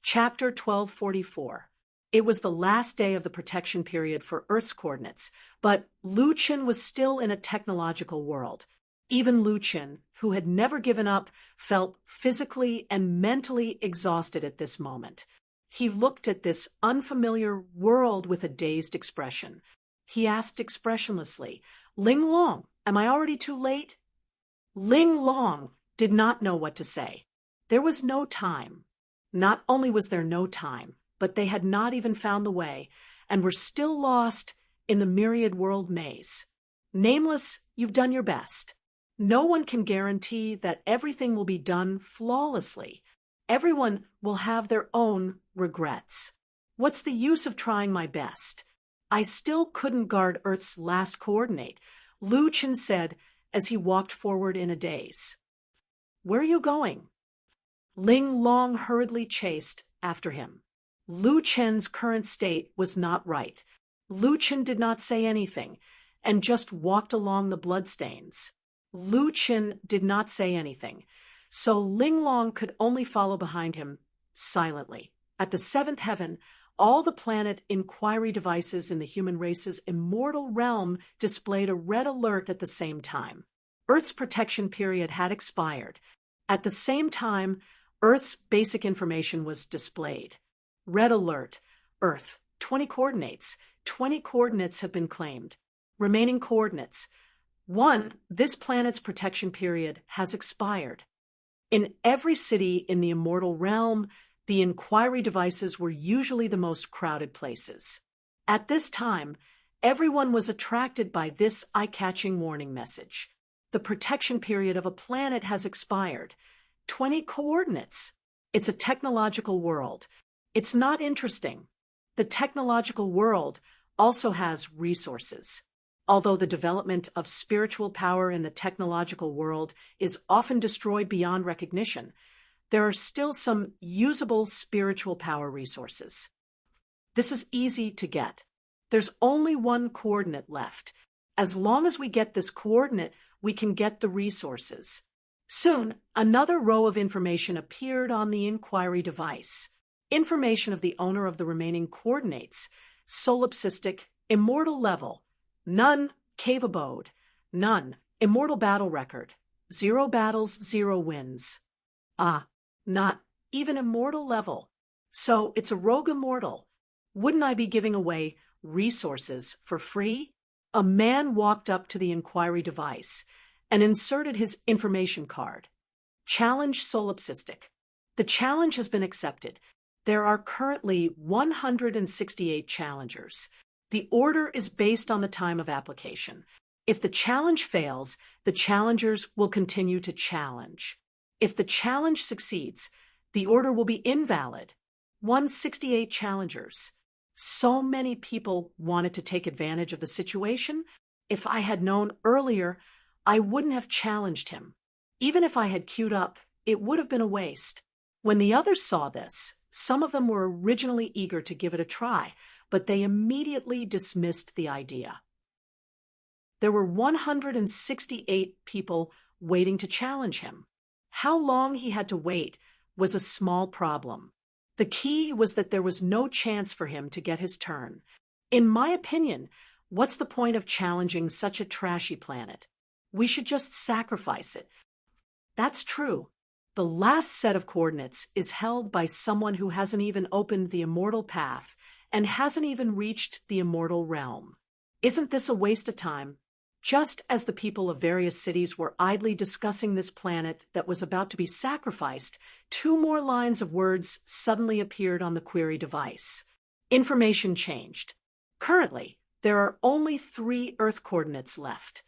Chapter 1244. It was the last day of the protection period for Earth's coordinates, but Lu Qin was still in a technological world. Even Lu Qin, who had never given up, felt physically and mentally exhausted at this moment. He looked at this unfamiliar world with a dazed expression. He asked expressionlessly, "Ling Long, am I already too late?" Ling Long did not know what to say. There was no time. Not only was there no time, but they had not even found the way, and were still lost in the myriad world maze. Nameless, you've done your best. No one can guarantee that everything will be done flawlessly. Everyone will have their own regrets. What's the use of trying my best? I still couldn't guard Earth's last coordinate, Lu Qin said as he walked forward in a daze. Where are you going? Ling Long hurriedly chased after him. Lu Qin's current state was not right. Lu Qin did not say anything, and just walked along the bloodstains. Lu Qin did not say anything, so Ling Long could only follow behind him, silently. At the seventh heaven, all the planet inquiry devices in the human race's immortal realm displayed a red alert at the same time. Earth's protection period had expired. At the same time, Earth's basic information was displayed. Red alert. Earth. 20 coordinates. 20 coordinates have been claimed. Remaining coordinates. 1. This planet's protection period has expired. In every city in the immortal realm, the inquiry devices were usually the most crowded places. At this time, everyone was attracted by this eye-catching warning message. The protection period of a planet has expired. 20 coordinates. It's a technological world. It's not interesting. The technological world also has resources. Although the development of spiritual power in the technological world is often destroyed beyond recognition, there are still some usable spiritual power resources. This is easy to get. There's only one coordinate left. As long as we get this coordinate, we can get the resources. Soon, another row of information appeared on the inquiry device. Information of the owner of the remaining coordinates: solipsistic, immortal level, none, cave abode, none, immortal battle record, 0 battles, 0 wins. Not even immortal level. So it's a rogue immortal. Wouldn't I be giving away resources for free? A man walked up to the inquiry device and inserted his information card. Challenge solipsistic. The challenge has been accepted. There are currently 168 challengers. The order is based on the time of application. If the challenge fails, the challengers will continue to challenge. If the challenge succeeds, the order will be invalid. 168 challengers. So many people wanted to take advantage of the situation. If I had known earlier, I wouldn't have challenged him. Even if I had queued up, it would have been a waste. When the others saw this, some of them were originally eager to give it a try, but they immediately dismissed the idea. There were 168 people waiting to challenge him. How long he had to wait was a small problem. The key was that there was no chance for him to get his turn. In my opinion, what's the point of challenging such a trashy planet? We should just sacrifice it. That's true. The last set of coordinates is held by someone who hasn't even opened the immortal path and hasn't even reached the immortal realm. Isn't this a waste of time? Just as the people of various cities were idly discussing this planet that was about to be sacrificed, 2 more lines of words suddenly appeared on the query device. Information changed. Currently, there are only 3 Earth coordinates left.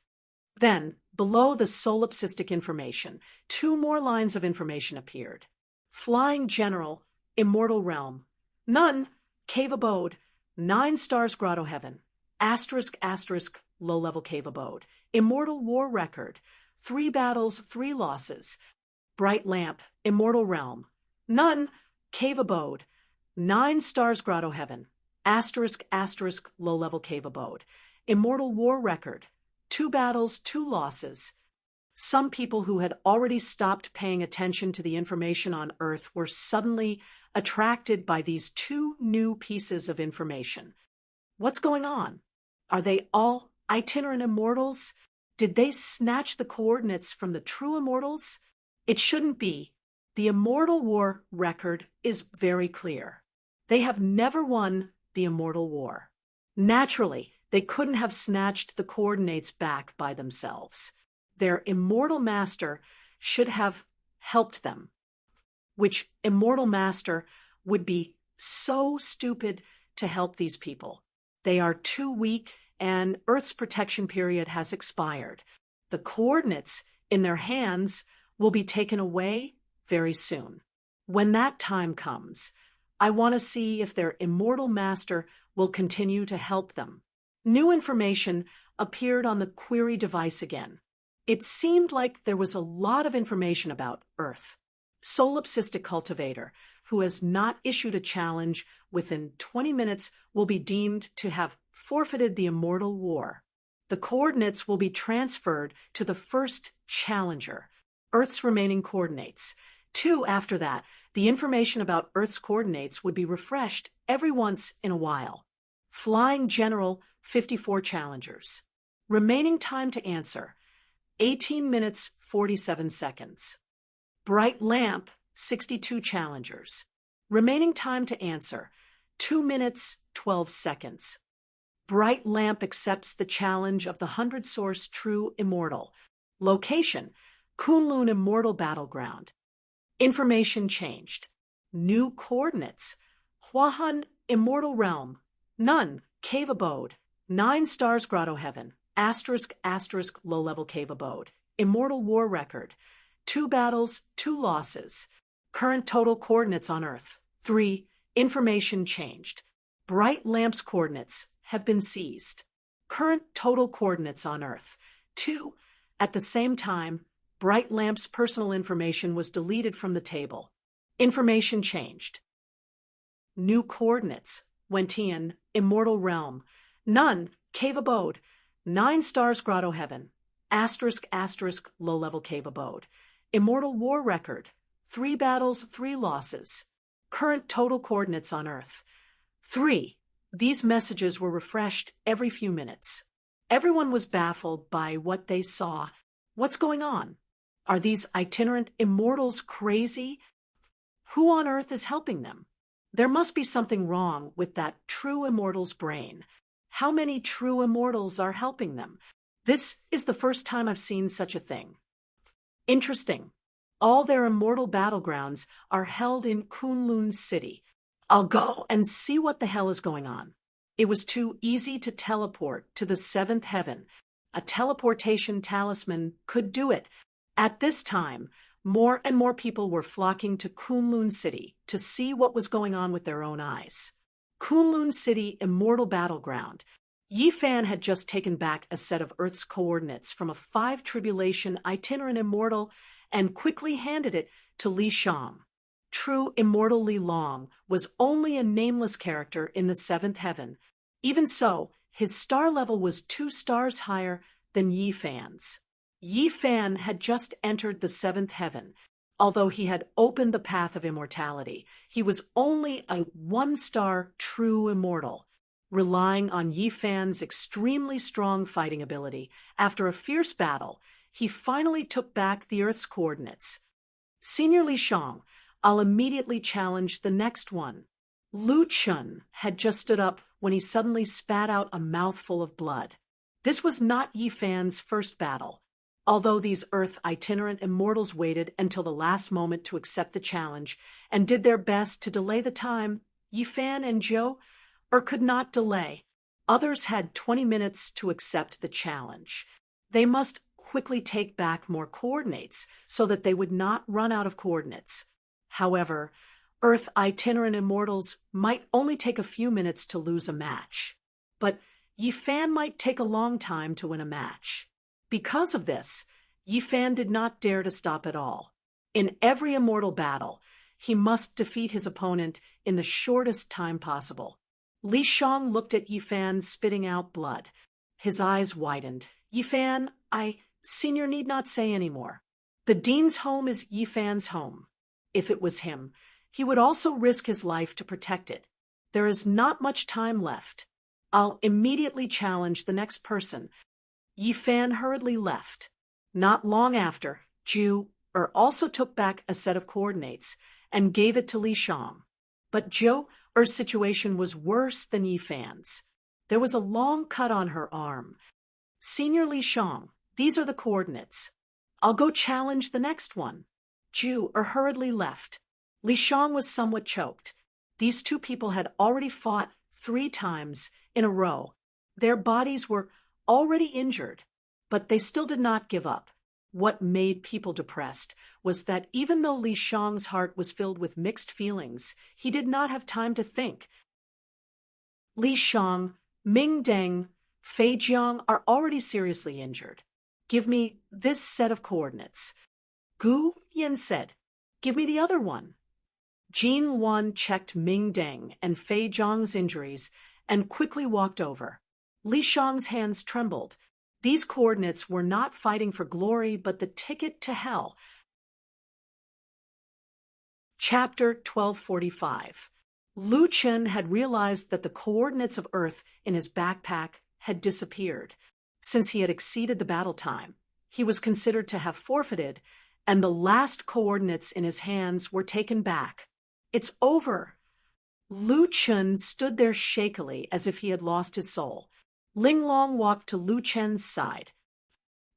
Then, below the solipsistic information, 2 more lines of information appeared. Flying General, Immortal Realm. None, Cave Abode. 9 stars Grotto Heaven. ***, low-level cave abode. Immortal War Record. 3 battles, 3 losses. Bright Lamp, Immortal Realm. None, Cave Abode. 9 stars Grotto Heaven. ***, low-level cave abode. Immortal War Record. 2 battles, 2 losses. Some people who had already stopped paying attention to the information on Earth were suddenly attracted by these two new pieces of information. What's going on? Are they all itinerant immortals? Did they snatch the coordinates from the true immortals? It shouldn't be. The Immortal War record is very clear. They have never won the Immortal War. Naturally, they couldn't have snatched the coordinates back by themselves. Their immortal master should have helped them. Which immortal master would be so stupid to help these people? They are too weak, and Earth's protection period has expired. The coordinates in their hands will be taken away very soon. When that time comes, I want to see if their immortal master will continue to help them. New information appeared on the query device again. It seemed like there was a lot of information about Earth. Solipsistic cultivator, who has not issued a challenge within 20 minutes, will be deemed to have forfeited the Immortal War. The coordinates will be transferred to the first challenger, Earth's remaining coordinates. 2 after that, the information about Earth's coordinates would be refreshed every once in a while. Flying General, 54 challengers. Remaining time to answer, 18 minutes 47 seconds. Bright Lamp, 62 challengers. Remaining time to answer, 2 minutes 12 seconds. Bright Lamp accepts the challenge of the 100-source True Immortal. Location, Kunlun Immortal Battleground. Information changed. New coordinates. Huahan Immortal Realm. None, Cave Abode. 9 stars Grotto Heaven. *** Low-level Cave Abode. Immortal War Record. 2 battles, 2 losses. Current total coordinates on Earth. 3. Information changed. Bright Lamp's coordinates have been seized. Current total coordinates on Earth. 2. At the same time, Bright Lamp's personal information was deleted from the table. Information changed. New coordinates. Wentian, Immortal Realm. None, Cave Abode. 9 stars Grotto Heaven. *** Low-level Cave Abode. Immortal War Record. 3 battles, 3 losses. Current total coordinates on Earth. 3. These messages were refreshed every few minutes. Everyone was baffled by what they saw. What's going on? Are these itinerant immortals crazy? Who on Earth is helping them? There must be something wrong with that true immortal's brain. How many true immortals are helping them? This is the first time I've seen such a thing. Interesting. All their immortal battlegrounds are held in Kunlun City. I'll go and see what the hell is going on. It was too easy to teleport to the 7th heaven. A teleportation talisman could do it. At this time, more and more people were flocking to Kunlun City to see what was going on with their own eyes. Kunlun City Immortal Battleground. Yifan had just taken back a set of Earth's coordinates from a 5 tribulation itinerant immortal and quickly handed it to Li Shang. True Immortal Li Long was only a nameless character in the 7th heaven. Even so, his star level was 2 stars higher than Yifan's. Yifan had just entered the 7th heaven. Although he had opened the path of immortality, he was only a 1-star true immortal. Relying on Yifan's extremely strong fighting ability, after a fierce battle, he finally took back the Earth's coordinates. Senior Li Shang, I'll immediately challenge the next one. Lu Chun had just stood up when he suddenly spat out a mouthful of blood. This was not Yifan's first battle. Although these Earth itinerant immortals waited until the last moment to accept the challenge and did their best to delay the time, Yifan and Zhou could not delay. Others had 20 minutes to accept the challenge. They must quickly take back more coordinates so that they would not run out of coordinates. However, Earth itinerant immortals might only take a few minutes to lose a match. But Yifan might take a long time to win a match. Because of this, Yifan did not dare to stop at all. In every immortal battle, he must defeat his opponent in the shortest time possible. Li Shang looked at Yifan spitting out blood. His eyes widened. Yifan, I Senior need not say any more. The dean's home is Yifan's home. If it was him, he would also risk his life to protect it. There is not much time left. I'll immediately challenge the next person. Yifan hurriedly left. Not long after, also took back a set of coordinates and gave it to Li Shang. But Er's situation was worse than Yifan's. There was a long cut on her arm. Senior Li Shang, these are the coordinates. I'll go challenge the next one. Hurriedly left. Li Shang was somewhat choked. These two people had already fought 3 times in a row. Their bodies were already injured, but they still did not give up. What made people depressed was that even though Li Shang's heart was filled with mixed feelings, he did not have time to think. Li Shang, Ming Deng, Fei Jiang are already seriously injured. Give me this set of coordinates. Gu Yin said, give me the other one. Jin Wan checked Ming Deng and Fei Jiang's injuries and quickly walked over. Li Shang's hands trembled. These coordinates were not fighting for glory, but the ticket to hell. Chapter 1245. Lu Chen had realized that the coordinates of Earth in his backpack had disappeared. Since he had exceeded the battle time, he was considered to have forfeited, and the last coordinates in his hands were taken back. It's over. Lu Chen stood there shakily as if he had lost his soul. Ling Long walked to Lu Chen's side.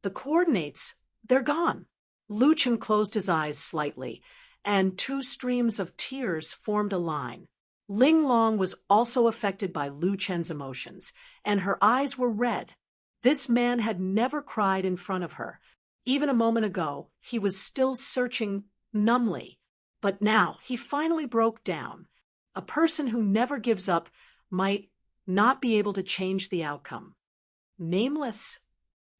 The coordinates, they're gone. Lu Chen closed his eyes slightly, and 2 streams of tears formed a line. Ling Long was also affected by Lu Chen's emotions, and her eyes were red. This man had never cried in front of her. Even a moment ago, he was still searching numbly. But now, he finally broke down. A person who never gives up might not be able to change the outcome. Nameless.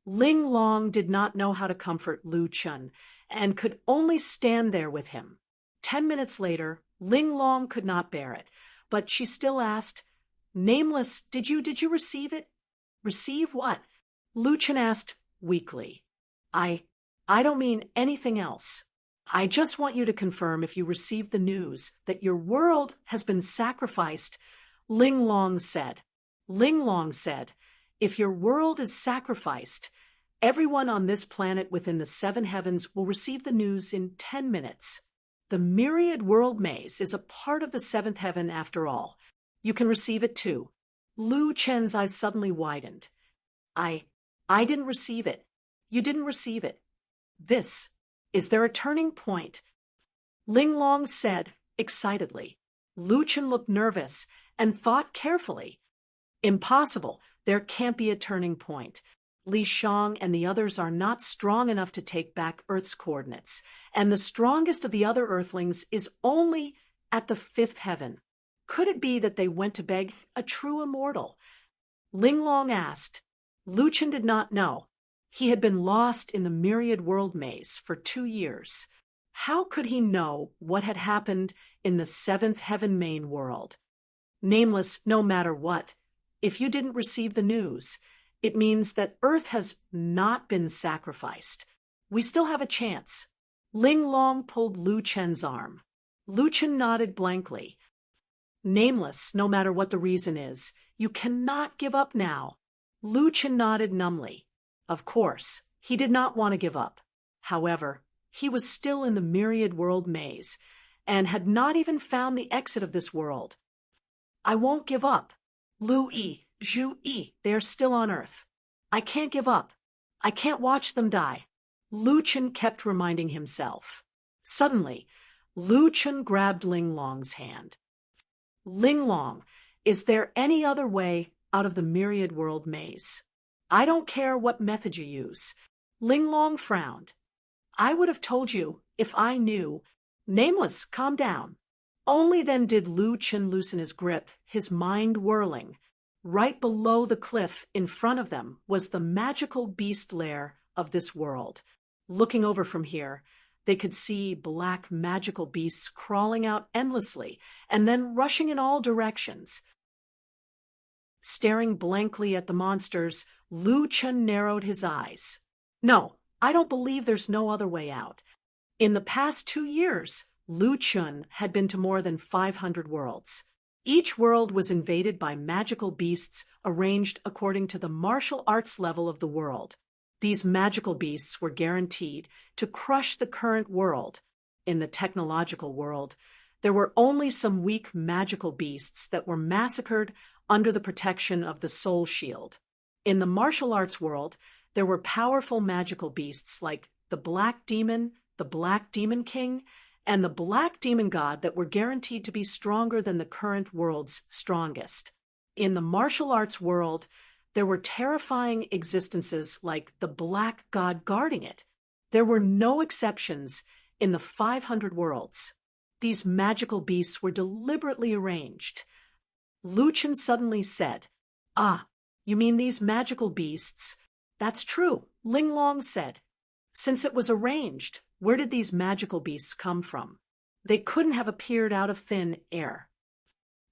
Ling Long did not know how to comfort Lu Chen, and could only stand there with him. 10 minutes later, Ling Long could not bear it, but she still asked, Nameless, did you receive it? Receive what? Lu Chen asked weakly. I don't mean anything else. I just want you to confirm if you received the news that your world has been sacrificed. Ling Long said, if your world is sacrificed, everyone on this planet within the 7 heavens will receive the news in 10 minutes. The myriad world maze is a part of the 7th heaven after all. You can receive it too. Lu Chen's eyes suddenly widened. I didn't receive it. You didn't receive it. Is there a turning point? Ling Long said, excitedly. Lu Chen looked nervous and thought carefully. Impossible. There can't be a turning point. Li Shang and the others are not strong enough to take back Earth's coordinates, and the strongest of the other Earthlings is only at the 5th heaven. Could it be that they went to beg a true immortal? Ling Long asked. Lu Chen did not know. He had been lost in the myriad world maze for 2 years. How could he know what had happened in the 7th heaven main world? Nameless, no matter what. If you didn't receive the news, it means that Earth has not been sacrificed. We still have a chance. Ling Long pulled Lu Chen's arm. Lu Chen nodded blankly. Nameless, no matter what the reason is, you cannot give up now. Lu Chen nodded numbly. Of course, he did not want to give up. However, he was still in the myriad world maze, and had not even found the exit of this world. I won't give up. Lu Yi, Zhu Yi, they are still on Earth. I can't give up. I can't watch them die. Lu Chen kept reminding himself. Suddenly, Lu Chen grabbed Ling Long's hand. Ling Long, is there any other way out of the myriad world maze? I don't care what method you use. Ling Long frowned. I would have told you if I knew. Nameless, calm down. Only then did Lu Chen loosen his grip, his mind whirling. Right below the cliff in front of them was the magical beast lair of this world. Looking over from here, they could see black magical beasts crawling out endlessly and then rushing in all directions. Staring blankly at the monsters, Lu Chen narrowed his eyes. No, I don't believe there's no other way out. In the past 2 years, Lu Chun had been to more than 500 worlds. Each world was invaded by magical beasts arranged according to the martial arts level of the world. These magical beasts were guaranteed to crush the current world. In the technological world, there were only some weak magical beasts that were massacred under the protection of the Soul Shield. In the martial arts world, there were powerful magical beasts like the Black Demon, the Black Demon King, and the Black Demon God that were guaranteed to be stronger than the current world's strongest. In the martial arts world, there were terrifying existences like the Black God guarding it. There were no exceptions in the 500 worlds. These magical beasts were deliberately arranged. Lu Chen suddenly said, "Ah, you mean these magical beasts?" "That's true," Ling Long said. "Since it was arranged, where did these magical beasts come from? They couldn't have appeared out of thin air."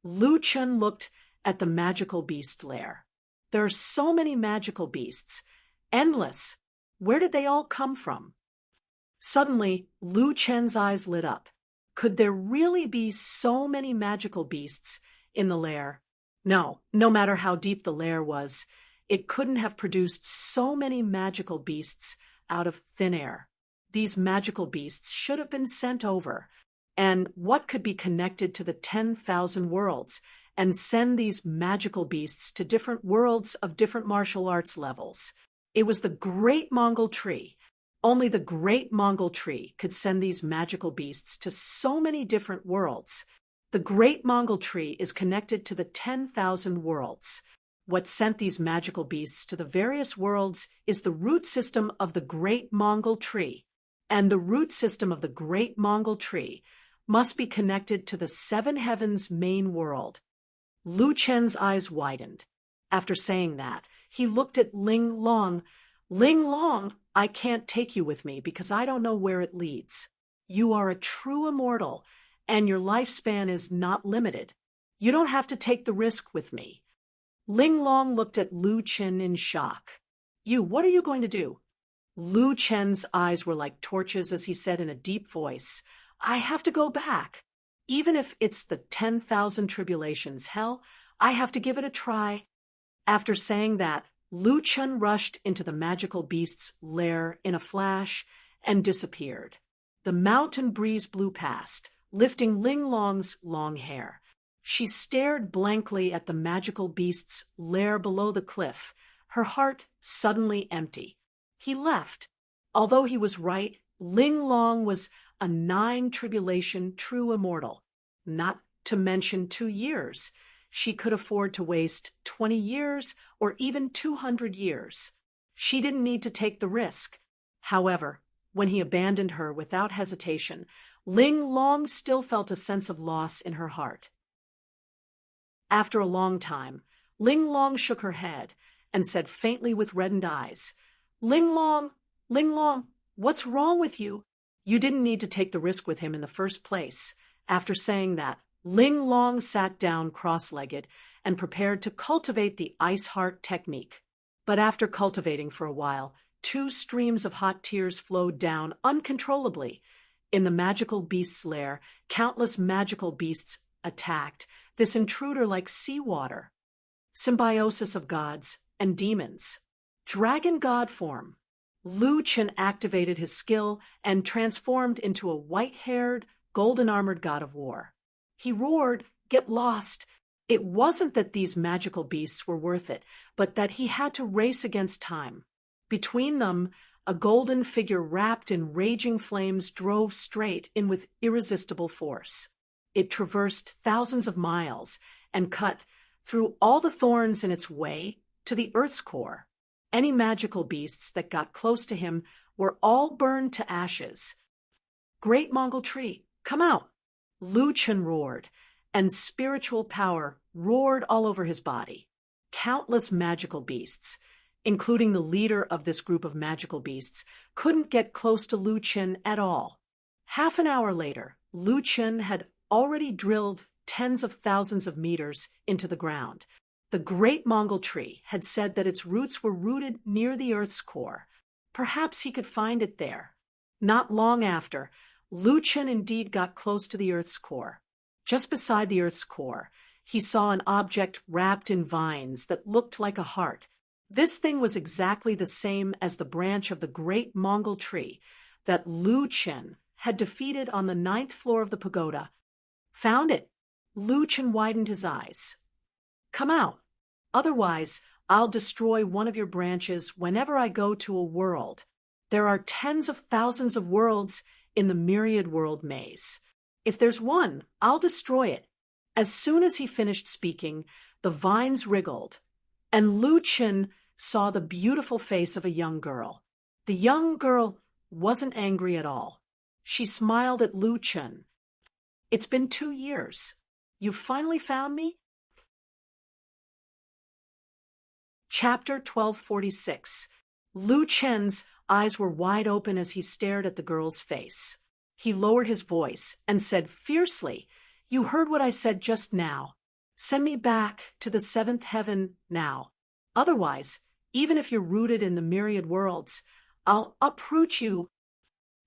Lu Chen looked at the magical beast lair. There are so many magical beasts. Endless. Where did they all come from? Suddenly, Lu Chen's eyes lit up. Could there really be so many magical beasts in the lair? No, no matter how deep the lair was, it couldn't have produced so many magical beasts out of thin air. These magical beasts should have been sent over. And what could be connected to the 10,000 worlds and send these magical beasts to different worlds of different martial arts levels? It was the Great Mongol Tree. Only the Great Mongol Tree could send these magical beasts to so many different worlds. The Great Mongol Tree is connected to the 10,000 worlds. What sent these magical beasts to the various worlds is the root system of the Great Mongol Tree. And the root system of the Great Mongol Tree must be connected to the Seven Heavens main world. Lu Chen's eyes widened. After saying that, he looked at Ling Long. "Ling Long, I can't take you with me because I don't know where it leads. You are a true immortal, and your lifespan is not limited. You don't have to take the risk with me." Ling Long looked at Lu Chen in shock. What are you going to do?" Lu Chen's eyes were like torches as he said in a deep voice, "I have to go back. Even if it's the 10,000 tribulations hell, I have to give it a try." After saying that, Lu Chen rushed into the magical beast's lair in a flash and disappeared. The mountain breeze blew past, lifting Ling Long's long hair. She stared blankly at the magical beast's lair below the cliff, her heart suddenly empty. He left. Although he was right, Ling Long was a 9-tribulation true immortal. Not to mention 2 years. She could afford to waste 20 years or even 200 years. She didn't need to take the risk. However, when he abandoned her without hesitation, Ling Long still felt a sense of loss in her heart. After a long time, Ling Long shook her head and said faintly with reddened eyes, Ling Long, what's wrong with you? You didn't need to take the risk with him in the first place." After saying that, Ling Long sat down cross-legged and prepared to cultivate the ice heart technique. But after cultivating for a while, 2 streams of hot tears flowed down uncontrollably. In the magical beast's lair, countless magical beasts attacked this intruder like seawater. Symbiosis of gods and demons. Dragon god form. Lu Chen activated his skill and transformed into a white-haired, golden-armored god of war. He roared, "Get lost!" It wasn't that these magical beasts were worth it, but that he had to race against time. Between them, a golden figure wrapped in raging flames drove straight in with irresistible force. It traversed thousands of miles and cut through all the thorns in its way to the Earth's core. Any magical beasts that got close to him were all burned to ashes. "Great Mongol Tree, come out!" Lu Chen roared, and spiritual power roared all over his body. Countless magical beasts, including the leader of this group of magical beasts, couldn't get close to Lu Chen at all. Half an hour later, Lu Chen had already drilled tens of thousands of meters into the ground. The Great Mongol Tree had said that its roots were rooted near the Earth's core. Perhaps he could find it there. Not long after, Lu Chen indeed got close to the Earth's core. Just beside the Earth's core, he saw an object wrapped in vines that looked like a heart. This thing was exactly the same as the branch of the great Mongol tree that Lu Chen had defeated on the 9th floor of the pagoda. Found it. Lu Chen widened his eyes. Come out. Otherwise, I'll destroy one of your branches whenever I go to a world. There are tens of thousands of worlds in the myriad world maze. If there's one, I'll destroy it. As soon as he finished speaking, the vines wriggled, and Lu Chen saw the beautiful face of a young girl. The young girl wasn't angry at all. She smiled at Lu Chen. It's been 2 years. You've finally found me? Chapter 1246. Lu Chen's eyes were wide open as he stared at the girl's face. He lowered his voice and said fiercely, "You heard what I said just now. Send me back to the 7th heaven now. Otherwise, even if you're rooted in the myriad worlds, I'll uproot you."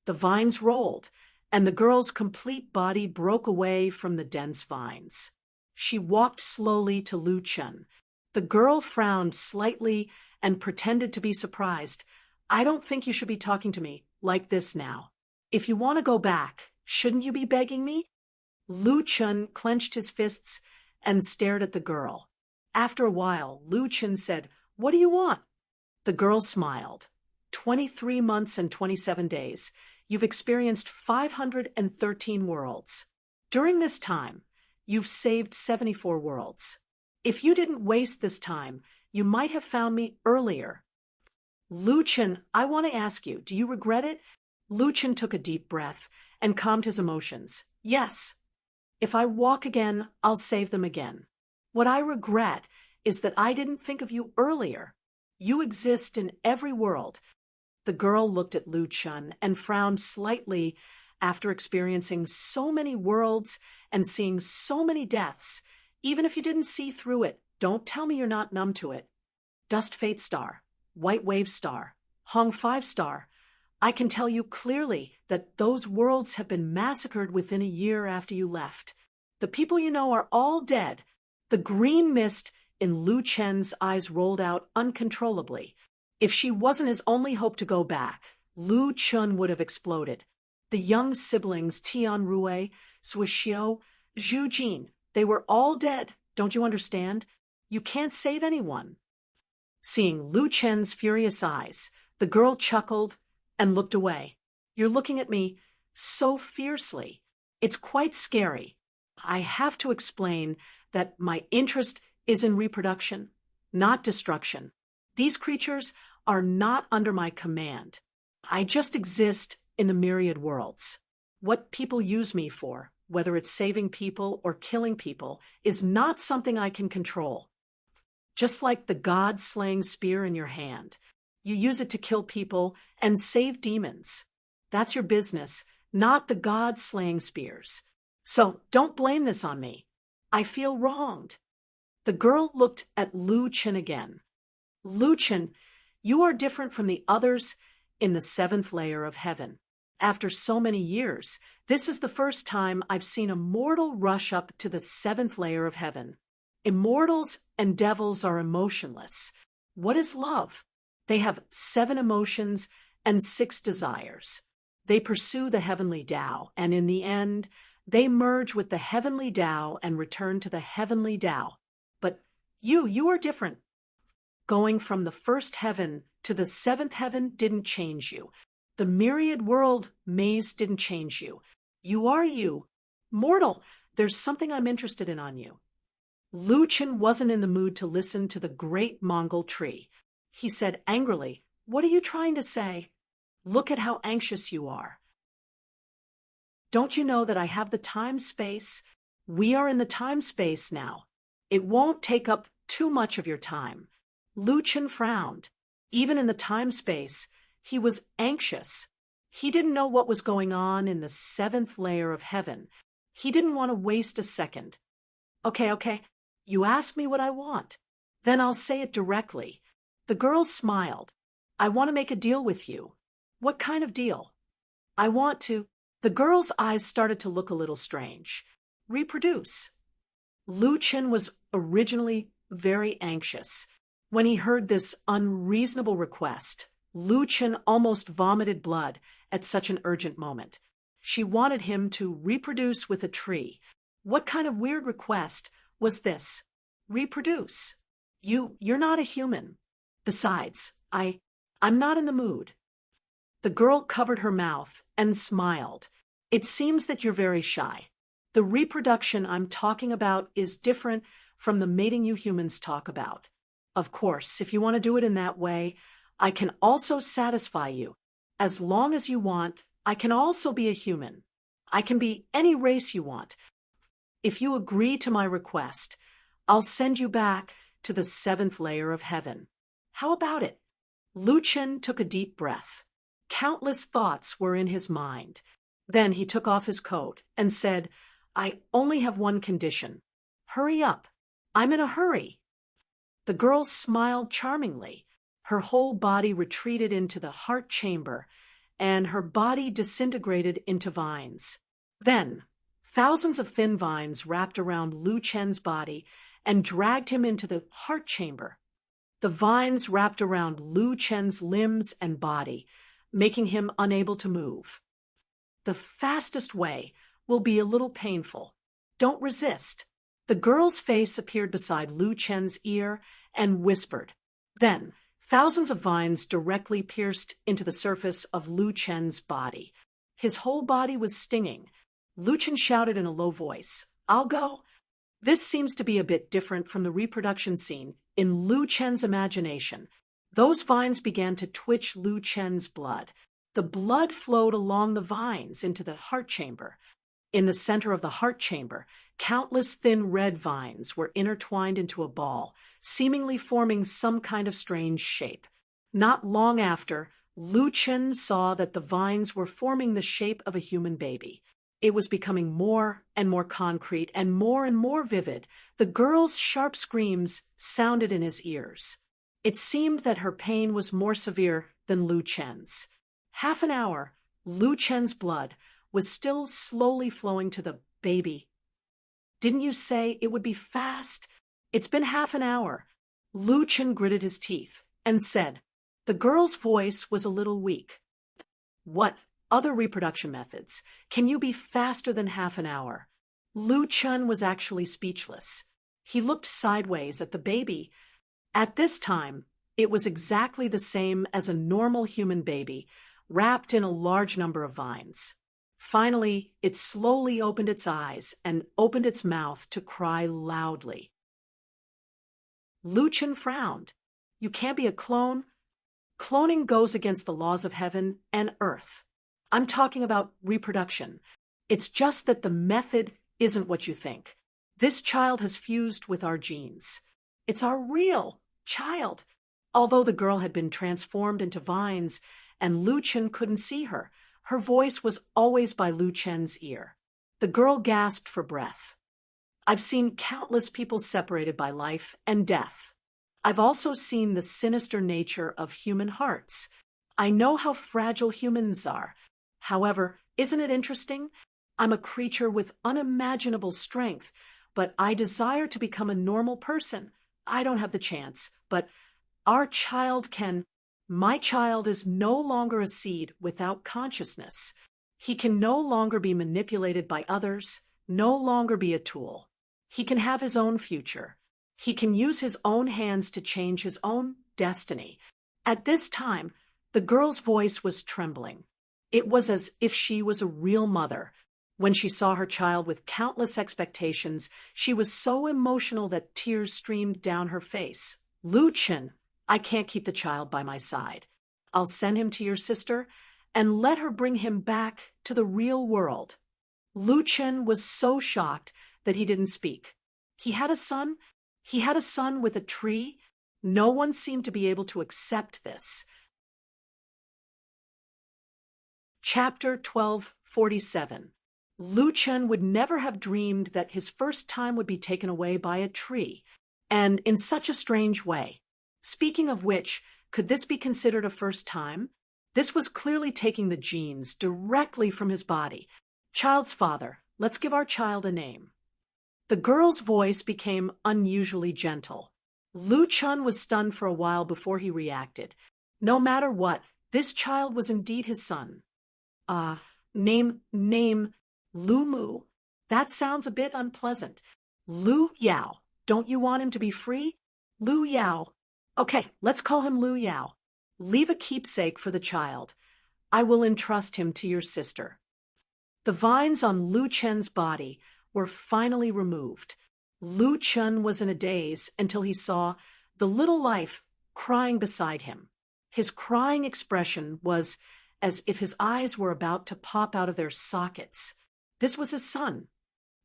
The vines rolled, and the girl's complete body broke away from the dense vines. She walked slowly to Lu Chen. The girl frowned slightly and pretended to be surprised. "I don't think you should be talking to me like this now. If you want to go back, shouldn't you be begging me?" Lu Chen clenched his fists and stared at the girl. After a while, Lu Chen said, "What do you want?" The girl smiled. 23 months and 27 days. You've experienced 513 worlds. During this time, you've saved 74 worlds. If you didn't waste this time, you might have found me earlier. Lu Chen, I want to ask you, do you regret it? Lu Chen took a deep breath and calmed his emotions. Yes. If I walk again, I'll save them again. What I regret is that I didn't think of you earlier. You exist in every world. The girl looked at Lu Chen and frowned slightly after experiencing so many worlds and seeing so many deaths. Even if you didn't see through it, don't tell me you're not numb to it. Dust Fate Star, White Wave Star, Hong 5 Star. I can tell you clearly that those worlds have been massacred within a year after you left. The people you know are all dead. The green mist in Lu Chen's eyes rolled out uncontrollably. If she wasn't his only hope to go back, Lu Chen would have exploded. The young siblings Tian Rui, Suixiu, Zhu Jin, they were all dead. Don't you understand? You can't save anyone. Seeing Lu Chen's furious eyes, the girl chuckled and looked away. You're looking at me so fiercely. It's quite scary. I have to explain that my interest is in reproduction, not destruction. These creatures are not under my command. I just exist in the myriad worlds. What people use me for, whether it's saving people or killing people, is not something I can control. Just like the god-slaying spear in your hand, you use it to kill people and save demons. That's your business, not the god-slaying spears. So don't blame this on me. I feel wronged. The girl looked at Lu Chen again. Lu Chen, you are different from the others in the 7th layer of heaven. After so many years, this is the first time I've seen a mortal rush up to the 7th layer of heaven. Immortals and devils are emotionless. What is love? They have 7 emotions and 6 desires. They pursue the heavenly Tao, and in the end, they merge with the heavenly Tao and return to the heavenly Tao. But you are different. Going from the 1st heaven to the 7th heaven didn't change you. The myriad world maze didn't change you. You are you. Mortal, there's something I'm interested in on you. Lu Chen wasn't in the mood to listen to the great Mongol tree. He said angrily, "What are you trying to say? Look at how anxious you are. Don't you know that I have the time-space? We are in the time-space now. It won't take up too much of your time." Lu Chen frowned. Even in the time-space, he was anxious. He didn't know what was going on in the 7th layer of heaven. He didn't want to waste a second. Okay. You ask me what I want. Then I'll say it directly. The girl smiled. I want to make a deal with you. What kind of deal? I want to. The girl's eyes started to look a little strange. Reproduce. Lu Chen was originally very anxious. When he heard this unreasonable request, Lu Chen almost vomited blood at such an urgent moment. She wanted him to reproduce with a tree. What kind of weird request was this? Reproduce. You're not a human. Besides, I'm not in the mood. The girl covered her mouth and smiled. It seems that you're very shy. The reproduction I'm talking about is different from the mating you humans talk about. Of course, if you want to do it in that way, I can also satisfy you. As long as you want, I can also be a human. I can be any race you want. If you agree to my request, I'll send you back to the 7th layer of heaven. How about it? Lu Chen took a deep breath. Countless thoughts were in his mind. Then he took off his coat and said, I only have one condition. Hurry up. I'm in a hurry. The girl smiled charmingly. Her whole body retreated into the heart chamber, and her body disintegrated into vines. Then, thousands of thin vines wrapped around Lu Chen's body and dragged him into the heart chamber. The vines wrapped around Lu Chen's limbs and body, making him unable to move. The fastest way will be a little painful. Don't resist. The girl's face appeared beside Lu Chen's ear and whispered. Then, thousands of vines directly pierced into the surface of Lu Chen's body. His whole body was stinging. Lu Chen shouted in a low voice, I'll go. This seems to be a bit different from the reproduction scene in Lu Chen's imagination. Those vines began to twitch Lu Chen's blood. The blood flowed along the vines into the heart chamber. In the center of the heart chamber, countless thin red vines were intertwined into a ball, seemingly forming some kind of strange shape. Not long after, Lu Chen saw that the vines were forming the shape of a human baby. It was becoming more and more concrete and more vivid. The girl's sharp screams sounded in his ears. It seemed that her pain was more severe than Lu Chen's. Half an hour, Lu Chen's blood was still slowly flowing to the baby. Didn't you say it would be fast? It's been half an hour. Lu Chen gritted his teeth and said. The girl's voice was a little weak. What other reproduction methods? Can you be faster than half an hour? Lu Chen was actually speechless. He looked sideways at the baby. At this time, it was exactly the same as a normal human baby, wrapped in a large number of vines. Finally, it slowly opened its eyes and opened its mouth to cry loudly. Lu Chen frowned. You can't be a clone. Cloning goes against the laws of heaven and earth. I'm talking about reproduction. It's just that the method isn't what you think. This child has fused with our genes. It's our real child. Although the girl had been transformed into vines and Lu Chen couldn't see her, her voice was always by Lu Chen's ear. The girl gasped for breath. I've seen countless people separated by life and death. I've also seen the sinister nature of human hearts. I know how fragile humans are. However, isn't it interesting? I'm a creature with unimaginable strength, but I desire to become a normal person. I don't have the chance, but our child can. My child is no longer a seed without consciousness. He can no longer be manipulated by others, no longer be a tool. He can have his own future. He can use his own hands to change his own destiny. At this time, the girl's voice was trembling. It was as if she was a real mother. When she saw her child with countless expectations, she was so emotional that tears streamed down her face. Lu Chen, I can't keep the child by my side. I'll send him to your sister and let her bring him back to the real world. Lu Chen was so shocked that he didn't speak. He had a son? He had a son with a tree? No one seemed to be able to accept this. Chapter 1247. Lu Chen would never have dreamed that his first time would be taken away by a tree, and in such a strange way. Speaking of which, Could this be considered a first time? This was clearly taking the genes directly from his body. Child's father, let's give our child a name. The girl's voice became unusually gentle. Lu Chun was stunned for a while before he reacted. No matter what, this child was indeed his son. Name, Lu Mu. That sounds a bit unpleasant. Lu Yao. Don't you want him to be free? Lu Yao. Okay, let's call him Lu Yao. Leave a keepsake for the child. I will entrust him to your sister. The vines on Lu Chen's body were finally removed. Lu Chen was in a daze until he saw the little life crying beside him. His crying expression was as if his eyes were about to pop out of their sockets. This was his son.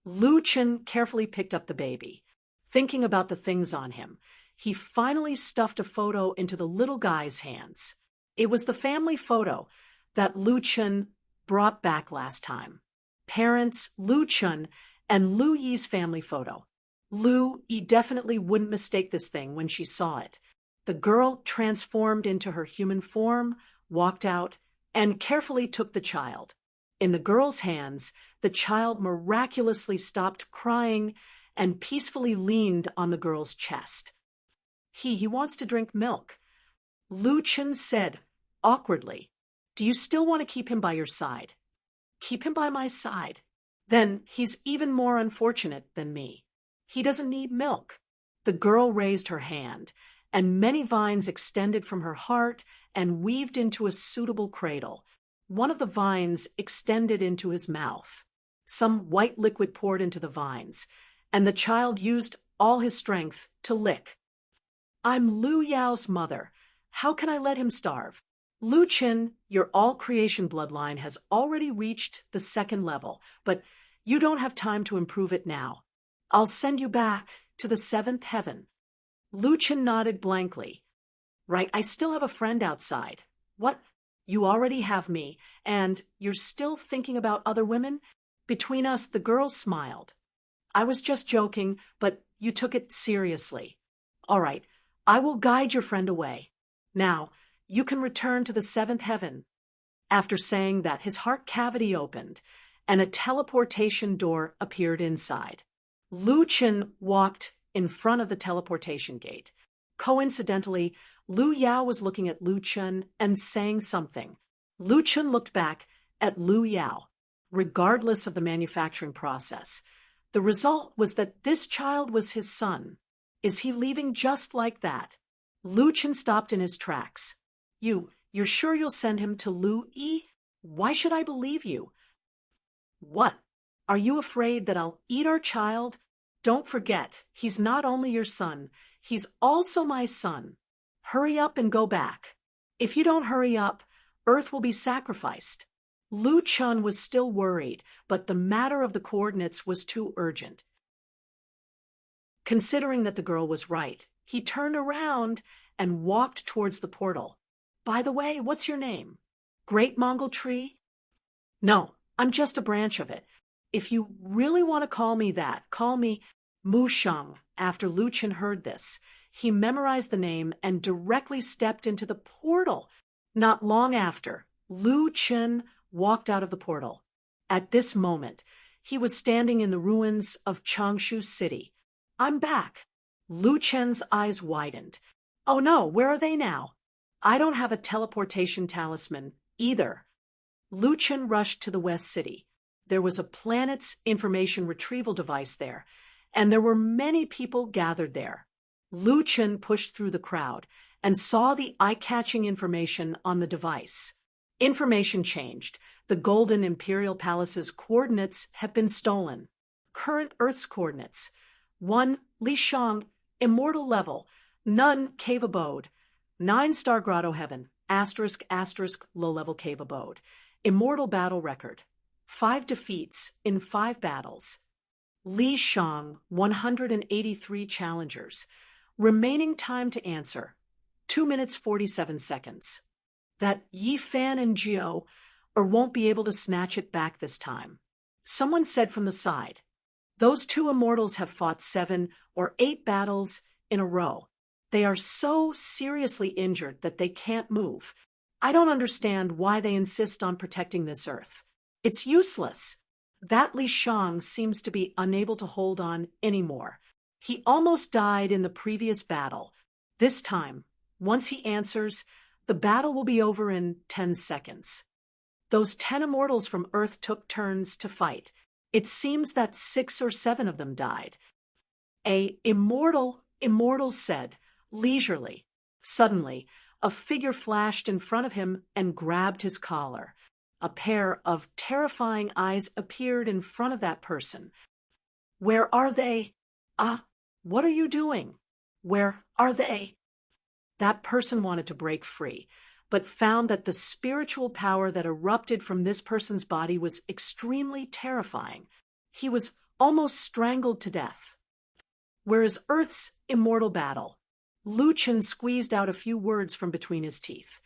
Lu Chen carefully picked up the baby. Thinking about the things on him, he finally stuffed a photo into the little guy's hands. It was the family photo that Lu Chen brought back last time. Parents, Lu Chen, and Lu Yi's family photo. Lu Yi definitely wouldn't mistake this thing when she saw it. The girl transformed into her human form, walked out, and carefully took the child. In the girl's hands, the child miraculously stopped crying and peacefully leaned on the girl's chest. He wants to drink milk. Lu Chen said, awkwardly, do you still want to keep him by your side? Keep him by my side. Then he's even more unfortunate than me. He doesn't need milk. The girl raised her hand, and many vines extended from her heart and weaved into a suitable cradle. One of the vines extended into his mouth. Some white liquid poured into the vines, and the child used all his strength to lick. I'm Lu Yao's mother. How can I let him starve? Lu Chen, your all-creation bloodline has already reached the 2nd level, but you don't have time to improve it now. I'll send you back to the 7th heaven. Lu Chen nodded blankly. Right, I still have a friend outside. What? You already have me, and you're still thinking about other women? Between us, the girl smiled. I was just joking, but you took it seriously. All right, I will guide your friend away. Now, you can return to the 7th heaven. After saying that, his heart cavity opened, and a teleportation door appeared inside. Lu Chen walked in front of the teleportation gate. Coincidentally, Lu Yao was looking at Lu Chen and saying something. Lu Chen looked back at Lu Yao. Regardless of the manufacturing process, the result was that this child was his son. Is he leaving just like that? Lu Chen stopped in his tracks. You're sure you'll send him to Lu Yi? Why should I believe you? What? Are you afraid that I'll eat our child? Don't forget, he's not only your son, he's also my son. Hurry up and go back. If you don't hurry up, Earth will be sacrificed. Lu Chen was still worried, but the matter of the coordinates was too urgent. Considering that the girl was right, he turned around and walked towards the portal. By the way, what's your name? Great Mongol Tree? No, I'm just a branch of it. If you really want to call me that, call me Mu Sheng. After Lu Chen heard this, he memorized the name and directly stepped into the portal. Not long after, Lu Chen walked out of the portal. At this moment, he was standing in the ruins of Changshu City. I'm back. Lu Chen's eyes widened. Oh no, where are they now? I don't have a teleportation talisman either. Lu Chen rushed to the West City. There was a planet's information retrieval device there, and there were many people gathered there. Lu Chen pushed through the crowd and saw the eye-catching information on the device. Information changed. The Golden Imperial Palace's coordinates have been stolen. Current Earth's coordinates. 1. Lishang, immortal level. None, cave abode. 9-star grotto heaven. ***, low-level cave abode. Immortal battle record. 5 defeats in 5 battles. Li Shang, 183 challengers. Remaining time to answer, 2 minutes 47 seconds. That Yi Fan and Jiao won't be able to snatch it back this time. Someone said from the side, those 2 immortals have fought 7 or 8 battles in a row. They are so seriously injured that they can't move. I don't understand why they insist on protecting this earth. It's useless. That Li Shang seems to be unable to hold on anymore. He almost died in the previous battle. This time, once he answers, the battle will be over in 10 seconds. Those 10 immortals from Earth took turns to fight. It seems that 6 or 7 of them died. A immortal said, leisurely. Suddenly, a figure flashed in front of him and grabbed his collar. A pair of terrifying eyes appeared in front of that person. Where are they? What are you doing? Where are they? That person wanted to break free, but found that the spiritual power that erupted from this person's body was extremely terrifying. He was almost strangled to death. Whereas Earth's immortal battle, Lu Chen squeezed out a few words from between his teeth.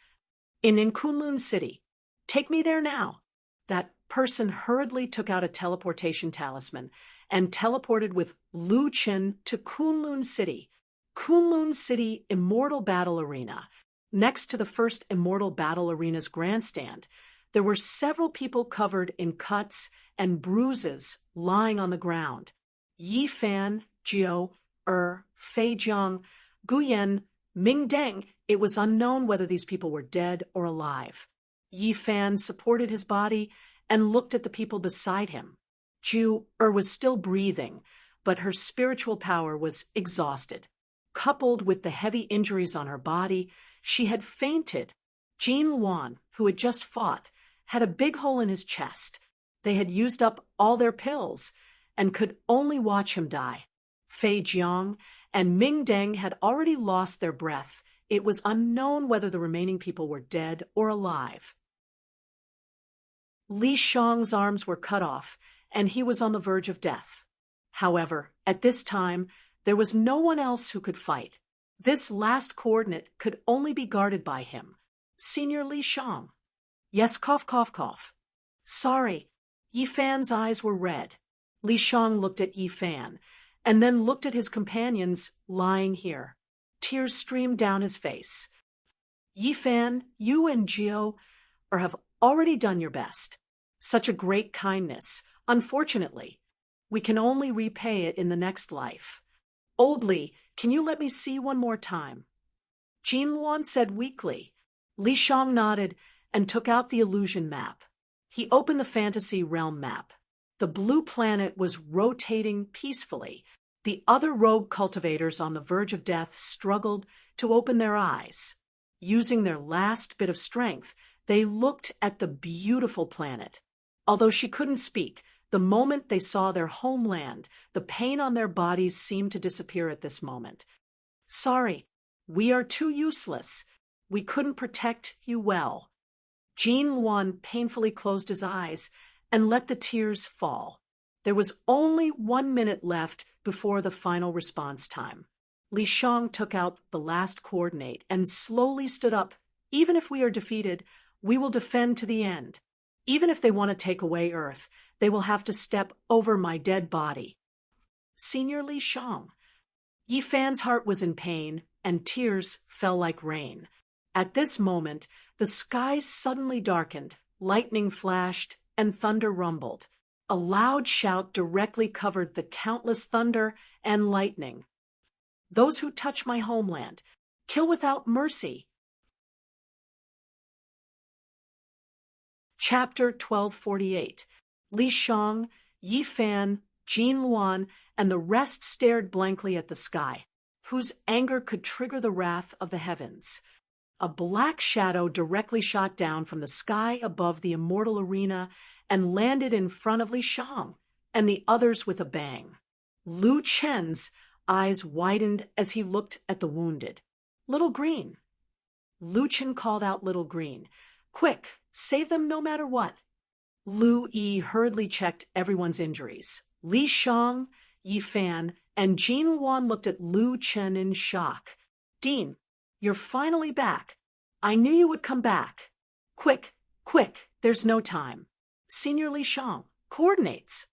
In Kunlun City. Take me there now. That person hurriedly took out a teleportation talisman and teleported with Lu Chen to Kunlun City. Kunlun City Immortal Battle Arena. Next to the first Immortal Battle Arena's grandstand, there were several people covered in cuts and bruises lying on the ground. Yi Fan, Jiu, Fei Jiang, Guyan, Ming Deng. It was unknown whether these people were dead or alive. Yi Fan supported his body and looked at the people beside him. Jiu was still breathing, but her spiritual power was exhausted. Coupled with the heavy injuries on her body, she had fainted. Jin Luan, who had just fought, had a big hole in his chest. They had used up all their pills and could only watch him die. Fei Jiang and Ming Deng had already lost their breath. It was unknown whether the remaining people were dead or alive. Li Shang's arms were cut off, and he was on the verge of death. However, at this time, there was no one else who could fight. This last coordinate could only be guarded by him. Senior Li Shang. Yes, cough, cough, cough. Sorry. Yi Fan's eyes were red. Li Shang looked at Yi Fan, and then looked at his companions lying here. Tears streamed down his face. Yi Fan, you and Jiu have already done your best. Such a great kindness. Unfortunately, we can only repay it in the next life. Old Li, can you let me see one more time? Jin Luan said weakly. Li Shang nodded and took out the illusion map. He opened the fantasy realm map. The blue planet was rotating peacefully. The other rogue cultivators on the verge of death struggled to open their eyes. Using their last bit of strength, they looked at the beautiful planet. Although she couldn't speak, the moment they saw their homeland, the pain on their bodies seemed to disappear at this moment. Sorry, we are too useless. We couldn't protect you well. Jin Luan painfully closed his eyes and let the tears fall. There was only 1 minute left before the final response time. Li Shang took out the last coordinate and slowly stood up. Even if we are defeated, we will defend to the end. Even if they want to take away Earth, they will have to step over my dead body. Senior Li Shang. Yi Fan's heart was in pain, and tears fell like rain. At this moment, the sky suddenly darkened, lightning flashed, and thunder rumbled. A loud shout directly covered the countless thunder and lightning. Those who touch my homeland, kill without mercy. Chapter 1248. Li Shang, Yi Fan, Jin Luan, and the rest stared blankly at the sky, whose anger could trigger the wrath of the heavens. A black shadow directly shot down from the sky above the immortal arena and landed in front of Li Shang and the others with a bang. Lu Chen's eyes widened as he looked at the wounded. Little Green. Lu Chen called out Little Green. Quick, save them no matter what. Lu Yi hurriedly checked everyone's injuries. Li Shang, Yi Fan, and Jin Luan looked at Lu Chen in shock. Dean, you're finally back. I knew you would come back. Quick, quick, there's no time. Senior Li Shang, coordinates.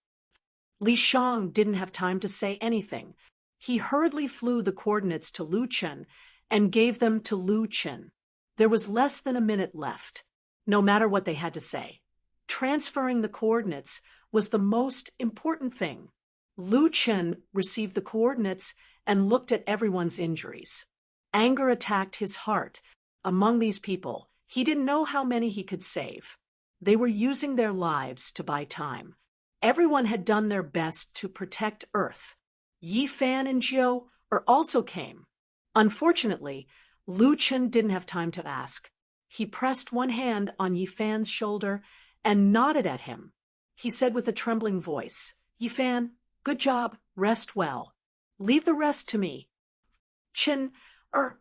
Li Shang didn't have time to say anything. He hurriedly flew the coordinates to Lu Chen and gave them to Lu Chen. There was less than a minute left, no matter what they had to say. Transferring the coordinates was the most important thing. Lu Chen received the coordinates and looked at everyone's injuries. Anger attacked his heart. Among these people, he didn't know how many he could save. They were using their lives to buy time. Everyone had done their best to protect Earth. Yi Fan and Jiu also came. Unfortunately, Lu Chen didn't have time to ask. He pressed one hand on Yi Fan's shoulder and nodded at him. He said with a trembling voice, "Yi Fan, good job, rest well. Leave the rest to me. Chen,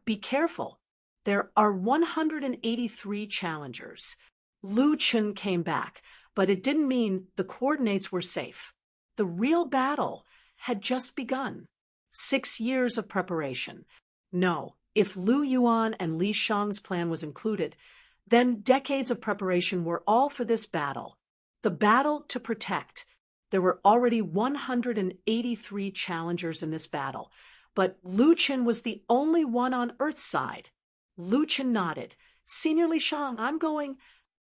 be careful. There are 183 challengers." Lu Chen came back, but it didn't mean the coordinates were safe. The real battle had just begun. 6 years of preparation. No, if Lu Yuan and Li Shang's plan was included, then decades of preparation were all for this battle. The battle to protect. There were already 183 challengers in this battle, but Lu Chen was the only one on Earth's side. Lu Chen nodded. "Senior Li Shang, I'm going."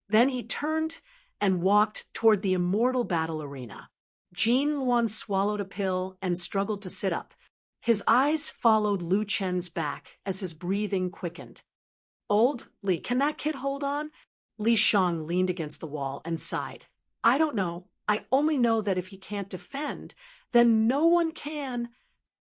Then he turned and walked toward the immortal battle arena. Jin Luan swallowed a pill and struggled to sit up. His eyes followed Lu Chen's back as his breathing quickened. "Old Li, can that kid hold on?" Li Shang leaned against the wall and sighed. "I don't know. I only know that if he can't defend, then no one can."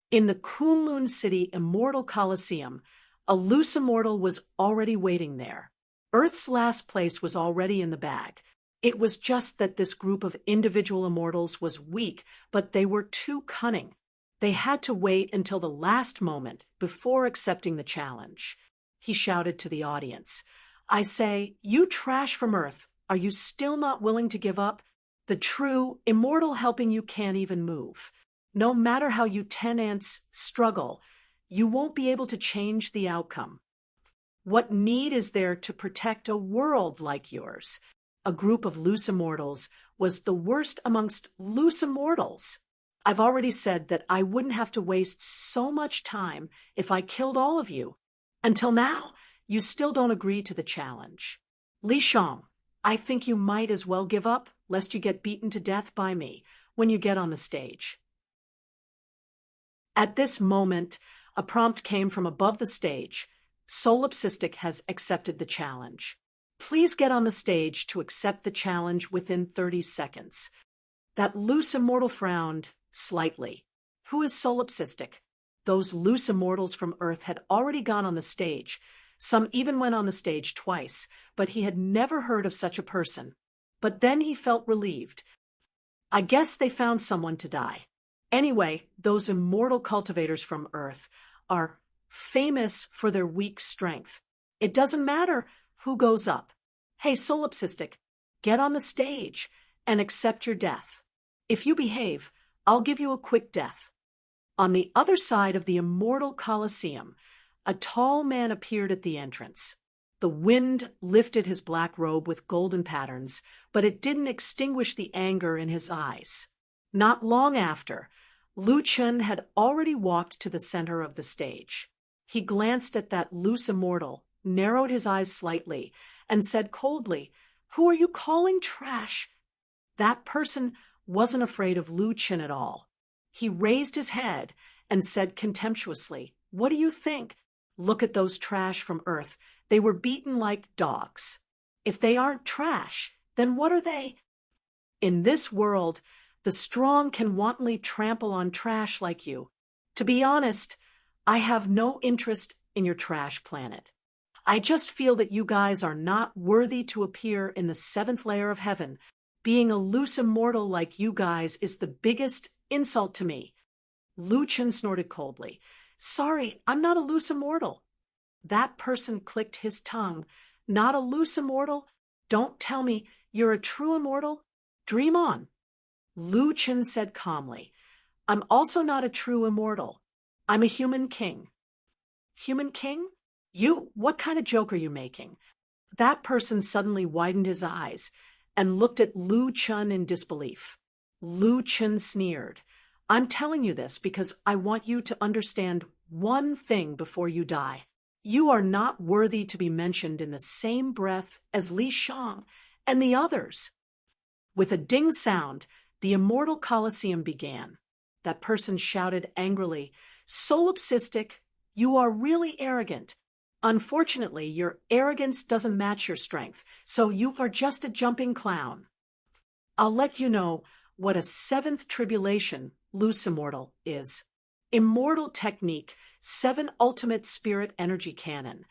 In the Kunlun City Immortal Coliseum, a loose immortal was already waiting there. Earth's last place was already in the bag. It was just that this group of individual immortals was weak, but they were too cunning. They had to wait until the last moment before accepting the challenge. He shouted to the audience, "I say, you trash from Earth, are you still not willing to give up? The true immortal helping you can't even move. No matter how you 10 ants struggle, you won't be able to change the outcome. What need is there to protect a world like yours?" A group of loose immortals was the worst amongst loose immortals. "I've already said that I wouldn't have to waste so much time if I killed all of you. Until now, you still don't agree to the challenge. Li Shang, I think you might as well give up, lest you get beaten to death by me when you get on the stage." At this moment, a prompt came from above the stage. "Solipsistic has accepted the challenge. Please get on the stage to accept the challenge within 30 seconds. That loose immortal frowned slightly. Who is Solipsistic? Those loose immortals from Earth had already gone on the stage. Some even went on the stage twice, but he had never heard of such a person. But then he felt relieved. I guess they found someone to die. Anyway, those immortal cultivators from Earth are famous for their weak strength. It doesn't matter who goes up. Hey, Solipsistic, get on the stage and accept your death. If you behave, I'll give you a quick death." On the other side of the immortal Coliseum, a tall man appeared at the entrance. The wind lifted his black robe with golden patterns, but it didn't extinguish the anger in his eyes. Not long after, Lu Chen had already walked to the center of the stage. He glanced at that loose immortal, narrowed his eyes slightly, and said coldly, "Who are you calling trash?" That person wasn't afraid of Lu Chen at all. He raised his head and said contemptuously, "What do you think? Look at those trash from Earth. They were beaten like dogs. If they aren't trash, then what are they? In this world, the strong can wantonly trample on trash like you. To be honest, I have no interest in your trash planet. I just feel that you guys are not worthy to appear in the 7th layer of heaven. Being a loose immortal like you guys is the biggest insult to me." Lu Chen snorted coldly. "Sorry, I'm not a loose immortal." That person clicked his tongue. "Not a loose immortal? Don't tell me you're a true immortal? Dream on." Lu Chen said calmly, "I'm also not a true immortal. I'm a human king." "Human king? What kind of joke are you making?" That person suddenly widened his eyes and looked at Lu Chen in disbelief. Lu Chen sneered. I'm telling you this because I want you to understand one thing before you die. You are not worthy to be mentioned in the same breath as Li Shang and the others. With a ding sound, the immortal Colosseum began. That person shouted angrily, "Solipsistic, you are really arrogant. Unfortunately, your arrogance doesn't match your strength, so you are just a jumping clown. I'll let you know what a seventh tribulation, loose immortal, is. Immortal technique, 7 ultimate spirit energy cannon.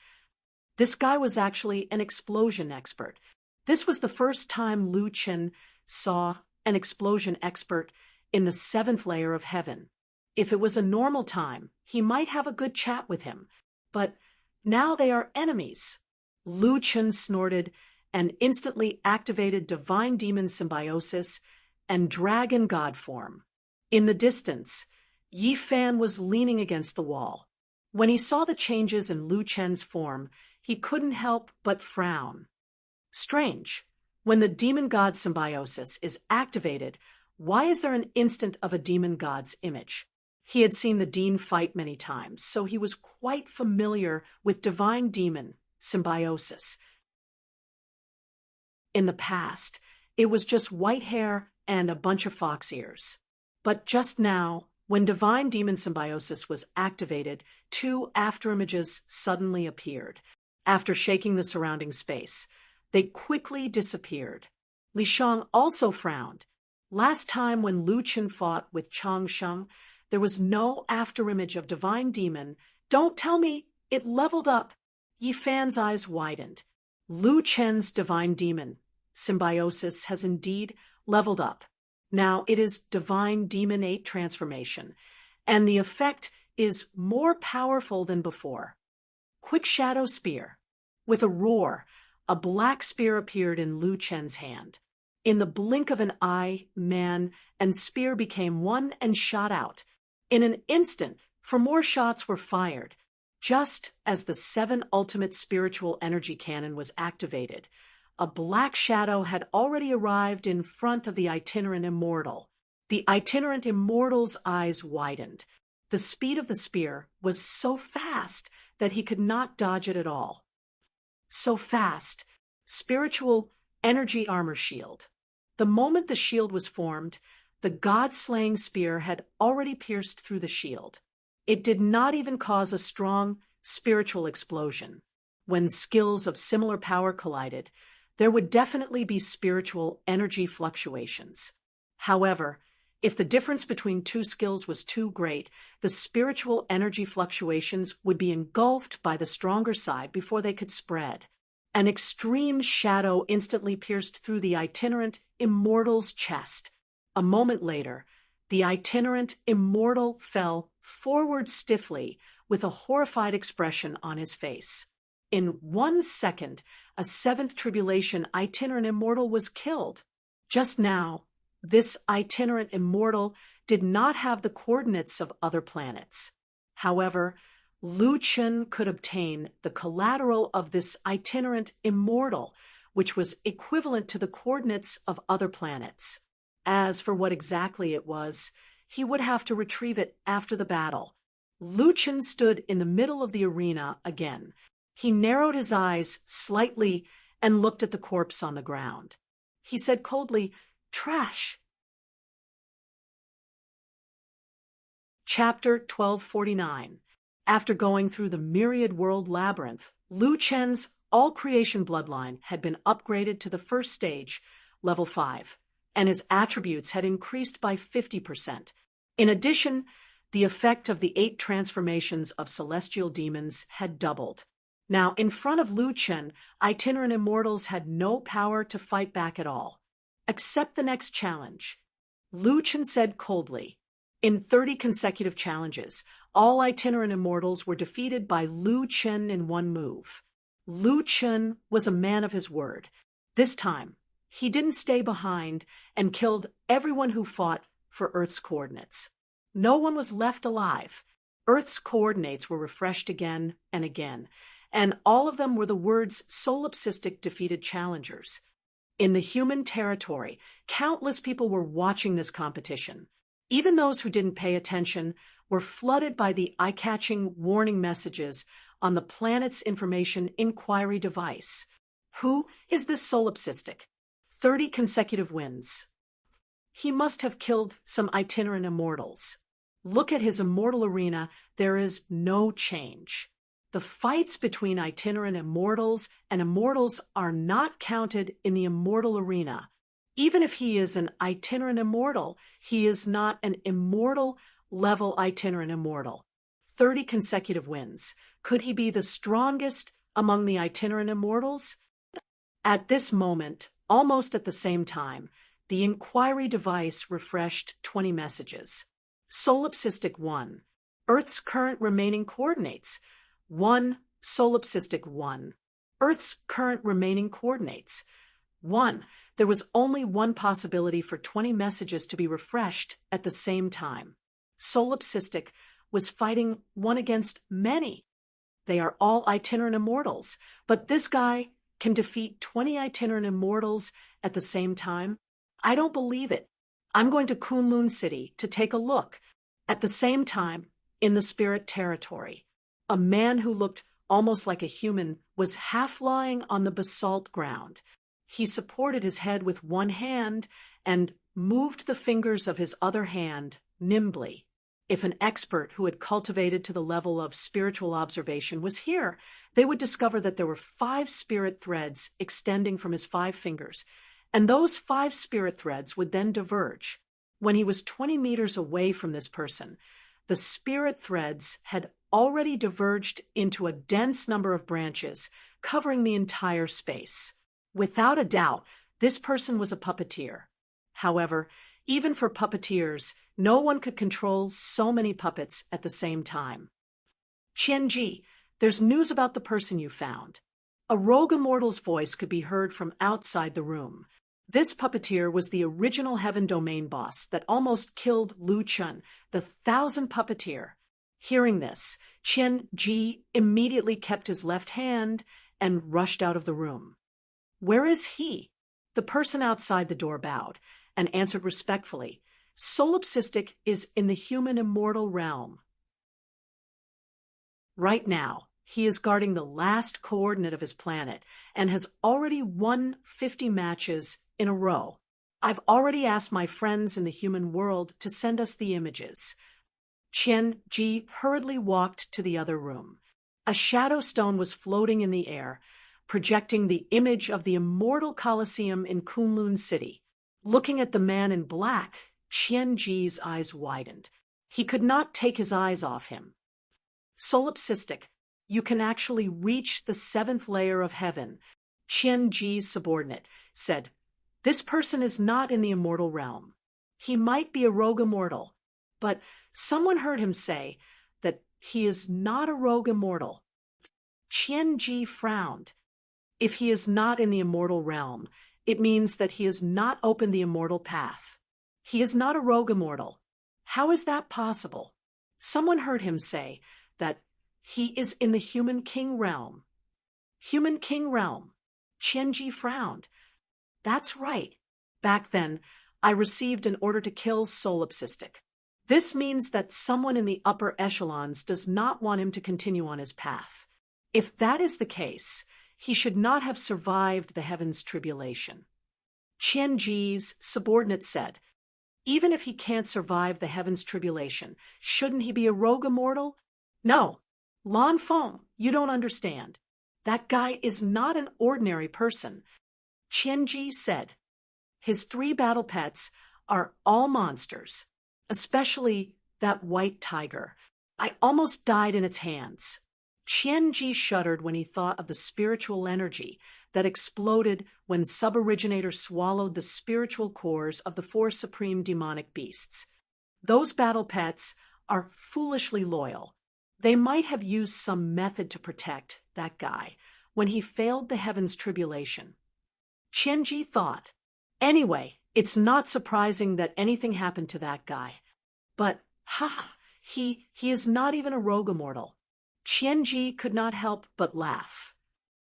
This guy was actually an explosion expert. This was the first time Lu Chen saw an explosion expert in the 7th layer of heaven. If it was a normal time, he might have a good chat with him, but now they are enemies. Lu Chen snorted and instantly activated divine demon symbiosis and dragon god form. In the distance, Yi Fan was leaning against the wall. When he saw the changes in Lu Chen's form, he couldn't help but frown. Strange. When the demon god symbiosis is activated, why is there an instant of a demon god's image? He had seen the Dean fight many times, so he was quite familiar with divine demon symbiosis. In the past, it was just white hair and a bunch of fox ears. But just now, when divine demon symbiosis was activated, 2 afterimages suddenly appeared. After shaking the surrounding space, they quickly disappeared. Li Shang also frowned. Last time when Lu Chen fought with Chang Sheng, there was no afterimage of divine demon. Don't tell me it leveled up. Yi Fan's eyes widened. Lu Chen's divine demon symbiosis has indeed leveled up. Now it is divine demon 8 transformation, and the effect is more powerful than before. Quick shadow spear. With a roar, a black spear appeared in Lu Chen's hand. In the blink of an eye, man and spear became one and shot out. In an instant, 4 more shots were fired. Just as the 7 ultimate spiritual energy cannon was activated, a black shadow had already arrived in front of the itinerant immortal. The itinerant immortal's eyes widened. The speed of the spear was so fast that he could not dodge it at all. So fast. Spiritual energy armor shield. The moment the shield was formed, the god-slaying spear had already pierced through the shield. It did not even cause a strong spiritual explosion. When skills of similar power collided, there would definitely be spiritual energy fluctuations. However, if the difference between 2 skills was too great, the spiritual energy fluctuations would be engulfed by the stronger side before they could spread. An extreme shadow instantly pierced through the itinerant immortal's chest. A moment later, the itinerant immortal fell forward stiffly with a horrified expression on his face. In 1 second, a 7th tribulation itinerant immortal was killed. Just now, this itinerant immortal did not have the coordinates of other planets. However, Lu Chen could obtain the collateral of this itinerant immortal, which was equivalent to the coordinates of other planets. As for what exactly it was, he would have to retrieve it after the battle. Lu Chen stood in the middle of the arena again. He narrowed his eyes slightly and looked at the corpse on the ground. He said coldly, "Trash." Chapter 1249. After going through the myriad world labyrinth, Lu Chen's all-creation bloodline had been upgraded to the first stage, level 5, and his attributes had increased by 50%. In addition, the effect of the 8 transformations of celestial demons had doubled. Now, in front of Lu Chen, itinerant immortals had no power to fight back at all. Accept the next challenge. Lu Chen said coldly. In 30 consecutive challenges, all itinerant immortals were defeated by Lu Chen in 1 move. Lu Chen was a man of his word. This time, he didn't stay behind and killed everyone who fought for Earth's coordinates. No one was left alive. Earth's coordinates were refreshed again and again, and all of them were the words solipsistic defeated challengers. In the human territory, countless people were watching this competition. Even those who didn't pay attention were flooded by the eye-catching warning messages on the planet's information inquiry device. Who is this solipsistic? 30 consecutive wins. He must have killed some itinerant immortals. Look at his immortal arena, there is no change. The fights between itinerant immortals and immortals are not counted in the immortal arena. Even if he is an itinerant immortal, he is not an immortal level itinerant immortal. 30 consecutive wins. Could he be the strongest among the itinerant immortals? At this moment, almost at the same time, the inquiry device refreshed 20 messages. Solipsistic 1. Earth's current remaining coordinates. 1. Solipsistic 1. Earth's current remaining coordinates. 1. There was only one possibility for 20 messages to be refreshed at the same time. Solipsistic was fighting one against many. They are all itinerant immortals, but this guy can defeat 20 itinerant immortals at the same time? I don't believe it. I'm going to Kunlun City to take a look. At the same time, in the spirit territory, a man who looked almost like a human was half lying on the basalt ground. He supported his head with one hand and moved the fingers of his other hand nimbly. If an expert who had cultivated to the level of spiritual observation was here, they would discover that there were 5 spirit threads extending from his 5 fingers, and those 5 spirit threads would then diverge. When he was 20 meters away from this person, the spirit threads had already diverged into a dense number of branches, covering the entire space. Without a doubt, this person was a puppeteer. However, even for puppeteers, no one could control so many puppets at the same time. Qianji, there's news about the person you found. A rogue immortal's voice could be heard from outside the room. This puppeteer was the original Heaven Domain boss that almost killed Lu Chun, the 1,000 puppeteer. Hearing this, Qianji immediately kept his left hand and rushed out of the room. Where is he? The person outside the door bowed and answered respectfully. Solipsistic is in the human immortal realm. Right now, he is guarding the last coordinate of his planet and has already won 50 matches in a row. I've already asked my friends in the human world to send us the images. Qianji hurriedly walked to the other room. A shadow stone was floating in the air, projecting the image of the immortal Colosseum in Kunlun City. Looking at the man in black, Qianji's eyes widened. He could not take his eyes off him. Solipsistic, you can actually reach the 7th layer of heaven, Qianji's subordinate said. This person is not in the immortal realm. He might be a rogue immortal, but someone heard him say that he is not a rogue immortal. Qianji frowned. If he is not in the immortal realm, it means that he has not opened the immortal path. He is not a rogue immortal. How is that possible? Someone heard him say that he is in the human king realm. Human king realm. Qianji frowned. That's right. Back then, I received an order to kill Solipsistic. This means that someone in the upper echelons does not want him to continue on his path. If that is the case, he should not have survived the heavens' tribulation. Qianji's subordinate said, even if he can't survive the heavens' tribulation, shouldn't he be a rogue immortal? No. Lan Feng, you don't understand. That guy is not an ordinary person. Qianji said, his 3 battle pets are all monsters, especially that white tiger. I almost died in its hands. Qianji shuddered when he thought of the spiritual energy that exploded when Suboriginator swallowed the spiritual cores of the 4 supreme demonic beasts. Those battle pets are foolishly loyal. They might have used some method to protect that guy when he failed the heavens' tribulation. Qianji thought, anyway, it's not surprising that anything happened to that guy. But, he is not even a rogue immortal. Qianji could not help but laugh.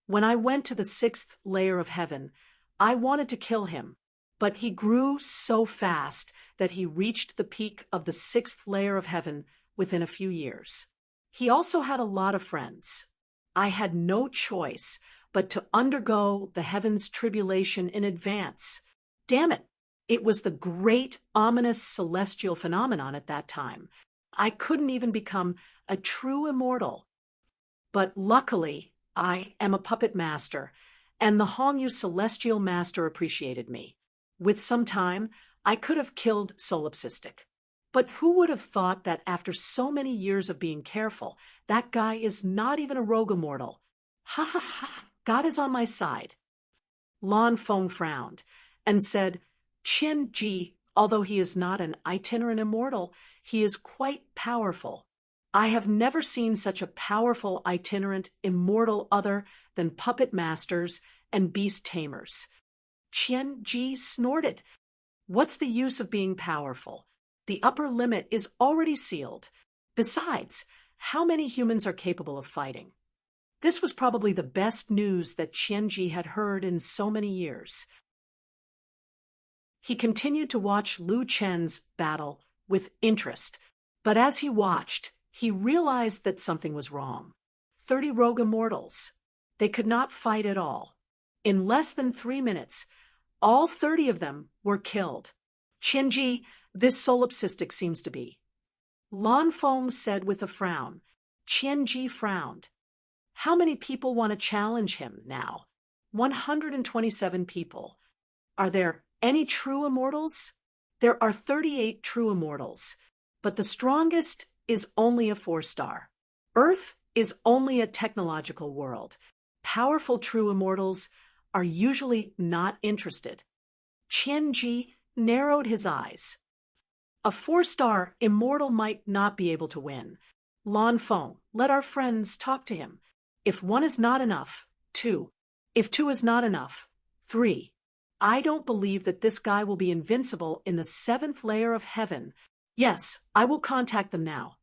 When I went to the 6th layer of heaven, I wanted to kill him, but he grew so fast that he reached the peak of the 6th layer of heaven within a few years. He also had a lot of friends. I had no choice but to undergo the heavens tribulation in advance. Damn it! It was the great, ominous celestial phenomenon at that time. I couldn't even become a true immortal. But luckily, I am a puppet master, and the Hongyu celestial master appreciated me. With some time, I could have killed Solipsistic. But who would have thought that after so many years of being careful, that guy is not even a rogue immortal? Ha ha ha, God is on my side. Lan Feng frowned and said, Qian Ji, although he is not an itinerant immortal, he is quite powerful. I have never seen such a powerful itinerant immortal other than puppet masters and beast tamers. Qian Ji snorted. What's the use of being powerful? The upper limit is already sealed. Besides, how many humans are capable of fighting? This was probably the best news that Qian Ji had heard in so many years. He continued to watch Lu Chen's battle with interest, but as he watched, he realized that something was wrong. 30 rogue immortals. They could not fight at all. In less than 3 minutes, all 30 of them were killed. Qian Ji, this solipsistic seems to be. Lan Feng said with a frown. Qian Ji frowned. How many people want to challenge him now? 127 people. Are there any true immortals? There are 38 true immortals, but the strongest is only a 4-star. Earth is only a technological world. Powerful true immortals are usually not interested. Qian Ji narrowed his eyes. A 4-star immortal might not be able to win. Lan Feng, let our friends talk to him. If 1 is not enough, 2. If 2 is not enough, 3. I don't believe that this guy will be invincible in the 7th layer of heaven. Yes, I will contact them now.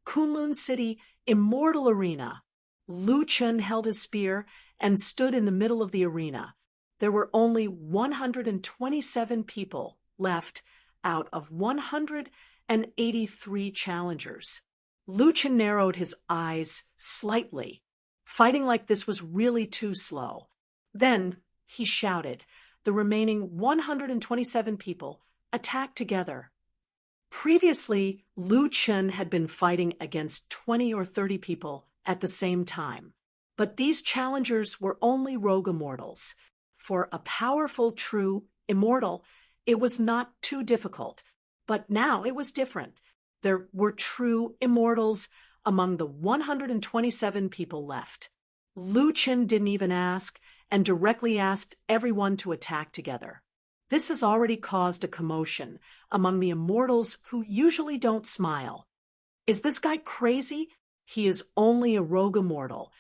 Kunlun City Immortal Arena. Lu Chen held his spear and stood in the middle of the arena. There were only 127 people left out of 183 challengers. Lu Chen narrowed his eyes slightly. Fighting like this was really too slow. Then he shouted. The remaining 127 people attacked together. Previously, Lu Chen had been fighting against 20 or 30 people at the same time. But these challengers were only rogue immortals. For a powerful, true immortal, it was not too difficult. But now it was different. There were true immortals among the 127 people left. Lu Chen didn't even ask, and directly asked everyone to attack together. This has already caused a commotion among the immortals who usually don't smile. Is this guy crazy? He is only a rogue immortal,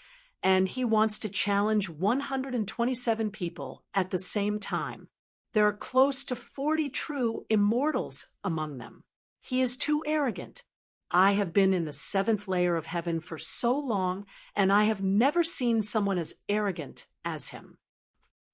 and he wants to challenge 127 people at the same time. There are close to 40 true immortals among them. He is too arrogant. I have been in the 7th layer of heaven for so long, and I have never seen someone as arrogant as him.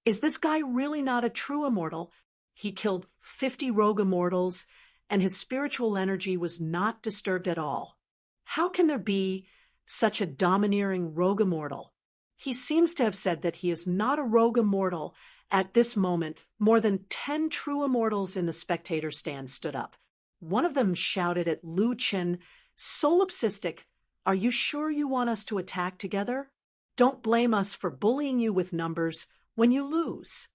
Is this guy really not a true immortal? He killed 50 rogue immortals, and his spiritual energy was not disturbed at all. How can there be such a domineering rogue immortal? He seems to have said that he is not a rogue immortal. At this moment, more than 10 true immortals in the spectator stand stood up. One of them shouted at Lu Chen, Solipsistic, are you sure you want us to attack together? Don't blame us for bullying you with numbers when you lose.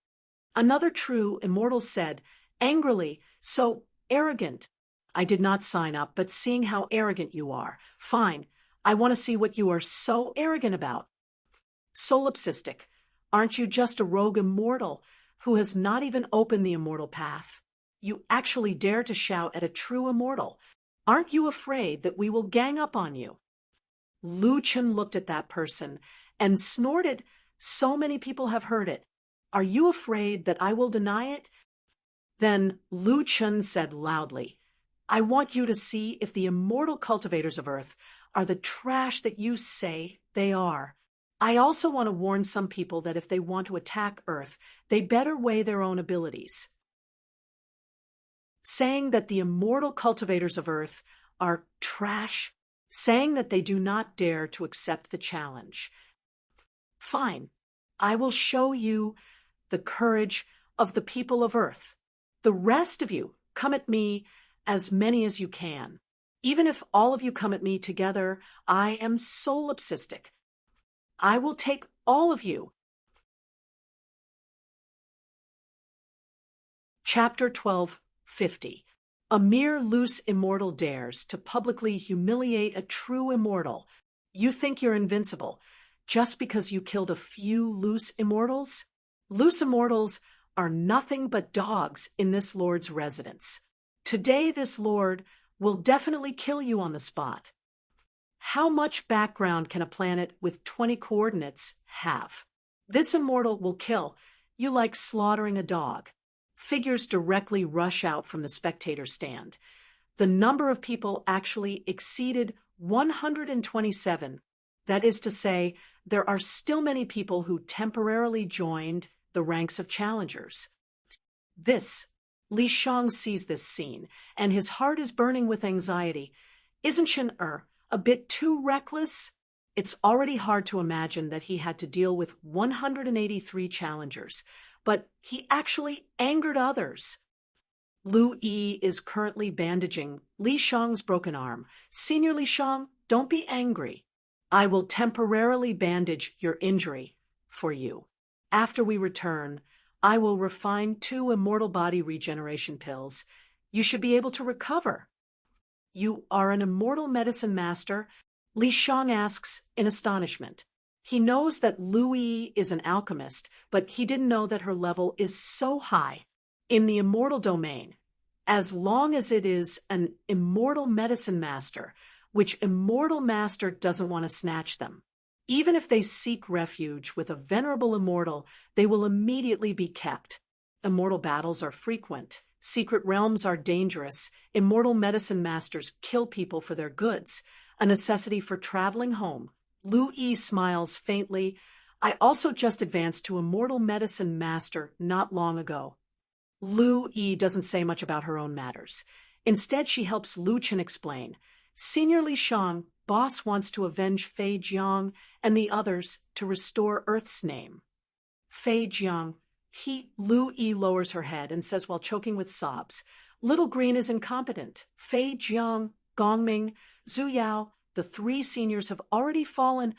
Another true immortal said, angrily, so arrogant. I did not sign up, but seeing how arrogant you are, fine, I want to see what you are so arrogant about. Solipsistic, aren't you just a rogue immortal who has not even opened the immortal path? You actually dare to shout at a true immortal. Aren't you afraid that we will gang up on you? Lu Chen looked at that person and snorted. So many people have heard it. Are you afraid that I will deny it? Then Lu Chen said loudly, I want you to see if the immortal cultivators of Earth are the trash that you say they are. I also want to warn some people that if they want to attack Earth, they better weigh their own abilities. saying that the immortal cultivators of Earth are trash, saying that they do not dare to accept the challenge. Fine, I will show you the courage of the people of Earth. The rest of you, come at me, as many as you can. Even if all of you come at me together, I am solipsistic. I will take all of you. Chapter 12:50. A mere loose immortal dares to publicly humiliate a true immortal. You think you're invincible just because you killed a few loose immortals? Loose immortals are nothing but dogs in this lord's residence. Today this lord will definitely kill you on the spot. How much background can a planet with 20 coordinates have? This immortal will kill you like slaughtering a dog. Figures directly rush out from the spectator stand. The number of people actually exceeded 127. That is to say, there are still many people who temporarily joined the ranks of challengers. Li Shang sees this scene, and his heart is burning with anxiety. Isn't Shen-Er a bit too reckless? It's already hard to imagine that he had to deal with 183 challengers, but he actually angered others. Lu Yi is currently bandaging Li Shang's broken arm. Senior Li Shang, don't be angry. I will temporarily bandage your injury for you. After we return, I will refine 2 immortal body regeneration pills. You should be able to recover. You are an immortal medicine master? Li Shang asks in astonishment. He knows that Lu Yi is an alchemist, but he didn't know that her level is so high. In the immortal domain, as long as it is an immortal medicine master, which immortal master doesn't want to snatch them? Even if they seek refuge with a venerable immortal, they will immediately be kept. Immortal battles are frequent. Secret realms are dangerous. Immortal medicine masters kill people for their goods, a necessity for traveling home. Lu Yi smiles faintly. I also just advanced to immortal medicine master not long ago. Lu Yi doesn't say much about her own matters. Instead, she helps Lu Chen explain. Senior Li Shang, boss wants to avenge Fei Jiang and the others to restore Earth's name. Fei Jiang, Lu Yi lowers her head and says while choking with sobs, Little Green is incompetent. Fei Jiang, Gongming, Zhu Yao, the 3 seniors have already fallen.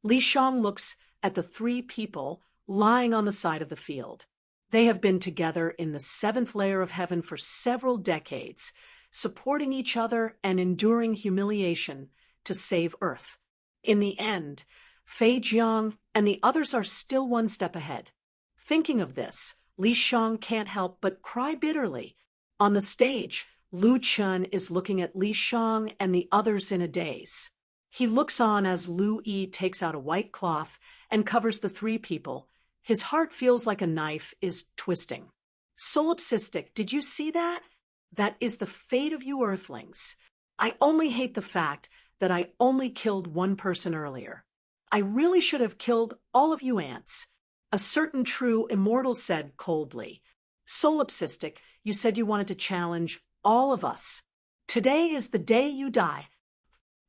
Li Shang looks at the 3 people lying on the side of the field. They have been together in the 7th layer of heaven for several decades, supporting each other and enduring humiliation to save Earth. In the end, Fei Jiang and the others are still 1 step ahead. Thinking of this, Li Shang can't help but cry bitterly. On the stage, Lu Chen is looking at Li Shang and the others in a daze. He looks on as Lu Yi takes out a white cloth and covers the 3 people. His heart feels like a knife is twisting. Solipsistic, did you see that? That is the fate of you Earthlings. I only hate the fact that I only killed 1 person earlier. I really should have killed all of you ants. A certain true immortal said coldly. Solipsistic, you said you wanted to challenge all of us. Today is the day you die.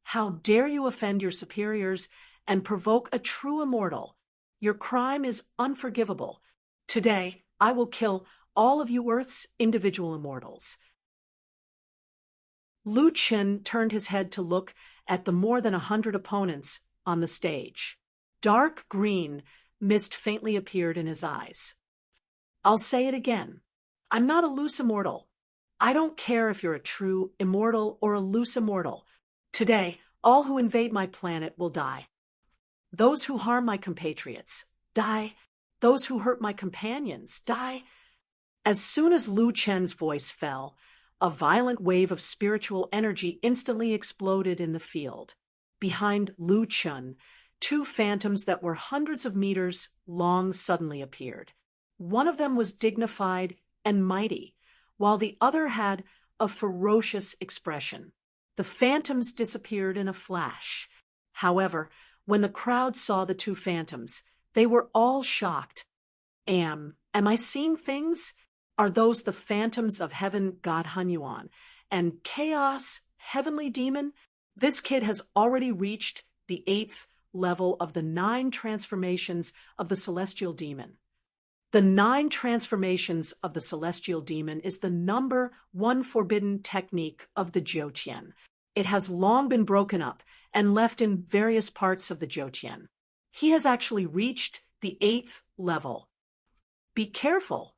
How dare you offend your superiors and provoke a true immortal? Your crime is unforgivable. Today, I will kill all of you Earth's individual immortals. Lu Chen turned his head to look at the more than 100 opponents on the stage. Dark green mist faintly appeared in his eyes. I'll say it again. I'm not a loose immortal. I don't care if you're a true immortal or a loose immortal. Today, all who invade my planet will die. Those who harm my compatriots, die. Those who hurt my companions, die. As soon as Lu Chen's voice fell, a violent wave of spiritual energy instantly exploded in the field. Behind Lu Chen, 2 phantoms that were hundreds of meters long suddenly appeared. One of them was dignified and mighty, while the other had a ferocious expression. The phantoms disappeared in a flash. However, when the crowd saw the 2 phantoms, they were all shocked. Am I seeing things? Are those the phantoms of heaven, God Hunyuan, and chaos, heavenly demon? This kid has already reached the 8th level of the 9 transformations of the celestial demon. The 9 transformations of the celestial demon is the number 1 forbidden technique of the Jiutian. It has long been broken up and left in various parts of the Jiutian. He has actually reached the 8th level. Be careful.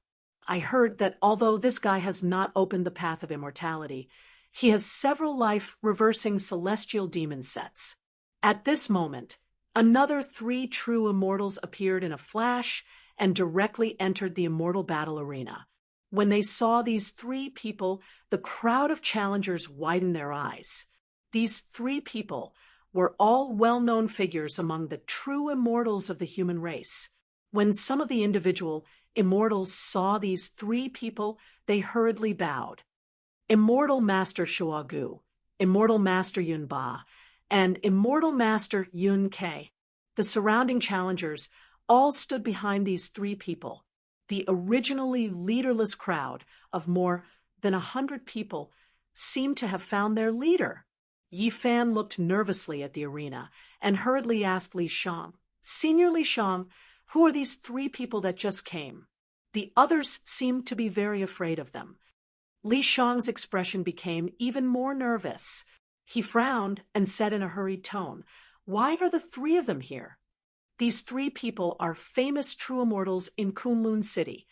I heard that although this guy has not opened the path of immortality, he has several life-reversing celestial demon sets. At this moment, another 3 true immortals appeared in a flash and directly entered the immortal battle arena. When they saw these 3 people, the crowd of challengers widened their eyes. These 3 people were all well-known figures among the true immortals of the human race. When some of the individual immortals saw these 3 people, they hurriedly bowed. Immortal Master Shuagu, Immortal Master Yunba, and Immortal Master Yun Ke. The surrounding challengers all stood behind these 3 people. The originally leaderless crowd of more than 100 people seemed to have found their leader. Yi Fan looked nervously at the arena and hurriedly asked Li Shang, "Senior Li Shang, who are these 3 people that just came?" The others seemed to be very afraid of them. Li Shang's expression became even more nervous. He frowned and said in a hurried tone, "Why are the 3 of them here?" These 3 people are famous true immortals in Kunlun City.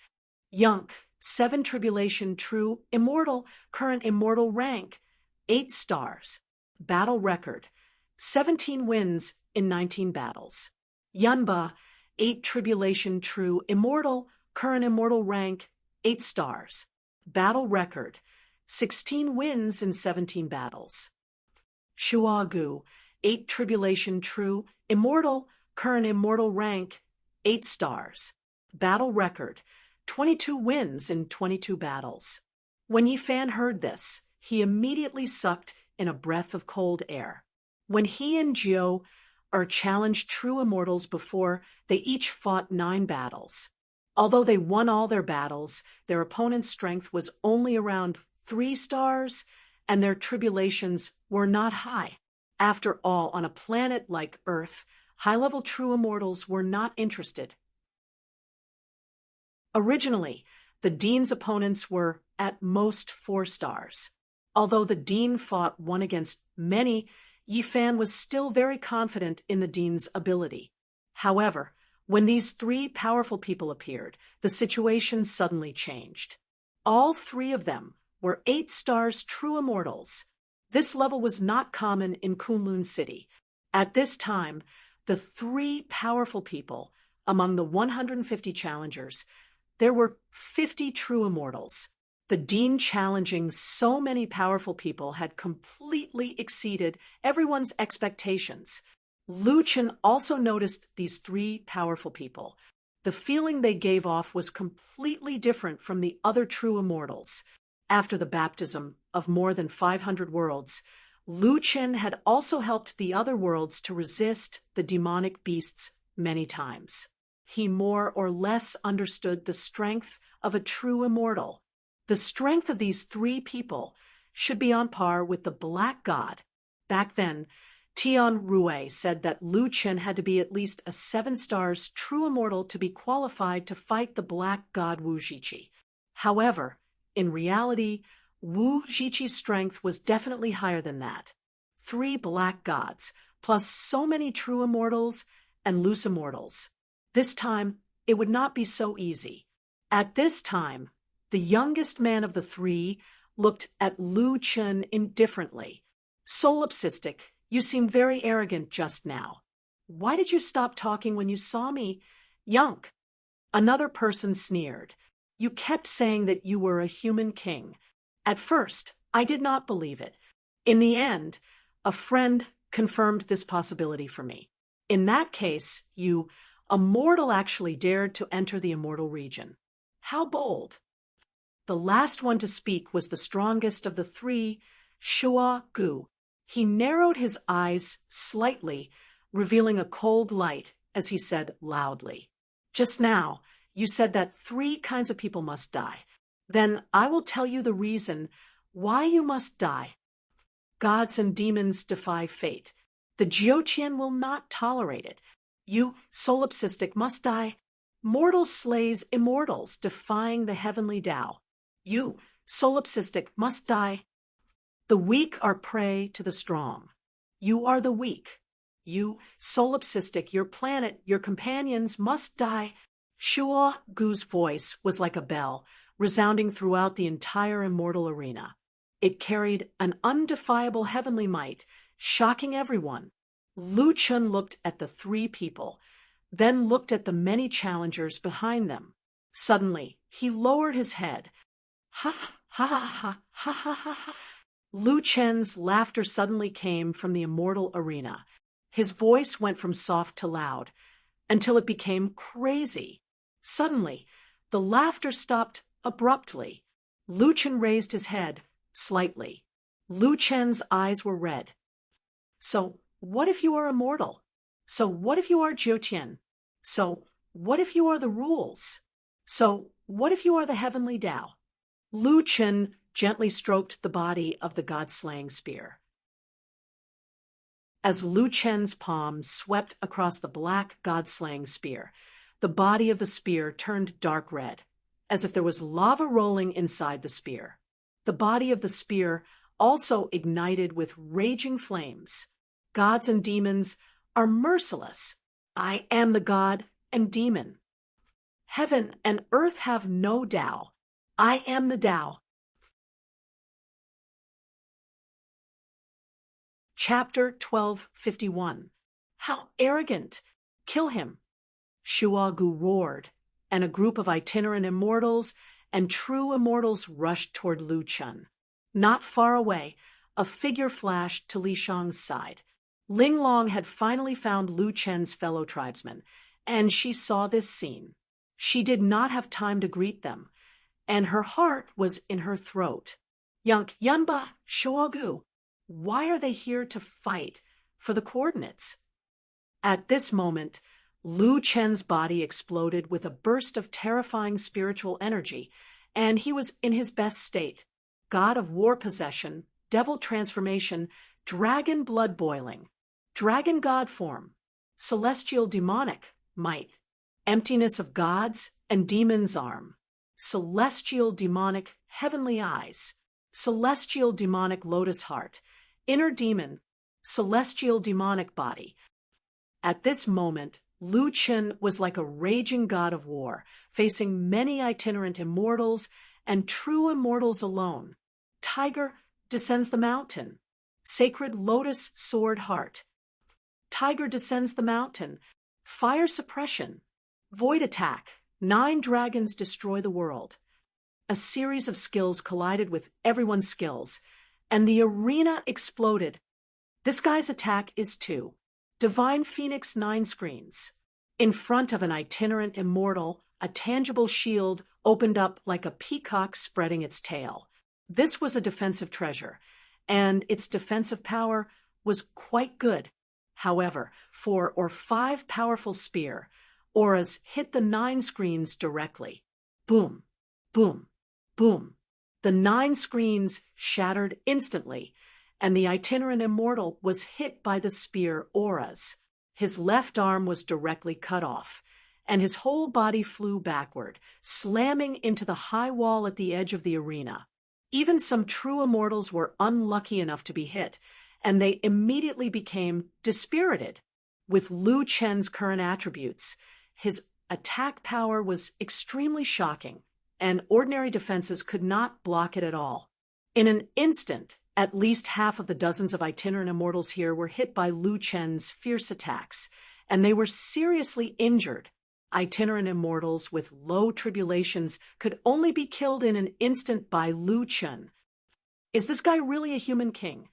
Yunk, 7 tribulation true immortal, current immortal rank, 8 stars. Battle record, 17 wins in 19 battles. Yunba, 8 tribulation true immortal, current immortal rank, 8 stars. Battle record, 16 wins in 17 battles. Shuagu, 8 tribulation true immortal, current immortal rank, 8 stars. Battle record, 22 wins in 22 battles. When Yi Fan heard this, he immediately sucked in a breath of cold air. When he and Jiu are challenged true immortals before, they each fought 9 battles. Although they won all their battles, their opponent's strength was only around 3 stars, and their tribulations were not high. After all, on a planet like Earth, high-level true immortals were not interested. Originally, the Dean's opponents were at most 4 stars. Although the Dean fought one against many, Yi Fan was still very confident in the Dean's ability. However, when these 3 powerful people appeared, the situation suddenly changed. All 3 of them were 8 stars true immortals. This level was not common in Kunlun City. At this time, the 3 powerful people among the 150 challengers, there were 50 true immortals. The Dean challenging so many powerful people had completely exceeded everyone's expectations. Lu Chen also noticed these 3 powerful people. The feeling they gave off was completely different from the other true immortals. After the baptism of more than 500 worlds, Lu Chen had also helped the other worlds to resist the demonic beasts many times. He more or less understood the strength of a true immortal. The strength of these 3 people should be on par with the Black God. Back then, Tian Rue said that Lu Chen had to be at least a 7 stars true immortal to be qualified to fight the Black God Wu Jiqi. However, in reality, Wu Jiqi's strength was definitely higher than that. 3 Black Gods, plus so many true immortals and loose immortals. This time, it would not be so easy. At this time, the youngest man of the 3 looked at Lu Chen indifferently. "Solipsistic, you seem very arrogant just now. Why did you stop talking when you saw me?" "Yunk." Another person sneered. "You kept saying that you were a human king. At first, I did not believe it. In the end, a friend confirmed this possibility for me. In that case, a mortal actually dared to enter the immortal region. How bold." The last one to speak was the strongest of the 3, Shua Gu. He narrowed his eyes slightly, revealing a cold light as he said loudly, "Just now, you said that 3 kinds of people must die. Then I will tell you the reason why you must die. Gods and demons defy fate. The Jiuqian will not tolerate it. You, solipsistic, must die. Mortal slays immortals, defying the heavenly Tao. You, solipsistic, must die. The weak are prey to the strong. You are the weak. You, solipsistic, your planet, your companions must die. Shuo Gu's voice was like a bell, resounding throughout the entire immortal arena. It carried an undefiable heavenly might, shocking everyone. Lu Chun looked at the three people, then looked at the many challengers behind them. Suddenly, he lowered his head. Ha ha ha ha ha ha ha ha. Lu Chen's laughter suddenly came from the immortal arena. His voice went from soft to loud, until it became crazy. Suddenly, the laughter stopped abruptly. Lu Chen raised his head slightly. Lu Chen's eyes were red. So, what if you are immortal? So, what if you are Jiuqian? So, what if you are the rules? So, what if you are the heavenly Tao? Lu Chen gently stroked the body of the god-slaying spear. As Lu Chen's palm swept across the black god-slaying spear, the body of the spear turned dark red, as if there was lava rolling inside the spear. The body of the spear also ignited with raging flames. Gods and demons are merciless. I am the god and demon. Heaven and earth have no Tao. I am the Tao. Chapter 1251. How arrogant! Kill him! Shuo Gu roared, and a group of itinerant immortals and true immortals rushed toward Lu Chun. Not far away, a figure flashed to Li Shang's side. Ling Long had finally found Lu Chen's fellow tribesmen, and she saw this scene. She did not have time to greet them, and her heart was in her throat. Yunba, Shuo Gu, why are they here to fight for the coordinates? At this moment, Lu Chen's body exploded with a burst of terrifying spiritual energy, and he was in his best state. God of war possession, devil transformation, dragon blood boiling, dragon god form, celestial demonic might, emptiness of gods and demons' arm, celestial demonic heavenly eyes, celestial demonic lotus heart, inner demon, celestial demonic body. At this moment, Lu Chen was like a raging god of war, facing many itinerant immortals and true immortals alone. Tiger descends the mountain. Sacred lotus sword heart. Tiger descends the mountain. Fire suppression. Void attack. 9 dragons destroy the world. A series of skills collided with everyone's skills, and the arena exploded. This guy's attack is 2. Divine Phoenix 9 screens. In front of an itinerant immortal, a tangible shield opened up like a peacock spreading its tail. This was a defensive treasure, and its defensive power was quite good. However, 4 or 5 powerful spear, auras hit the 9 screens directly. Boom, boom, boom. The 9 screens shattered instantly, and the itinerant immortal was hit by the spear auras. His left arm was directly cut off, and his whole body flew backward, slamming into the high wall at the edge of the arena. Even some true immortals were unlucky enough to be hit, and they immediately became dispirited. With Lu Chen's current attributes, his attack power was extremely shocking, and ordinary defenses could not block it at all. In an instant, at least half of the dozens of itinerant immortals here were hit by Lu Chen's fierce attacks, and they were seriously injured. Itinerant immortals with low tribulations could only be killed in an instant by Lu Chen. Is this guy really a human king?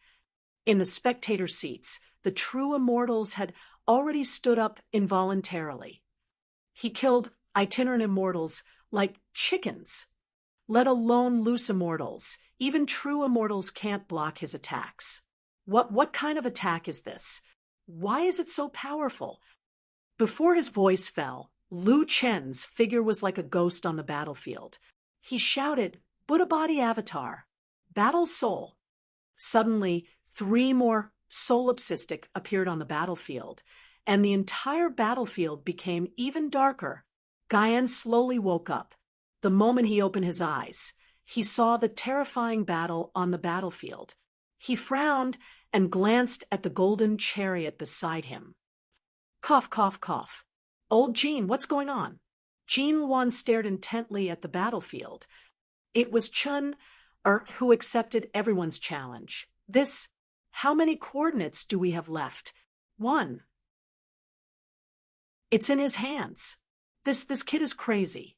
In the spectator seats, the true immortals had already stood up involuntarily. He killed itinerant immortals like chickens, let alone loose immortals. Even true immortals can't block his attacks. What kind of attack is this? Why is it so powerful? Before his voice fell, Lu Chen's figure was like a ghost on the battlefield. He shouted, Buddha body avatar. Battle soul. Suddenly, 3 more solipsistic appeared on the battlefield, and the entire battlefield became even darker. Guyan slowly woke up. The moment he opened his eyes, he saw the terrifying battle on the battlefield. He frowned and glanced at the golden chariot beside him. Cough, cough, cough. Old Jean, what's going on? Jean Luan stared intently at the battlefield. It was who accepted everyone's challenge. How many coordinates do we have left? 1. It's in his hands. This kid is crazy.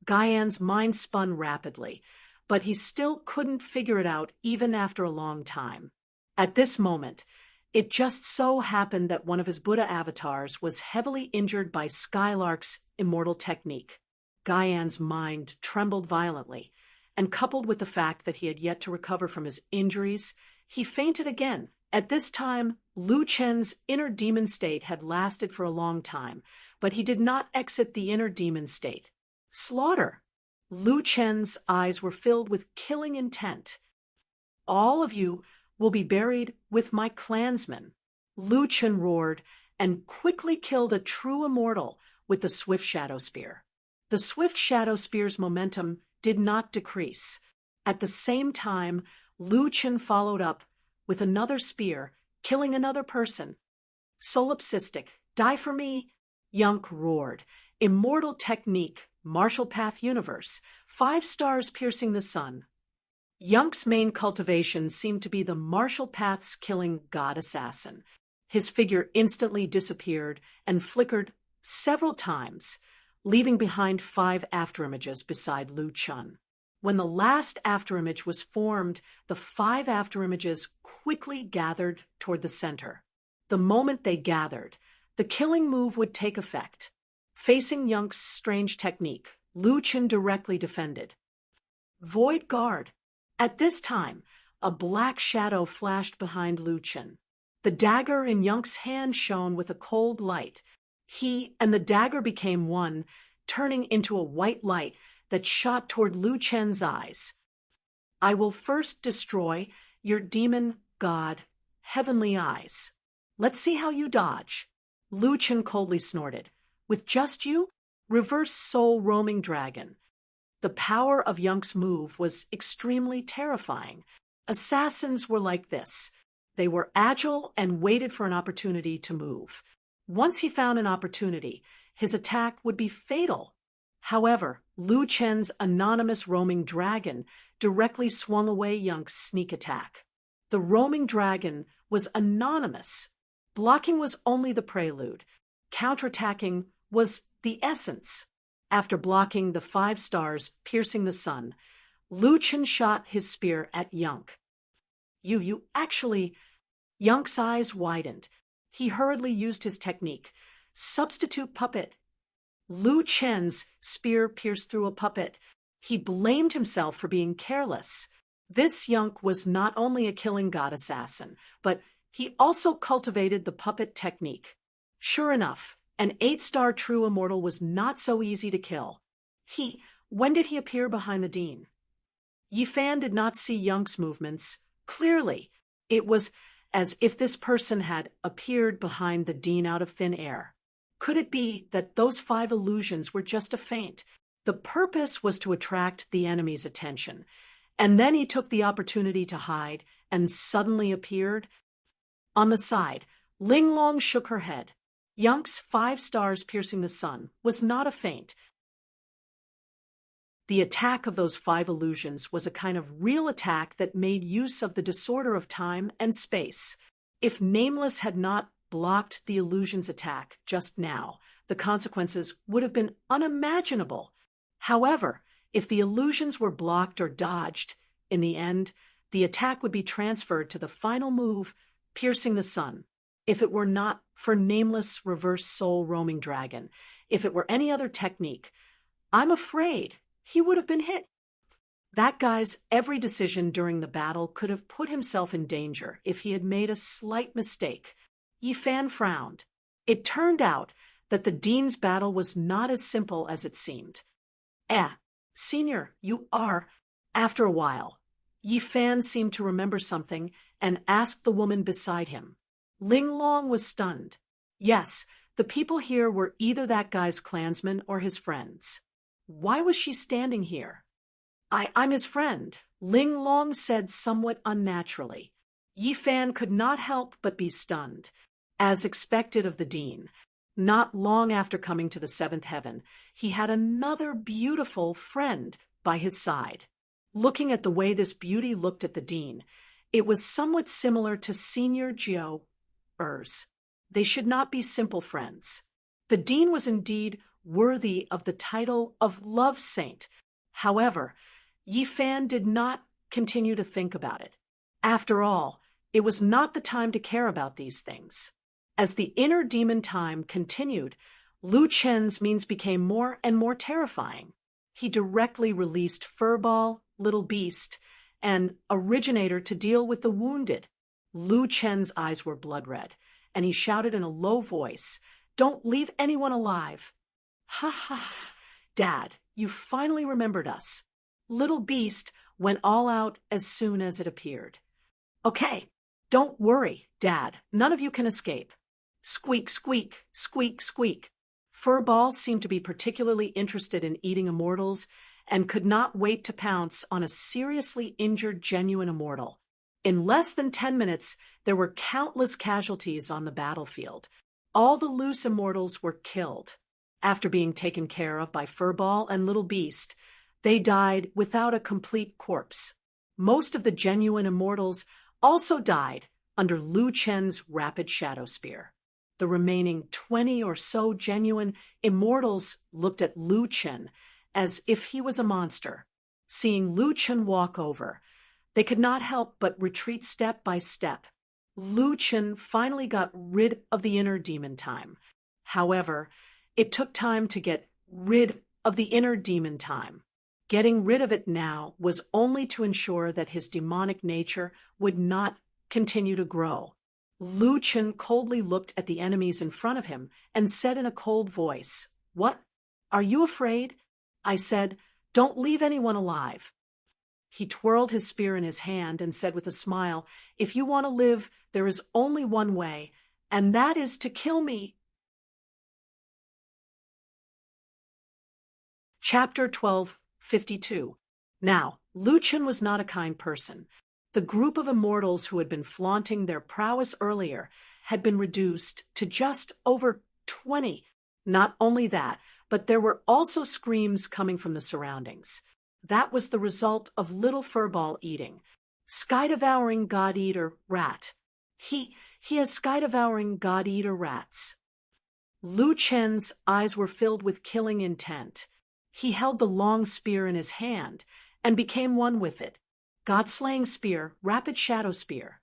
Guyan's mind spun rapidly, but he still couldn't figure it out even after a long time. At this moment, it just so happened that one of his Buddha avatars was heavily injured by Skylark's immortal technique. Guyan's mind trembled violently, and coupled with the fact that he had yet to recover from his injuries, he fainted again. At this time, Lu Chen's inner demon state had lasted for a long time, but he did not exit the inner demon state. Slaughter! Lu Chen's eyes were filled with killing intent. All of you will be buried with my clansmen. Lu Chen roared and quickly killed a true immortal with the swift shadow spear. The swift shadow spear's momentum did not decrease. At the same time, Lu Chen followed up with another spear, killing another person. Solipsistic, die for me, Yunk roared. Immortal technique, martial path universe, 5 stars piercing the sun. Yunk's main cultivation seemed to be the martial paths killing god assassin. His figure instantly disappeared and flickered several times, leaving behind 5 afterimages beside Lu Chen. When the last afterimage was formed, the 5 afterimages quickly gathered toward the center. The moment they gathered, the killing move would take effect. Facing Yunk's strange technique, Lu Chen directly defended. Void Guard. At this time, a black shadow flashed behind Lu Chen. The dagger in Yunk's hand shone with a cold light. He and the dagger became one, turning into a white light that shot toward Lu Chen's eyes. I will first destroy your demon god, heavenly eyes. Let's see how you dodge. Lu Chen coldly snorted. With just you? Reverse soul roaming dragon. The power of Yunk's move was extremely terrifying. Assassins were like this. They were agile and waited for an opportunity to move. Once he found an opportunity, his attack would be fatal. However, Lu Chen's anonymous roaming dragon directly swung away Yunk's sneak attack. The roaming dragon was anonymous. Blocking was only the prelude. Counterattacking was the essence. After blocking the 5 stars piercing the sun, Lu Chen shot his spear at Yunk. You actually... Yunk's eyes widened. He hurriedly used his technique. Substitute puppet. Lu Chen's spear pierced through a puppet. He blamed himself for being careless. This Yunk was not only a killing god assassin, but he also cultivated the puppet technique. Sure enough, an 8-star true immortal was not so easy to kill. When did he appear behind the dean? Yifan did not see Yunk's movements. Clearly, it was as if this person had appeared behind the dean out of thin air. Could it be that those 5 illusions were just a feint? The purpose was to attract the enemy's attention, and then he took the opportunity to hide and suddenly appeared. On the side, Ling Long shook her head. Yunk's 5 stars piercing the sun was not a feint. The attack of those 5 illusions was a kind of real attack that made use of the disorder of time and space. If Nameless had not blocked the illusion's attack just now, the consequences would have been unimaginable. However, if the illusions were blocked or dodged, in the end, the attack would be transferred to the final move, piercing the sun. If it were not for Nameless reverse soul roaming dragon, if it were any other technique, I'm afraid he would have been hit. That guy's every decision during the battle could have put himself in danger if he had made a slight mistake. Yifan frowned. It turned out that the dean's battle was not as simple as it seemed. Senior, you are... After a while, Yi Fan seemed to remember something and asked the woman beside him. Ling Long was stunned. Yes, the people here were either that guy's clansmen or his friends. Why was she standing here? I'm his friend, Ling Long said somewhat unnaturally. Yi Fan could not help but be stunned. As expected of the dean, not long after coming to the seventh heaven, he had another beautiful friend by his side. Looking at the way this beauty looked at the dean, it was somewhat similar to Senior Jiao-er's. They should not be simple friends. The dean was indeed worthy of the title of Love Saint. However, Yi Fan did not continue to think about it. After all, it was not the time to care about these things. As the inner demon time continued, Lu Chen's means became more and more terrifying. He directly released Furball, Little Beast, and Originator to deal with the wounded. Lu Chen's eyes were blood red, and he shouted in a low voice, "Don't leave anyone alive." "Ha ha ha, Dad, you finally remembered us." Little Beast went all out as soon as it appeared. "Okay, don't worry, Dad, none of you can escape." Squeak, squeak, squeak, squeak. Furball seemed to be particularly interested in eating immortals and could not wait to pounce on a seriously injured genuine immortal. In less than 10 minutes, there were countless casualties on the battlefield. All the loose immortals were killed. After being taken care of by Furball and Little Beast, they died without a complete corpse. Most of the genuine immortals also died under Lu Chen's rapid shadow spear. The remaining 20 or so genuine immortals looked at Lu Chen as if he was a monster. Seeing Lu Chen walk over, they could not help but retreat step by step. Lu Chen finally got rid of the inner demon time. However, it took time to get rid of the inner demon time. Getting rid of it now was only to ensure that his demonic nature would not continue to grow. Lu Chen coldly looked at the enemies in front of him and said in a cold voice, "What? Are you afraid?" I said, "Don't leave anyone alive." He twirled his spear in his hand and said with a smile, "If you want to live, there is only one way, and that is to kill me." Chapter 12:52. Now, Lu Chen was not a kind person. The group of immortals who had been flaunting their prowess earlier had been reduced to just over 20. Not only that, but there were also screams coming from the surroundings. That was the result of little Furball eating. Sky-devouring God-eater rat. He has sky-devouring God-eater rats. Lu Chen's eyes were filled with killing intent. He held the long spear in his hand and became one with it. God-slaying spear, rapid shadow spear.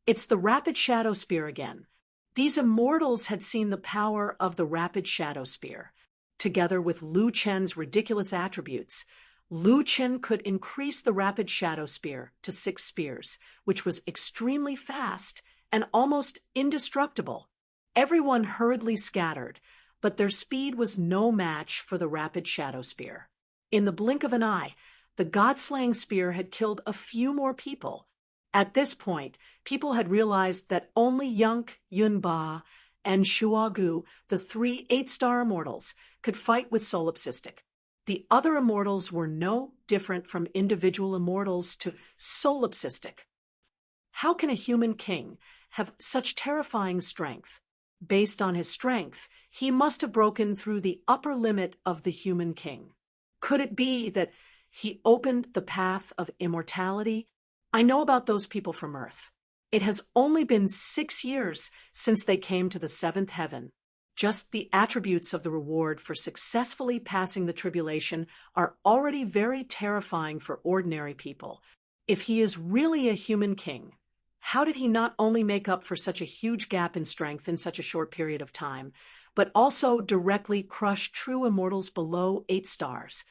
It's the rapid shadow spear again. These immortals had seen the power of the rapid shadow spear. Together with Lu Chen's ridiculous attributes, Lu Chen could increase the rapid shadow spear to 6 spears, which was extremely fast and almost indestructible. Everyone hurriedly scattered, but their speed was no match for the rapid shadow spear. In the blink of an eye, the God-slaying spear had killed a few more people. At this point, people had realized that only Yunk, Yunba, and Shuagu, the 3 8-star immortals, could fight with Solipsistic. The other immortals were no different from individual immortals to Solipsistic. How can a human king have such terrifying strength? Based on his strength, he must have broken through the upper limit of the human king. Could it be that he opened the path of immortality? I know about those people from Earth. It has only been 6 years since they came to the 7th heaven. Just the attributes of the reward for successfully passing the tribulation are already very terrifying for ordinary people. If he is really a human king, how did he not only make up for such a huge gap in strength in such a short period of time, but also directly crush true immortals below 8 stars?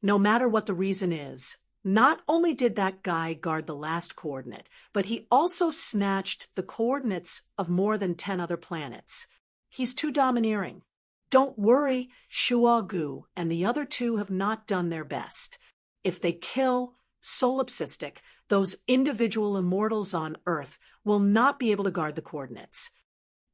No matter what the reason is, not only did that guy guard the last coordinate, but he also snatched the coordinates of more than 10 other planets. He's too domineering. Don't worry, Shuagu and the other 2 have not done their best. If they kill, solipsistic, those individual immortals on Earth will not be able to guard the coordinates.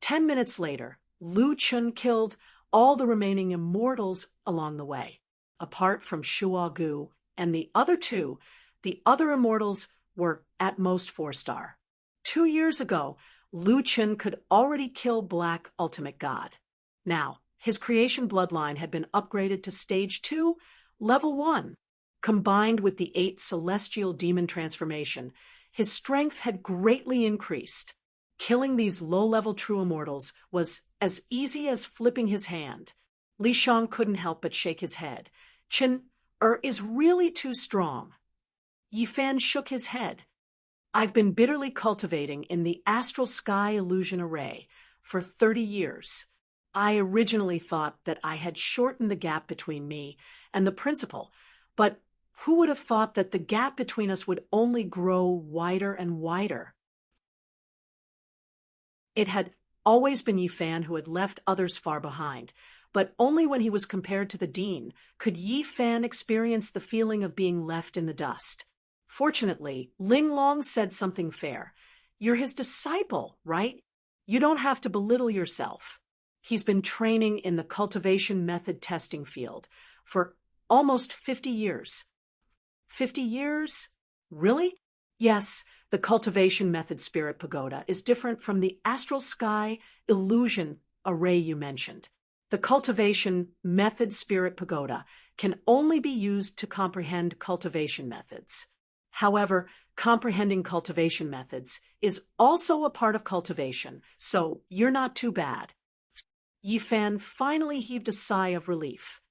10 minutes later, Lu Chun killed all the remaining immortals along the way. Apart from Shuo Gu and the other two, the other immortals were at most 4-star. 2 years ago, Lu Chun could already kill Black Ultimate God. Now, his creation bloodline had been upgraded to Stage 2, Level 1. Combined with the 8 celestial demon transformation, his strength had greatly increased. Killing these low-level true immortals was as easy as flipping his hand. Li Shang couldn't help but shake his head. Chen is really too strong. Yi Fan shook his head. I've been bitterly cultivating in the astral sky illusion array for 30 years. I originally thought that I had shortened the gap between me and the principal, but who would have thought that the gap between us would only grow wider and wider? It had always been Yi Fan who had left others far behind, but only when he was compared to the dean could Yi Fan experience the feeling of being left in the dust. Fortunately, Ling Long said something fair. You're his disciple, right? You don't have to belittle yourself. He's been training in the cultivation method testing field for almost 50 years. 50 years? Really? Yes, the cultivation method spirit pagoda is different from the astral sky illusion array you mentioned. The cultivation method spirit pagoda can only be used to comprehend cultivation methods. However, comprehending cultivation methods is also a part of cultivation, so you're not too bad. Yi Fan finally heaved a sigh of relief.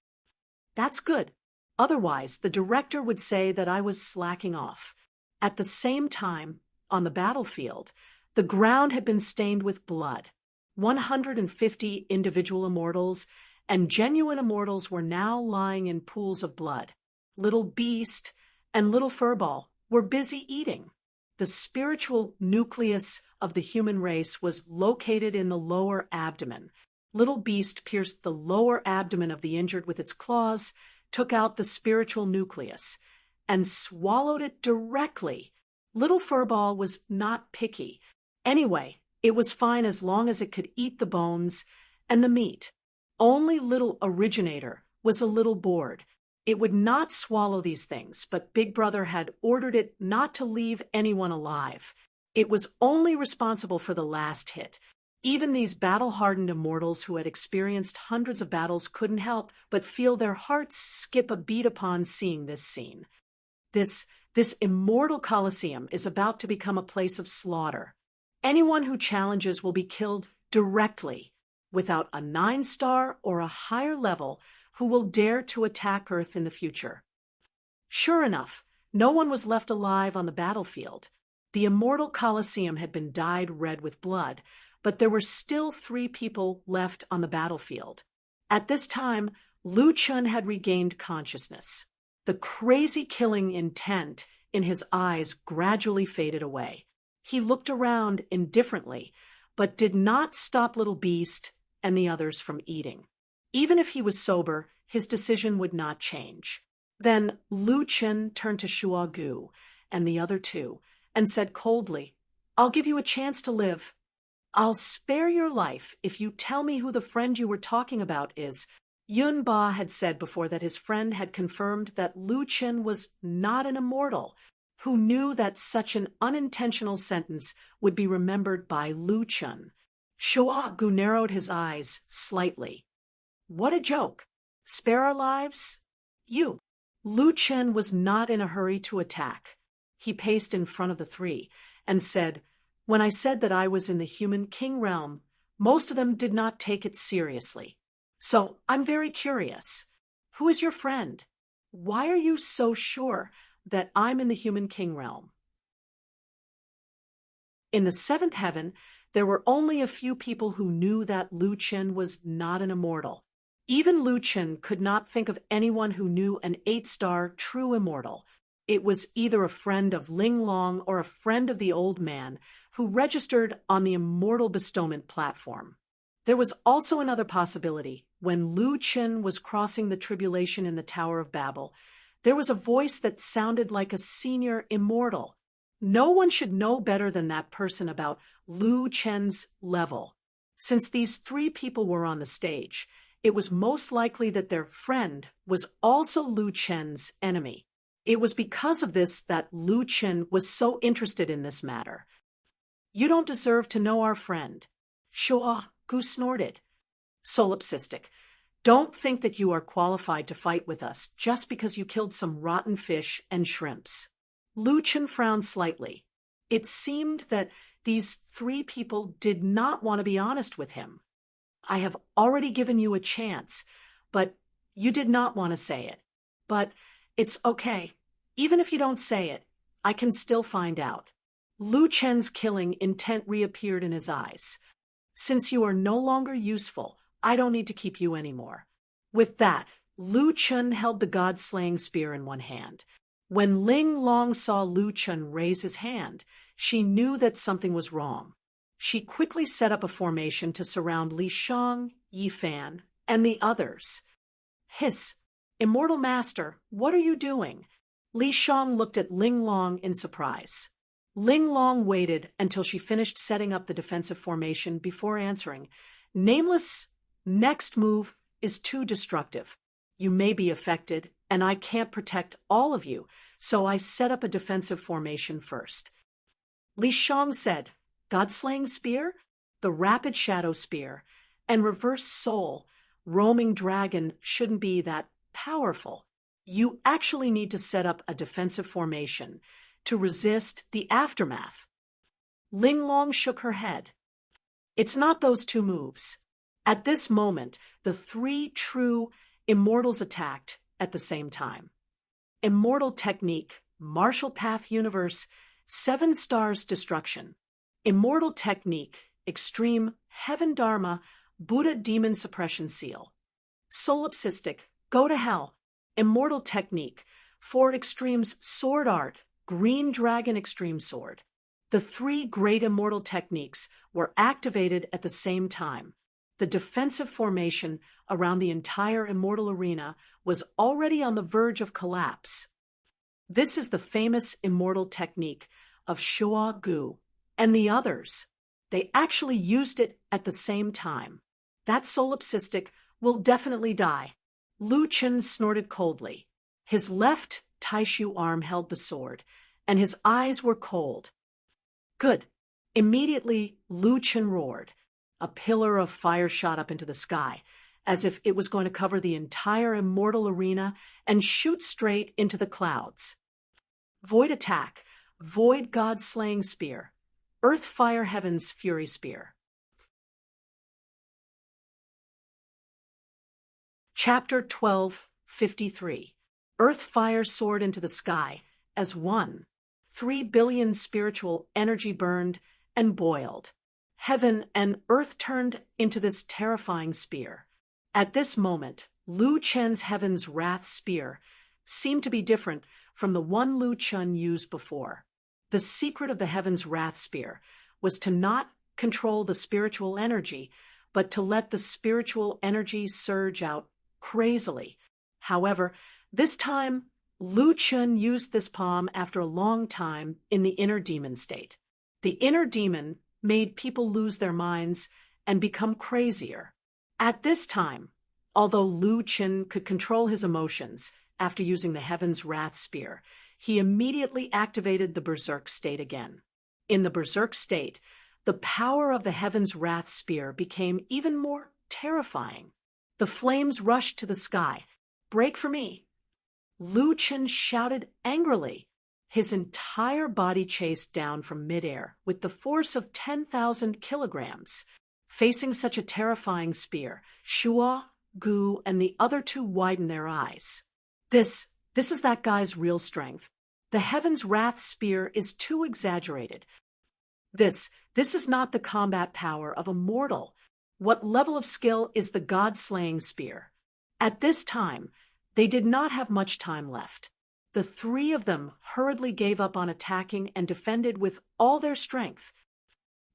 That's good. Otherwise, the director would say that I was slacking off. At the same time, on the battlefield, the ground had been stained with blood. 150 individual immortals and genuine immortals were now lying in pools of blood. Little Beast and Little Furball were busy eating. The spiritual nucleus of the human race was located in the lower abdomen. Little Beast pierced the lower abdomen of the injured with its claws, took out the spiritual nucleus, and swallowed it directly. Little Furball was not picky. Anyway, it was fine as long as it could eat the bones and the meat. Only Little Originator was a little bored. It would not swallow these things, but Big Brother had ordered it not to leave anyone alive. It was only responsible for the last hit. Even these battle-hardened immortals who had experienced hundreds of battles couldn't help but feel their hearts skip a beat upon seeing this scene. This immortal Colosseum is about to become a place of slaughter. Anyone who challenges will be killed directly, without a 9-star or a higher level who will dare to attack Earth in the future. Sure enough, no one was left alive on the battlefield. The immortal Colosseum had been dyed red with blood, but there were still 3 people left on the battlefield. At this time, Lu Chun had regained consciousness. The crazy killing intent in his eyes gradually faded away. He looked around indifferently, but did not stop Little Beast and the others from eating. Even if he was sober, his decision would not change. Then Lu Chun turned to Shuo Gu and the other 2 and said coldly, I'll give you a chance to live. I'll spare your life if you tell me who the friend you were talking about is. Yun Ba had said before that his friend had confirmed that Lu Chun was not an immortal, who knew that such an unintentional sentence would be remembered by Lu Chun. Shuo Gu narrowed his eyes slightly. What a joke. Spare our lives? You. Lu Chun was not in a hurry to attack. He paced in front of the 3 and said, When I said that I was in the human king realm, most of them did not take it seriously. So I'm very curious. Who is your friend? Why are you so sure that I'm in the human king realm? In the 7th heaven, there were only a few people who knew that Lu Chun was not an immortal. Even Lu Chun could not think of anyone who knew an 8-star true immortal. It was either a friend of Ling Long or a friend of the old man who registered on the immortal bestowment platform. There was also another possibility. When Lu Chun was crossing the tribulation in the Tower of Babel, There was a voice that sounded like a senior immortal. No one should know better than that person about Lu Chen's level. Since these three people were on the stage, it was most likely that their friend was also Lu Chen's enemy. It was because of this that Lu Chen was so interested in this matter. "You don't deserve to know our friend," Shua Gu snorted. "Solipsistic. Don't think that you are qualified to fight with us just because you killed some rotten fish and shrimps." Lu Chen frowned slightly. It seemed that these three people did not want to be honest with him. "I have already given you a chance, but you did not want to say it. But it's okay. Even if you don't say it, I can still find out." Lu Chen's killing intent reappeared in his eyes. "Since you are no longer useful, I don't need to keep you anymore." With that, Lu Chen held the god-slaying spear in one hand. When Ling Long saw Lu Chen raise his hand, she knew that something was wrong. She quickly set up a formation to surround Li Shang, Yi Fan, and the others. "Hiss! Immortal Master, what are you doing?" Li Shang looked at Ling Long in surprise. Ling Long waited until she finished setting up the defensive formation before answering. "Nameless, next move is too destructive. You may be affected, and I can't protect all of you, so I set up a defensive formation first." Li Shang said, "God-slaying spear, the rapid shadow spear, and reverse soul, roaming dragon shouldn't be that powerful. You actually need to set up a defensive formation to resist the aftermath." Ling Long shook her head. "It's not those two moves." At this moment, the three true immortals attacked at the same time. Immortal Technique, Martial Path Universe, 7 Stars Destruction. Immortal Technique, Extreme, Heaven Dharma, Buddha Demon Suppression Seal. Solipsistic, Go to Hell. Immortal Technique, 4 Extremes Sword Art, Green Dragon Extreme Sword. The 3 great immortal techniques were activated at the same time. The defensive formation around the entire immortal arena was already on the verge of collapse. This is the famous immortal technique of Shua Gu and the others. They actually used it at the same time. That solipsistic will definitely die. Lu Chen snorted coldly. His left Taishu arm held the sword, and his eyes were cold. "Good." Immediately, Lu Chen roared. A pillar of fire shot up into the sky, as if it was going to cover the entire immortal arena and shoot straight into the clouds. Void attack, Void God-slaying spear, Earth Fire Heaven's Fury Spear. Chapter 12:53. Earth Fire soared into the sky as 3 billion spiritual energy burned and boiled. Heaven and earth turned into this terrifying spear. At this moment, Lu Chen's Heaven's Wrath spear seemed to be different from the one Lu Chen used before. The secret of the Heaven's Wrath spear was to not control the spiritual energy, but to let the spiritual energy surge out crazily. However, this time, Lu Chen used this palm after a long time in the inner demon state. The inner demon made people lose their minds and become crazier. At this time, although Lu Chen could control his emotions after using the Heaven's Wrath spear, he immediately activated the Berserk state again. In the Berserk state, the power of the Heaven's Wrath spear became even more terrifying. The flames rushed to the sky. "Break for me!" Lu Chen shouted angrily. His entire body chased down from midair with the force of 10,000 kilograms. Facing such a terrifying spear, Shua, Gu, and the other two widened their eyes. This is that guy's real strength. The Heaven's Wrath spear is too exaggerated. This is not the combat power of a mortal. What level of skill is the God-slaying spear? At this time, they did not have much time left. The 3 of them hurriedly gave up on attacking and defended with all their strength.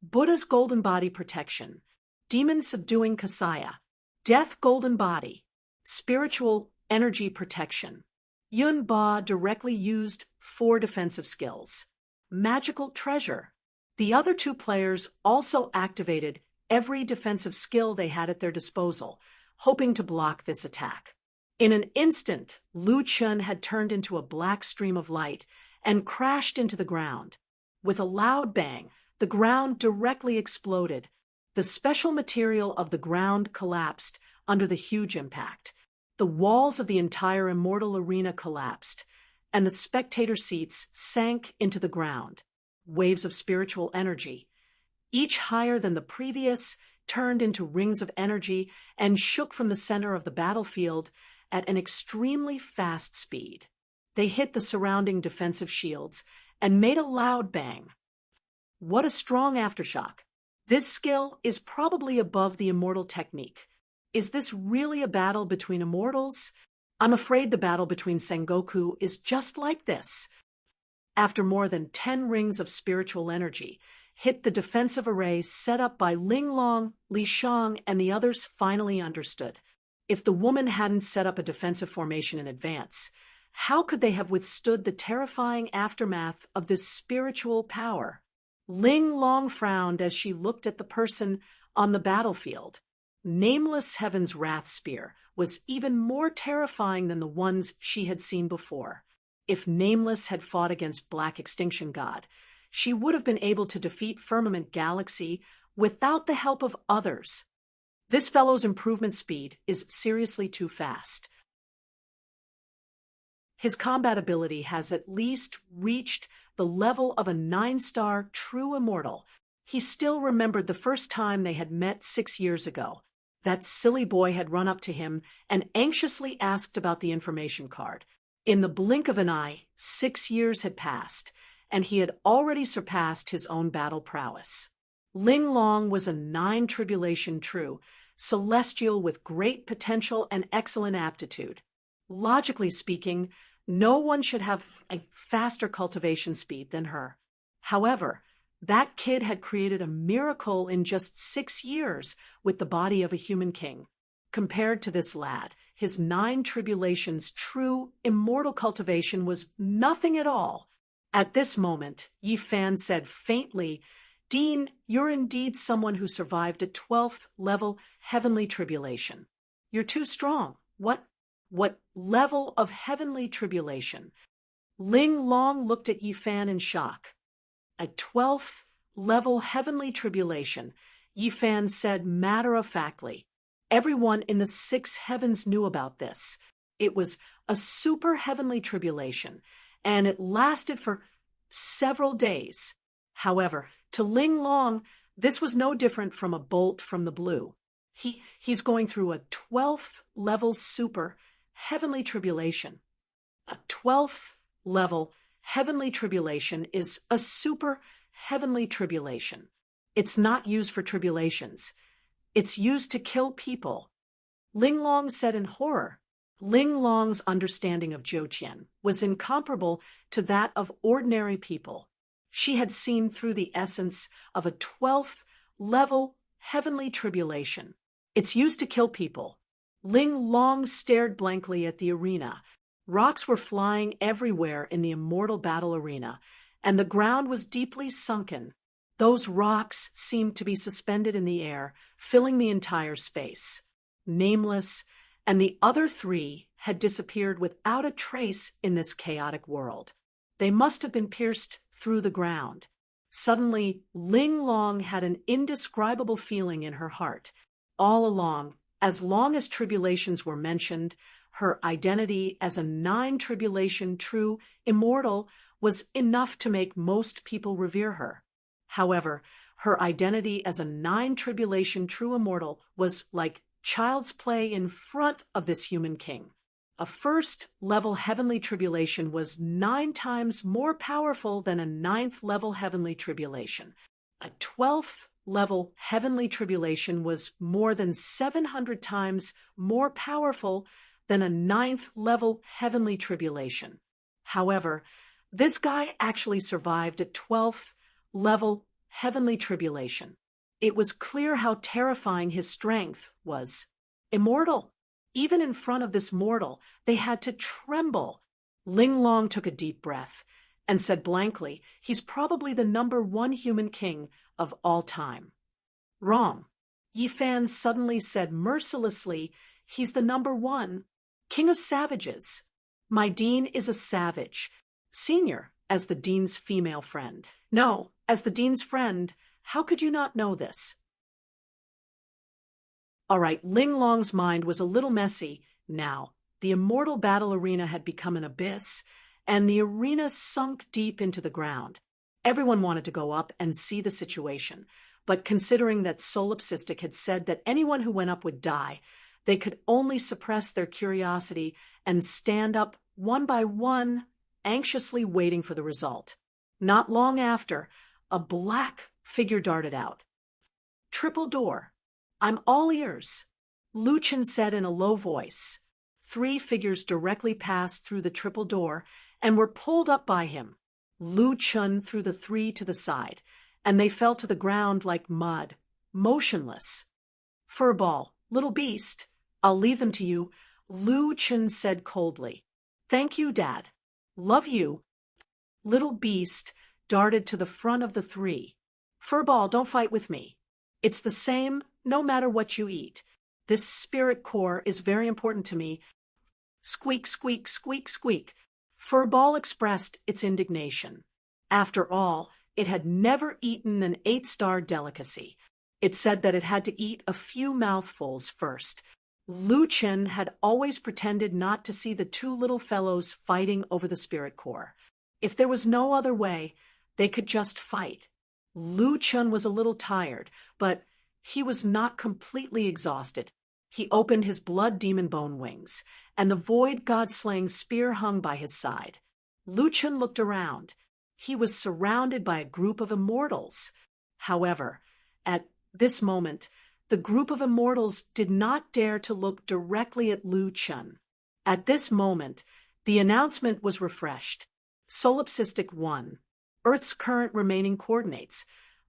Buddha's Golden Body Protection, Demon Subduing Kasaya, Death Golden Body, Spiritual Energy Protection. Yun Ba directly used 4 defensive skills. Magical Treasure. The other 2 players also activated every defensive skill they had at their disposal, hoping to block this attack. In an instant, Lu Chun had turned into a black stream of light and crashed into the ground. With a loud bang, the ground directly exploded. The special material of the ground collapsed under the huge impact. The walls of the entire immortal arena collapsed, and the spectator seats sank into the ground. Waves of spiritual energy, each higher than the previous, turned into rings of energy and shook from the center of the battlefield at an extremely fast speed. They hit the surrounding defensive shields and made a loud bang. What a strong aftershock! This skill is probably above the immortal technique. Is this really a battle between immortals? I'm afraid the battle between Sengoku is just like this. After more than 10 rings of spiritual energy hit the defensive array set up by Linglong, Li Shang, and the others finally understood. If the woman hadn't set up a defensive formation in advance, how could they have withstood the terrifying aftermath of this spiritual power? Linglong frowned as she looked at the person on the battlefield. Nameless Heaven's Wrath Spear was even more terrifying than the ones she had seen before. If Nameless had fought against Black Extinction God, she would have been able to defeat Firmament Galaxy without the help of others. This fellow's improvement speed is seriously too fast. His combat ability has at least reached the level of a 9-star true immortal. He still remembered the first time they had met 6 years ago. That silly boy had run up to him and anxiously asked about the information card. In the blink of an eye, 6 years had passed, and he had already surpassed his own battle prowess. Linglong was a 9 tribulation true, celestial with great potential and excellent aptitude. Logically speaking, no one should have a faster cultivation speed than her. However, that kid had created a miracle in just 6 years with the body of a human king. Compared to this lad, his 9 tribulations true immortal cultivation was nothing at all. At this moment, Yi Fan said faintly, "Dean, you're indeed someone who survived a 12th level heavenly tribulation. You're too strong. What level of heavenly tribulation?" Linglong looked at Yi Fan in shock. "A 12th level heavenly tribulation," Yi Fan said matter-of-factly. Everyone in the 6 heavens knew about this. It was a super heavenly tribulation, and it lasted for several days. However, to Linglong, this was no different from a bolt from the blue. He's going through a 12th level super heavenly tribulation. A 12th level heavenly tribulation is a super heavenly tribulation. It's not used for tribulations. It's used to kill people. Linglong said in horror. Linglong's understanding of Zhouqian was incomparable to that of ordinary people. She had seen through the essence of a 12th level heavenly tribulation. It's used to kill people. Linglong stared blankly at the arena. Rocks were flying everywhere in the immortal battle arena, and the ground was deeply sunken. Those rocks seemed to be suspended in the air, filling the entire space. Nameless, and the other 3 had disappeared without a trace in this chaotic world. They must have been pierced through the ground. Suddenly, Linglong had an indescribable feeling in her heart. All along, as long as tribulations were mentioned, her identity as a 9 tribulation true immortal was enough to make most people revere her. However, her identity as a 9 tribulation true immortal was like child's play in front of this human king. A 1st level heavenly tribulation was 9 times more powerful than a 9th level heavenly tribulation. A 12th level heavenly tribulation was more than 700 times more powerful than a 9th level heavenly tribulation. However, this guy actually survived a 12th level heavenly tribulation. It was clear how terrifying his strength was. Immortal. Even in front of this mortal, they had to tremble. Ling Long took a deep breath and said blankly, "He's probably the #1 human king of all time." "Wrong." Yi Fan suddenly said mercilessly, "He's the #1 king of savages. My dean is a savage. Senior, as the dean's female friend. No, as the dean's friend, how could you not know this?" All right, Ling Long's mind was a little messy now. The immortal battle arena had become an abyss, and the arena sunk deep into the ground. Everyone wanted to go up and see the situation, but considering that Solipsistic had said that anyone who went up would die, they could only suppress their curiosity and stand up one by one, anxiously waiting for the result. Not long after, a black figure darted out. "Triple door. I'm all ears," Lu Chen said in a low voice. 3 figures directly passed through the triple door and were pulled up by him. Lu Chen threw the 3 to the side, and they fell to the ground like mud, motionless. "Furball, little beast, I'll leave them to you," Lu Chen said coldly. "Thank you, Dad. Love you." Little beast darted to the front of the 3. "Furball, don't fight with me. It's the same no matter what you eat. This spirit core is very important to me." Squeak, squeak, squeak, squeak. Furball expressed its indignation. After all, it had never eaten an 8-star delicacy. It said that it had to eat a few mouthfuls first. Lu Chen had always pretended not to see the 2 little fellows fighting over the spirit core. If there was no other way, they could just fight. Lu Chen was a little tired, but he was not completely exhausted. He opened his blood demon bone wings, and the void god-slaying spear hung by his side. Lu Chen looked around. He was surrounded by a group of immortals. However, at this moment, the group of immortals did not dare to look directly at Lu Chen. At this moment, the announcement was refreshed. Solipsistic 1. Earth's current remaining coordinates.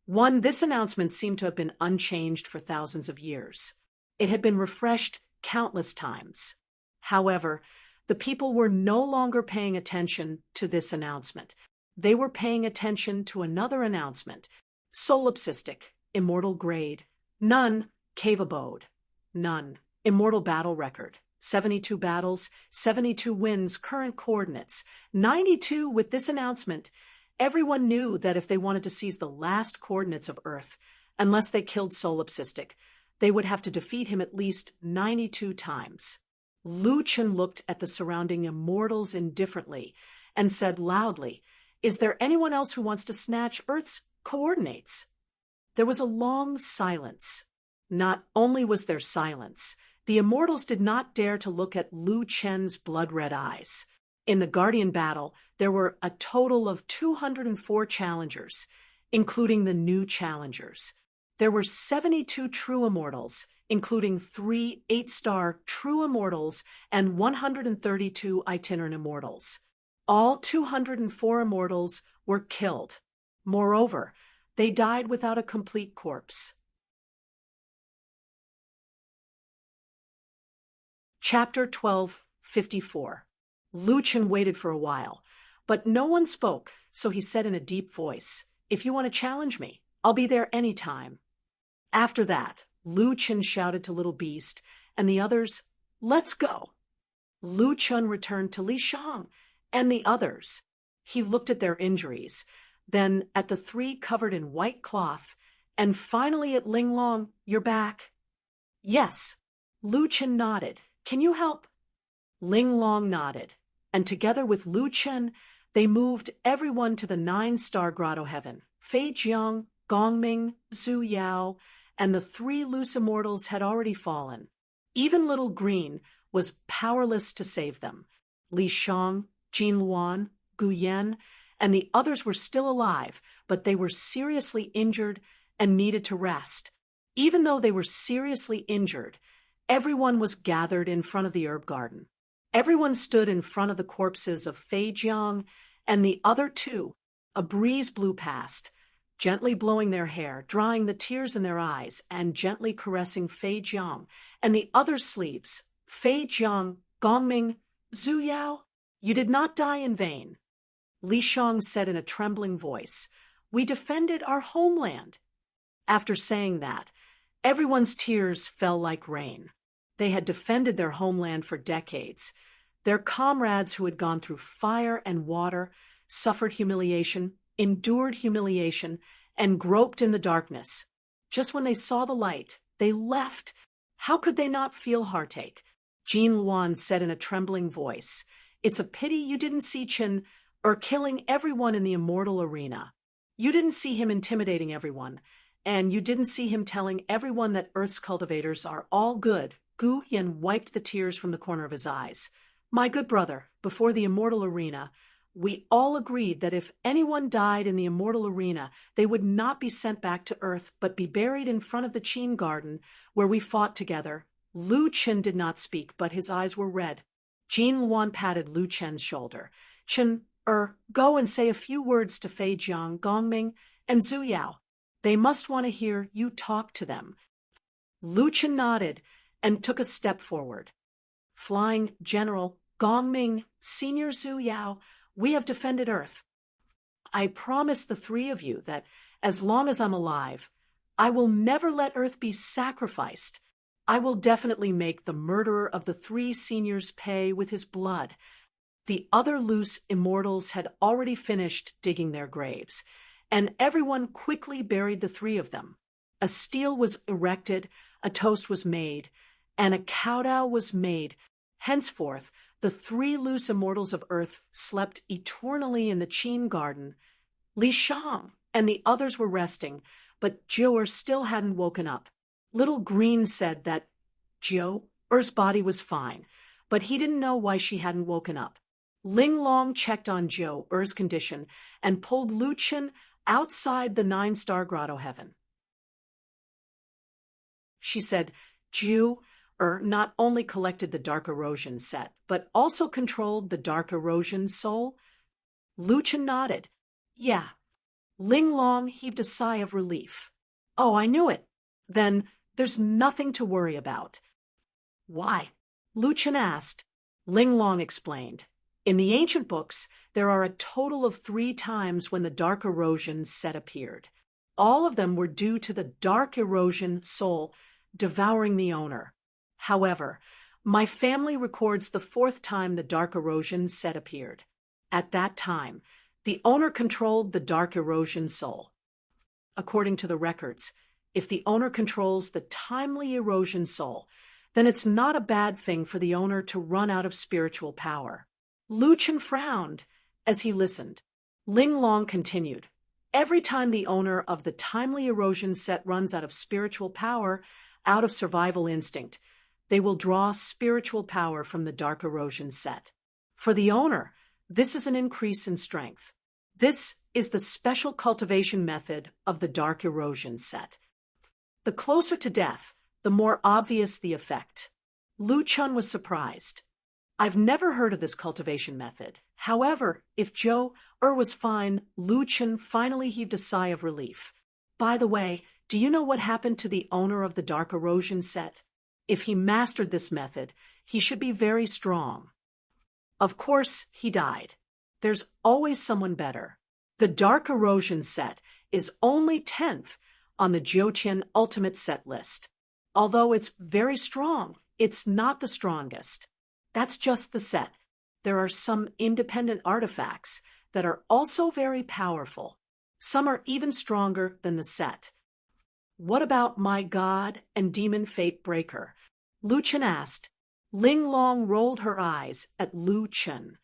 1. This announcement seemed to have been unchanged for thousands of years. It had been refreshed countless times. However, the people were no longer paying attention to this announcement. They were paying attention to another announcement. Solipsistic, immortal grade. None, cave abode. None, immortal battle record. 72 battles, 72 wins, current coordinates. 92 with this announcement. Everyone knew that if they wanted to seize the last coordinates of Earth, unless they killed Solipsistic, they would have to defeat him at least 92 times. Lu Chen looked at the surrounding immortals indifferently and said loudly, "Is there anyone else who wants to snatch Earth's coordinates?" There was a long silence. Not only was there silence, the immortals did not dare to look at Lu Chen's blood-red eyes. In the Guardian battle, there were a total of 204 challengers, including the new challengers. There were 72 true immortals, including 3 8-star true immortals and 132 itinerant immortals. All 204 immortals were killed. Moreover, they died without a complete corpse. Chapter 12:54. Lu Chen waited for a while, but no one spoke, so he said in a deep voice, "If you want to challenge me, I'll be there any time." After that, Lu Chen shouted to Little Beast and the others, "Let's go." Lu Chen returned to Li Shang and the others. He looked at their injuries, then at the 3 covered in white cloth, and finally at Ling Long. "You're back?" "Yes." Lu Chen nodded. "Can you help?" Ling Long nodded, and together with Lu Chen, they moved everyone to the 9-star grotto heaven. Fei Jiang, Gongming, Zhu Yao, and the 3 loose immortals had already fallen. Even Little Green was powerless to save them. Li Shang, Jin Luan, Gu Yan, and the others were still alive, but they were seriously injured and needed to rest. Even though they were seriously injured, everyone was gathered in front of the herb garden. Everyone stood in front of the corpses of Fei Jiang and the other 2. A breeze blew past, gently blowing their hair, drying the tears in their eyes, and gently caressing Fei Jiang and the other sleeves. Fei Jiang, Gongming, Zhu Yao. You did not die in vain. Li Shang said in a trembling voice. We defended our homeland. After saying that, everyone's tears fell like rain. They had defended their homeland for decades. Their comrades who had gone through fire and water, suffered humiliation, endured humiliation, and groped in the darkness. Just when they saw the light, they left. How could they not feel heartache? Jean Luan said in a trembling voice. It's a pity you didn't see Qin killing everyone in the immortal arena. You didn't see him intimidating everyone, and you didn't see him telling everyone that Earth's cultivators are all good. Gu Yan wiped the tears from the corner of his eyes. My good brother, before the immortal arena, we all agreed that if anyone died in the immortal arena, they would not be sent back to Earth, but be buried in front of the Qin garden, where we fought together. Lu Chen did not speak, but his eyes were red. Jean Luan patted Lu Chen's shoulder. Chen, go and say a few words to Fei Jiang, Gongming, and Zhu Yao. They must want to hear you talk to them. Lu Chen nodded and took a step forward. Flying General Gongming, Senior Zhu Yao, we have defended Earth. I promise the three of you that as long as I'm alive, I will never let Earth be sacrificed. I will definitely make the murderer of the three seniors pay with his blood. The other loose immortals had already finished digging their graves, and everyone quickly buried the three of them. A stele was erected, a toast was made, and a kowtow was made. Henceforth, the three loose immortals of Earth slept eternally in the Qin garden. Li Shang and the others were resting, but Jiu'er still hadn't woken up. Little Green said that Jiu'er's body was fine, but he didn't know why she hadn't woken up. Ling Long checked on Jiu'er's condition and pulled Lu Chen outside the 9-star grotto heaven. She said, Jiu'er not only collected the Dark Erosion set, but also controlled the Dark Erosion soul. Lu Chen nodded. Yeah. Ling Long heaved a sigh of relief. Oh, I knew it. Then there's nothing to worry about. Why? Lu Chen asked. Ling Long explained. In the ancient books, there are a total of 3 times when the Dark Erosion set appeared. All of them were due to the Dark Erosion soul devouring the owner. However, my family records the 4th time the Dark Erosion set appeared. At that time, the owner controlled the Dark Erosion soul. According to the records, if the owner controls the timely erosion soul, then it's not a bad thing for the owner to run out of spiritual power. Lu Chen frowned as he listened. Ling Long continued. Every time the owner of the timely erosion set runs out of spiritual power, out of survival instinct, they will draw spiritual power from the Dark Erosion set. For the owner, this is an increase in strength. This is the special cultivation method of the Dark Erosion set. The closer to death, the more obvious the effect. Lu Chen was surprised. I've never heard of this cultivation method. However, if Jiu'er was fine, Lu Chen finally heaved a sigh of relief. By the way, do you know what happened to the owner of the Dark Erosion set? If he mastered this method, he should be very strong. Of course, he died. There's always someone better. The Dark Erosion set is only 10th on the Jiuqian Ultimate Set list. Although it's very strong, it's not the strongest. That's just the set. There are some independent artifacts that are also very powerful. Some are even stronger than the set. What about my god and demon fate breaker? Lu Chen asked. Ling Long rolled her eyes at Lu Chen.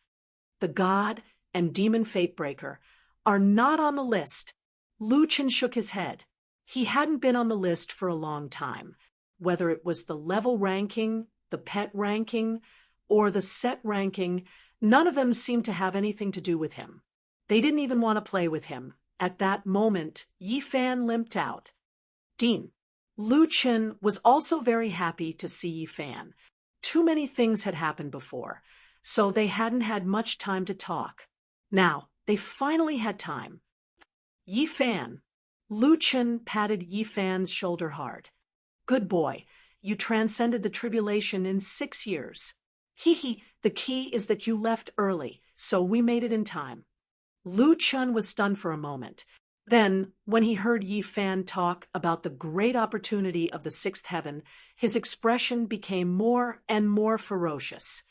The god and demon fate breaker are not on the list. Lu Chen shook his head. He hadn't been on the list for a long time. Whether it was the level ranking, the pet ranking, or the set ranking, none of them seemed to have anything to do with him. They didn't even want to play with him. At that moment, Yi Fan limped out. Dean. Lu Chen was also very happy to see Yi Fan. Too many things had happened before, so they hadn't had much time to talk. Now, they finally had time. Yi Fan. Lu Chen patted Yi Fan's shoulder hard. Good boy, you transcended the tribulation in 6 years. Hee, the key is that you left early, so we made it in time. Lu Chun was stunned for a moment. Then, when he heard Yi Fan talk about the great opportunity of the sixth heaven, his expression became more and more ferocious.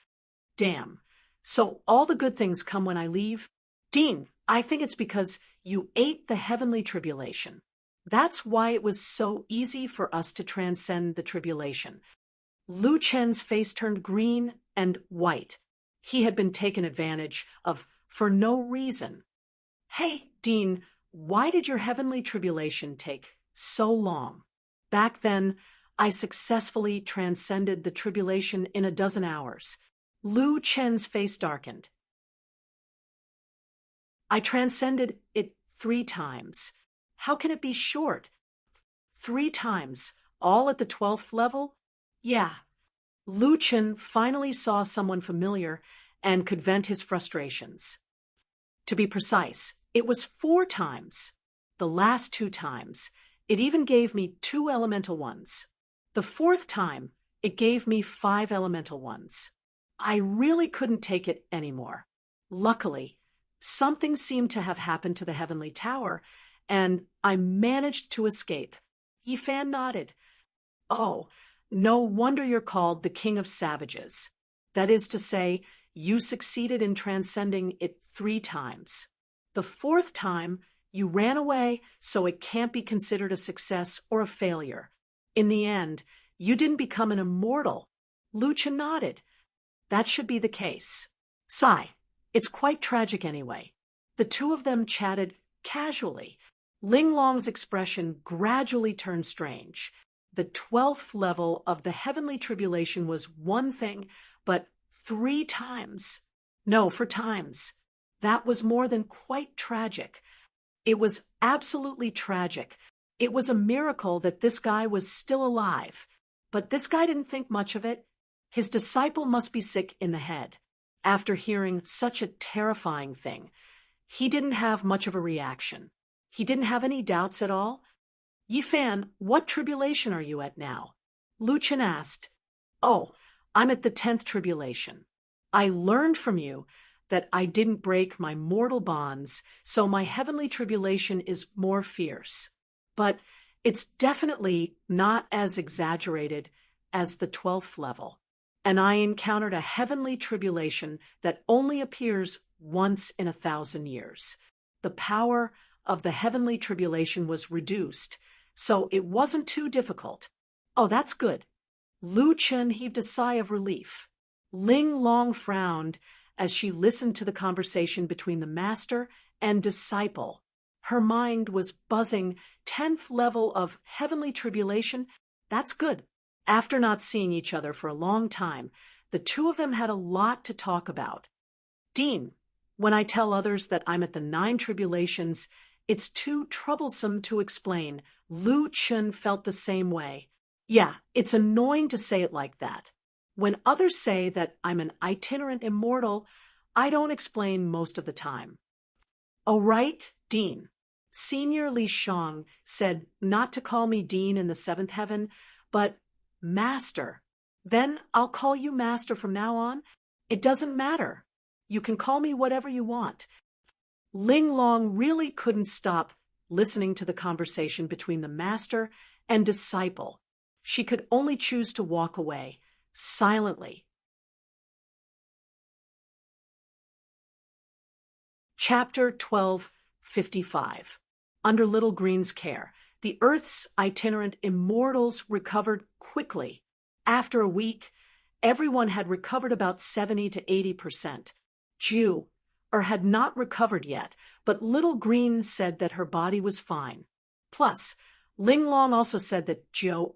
Damn. So all the good things come when I leave? Dean, I think it's because you ate the heavenly tribulation. That's why it was so easy for us to transcend the tribulation. Lu Chen's face turned green and white. He had been taken advantage of for no reason. Hey, Dean, why did your heavenly tribulation take so long? Back then, I successfully transcended the tribulation in 12 hours. Lu Chen's face darkened. I transcended it 3 times. How can it be short? 3 times, all at the 12th level? Yeah. Lu Chen finally saw someone familiar and could vent his frustrations. To be precise, it was 4 times. The last 2 times, it even gave me 2 elemental ones. The 4th time, it gave me 5 elemental ones. I really couldn't take it anymore. Luckily, something seemed to have happened to the Heavenly Tower, and I managed to escape. Yi Fan nodded. Oh, no wonder you're called the King of Savages. That is to say, you succeeded in transcending it 3 times. The 4th time, you ran away, so it can't be considered a success or a failure. In the end, you didn't become an immortal. Lu Chen nodded. That should be the case. Sigh. It's quite tragic anyway. The two of them chatted casually. Ling Long's expression gradually turned strange. The 12th level of the heavenly tribulation was one thing, but 3 times. No, 4 times. That was more than quite tragic. It was absolutely tragic. It was a miracle that this guy was still alive. But this guy didn't think much of it. His disciple must be sick in the head. After hearing such a terrifying thing, he didn't have much of a reaction. He didn't have any doubts at all. Yi Fan, what tribulation are you at now? Lu Chen asked. Oh, I'm at the 10th tribulation. I learned from you that I didn't break my mortal bonds, so my heavenly tribulation is more fierce. But it's definitely not as exaggerated as the 12th level. And I encountered a heavenly tribulation that only appears once in 1,000 years. The power of the heavenly tribulation was reduced, so it wasn't too difficult. Oh, that's good. Lu Chen heaved a sigh of relief. Ling Long frowned as she listened to the conversation between the master and disciple. Her mind was buzzing. 10th level of heavenly tribulation? That's good. After not seeing each other for a long time, the two of them had a lot to talk about. Dean, when I tell others that I'm at the 9 tribulations, it's too troublesome to explain. Lu Chen felt the same way. Yeah, it's annoying to say it like that. When others say that I'm an itinerant immortal, I don't explain most of the time. Oh, right, Dean. Senior Li Shang said not to call me Dean in the 7th heaven, but Master. Then I'll call you Master from now on. It doesn't matter. You can call me whatever you want. Ling Long really couldn't stop listening to the conversation between the master and disciple. She could only choose to walk away, silently. Chapter 1255. Under Little Green's care, the Earth's itinerant immortals recovered quickly. After a week, everyone had recovered about 70 to 80%. Ju had not recovered yet, but Little Green said that her body was fine. Plus, Ling Long also said that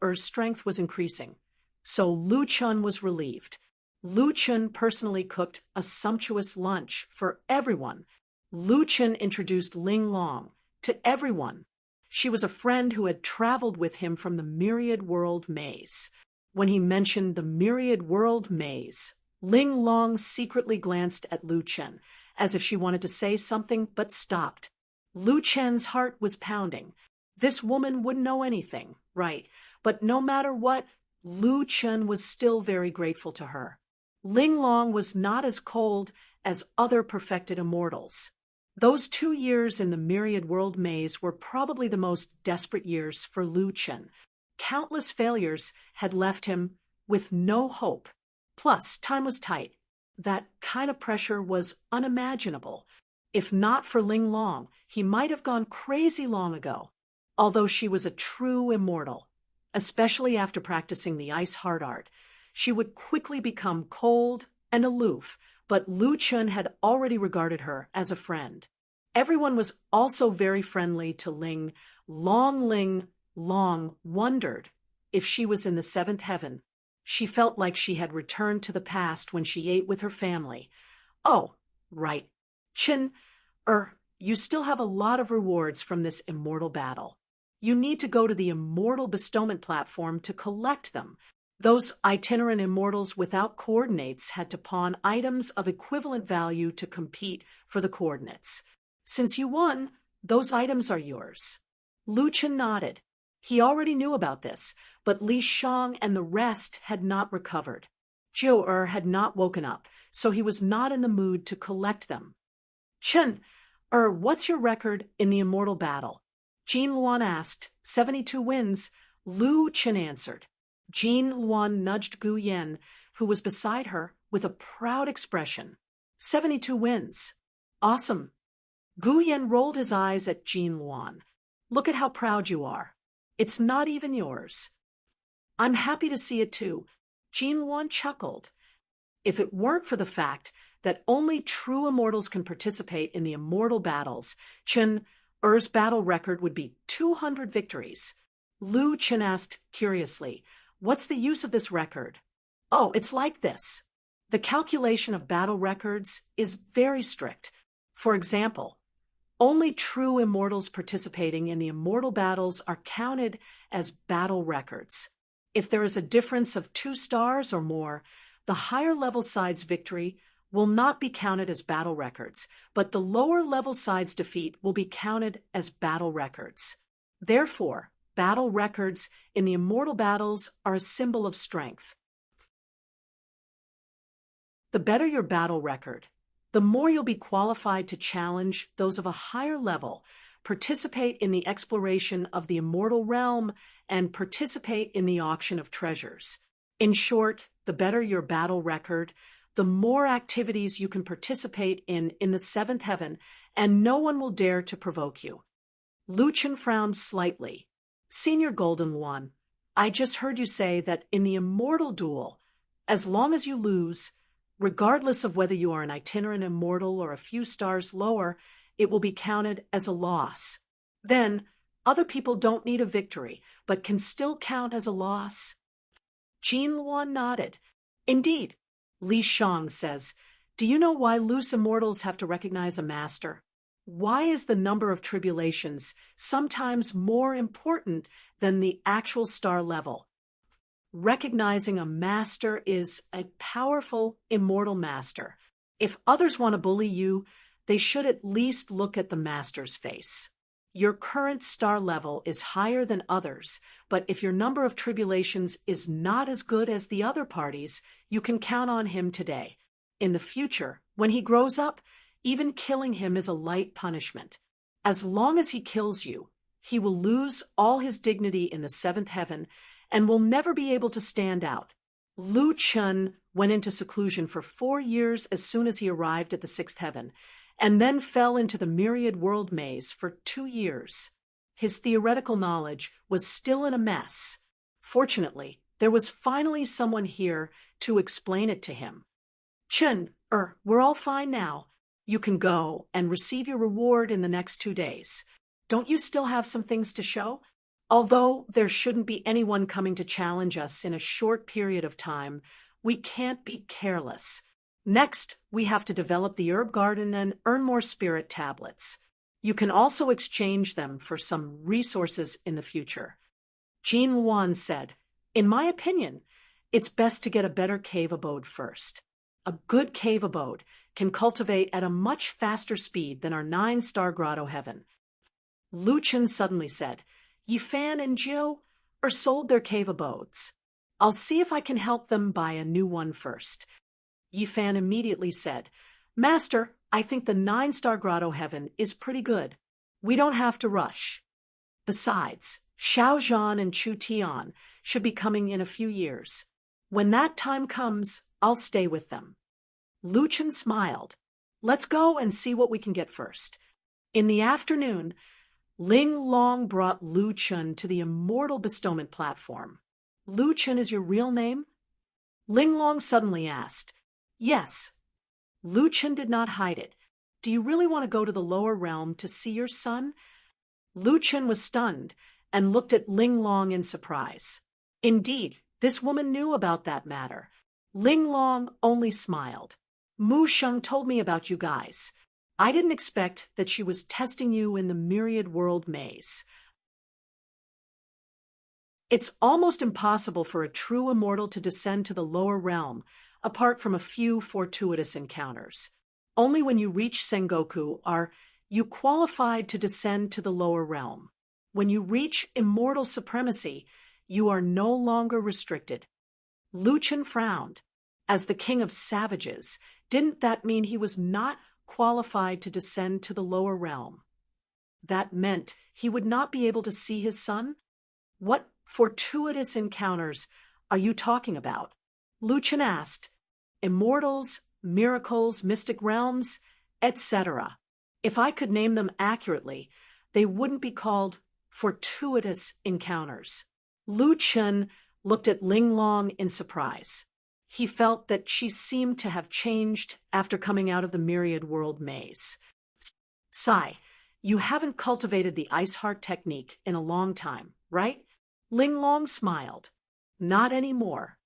Er's strength was increasing. So Lu Chun was relieved. Lu Chun personally cooked a sumptuous lunch for everyone. Lu Chun introduced Ling Long to everyone. She was a friend who had traveled with him from the Myriad World Maze. When he mentioned the Myriad World Maze, Ling Long secretly glanced at Lu Chen, as if she wanted to say something but stopped. Lu Chen's heart was pounding. This woman wouldn't know anything, right? But no matter what, Lu Chen was still very grateful to her. Ling Long was not as cold as other perfected immortals. Those 2 years in the myriad world maze were probably the most desperate years for Lu Chen. Countless failures had left him with no hope. Plus, time was tight. That kind of pressure was unimaginable. If not for Ling Long, he might have gone crazy long ago. Although she was a true immortal, especially after practicing the ice heart art, she would quickly become cold and aloof, but Lu Chen had already regarded her as a friend. Everyone was also very friendly to Ling. Ling Long wondered if she was in the seventh heaven. She felt like she had returned to the past when she ate with her family. Oh, right. Chen, you still have a lot of rewards from this immortal battle. You need to go to the immortal bestowment platform to collect them. Those itinerant immortals without coordinates had to pawn items of equivalent value to compete for the coordinates. Since you won, those items are yours. Lu Chen nodded. He already knew about this, but Li Shang and the rest had not recovered. Jiu had not woken up, so he was not in the mood to collect them. Chen, what's your record in the immortal battle? Jin Luan asked. 72 wins. Lu Chen answered. Jin Luan nudged Gu Yen, who was beside her, with a proud expression. 72 wins. Awesome. Gu Yen rolled his eyes at Jin Luan. Look at how proud you are. It's not even yours. I'm happy to see it too. Jin Luan chuckled. If it weren't for the fact that only true immortals can participate in the immortal battles, Chen Er's battle record would be 200 victories. Lu Chen asked curiously, what's the use of this record? Oh, it's like this. The calculation of battle records is very strict. For example, only true immortals participating in the immortal battles are counted as battle records. If there is a difference of 2 stars or more, the higher level side's victory will not be counted as battle records, but the lower level side's defeat will be counted as battle records. Therefore, battle records in the immortal battles are a symbol of strength. The better your battle record, the more you'll be qualified to challenge those of a higher level, participate in the exploration of the immortal realm, and participate in the auction of treasures. In short, the better your battle record, the more activities you can participate in the seventh heaven, and no one will dare to provoke you. Lu Chen frowned slightly. Senior Golden One, I just heard you say that in the immortal duel, as long as you lose, regardless of whether you are an itinerant immortal or a few stars lower, it will be counted as a loss. Then, other people don't need a victory, but can still count as a loss. Jin Luan nodded. Indeed. Li Shang says, do you know why loose immortals have to recognize a master? Why is the number of tribulations sometimes more important than the actual star level? Recognizing a master is a powerful, immortal master. If others want to bully you, they should at least look at the master's face. Your current star level is higher than others, but if your number of tribulations is not as good as the other parties, you can count on him today. In the future, when he grows up, even killing him is a light punishment. As long as he kills you, he will lose all his dignity in the seventh heaven and will never be able to stand out. Lu Chen went into seclusion for 4 years as soon as he arrived at the sixth heaven, and then fell into the myriad world maze for 2 years. His theoretical knowledge was still in a mess. Fortunately, there was finally someone here to explain it to him. Chen, we're all fine now. You can go and receive your reward in the next 2 days. Don't you still have some things to show? Although there shouldn't be anyone coming to challenge us in a short period of time, we can't be careless. Next, we have to develop the herb garden and earn more spirit tablets. You can also exchange them for some resources in the future. Jin Luan said, in my opinion, it's best to get a better cave abode first. A good cave abode can cultivate at a much faster speed than our 9-star grotto heaven. Lu Chen suddenly said, Yifan and Jiu sold their cave abodes. I'll see if I can help them buy a new one first. Yifan immediately said, Master, I think the 9-star grotto heaven is pretty good. We don't have to rush. Besides, Xiao Zhan and Chu Tian should be coming in a few years. When that time comes, I'll stay with them. Lu Chen smiled. Let's go and see what we can get first. In the afternoon, Ling Long brought Lu Chen to the immortal bestowment platform. Lu Chen is your real name? Ling Long suddenly asked. Yes. Lu Chen did not hide it. Do you really want to go to the lower realm to see your son? Lu Chen was stunned and looked at Ling Long in surprise. Indeed, this woman knew about that matter. Ling Long only smiled. Mu Sheng told me about you guys. I didn't expect that she was testing you in the myriad world maze. It's almost impossible for a true immortal to descend to the lower realm, apart from a few fortuitous encounters. Only when you reach Sengoku are you qualified to descend to the lower realm. When you reach immortal supremacy, you are no longer restricted. Lu Chen frowned. As the king of savages, didn't that mean he was not qualified to descend to the lower realm? That meant he would not be able to see his son? What fortuitous encounters are you talking about? Lu Chen asked. Immortals, miracles, mystic realms, etc. If I could name them accurately, they wouldn't be called fortuitous encounters. Lu Chen looked at Ling Long in surprise. He felt that she seemed to have changed after coming out of the myriad world maze. Sai, you haven't cultivated the ice heart technique in a long time, right? Ling Long smiled. Not anymore.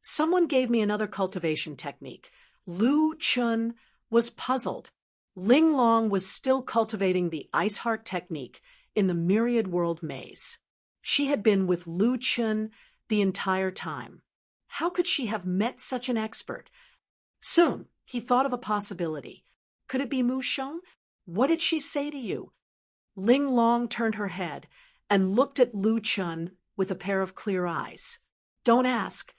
Someone gave me another cultivation technique. Lu Chen was puzzled. Ling Long was still cultivating the ice heart technique in the myriad world maze. She had been with Lu Chen the entire time. How could she have met such an expert? Soon, he thought of a possibility. Could it be Mu Sheng? What did she say to you? Ling Long turned her head and looked at Lu Chen with a pair of clear eyes. Don't ask.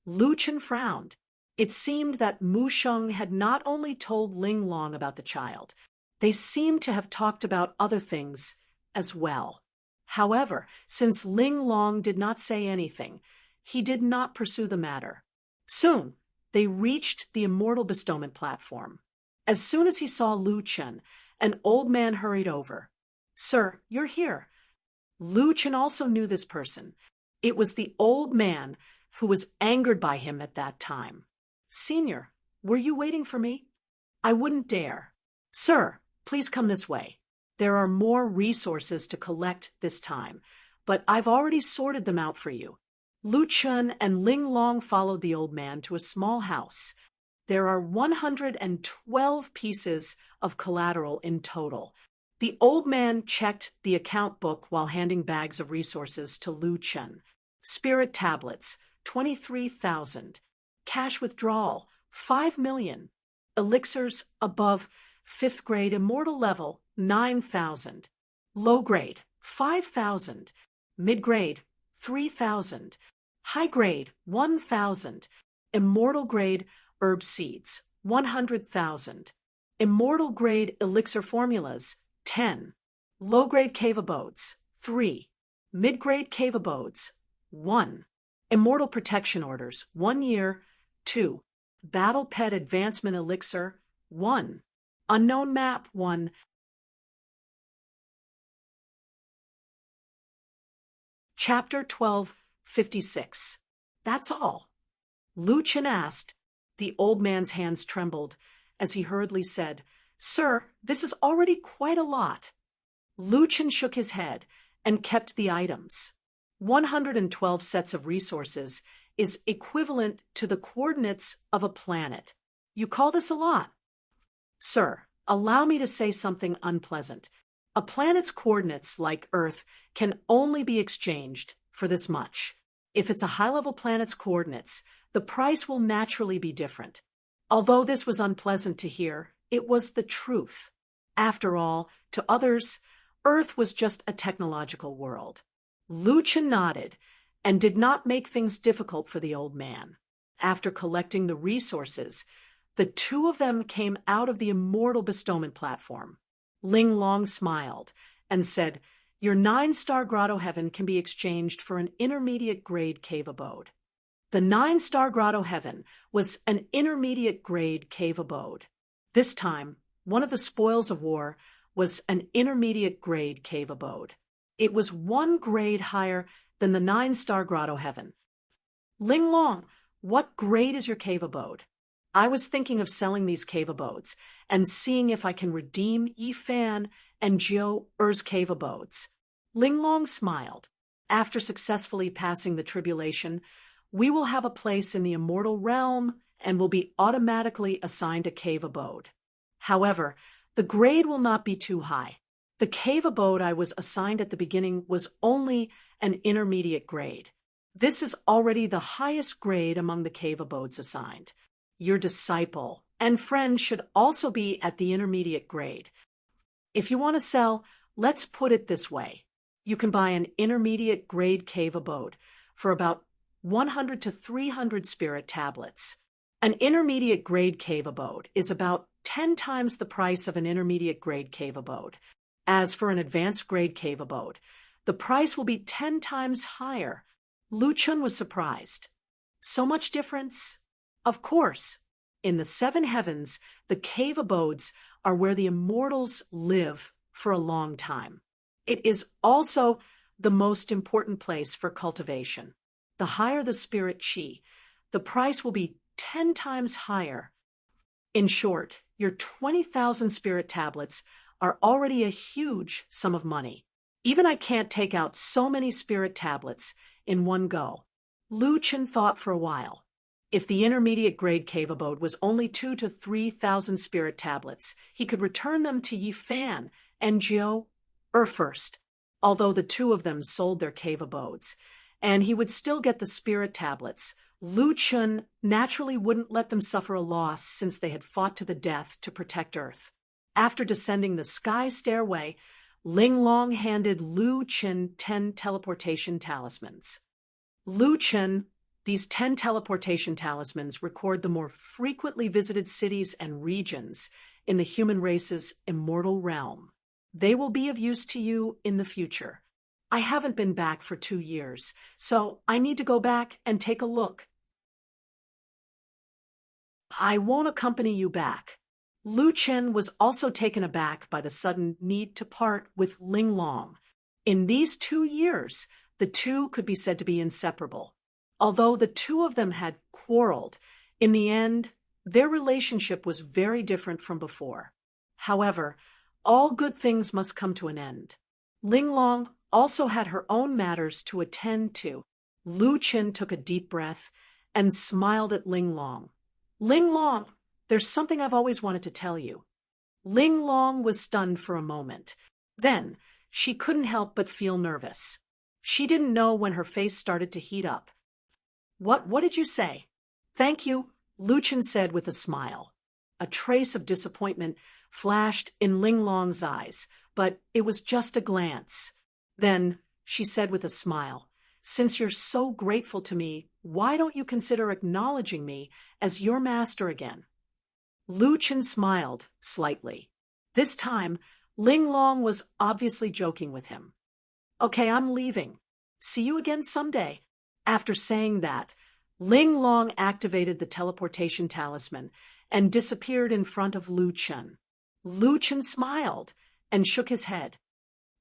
Lu Chen frowned. It seemed that Mu Sheng had not only told Ling Long about the child, they seemed to have talked about other things as well. However, since Ling Long did not say anything, he did not pursue the matter. Soon, they reached the immortal bestowment platform. As soon as he saw Lu Chen, an old man hurried over. Sir, you're here. Lu Chen also knew this person. It was the old man who was angered by him at that time. Senior, were you waiting for me? I wouldn't dare. Sir, please come this way. There are more resources to collect this time, but I've already sorted them out for you. Lu Chen and Ling Long followed the old man to a small house. There are 112 pieces of collateral in total. The old man checked the account book while handing bags of resources to Lu Chen. Spirit tablets, 23,000. Cash withdrawal, 5 million. Elixirs above 5th grade immortal level, 9,000. Low grade, 5,000. Mid grade, 3,000. High grade, 1,000. Immortal grade herb seeds, 100,000. Immortal grade elixir formulas, 10. Low grade cave abodes, 3. Mid grade cave abodes, 1. Immortal protection orders, 1 year, 2. Battle pet advancement elixir, 1. Unknown map, 1. Chapter 1256. That's all. Lu Chen asked. The old man's hands trembled as he hurriedly said, Sir, this is already quite a lot. Lu Chen shook his head and kept the items. 112 sets of resources is equivalent to the coordinates of a planet. You call this a lot? Sir, allow me to say something unpleasant. A planet's coordinates, like Earth, can only be exchanged for this much. If it's a high-level planet's coordinates, the price will naturally be different. Although this was unpleasant to hear, it was the truth. After all, to others, Earth was just a technological world. Lu Chen nodded and did not make things difficult for the old man. After collecting the resources, the two of them came out of the immortal bestowment platform. Ling Long smiled and said, "Your 9-star grotto heaven can be exchanged for an intermediate grade cave abode." The 9-star grotto heaven was an intermediate grade cave abode. This time, one of the spoils of war was an intermediate grade cave abode. It was 1 grade higher than the 9-star grotto heaven. "Ling Long, what grade is your cave abode?" "I was thinking of selling these cave abodes and seeing if I can redeem Yi Fan and Jiu Er's cave abodes." Ling Long smiled. "After successfully passing the tribulation, we will have a place in the immortal realm and will be automatically assigned a cave abode. However, the grade will not be too high. The cave abode I was assigned at the beginning was only an intermediate grade. This is already the highest grade among the cave abodes assigned. Your disciple and friend should also be at the intermediate grade. If you want to sell, let's put it this way. You can buy an intermediate grade cave abode for about 100 to 300 spirit tablets. An intermediate grade cave abode is about 10 times the price of an intermediate grade cave abode. As for an advanced grade cave abode, the price will be 10 times higher." Lu Chun was surprised. "So much difference?" "Of course. In the 7 heavens, the cave abodes are where the immortals live for a long time. It is also the most important place for cultivation. The higher the spirit chi, the price will be 10 times higher. In short, your 20,000 spirit tablets are already a huge sum of money. Even I can't take out so many spirit tablets in one go." Lu Chun thought for a while. If the intermediate grade cave abode was only 2,000 to 3,000 spirit tablets, he could return them to Yi Fan and Jiu Er first, although the two of them sold their cave abodes, and he would still get the spirit tablets. Lu Chun naturally wouldn't let them suffer a loss since they had fought to the death to protect Earth. After descending the sky stairway, Ling Long handed Lu Chun 10 teleportation talismans. Lu Chun, these 10 teleportation talismans record the more frequently visited cities and regions in the human race's immortal realm. They will be of use to you in the future. I haven't been back for 2 years, so I need to go back and take a look. I won't accompany you back." Lu Chun was also taken aback by the sudden need to part with Ling Long. In these 2 years, the two could be said to be inseparable. Although the two of them had quarreled, in the end, their relationship was very different from before. However, all good things must come to an end. Ling Long also had her own matters to attend to. Lu Chun took a deep breath and smiled at Ling Long. "Ling Long, there's something I've always wanted to tell you." Ling Long was stunned for a moment. Then, she couldn't help but feel nervous. She didn't know when her face started to heat up. What did you say?" "Thank you," Lu Chun said with a smile. A trace of disappointment flashed in Ling Long's eyes, but it was just a glance. Then, she said with a smile, "Since you're so grateful to me, why don't you consider acknowledging me as your master again?" Lu Chun smiled slightly. This time, Ling Long was obviously joking with him. "Okay, I'm leaving. See you again someday." After saying that, Ling Long activated the teleportation talisman and disappeared in front of Lu Chun. Lu Chun smiled and shook his head.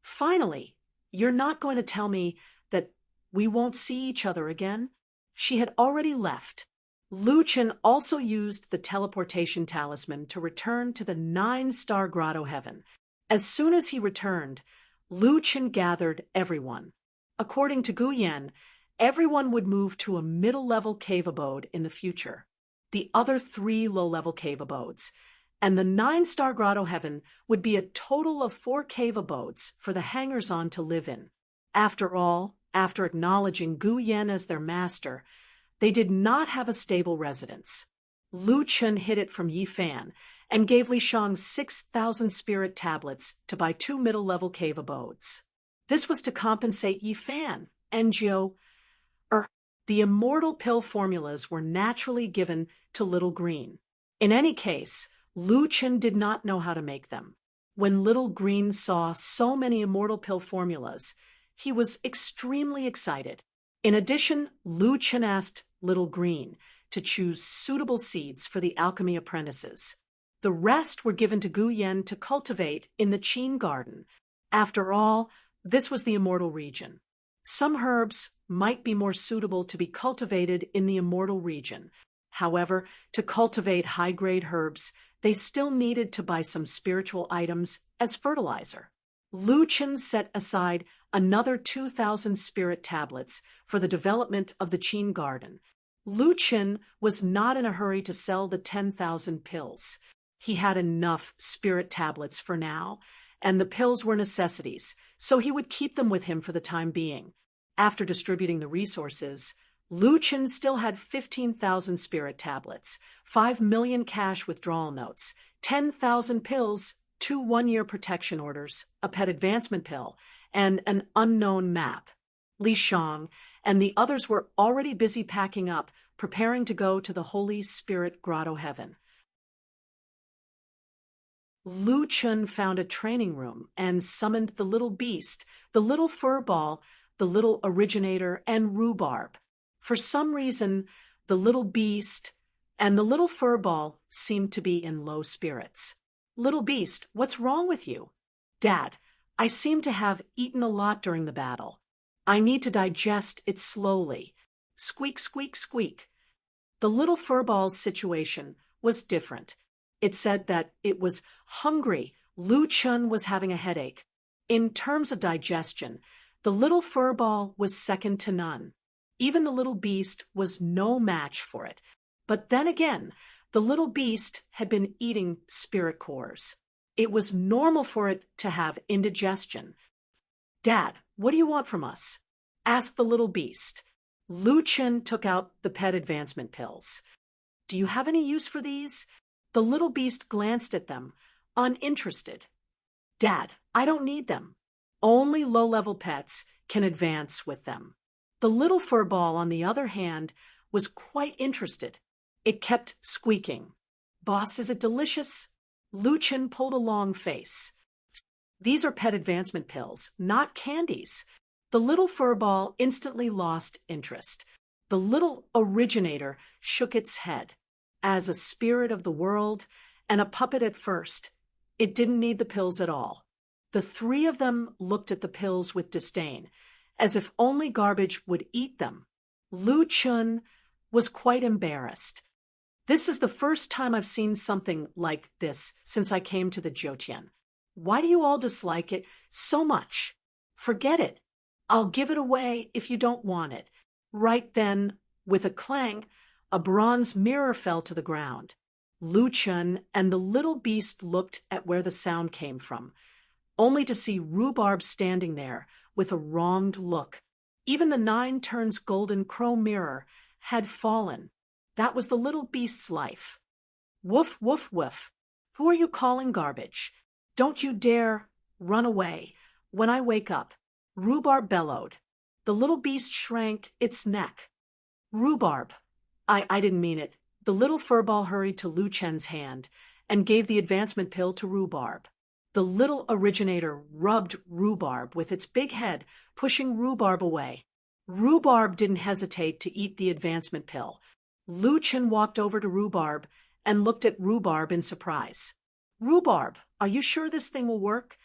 "Finally, you're not going to tell me that we won't see each other again?" She had already left. Lu Chun also used the teleportation talisman to return to the 9-star grotto heaven. As soon as he returned, Lu Chun gathered everyone. According to Gu Yan, everyone would move to a middle-level cave abode in the future, the other 3 low-level cave abodes, and the 9-star grotto heaven would be a total of 4 cave abodes for the hangers-on to live in. After all, after acknowledging Gu Yan as their master, they did not have a stable residence. Lu Chun hid it from Yi Fan and gave Li Shang 6,000 spirit tablets to buy 2 middle-level cave abodes. This was to compensate Yi Fan and Jiu Er. The immortal pill formulas were naturally given to Little Green. In any case, Lu Chen did not know how to make them. When Little Green saw so many immortal pill formulas, he was extremely excited. In addition, Lu Chen asked Little Green to choose suitable seeds for the alchemy apprentices. The rest were given to Gu Yen to cultivate in the Qin garden. After all, this was the immortal region. Some herbs might be more suitable to be cultivated in the immortal region. However, to cultivate high-grade herbs, they still needed to buy some spiritual items as fertilizer. Lu Chen set aside another 2,000 spirit tablets for the development of the Qin garden. Lu Chen was not in a hurry to sell the 10,000 pills. He had enough spirit tablets for now, and the pills were necessities, so he would keep them with him for the time being. After distributing the resources, Lu Chen still had 15,000 spirit tablets, 5 million cash withdrawal notes, 10,000 pills, 2 one-year protection orders, a pet advancement pill, and an unknown map. Li Shang and the others were already busy packing up, preparing to go to the Holy Spirit Grotto Heaven. Lu Chen found a training room and summoned the little beast, the little fur ball, the little originator, and rhubarb. For some reason, the little beast and the little fur ball seemed to be in low spirits. Little beast, what's wrong with you? Dad, I seem to have eaten a lot during the battle. I need to digest it slowly. Squeak, squeak, squeak. The little fur ball's situation was different. It said that it was hungry. Lu Chen was having a headache. In terms of digestion, the little fur ball was second to none. Even the little beast was no match for it. But then again, the little beast had been eating spirit cores. It was normal for it to have indigestion. Dad, what do you want from us? Asked the little beast. Lu Chen took out the pet advancement pills. Do you have any use for these? The little beast glanced at them, uninterested. Dad, I don't need them. Only low-level pets can advance with them. The little fur ball, on the other hand, was quite interested. It kept squeaking. Boss, is it delicious? Lu Chen pulled a long face. These are pet advancement pills, not candies. The little fur ball instantly lost interest. The little originator shook its head. As a spirit of the world and a puppet at first, it didn't need the pills at all. The three of them looked at the pills with disdain, as if only garbage would eat them. Lu Chen was quite embarrassed. This is the first time I've seen something like this since I came to the Jotian. Why do you all dislike it so much? Forget it. I'll give it away if you don't want it. Right then, with a clang, a bronze mirror fell to the ground. Lu Chen and the little beast looked at where the sound came from, only to see rhubarb standing there with a wronged look. Even the 9 turns golden crow mirror had fallen. That was the little beast's life. Woof, woof, woof. Who are you calling garbage? Don't you dare run away when I wake up. Rhubarb bellowed. The little beast shrank its neck. Rhubarb. I didn't mean it. The little furball hurried to Lu Chen's hand and gave the advancement pill to Rhubarb. The little originator rubbed Rhubarb with its big head, pushing Rhubarb away. Rhubarb didn't hesitate to eat the advancement pill. Lu Chen walked over to Rhubarb and looked at Rhubarb in surprise. Rhubarb, are you sure this thing will work?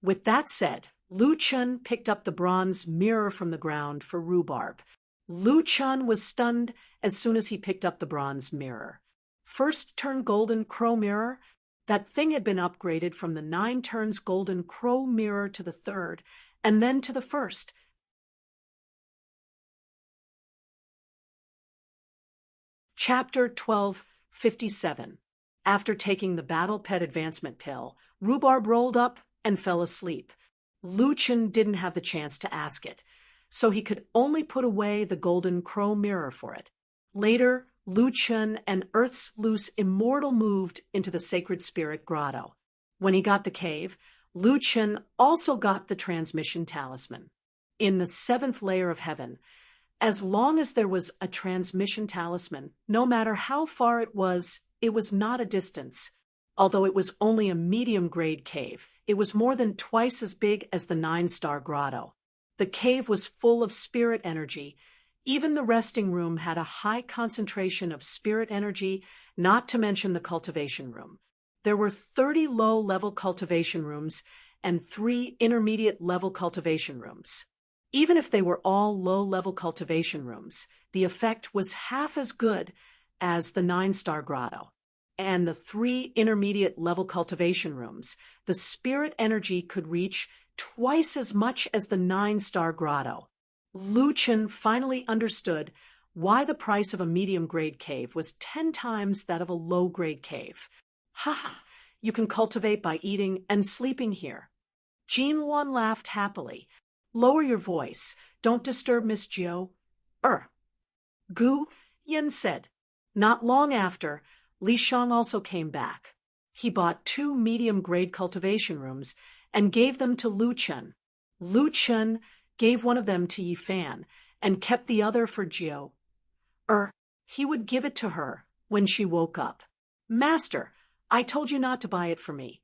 With that said, Lu Chen picked up the bronze mirror from the ground for Rhubarb. Lu Chen was stunned as soon as he picked up the bronze mirror. First turn golden crow mirror. That thing had been upgraded from the 9 turns golden crow mirror to the 3rd, and then to the 1st. Chapter 1257. After taking the battle pet advancement pill, Rhubarb rolled up and fell asleep. Lu Chen didn't have the chance to ask it, so he could only put away the golden crow mirror for it. Later, Lu Chen and Earth's loose immortal moved into the sacred spirit grotto. When he got the cave, Lu Chen also got the transmission talisman. In the 7th layer of heaven, As long as there was a transmission talisman, no matter how far it was not a distance. Although it was only a medium-grade cave, it was more than twice as big as the 9-star grotto. The cave was full of spirit energy. Even the resting room had a high concentration of spirit energy, not to mention the cultivation room. There were 30 low-level cultivation rooms and 3 intermediate-level cultivation rooms. Even if they were all low-level cultivation rooms, the effect was half as good as the 9-star grotto. And the 3 intermediate-level cultivation rooms, the spirit energy could reach twice as much as the 9-star grotto. Lu Chen finally understood why the price of a medium-grade cave was 10 times that of a low-grade cave. Ha! You can cultivate by eating and sleeping here. Jin Wan laughed happily. Lower your voice. Don't disturb Miss Jiu. Gu Yen said. Not long after, Li Shang also came back. He bought 2 medium-grade cultivation rooms and gave them to Lu Chen. Lu Chen gave one of them to Yi Fan and kept the other for Jiu. He would give it to her when she woke up. Master, I told you not to buy it for me,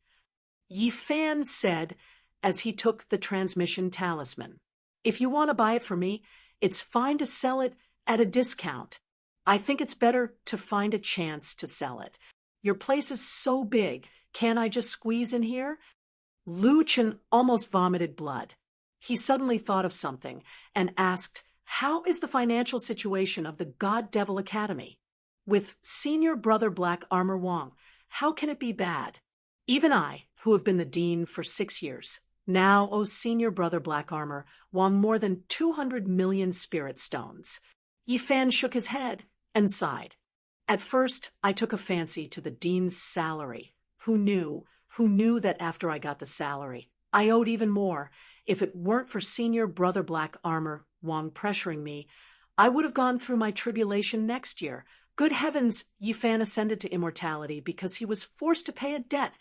Yi Fan said as he took the transmission talisman. If you want to buy it for me, it's fine to sell it at a discount. I think it's better to find a chance to sell it. Your place is so big, can't I just squeeze in here? Lu Chen almost vomited blood. He suddenly thought of something and asked, how is the financial situation of the God Devil Academy? With Senior Brother Black Armor Wang, how can it be bad? Even I, who have been the dean for 6 years, now owe Senior Brother Black Armor Wang more than 200 million spirit stones. Yi Fan shook his head and sighed. At first, I took a fancy to the dean's salary. Who knew that after I got the salary, I owed even more. If it weren't for Senior Brother Black Armor Wang pressuring me, I would have gone through my tribulation next year. Good heavens, Yi Fan ascended to immortality because he was forced to pay a debt.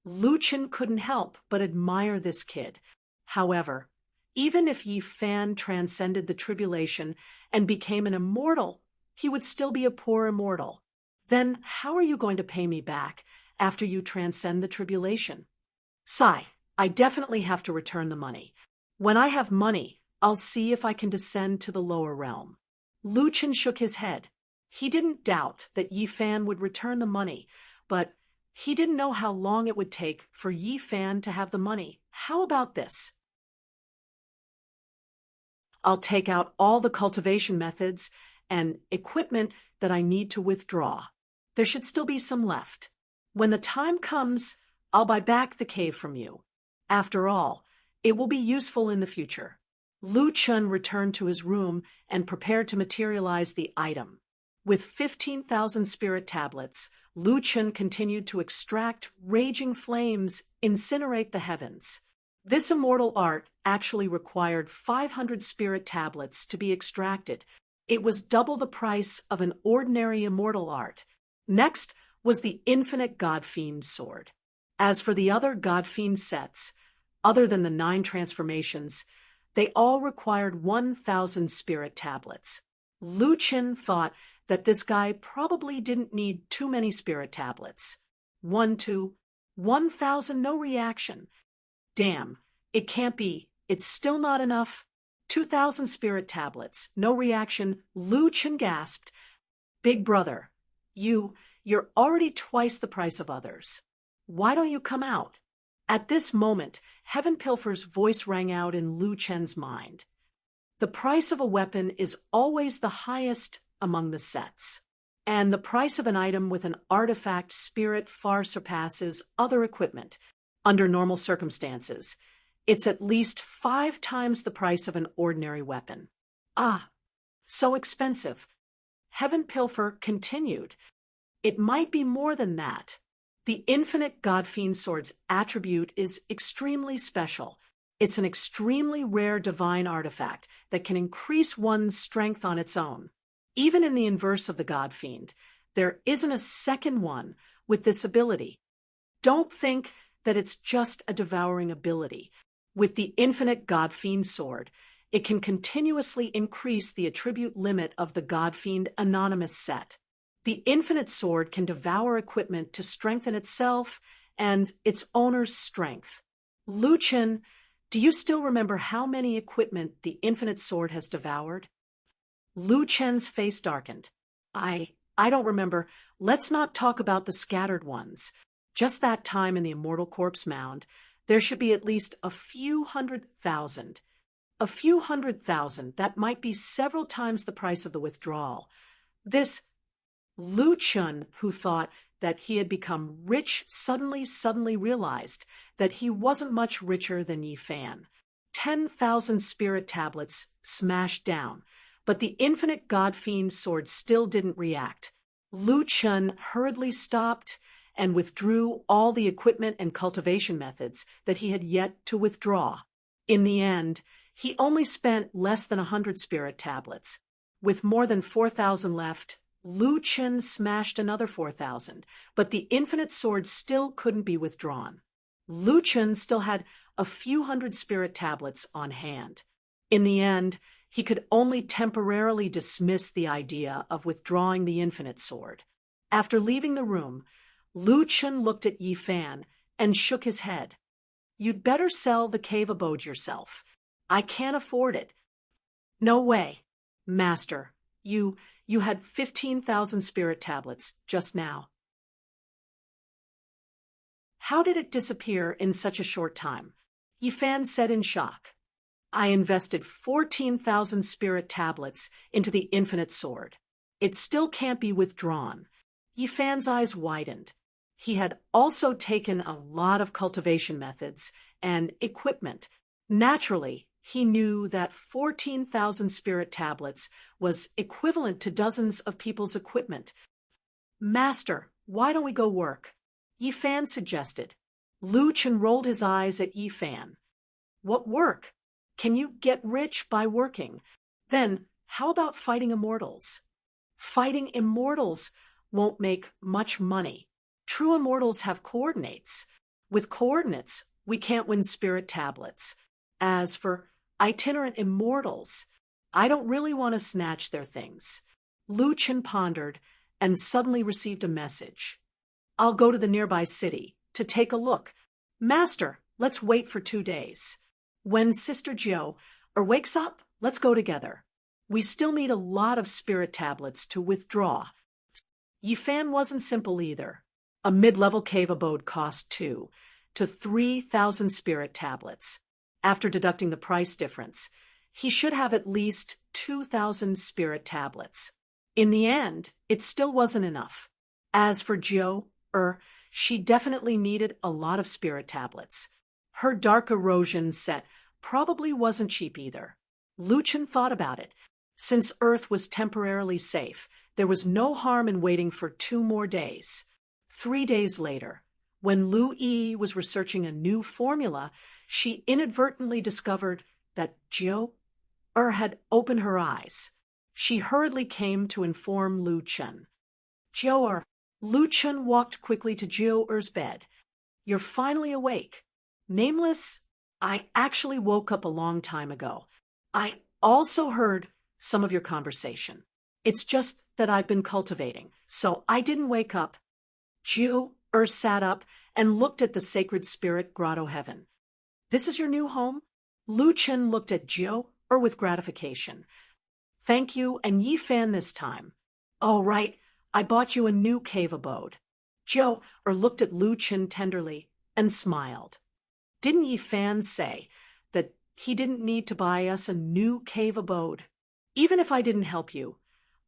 Lu Chen couldn't help but admire this kid. However, even if Yi Fan transcended the tribulation and became an immortal, he would still be a poor immortal. Then how are you going to pay me back after you transcend the tribulation? Sigh, I definitely have to return the money. When I have money, I'll see if I can descend to the lower realm. Lu Chen shook his head. He didn't doubt that Yi Fan would return the money, but he didn't know how long it would take for Yi Fan to have the money. How about this? I'll take out all the cultivation methods and equipment that I need to withdraw. There should still be some left. When the time comes, I'll buy back the cave from you. After all, it will be useful in the future. Lu Chen returned to his room and prepared to materialize the item. With 15,000 spirit tablets, Lu Chen continued to extract raging flames, incinerate the heavens. This immortal art actually required 500 spirit tablets to be extracted. It was double the price of an ordinary immortal art. Next was the infinite Godfiend sword. As for the other Godfiend sets, other than the 9 transformations, they all required 1,000 spirit tablets. Lu Chen thought that this guy probably didn't need too many spirit tablets. 1 to 1,000, no reaction. Damn, it can't be. It's still not enough. 2,000 spirit tablets, no reaction. Lu Chen gasped. Big brother, you're already twice the price of others. Why don't you come out? At this moment, Heaven Pilfer's voice rang out in Lu Chen's mind. The price of a weapon is always the highest among the sets, and the price of an item with an artifact spirit far surpasses other equipment. Under normal circumstances, it's at least 5 times the price of an ordinary weapon. Ah, so expensive. Heaven Pilfer continued. It might be more than that. The infinite Godfiend sword's attribute is extremely special. It's an extremely rare divine artifact that can increase one's strength on its own. Even in the inverse of the Godfiend, there isn't a second one with this ability. Don't think that it's just a devouring ability. With the infinite Godfiend sword, It can continuously increase the attribute limit of the Godfiend Anonymous set. The Infinite Sword can devour equipment to strengthen itself and its owner's strength. Lu Chen, do you still remember how many equipment the Infinite Sword has devoured? Lu Chen's face darkened. I don't remember. Let's not talk about the scattered ones. Just that time in the Immortal Corpse Mound, there should be at least a few 100,000. A few 100,000, that might be several times the price of the withdrawal. This Lu Chun, who thought that he had become rich, suddenly realized that he wasn't much richer than Yi Fan. 10,000 spirit tablets smashed down, but the infinite Godfiend sword still didn't react. Lu Chun hurriedly stopped and withdrew all the equipment and cultivation methods that he had yet to withdraw. In the end, he only spent less than 100 spirit tablets. With more than 4,000 left, Lu Chen smashed another 4,000, but the infinite sword still couldn't be withdrawn. Lu Chen still had a few hundred spirit tablets on hand. In the end, he could only temporarily dismiss the idea of withdrawing the infinite sword. After leaving the room, Lu Chen looked at Yi Fan and shook his head. "You'd better sell the cave abode yourself. I can't afford it." "No way. Master, you had 15,000 spirit tablets just now." "How did it disappear in such a short time?" Yi Fan said in shock. "I invested 14,000 spirit tablets into the infinite sword. It still can't be withdrawn." Yi Fan's eyes widened. He had also taken a lot of cultivation methods and equipment. Naturally, he knew that 14,000 spirit tablets was equivalent to dozens of people's equipment. "Master, why don't we go work?" Yi Fan suggested. Lu Chen rolled his eyes at Yi Fan. "What work? Can you get rich by working? Then, how about fighting immortals?" "Fighting immortals won't make much money. True immortals have coordinates. With coordinates, we can't win spirit tablets. As for itinerant immortals, I don't really want to snatch their things." Lu Chen pondered and suddenly received a message. "I'll go to the nearby city to take a look. Master, let's wait for 2 days. When Sister Jiu wakes up, let's go together. We still need a lot of spirit tablets to withdraw." Yi Fan wasn't simple either. A mid-level cave abode cost 2,000 to 3,000 spirit tablets. After deducting the price difference, he should have at least 2,000 spirit tablets. In the end, it still wasn't enough. As for Jiu, she definitely needed a lot of spirit tablets. Her dark erosion set probably wasn't cheap either. Lu Chen thought about it. Since Earth was temporarily safe, there was no harm in waiting for 2 more days. 3 days later, when Lu Yi was researching a new formula, she inadvertently discovered that Jiu had opened her eyes. She hurriedly came to inform Lu Chen. "Jiu." Lu Chen walked quickly to Jiu's bed. "You're finally awake. Nameless, I actually woke up a long time ago. I also heard some of your conversation. It's just that I've been cultivating, so I didn't wake up." Jiu sat up and looked at the sacred spirit grotto heaven. "This is your new home?" Lu Chen looked at Jiu with gratification. "Thank you, and Yi Fan this time." "Oh, right, I bought you a new cave abode." Jiu looked at Lu Chen tenderly and smiled. "Didn't Yi Fan say that he didn't need to buy us a new cave abode? Even if I didn't help you,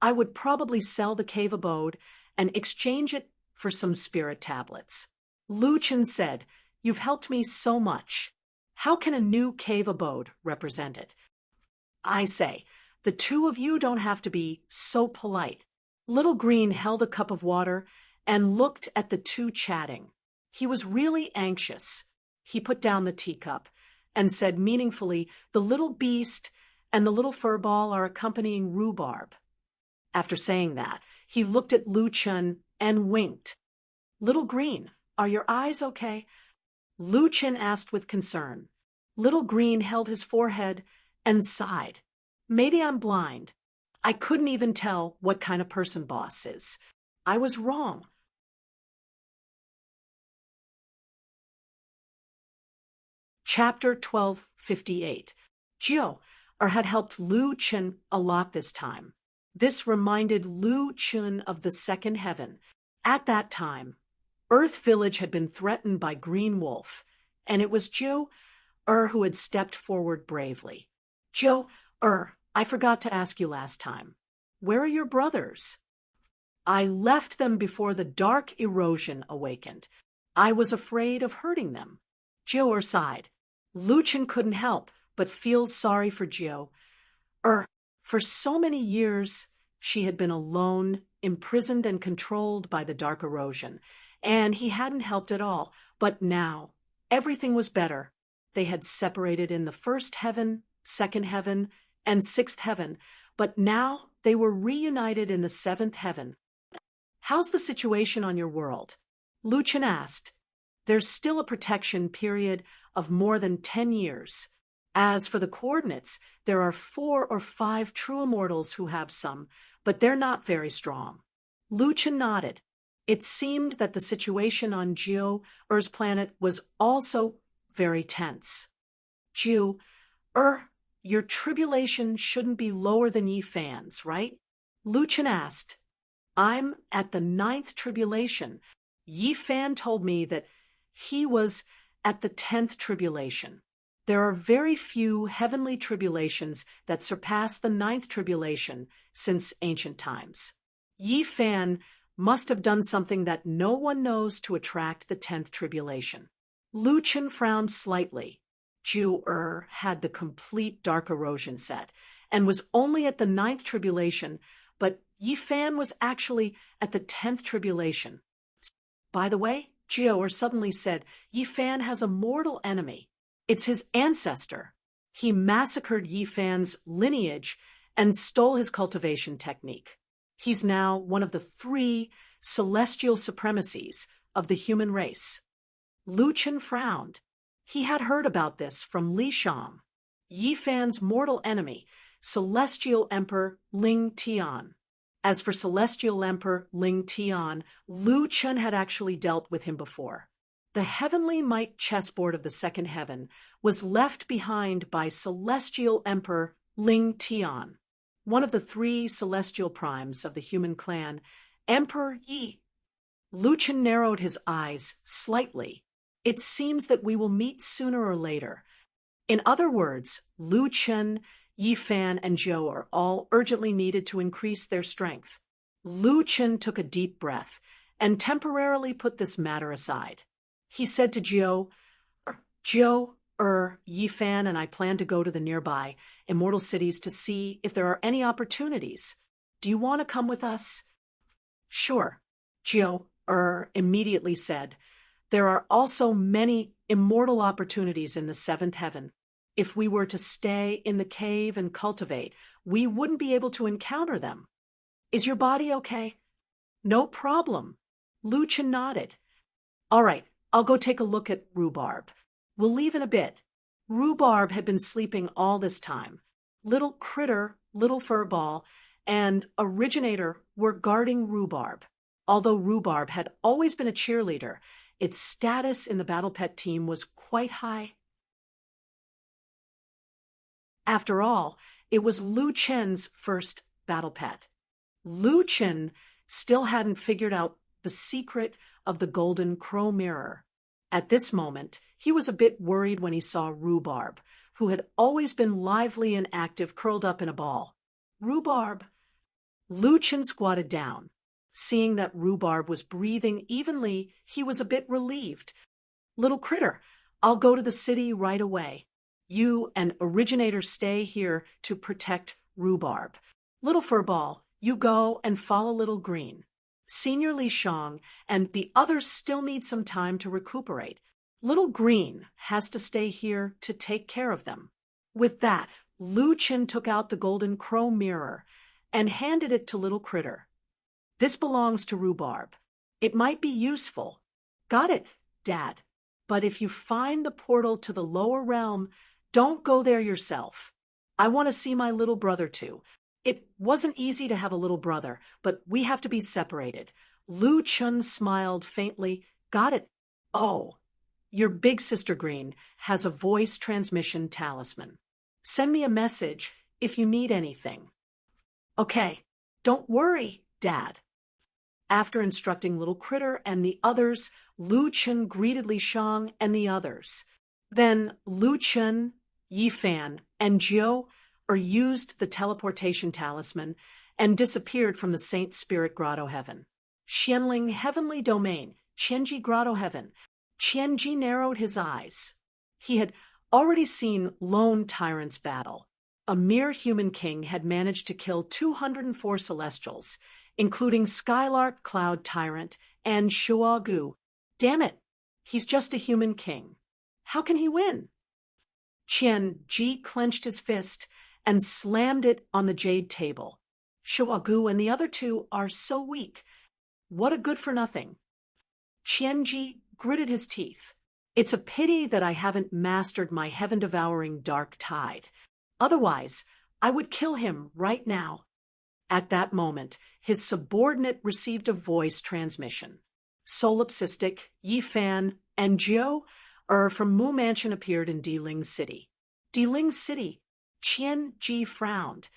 I would probably sell the cave abode and exchange it for some spirit tablets." Lu Chen said, "You've helped me so much. How can a new cave abode represent it?" "I say, the two of you don't have to be so polite." Little Green held a cup of water and looked at the two chatting. He was really anxious. He put down the teacup and said meaningfully, "The little beast and the little furball are accompanying Rhubarb." After saying that, he looked at Lu Chen and winked. "Little Green, are your eyes okay?" Lu Chen asked with concern. Little Green held his forehead and sighed. Maybe I'm blind. I couldn't even tell what kind of person boss is. I was wrong. Chapter 1258. Jiu had helped Lu Chen a lot this time. This reminded Lu Chen of the second heaven. At that time, Earth Village had been threatened by Green Wolf, and it was Jiu who had stepped forward bravely. Jiu, I forgot to ask you last time. Where are your brothers? I left them before the dark erosion awakened. I was afraid of hurting them. Jiu sighed. Lu Chen couldn't help but feel sorry for Jiu. For so many years, she had been alone, imprisoned and controlled by the dark erosion, and he hadn't helped at all. But now, everything was better. They had separated in the first heaven, second heaven, and sixth heaven, but now they were reunited in the seventh heaven. How's the situation on your world? Lu Chen asked. There's still a protection period of more than 10 years. As for the coordinates, there are 4 or 5 true immortals who have some, but they're not very strong. Lu Chen nodded. It seemed that the situation on Jiu's planet was also very tense. Jiu, your tribulation shouldn't be lower than Yi Fan's, right? Lu Chen asked. I'm at the 9th tribulation. Yi Fan told me that he was at the 10th tribulation. There are very few heavenly tribulations that surpass the 9th tribulation since ancient times. Yi Fan must have done something that no one knows to attract the 10th tribulation. Lu Chen frowned slightly. Jiu had the complete dark erosion set and was only at the 9th tribulation, but Yi Fan was actually at the 10th tribulation. By the way, Jiu suddenly said, Yi Fan has a mortal enemy. It's his ancestor. He massacred Yi Fan's lineage and stole his cultivation technique. He's now one of the 3 celestial supremacies of the human race. Lu Chen frowned. He had heard about this from Li Shang, Yi Fan's mortal enemy, Celestial Emperor Ling Tian. As for Celestial Emperor Ling Tian, Lu Chen had actually dealt with him before. The heavenly might chessboard of the second heaven was left behind by Celestial Emperor Ling Tian, one of the 3 celestial primes of the human clan, Emperor Yi. Lu Chen narrowed his eyes slightly. It seems that we will meet sooner or later. In other words, Lu Chen, Yi Fan, and Jiu are all urgently needed to increase their strength. Lu Chen took a deep breath and temporarily put this matter aside. He said to Jiu, Yi Fan and I plan to go to the nearby immortal cities to see if there are any opportunities. Do you want to come with us? Sure, Jiu immediately said. There are also many immortal opportunities in the 7th heaven. If we were to stay in the cave and cultivate, we wouldn't be able to encounter them. Is your body okay? No problem. Lu Chen nodded. All right, I'll go take a look at Rhubarb. We'll leave in a bit. Rhubarb had been sleeping all this time. Little Critter, Little Furball, and Originator were guarding Rhubarb. Although Rhubarb had always been a cheerleader, its status in the Battle Pet team was quite high. After all, it was Lu Chen's first Battle Pet. Lu Chen still hadn't figured out the secret of the golden crow mirror. At this moment, he was a bit worried when he saw Rhubarb, who had always been lively and active, curled up in a ball. Rhubarb! Lu Chen squatted down. Seeing that Rhubarb was breathing evenly, he was a bit relieved. Little Critter, I'll go to the city right away. You and Originator stay here to protect Rhubarb. Little Furball, you go and follow Little Green. Senior Li Shang and the others still need some time to recuperate. Little Green has to stay here to take care of them. With that, Lu Chen took out the golden crow mirror and handed it to Little Critter. This belongs to Rhubarb. It might be useful. Got it, Dad. But if you find the portal to the lower realm, don't go there yourself. I want to see my little brother too. It wasn't easy to have a little brother, but we have to be separated. Lu Chun smiled faintly. Got it. Oh, your big sister Green has a voice transmission talisman. Send me a message if you need anything. Okay, don't worry, Dad. After instructing Little Critter and the others, Lu Chun greeted Li Shang and the others. Then Lu Chun, Yi Fan, and Jiu used the teleportation talisman and disappeared from the Saint Spirit Grotto Heaven. Xianling Heavenly Domain, Qianji Grotto Heaven. Qianji narrowed his eyes. He had already seen Lone Tyrant's battle. A mere human king had managed to kill 204 celestials, including Skylark Cloud Tyrant and Shuagu. Damn it, he's just a human king. How can he win? Qian Ji clenched his fist and slammed it on the jade table. Shuagu and the other two are so weak. What a good-for-nothing. Qian Ji gritted his teeth. It's a pity that I haven't mastered my heaven-devouring dark tide. Otherwise, I would kill him right now. At that moment, his subordinate received a voice transmission. Solipsistic, Yi Fan, and Jiu from Mu Mansion appeared in Diling City. Diling City, Qian Ji frowned.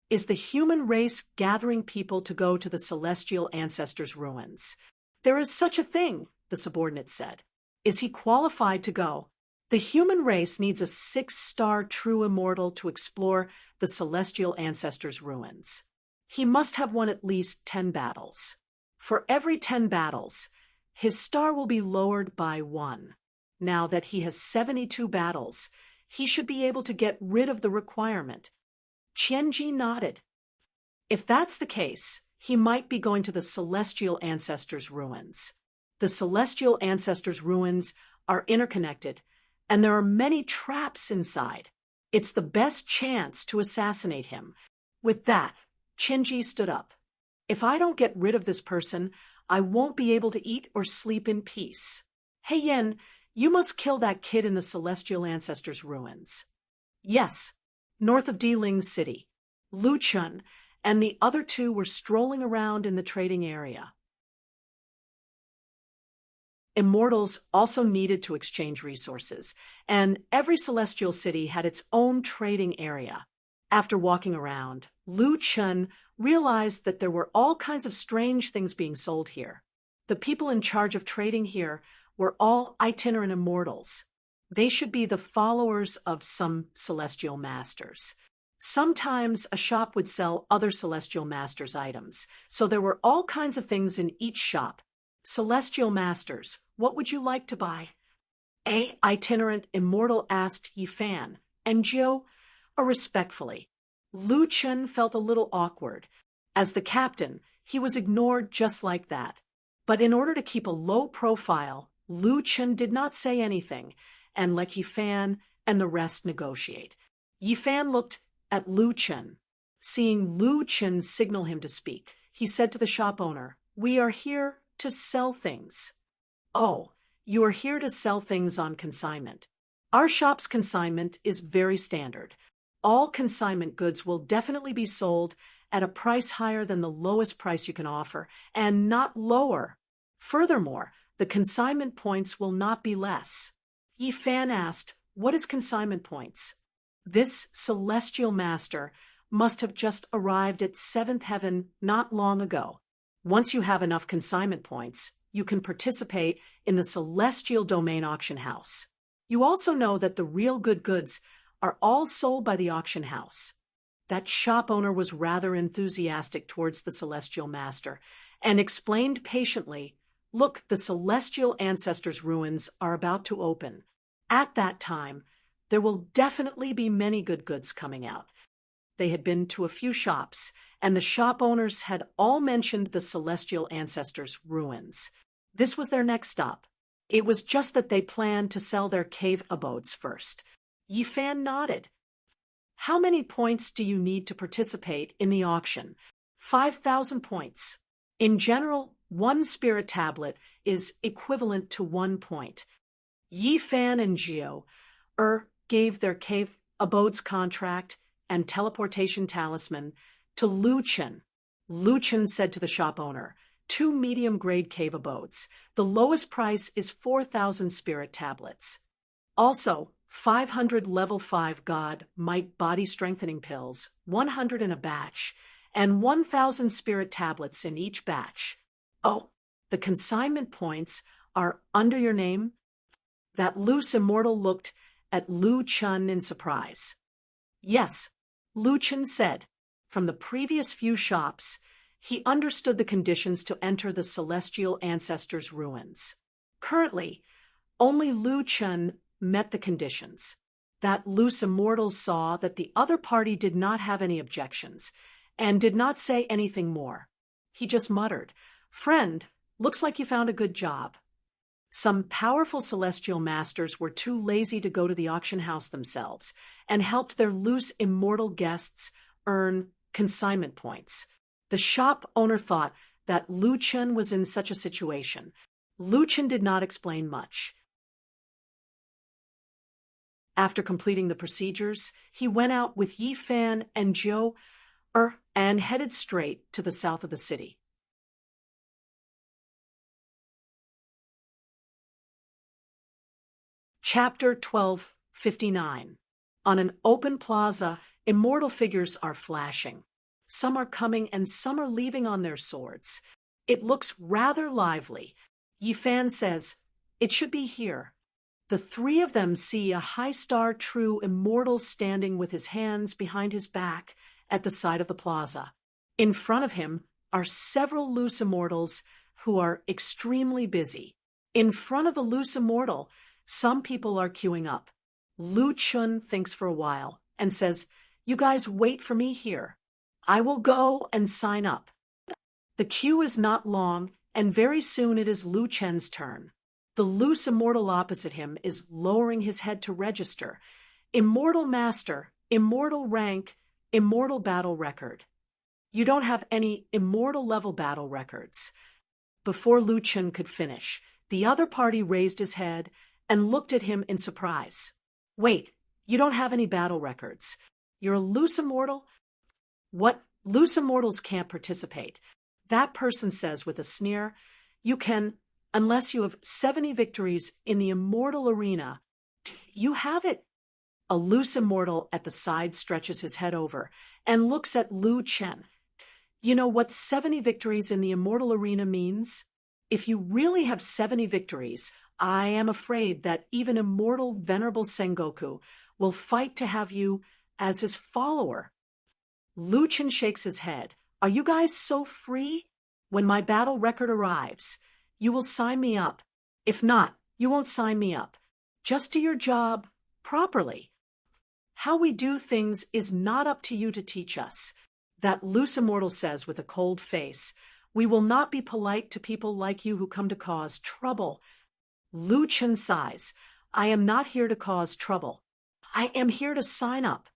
Is the human race gathering people to go to the celestial ancestors' ruins? There is such a thing, the subordinate said. Is he qualified to go? The human race needs a 6-star true immortal to explore the celestial ancestors' ruins. He must have won at least 10 battles. For every 10 battles, his star will be lowered by 1. Now that he has 72 battles, he should be able to get rid of the requirement. Qianji nodded. If that's the case, he might be going to the celestial ancestors' ruins. The celestial ancestors' ruins are interconnected, and there are many traps inside. It's the best chance to assassinate him. With that, Qianji stood up. If I don't get rid of this person, I won't be able to eat or sleep in peace. Hey Yen, you must kill that kid in the celestial ancestors' ruins. Yes, north of Diling City. Lu Chun and the other two were strolling around in the trading area. Immortals also needed to exchange resources, and every celestial city had its own trading area. After walking around, Lu Chun realized that there were all kinds of strange things being sold here. The people in charge of trading here were all itinerant immortals. They should be the followers of some celestial masters. Sometimes a shop would sell other celestial masters' items, so there were all kinds of things in each shop. Celestial masters, what would you like to buy? A itinerant immortal asked Yi Fan, and Jiu respectfully. Lu Chun felt a little awkward. As the captain, he was ignored just like that. But in order to keep a low profile, Lu Chun did not say anything and let Yi Fan and the rest negotiate. Yi Fan looked at Lu Chun. Seeing Lu Chun signal him to speak, he said to the shop owner, "We are here to sell things." "Oh, you are here to sell things on consignment. Our shop's consignment is very standard. All consignment goods will definitely be sold at a price higher than the lowest price you can offer, and not lower. Furthermore, the consignment points will not be less." Yi Fan asked, "What is consignment points?" This celestial master must have just arrived at 7th heaven not long ago. Once you have enough consignment points, you can participate in the celestial domain auction house. You also know that the real good goods are all sold by the auction house. That shop owner was rather enthusiastic towards the celestial master and explained patiently, "Look, the celestial ancestors' ruins are about to open. At that time, there will definitely be many good goods coming out." They had been to a few shops, and the shop owners had all mentioned the celestial ancestors' ruins. This was their next stop. It was just that they planned to sell their cave abodes first. Yi Fan nodded. "How many points do you need to participate in the auction?" 5,000 points. In general, 1 spirit tablet is equivalent to 1 point. Yi Fan and Jiu gave their cave abodes contract, and teleportation talisman to Lu Chen. Lu Chen said to the shop owner, 2 medium-grade cave abodes. The lowest price is 4,000 spirit tablets. Also, 500 level 5 God Might body strengthening pills, 100 in a batch, and 1,000 spirit tablets in each batch. Oh, the consignment points are under your name? That loose immortal looked at Lu Chen in surprise. Yes, Lu Chen said. From the previous few shops, he understood the conditions to enter the celestial ancestors' ruins. Currently, only Lu Chen met the conditions. That loose immortal saw that the other party did not have any objections, and did not say anything more. He just muttered, "Friend, looks like you found a good job." Some powerful celestial masters were too lazy to go to the auction house themselves, and helped their loose immortal guests earn consignment points. The shop owner thought that Lu Chen was in such a situation. Lu Chen did not explain much. After completing the procedures, he went out with Yi Fan and Zhou and headed straight to the south of the city. Chapter 1259. On an open plaza, immortal figures are flashing. Some are coming and some are leaving on their swords. It looks rather lively. Yi Fan says, "It should be here." The 3 of them see a high star true immortal standing with his hands behind his back at the side of the plaza. In front of him are several loose immortals who are extremely busy. In front of the loose immortal, some people are queuing up. Lu Chen thinks for a while and says, "You guys wait for me here. I will go and sign up." The queue is not long, and very soon it is Lu Chen's turn. The loose immortal opposite him is lowering his head to register. Immortal Master, immortal rank, immortal battle record. You don't have any immortal level battle records. Before Lu Chen could finish, the other party raised his head and looked at him in surprise. "Wait, you don't have any battle records. You're a loose immortal?" "What? Loose immortals can't participate." That person says with a sneer, "You can, unless you have 70 victories in the immortal arena." "You have it." A loose immortal at the side stretches his head over and looks at Lu Chen. "You know what 70 victories in the immortal arena means? If you really have 70 victories, I am afraid that even immortal Venerable Sengoku will fight to have you as his follower." Lu Chen shakes his head. "Are you guys so free? When my battle record arrives, you will sign me up. If not, you won't sign me up. Just do your job properly. How we do things is not up to you to teach us." That loose immortal says with a cold face, "We will not be polite to people like you who come to cause trouble." Lu Chen sighs, "I am not here to cause trouble. I am here to sign up."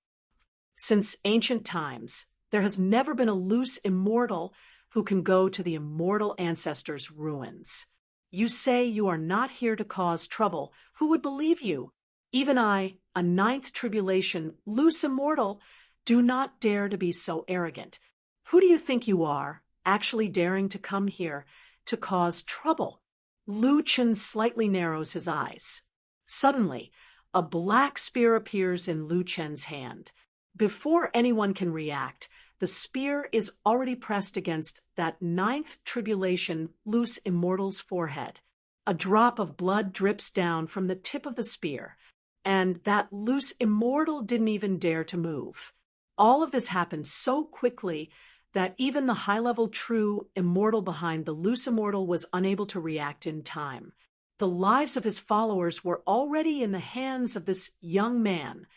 Since ancient times, there has never been a loose immortal who can go to the immortal ancestors' ruins. You say you are not here to cause trouble. Who would believe you? Even I, a 9th tribulation loose immortal, do not dare to be so arrogant. Who do you think you are, actually daring to come here to cause trouble? Lu Chen slightly narrows his eyes. Suddenly, a black spear appears in Lu Chen's hand. Before anyone can react, the spear is already pressed against that 9th tribulation loose immortal's forehead. A drop of blood drips down from the tip of the spear, and that loose immortal didn't even dare to move. All of this happened so quickly that even the high-level true immortal behind the loose immortal was unable to react in time. The lives of his followers were already in the hands of this young man.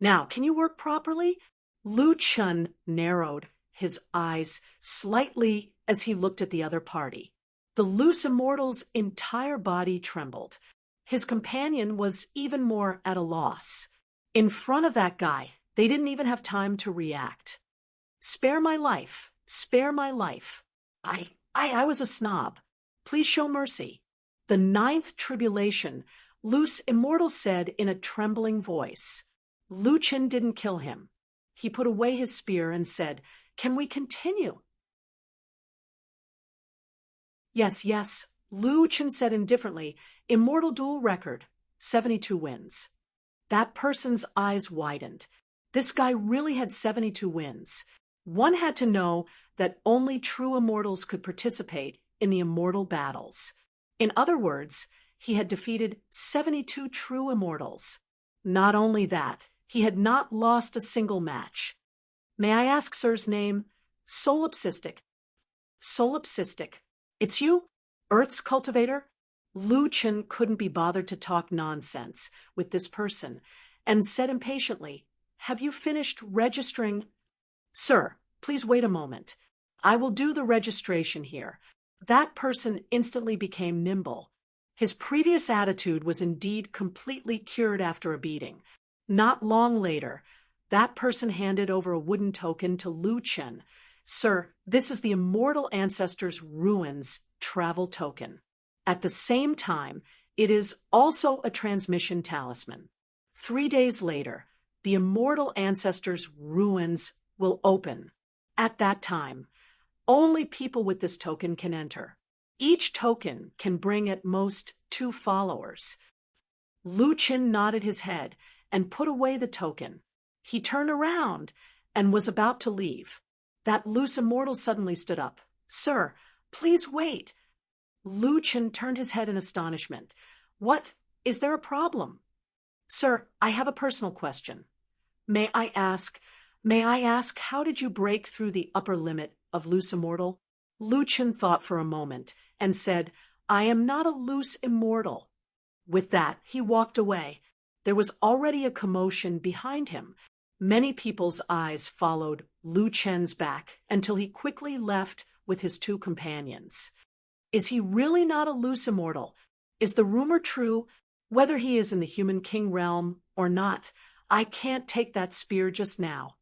"Now, can you work properly?" Lu Chen narrowed his eyes slightly as he looked at the other party. The loose immortal's entire body trembled. His companion was even more at a loss. In front of that guy, they didn't even have time to react. "Spare my life. Spare my life. I was a snob. Please show mercy." The 9th tribulation, loose immortal said in a trembling voice. Luchin didn't kill him. He put away his spear and said, "Can we continue?" "Yes, yes," Luchin said indifferently. "Immortal duel record, 72 wins." That person's eyes widened. This guy really had 72 wins. One had to know that only true immortals could participate in the immortal battles. In other words, he had defeated 72 true immortals. Not only that, he had not lost a single match. "May I ask sir's name?" "Solipsistic." "Solipsistic. It's you? Earth's cultivator?" Luchin couldn't be bothered to talk nonsense with this person and said impatiently, "Have you finished registering?" "Sir, please wait a moment. I will do the registration here." That person instantly became nimble. His previous attitude was indeed completely cured after a beating. Not long later, that person handed over a wooden token to Luchin. "Sir, this is the Immortal Ancestors' Ruins travel token. At the same time, it is also a transmission talisman. 3 days later, the Immortal Ancestors' Ruins will open. At that time, only people with this token can enter. Each token can bring at most 2 followers." Luchin nodded his head and put away the token. He turned around and was about to leave. That loose immortal suddenly stood up. "Sir, please wait." Luchin turned his head in astonishment. "What? Is there a problem?" "Sir, I have a personal question. May I ask, how did you break through the upper limit of loose immortal?" Luchin thought for a moment and said, "I am not a loose immortal." With that, he walked away. There was already a commotion behind him. Many people's eyes followed Luchin's back until he quickly left with his 2 companions. Is he really not a loose immortal? Is the rumor true? Whether he is in the human king realm or not, I can't take that spear just now.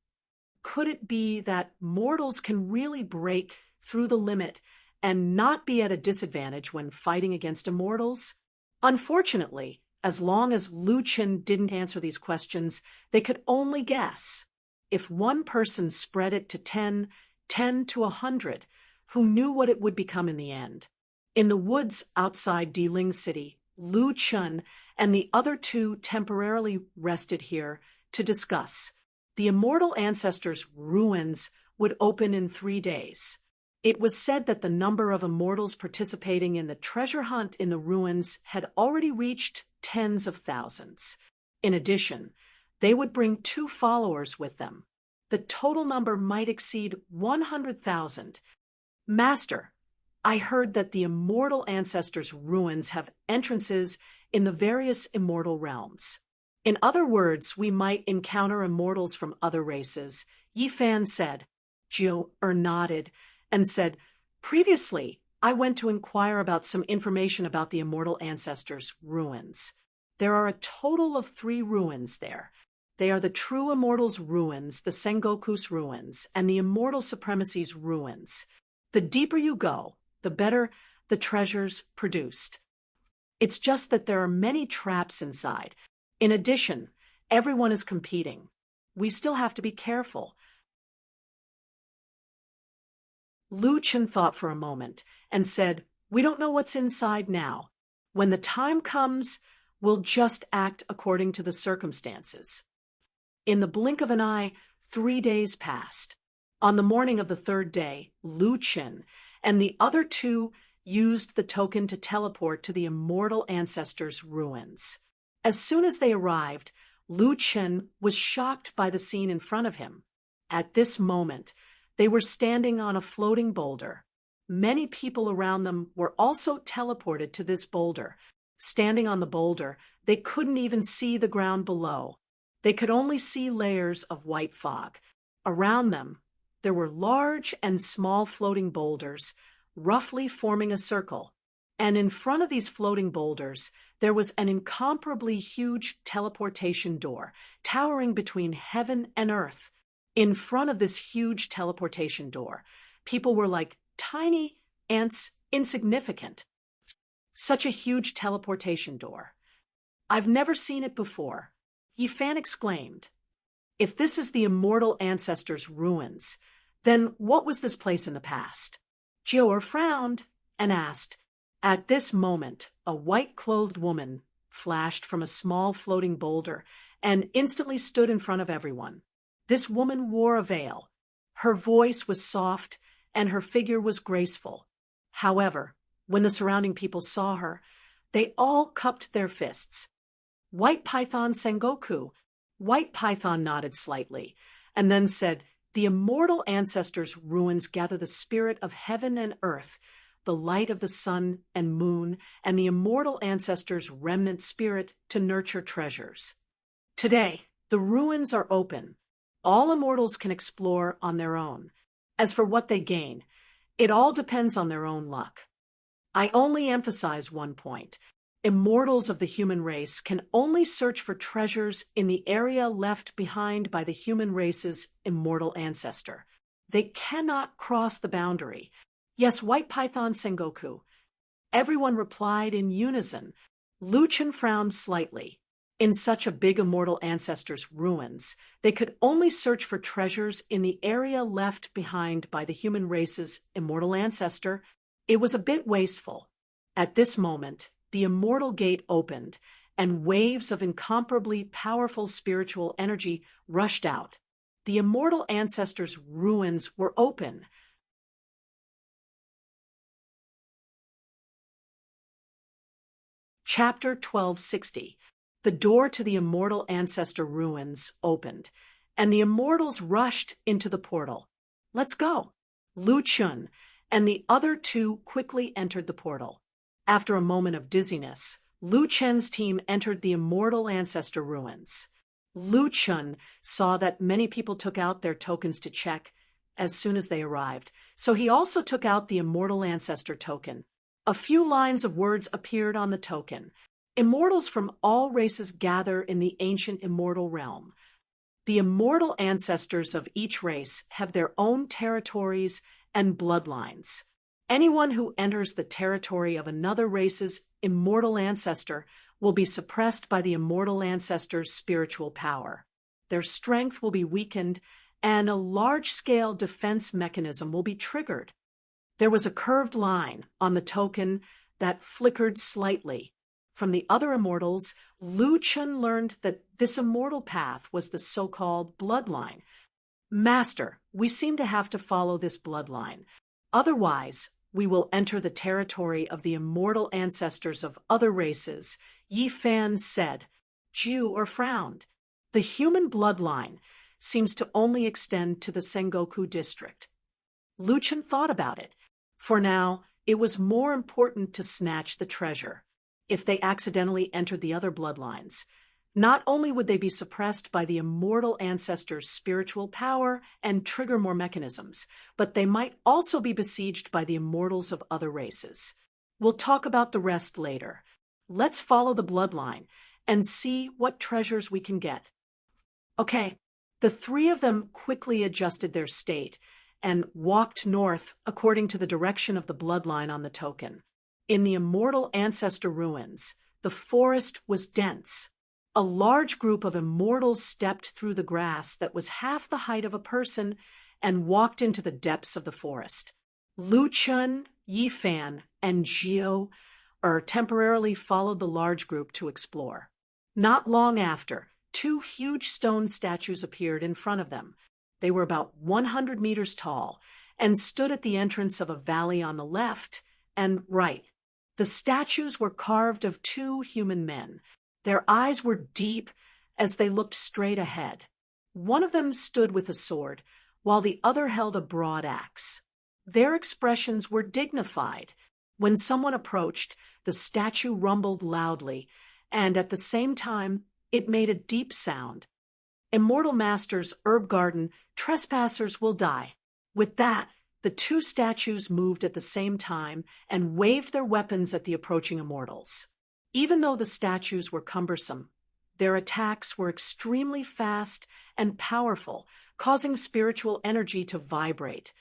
Could it be that mortals can really break through the limit and not be at a disadvantage when fighting against immortals? Unfortunately, as long as Luchin didn't answer these questions, they could only guess. If one person spread it to 10 to 100, who knew what it would become in the end? In the woods outside Diling City, Luchin and the other 2 temporarily rested here to discuss. The Immortal Ancestors' Ruins would open in 3 days. It was said that the number of immortals participating in the treasure hunt in the ruins had already reached tens of thousands. In addition, they would bring 2 followers with them. The total number might exceed 100,000. "Master, I heard that the Immortal Ancestors' Ruins have entrances in the various immortal realms. In other words, we might encounter immortals from other races," Yifan said. Jiu nodded and said, "Previously, I went to inquire about some information about the Immortal Ancestors' Ruins. There are a total of 3 ruins there. They are the True Immortals' Ruins, the Sengoku's Ruins, and the Immortal Supremacy's Ruins. The deeper you go, the better the treasures produced. It's just that there are many traps inside. In addition, everyone is competing. We still have to be careful." Luchin thought for a moment and said, "We don't know what's inside now. When the time comes, we'll just act according to the circumstances." In the blink of an eye, 3 days passed. On the morning of the 3rd day, Luchin and the other 2 used the token to teleport to the Immortal Ancestors' Ruins. As soon as they arrived, Luchin was shocked by the scene in front of him. At this moment, they were standing on a floating boulder. Many people around them were also teleported to this boulder. Standing on the boulder, they couldn't even see the ground below. They could only see layers of white fog. Around them, there were large and small floating boulders, roughly forming a circle. And in front of these floating boulders, there was an incomparably huge teleportation door, towering between heaven and earth. In front of this huge teleportation door, people were like tiny ants, insignificant. Such a huge teleportation door. I've never seen it before. Yifan exclaimed. If this is the immortal ancestors' ruins, then what was this place in the past? Jiu frowned and asked. At this moment, a white-clothed woman flashed from a small floating boulder and instantly stood in front of everyone. This woman wore a veil. Her voice was soft and her figure was graceful. However, when the surrounding people saw her, they all cupped their fists. White Python Sengoku. White Python nodded slightly, and then said, the immortal ancestors' ruins gather the spirit of heaven and earth, the light of the sun and moon, and the immortal ancestors' remnant spirit to nurture treasures. Today, the ruins are open. All immortals can explore on their own. As for what they gain, it all depends on their own luck. I only emphasize one point. Immortals of the human race can only search for treasures in the area left behind by the human race's immortal ancestor. They cannot cross the boundary. Yes, White Python Sengoku. Everyone replied in unison. Luchin frowned slightly. In such a big immortal ancestor's ruins, they could only search for treasures in the area left behind by the human race's immortal ancestor. It was a bit wasteful. At this moment, the immortal gate opened, and waves of incomparably powerful spiritual energy rushed out. The immortal ancestors' ruins were open. Chapter 1260. The door to the immortal ancestor ruins opened, and the immortals rushed into the portal. Let's go. Lu Chun and the other two quickly entered the portal. After a moment of dizziness, Lu Chen's team entered the immortal ancestor ruins. Lu Chun saw that many people took out their tokens to check as soon as they arrived, so he also took out the immortal ancestor token. A few lines of words appeared on the token. Immortals from all races gather in the ancient immortal realm. The immortal ancestors of each race have their own territories and bloodlines. Anyone who enters the territory of another race's immortal ancestor will be suppressed by the immortal ancestor's spiritual power. Their strength will be weakened, and a large-scale defense mechanism will be triggered. There was a curved line on the token that flickered slightly. From the other immortals, Lu Chun learned that this immortal path was the so-called bloodline. Master, we seem to have to follow this bloodline. Otherwise, we will enter the territory of the immortal ancestors of other races, Yifan said. Jiu frowned. The human bloodline seems to only extend to the Sengoku district. Lu Chun thought about it. For now, it was more important to snatch the treasure. If they accidentally entered the other bloodlines, not only would they be suppressed by the immortal ancestors' spiritual power and trigger more mechanisms, but they might also be besieged by the immortals of other races. We'll talk about the rest later. Let's follow the bloodline and see what treasures we can get. Okay, the three of them quickly adjusted their state and walked north according to the direction of the bloodline on the token. In the immortal ancestor ruins, the forest was dense. A large group of immortals stepped through the grass that was half the height of a person and walked into the depths of the forest. Lu Chun, Yifan, and Jiu temporarily followed the large group to explore. Not long after, two huge stone statues appeared in front of them. They were about 100 meters tall and stood at the entrance of a valley on the left and right. The statues were carved of two human men. Their eyes were deep as they looked straight ahead. One of them stood with a sword, while the other held a broad axe. Their expressions were dignified. When someone approached, the statue rumbled loudly, and at the same time, it made a deep sound. Immortal Master's herb garden, trespassers will die. With that, the two statues moved at the same time and waved their weapons at the approaching immortals. Even though the statues were cumbersome, their attacks were extremely fast and powerful, causing spiritual energy to vibrate.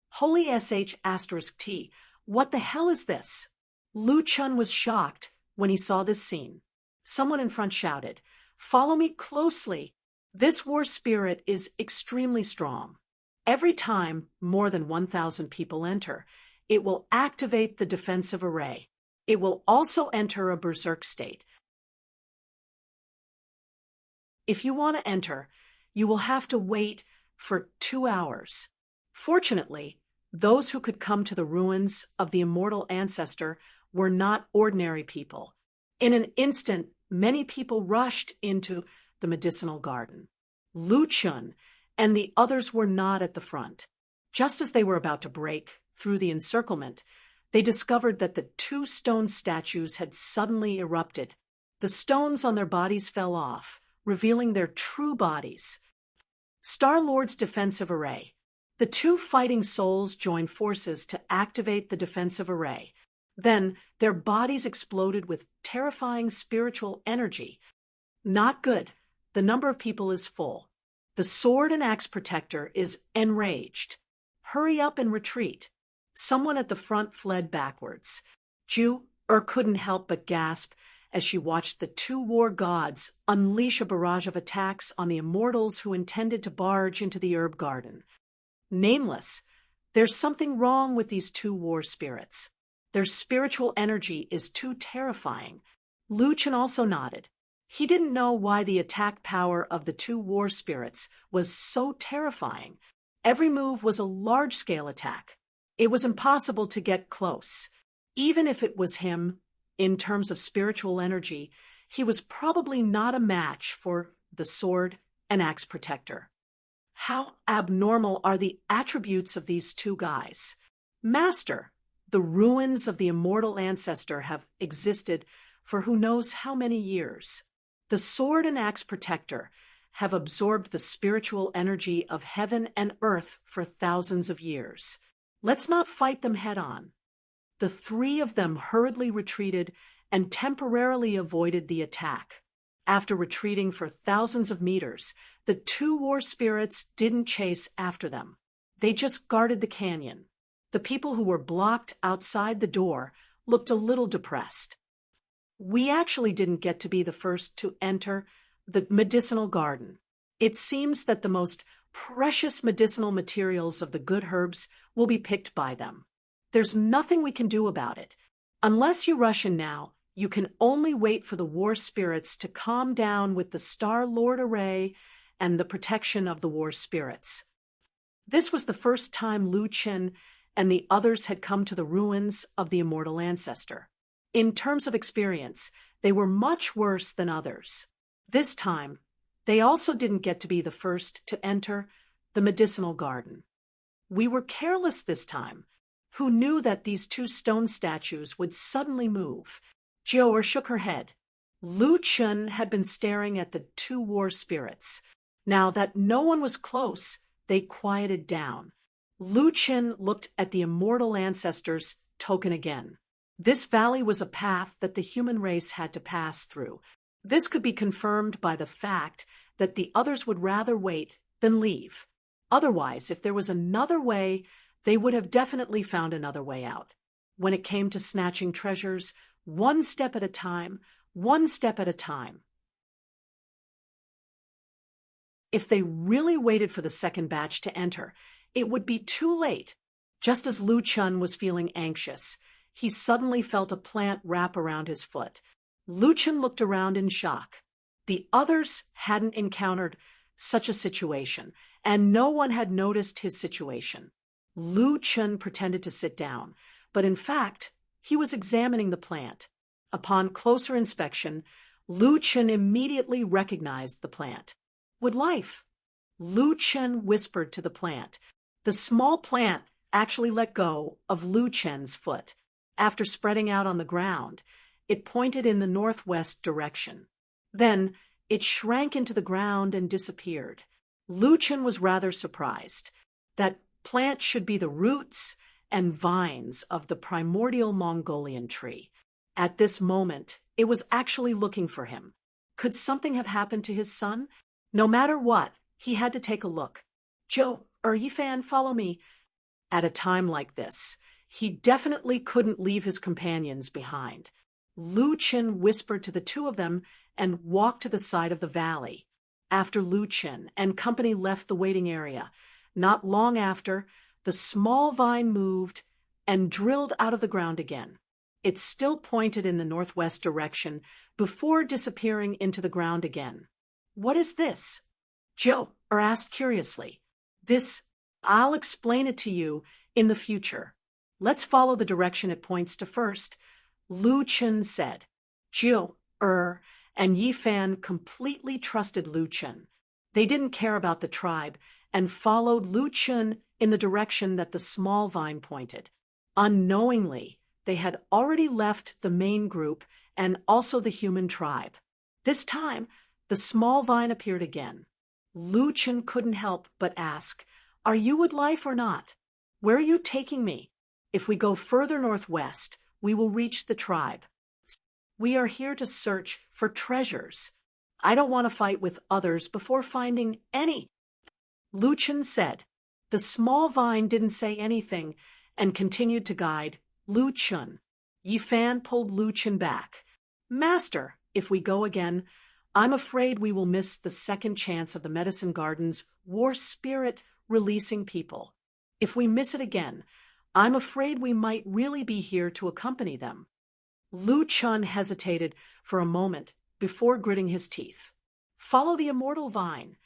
Holy **T, what the hell is this? Lu Chun was shocked when he saw this scene. Someone in front shouted, Follow me closely. This war spirit is extremely strong. Every time more than 1,000 people enter, it will activate the defensive array. It will also enter a berserk state. If you want to enter, you will have to wait for 2 hours. Fortunately, those who could come to the ruins of the immortal ancestor were not ordinary people. In an instant, many people rushed into the medicinal garden. Lu Chun and the others were not at the front. Just as they were about to break through the encirclement, they discovered that the 2 stone statues had suddenly erupted. The stones on their bodies fell off, revealing their true bodies. Star-Lord's defensive array. The 2 fighting souls joined forces to activate the defensive array. Then, their bodies exploded with terrifying spiritual energy. Not good. The number of people is full. The sword and axe protector is enraged. Hurry up and retreat. Someone at the front fled backwards. Ju couldn't help but gasp as she watched the 2 war gods unleash a barrage of attacks on the immortals who intended to barge into the herb garden. Nameless, there's something wrong with these 2 war spirits. Their spiritual energy is too terrifying. Lu Chen also nodded. He didn't know why the attack power of the 2 war spirits was so terrifying. Every move was a large-scale attack. It was impossible to get close. Even if it was him, in terms of spiritual energy, he was probably not a match for the sword and axe protector. How abnormal are the attributes of these 2 guys? Master, the ruins of the immortal ancestor have existed for who knows how many years. The sword and axe protector have absorbed the spiritual energy of heaven and earth for thousands of years. Let's not fight them head-on. The 3 of them hurriedly retreated and temporarily avoided the attack. After retreating for thousands of meters, the 2 war spirits didn't chase after them. They just guarded the canyon. The people who were blocked outside the door looked a little depressed. We actually didn't get to be the first to enter the medicinal garden. It seems that the most precious medicinal materials of the good herbs will be picked by them. There's nothing we can do about it. Unless you rush in now, you can only wait for the war spirits to calm down with the Star-Lord array and the protection of the war spirits. This was the first time Lu Chen and the others had come to the ruins of the immortal ancestor. In terms of experience, they were much worse than others. This time, they also didn't get to be the first to enter the medicinal garden. We were careless this time. Who knew that these 2 stone statues would suddenly move? Jiao shook her head. Lu Chen had been staring at the 2 war spirits. Now that no one was close, they quieted down. Lu Chen looked at the immortal ancestors' token again. This valley was a path that the human race had to pass through. This could be confirmed by the fact that the others would rather wait than leave. Otherwise, if there was another way, they would have definitely found another way out. When it came to snatching treasures, 1 step at a time, 1 step at a time. If they really waited for the second batch to enter, it would be too late. Just as Lu Chen was feeling anxious, he suddenly felt a plant wrap around his foot. Lu Chen looked around in shock. The others hadn't encountered such a situation, and no one had noticed his situation. Lu Chen pretended to sit down, but in fact, he was examining the plant. Upon closer inspection, Lu Chen immediately recognized the plant. With life, Lu Chen whispered to the plant. The small plant actually let go of Lu Chen's foot. After spreading out on the ground, it pointed in the northwest direction. Then, it shrank into the ground and disappeared. Lu Chen was rather surprised. That plant should be the roots and vines of the primordial Mongolian tree. At this moment, it was actually looking for him. Could something have happened to his son? No matter what, he had to take a look. Joe, Yifan, follow me. At a time like this, he definitely couldn't leave his companions behind. Lu Chen whispered to the 2 of them and walked to the side of the valley. After Lu Chen and company left the waiting area, not long after, the small vine moved and drilled out of the ground again. It still pointed in the northwest direction before disappearing into the ground again. "What is this?" Joe asked curiously. I'll explain it to you in the future. Let's follow the direction it points to first," Lu Chen said. Jiu, and Yi Fan completely trusted Lu Chen. They didn't care about the tribe and followed Lu Chen in the direction that the small vine pointed. Unknowingly, they had already left the main group and also the human tribe. This time, the small vine appeared again. Lu Chen couldn't help but ask, "Are you with life or not? Where are you taking me? If we go further northwest, we will reach the tribe. We are here to search for treasures. I don't want to fight with others before finding any," Lu Chen said. The small vine didn't say anything and continued to guide Lu Chen. Yi Fan pulled Lu Chen back. "Master, if we go again, I'm afraid we will miss the second chance of the Medicine Garden's war spirit releasing people. If we miss it again, I'm afraid we might really be here to accompany them." Lu Chen hesitated for a moment before gritting his teeth. "Follow the immortal vine."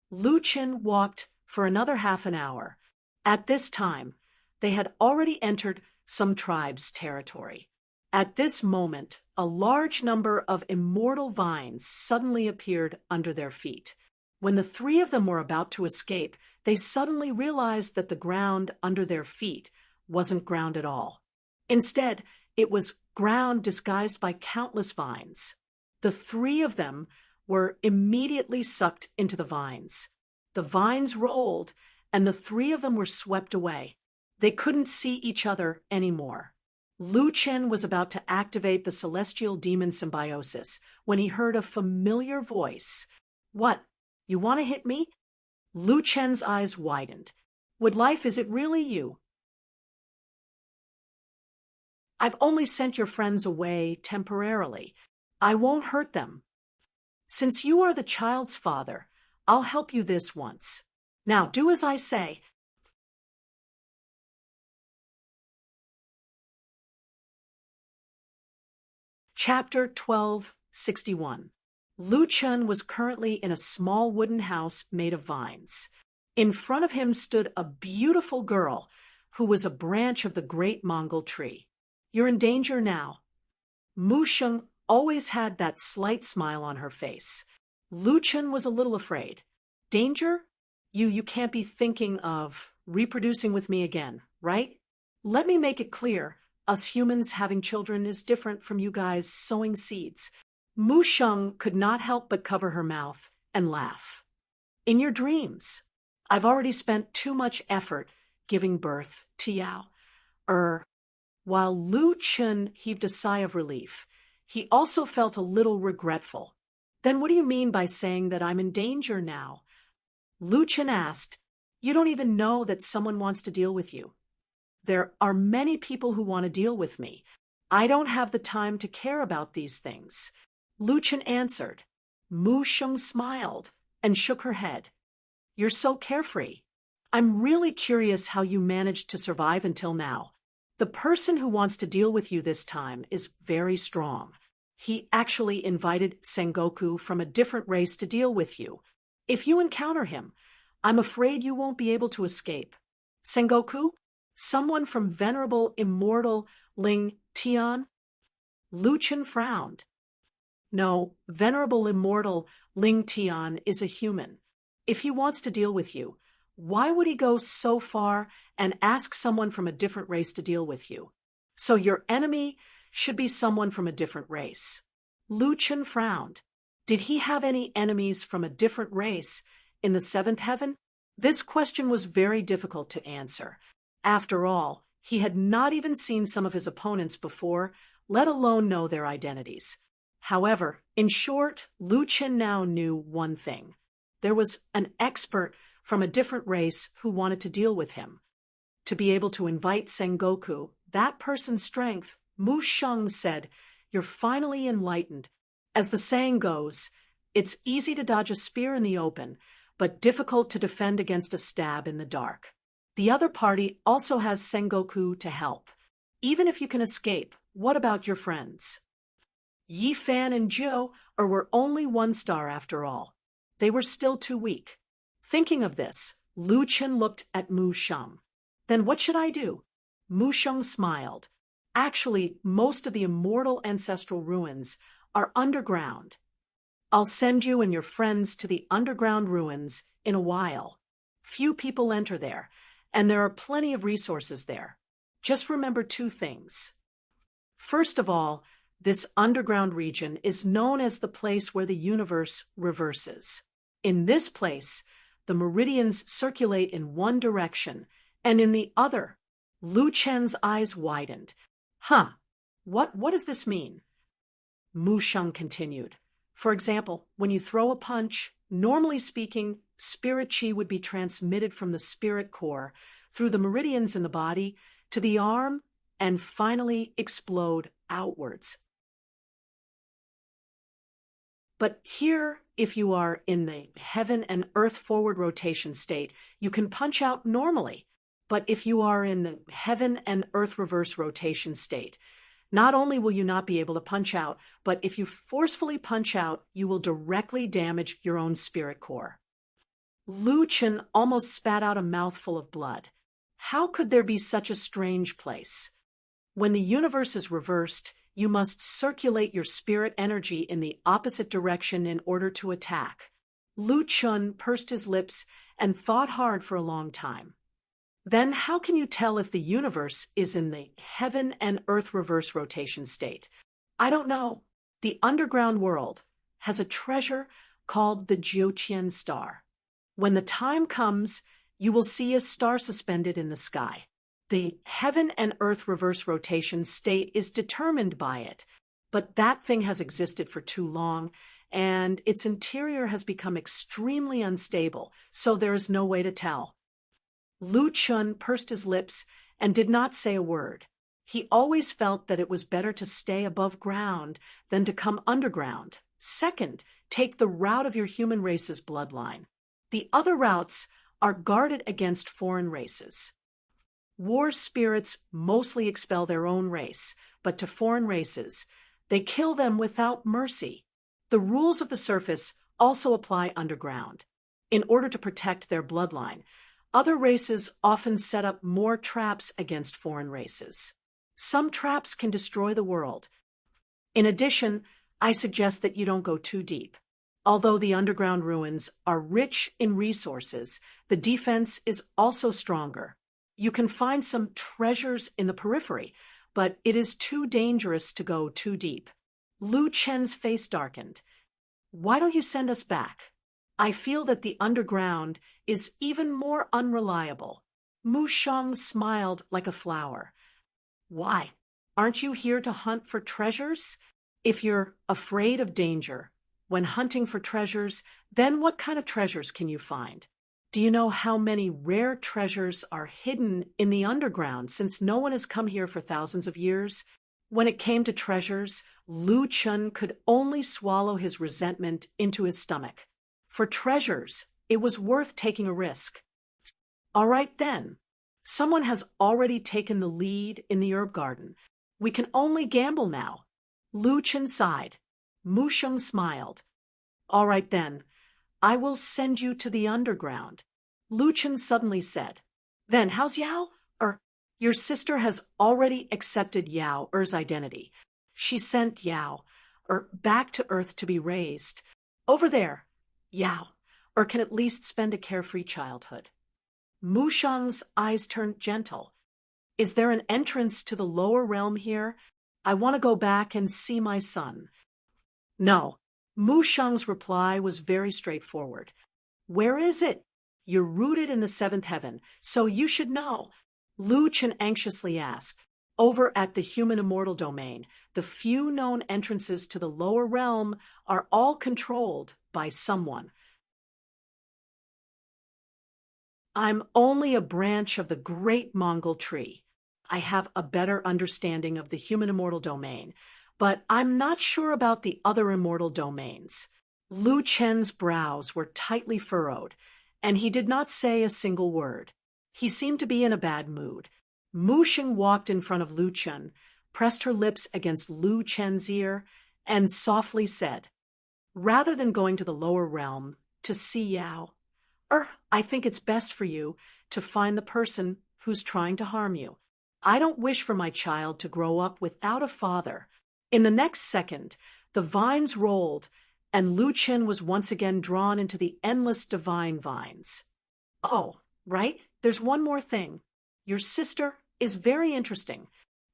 Lu Chen walked for another half an hour. At this time, they had already entered some tribe's territory. At this moment, a large number of immortal vines suddenly appeared under their feet. When the three of them were about to escape, they suddenly realized that the ground under their feet wasn't ground at all. Instead, it was ground disguised by countless vines. The three of them were immediately sucked into the vines. The vines rolled, and the three of them were swept away. They couldn't see each other anymore. Lu Chen was about to activate the celestial demon symbiosis when he heard a familiar voice. "What? You want to hit me?" Lu Chen's eyes widened. "Would life, is it really you? I've only sent your friends away temporarily. I won't hurt them. Since you are the child's father, I'll help you this once. Now do as I say." Chapter 1261. Lu Chen was currently in a small wooden house made of vines. In front of him stood a beautiful girl who was a branch of the great Mongol tree. "You're in danger now." Mu Sheng always had that slight smile on her face. Lu Chen was a little afraid. "Danger? You can't be thinking of reproducing with me again, right? Let me make it clear. Us humans having children is different from you guys sowing seeds." Mu Sheng could not help but cover her mouth and laugh. "In your dreams. I've already spent too much effort giving birth to Yao." While Lu Chen heaved a sigh of relief, he also felt a little regretful. "Then what do you mean by saying that I'm in danger now?" Lu Chen asked. "You don't even know that someone wants to deal with you." "There are many people who want to deal with me. I don't have the time to care about these things," Lu Chen answered. Mu Sheng smiled and shook her head. "You're so carefree. I'm really curious how you managed to survive until now. The person who wants to deal with you this time is very strong. He actually invited Sengoku from a different race to deal with you. If you encounter him, I'm afraid you won't be able to escape." "Sengoku? Someone from venerable immortal Ling Tian?" Lu Chen frowned. "No, venerable immortal Ling Tian is a human. If he wants to deal with you, why would he go so far and ask someone from a different race to deal with you? So your enemy should be someone from a different race." Lu Chen frowned. Did he have any enemies from a different race in the seventh heaven? This question was very difficult to answer. After all, he had not even seen some of his opponents before, let alone know their identities. However, in short, Lu Chen now knew one thing. There was an expert from a different race who wanted to deal with him. To be able to invite Sengoku, that person's strength, Mu Sheng said, "You're finally enlightened. As the saying goes, it's easy to dodge a spear in the open, but difficult to defend against a stab in the dark. The other party also has Sengoku to help. Even if you can escape, what about your friends? Yi Fan and Zhou were only 1 star after all. They were still too weak. Thinking of this, Lu Chen looked at Mu Sheng. Then what should I do? Mu Sheng smiled. Actually, most of the immortal ancestral ruins are underground. I'll send you and your friends to the underground ruins in a while. Few people enter there, and there are plenty of resources there. Just remember 2 things. First of all, this underground region is known as the place where the universe reverses. In this place, the meridians circulate in one direction, and in the other. Lu Chen's eyes widened. What does this mean? Mu Sheng continued. For example, when you throw a punch, normally speaking, spirit chi would be transmitted from the spirit core through the meridians in the body to the arm and finally explode outwards. But here, if you are in the heaven and earth forward rotation state, you can punch out normally. But if you are in the heaven and earth reverse rotation state, not only will you not be able to punch out, but if you forcefully punch out, you will directly damage your own spirit core. Lu Chen almost spat out a mouthful of blood. How could there be such a strange place? When the universe is reversed, you must circulate your spirit energy in the opposite direction in order to attack. Lu Chen pursed his lips and thought hard for a long time. Then how can you tell if the universe is in the heaven and earth reverse rotation state? I don't know. The underground world has a treasure called the Jiuqian star. When the time comes, you will see a star suspended in the sky. The heaven and earth reverse rotation state is determined by it, but that thing has existed for too long, and its interior has become extremely unstable, so there is no way to tell. Lu Chen pursed his lips and did not say a word. He always felt that it was better to stay above ground than to come underground. Second, take the route of your human race's bloodline. The other routes are guarded against foreign races. War spirits mostly expel their own race, but to foreign races, they kill them without mercy. The rules of the surface also apply underground. In order to protect their bloodline, other races often set up more traps against foreign races. Some traps can destroy the world. In addition, I suggest that you don't go too deep. Although the underground ruins are rich in resources, the defense is also stronger. You can find some treasures in the periphery, but it is too dangerous to go too deep. Lu Chen's face darkened. Why don't you send us back? I feel that the underground is even more unreliable. Mu Sheng smiled like a flower. Why? Aren't you here to hunt for treasures? If you're afraid of danger when hunting for treasures, then what kind of treasures can you find? Do you know how many rare treasures are hidden in the underground since no one has come here for thousands of years? When it came to treasures, Lu Chen could only swallow his resentment into his stomach. For treasures, it was worth taking a risk. All right then. Someone has already taken the lead in the herb garden. We can only gamble now. Lu Chen sighed. Mu Sheng smiled. All right then. I will send you to the underground. Lu Chen suddenly said. Then how's Yao? Your sister has already accepted Yao Er's identity. She sent Yao back to Earth to be raised. Over there. Yao can at least spend a carefree childhood. Mu Sheng's eyes turned gentle. Is there an entrance to the lower realm here? I want to go back and see my son. No. Mu Sheng's reply was very straightforward. Where is it? You're rooted in the 7th heaven, so you should know. Lu Chen anxiously asked. Over at the human immortal domain, the few known entrances to the lower realm are all controlled by someone. I'm only a branch of the great Mongol tree. I have a better understanding of the human immortal domain, but I'm not sure about the other immortal domains. Lu Chen's brows were tightly furrowed, and he did not say a single word. He seemed to be in a bad mood. Mu Sheng walked in front of Lu Chen, pressed her lips against Lu Chen's ear, and softly said, "Rather than going to the lower realm to see Yao, I think it's best for you to find the person who's trying to harm you. I don't wish for my child to grow up without a father." In the next second, the vines rolled, and Lu Chen was once again drawn into the endless divine vines. "Oh, right, there's one more thing. Your sister is very interesting."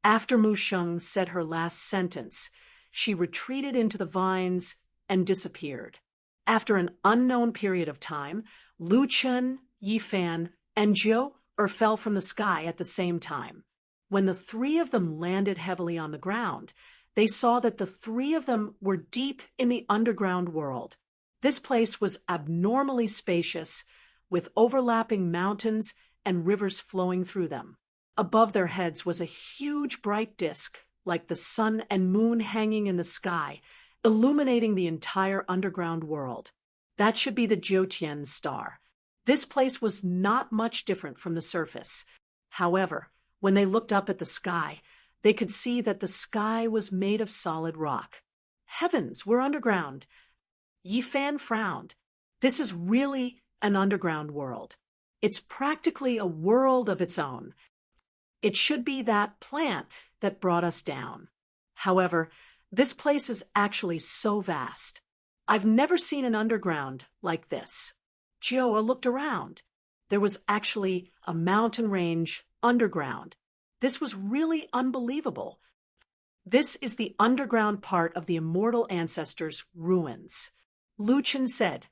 After Mu Sheng said her last sentence, she retreated into the vines and disappeared. After an unknown period of time, Lu Chen, Yifan, and Jiu fell from the sky at the same time. When the three of them landed heavily on the ground, they saw that the three of them were deep in the underground world. This place was abnormally spacious, with overlapping mountains and rivers flowing through them. Above their heads was a huge bright disk, like the sun and moon hanging in the sky, illuminating the entire underground world. That should be the Jiutian star. This place was not much different from the surface. However, when they looked up at the sky, they could see that the sky was made of solid rock. Heavens were underground. Yifan frowned. This is really an underground world. It's practically a world of its own. It should be that plant that brought us down. However, this place is actually so vast. I've never seen an underground like this. Jioa looked around. There was actually a mountain range underground. This was really unbelievable. This is the underground part of the immortal ancestors' ruins. Lu Chen said,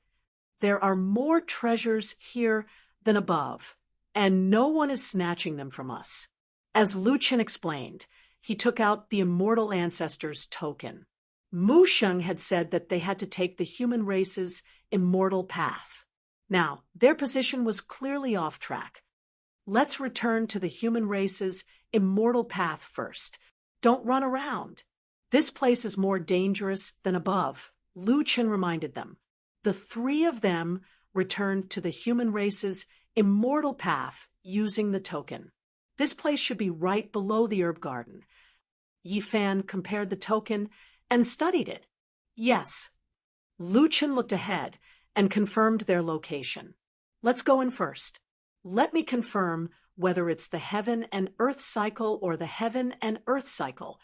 "There are more treasures here than above, and no one is snatching them from us." As Lu Chen explained, he took out the immortal ancestors' token. Mu Sheng had said that they had to take the human race's immortal path. Now, their position was clearly off track. Let's return to the human race's immortal path first. Don't run around. This place is more dangerous than above, Lu Chen reminded them. The three of them returned to the human race's immortal path using the token. This place should be right below the herb garden. Yifan compared the token and studied it. Yes. Lu Chen looked ahead and confirmed their location. Let's go in first. Let me confirm whether it's the heaven and earth cycle or the heaven and earth cycle.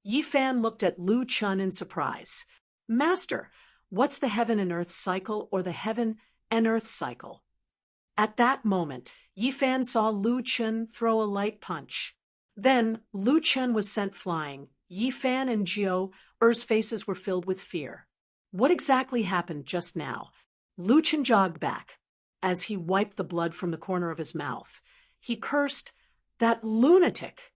Yifan looked at Lu Chen in surprise. "Master, what's the heaven and earth cycle or the heaven and earth cycle?" At that moment, Yifan saw Lu Chen throw a light punch. Then Lu Chen was sent flying. Yifan and Jiu's faces were filled with fear. What exactly happened just now? Lu Chen jogged back. As he wiped the blood from the corner of his mouth, he cursed, "That lunatic!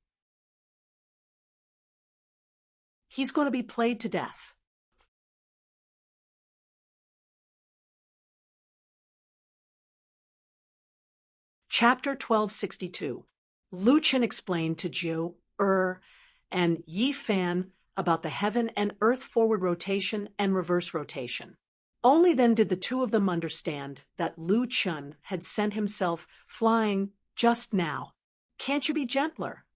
He's going to be played to death." Chapter 1262. Lu Chen explained to Jiu, and Yifan about the heaven and earth forward rotation and reverse rotation. Only then did the two of them understand that Lu Chen had sent himself flying just now. "Can't you be gentler?"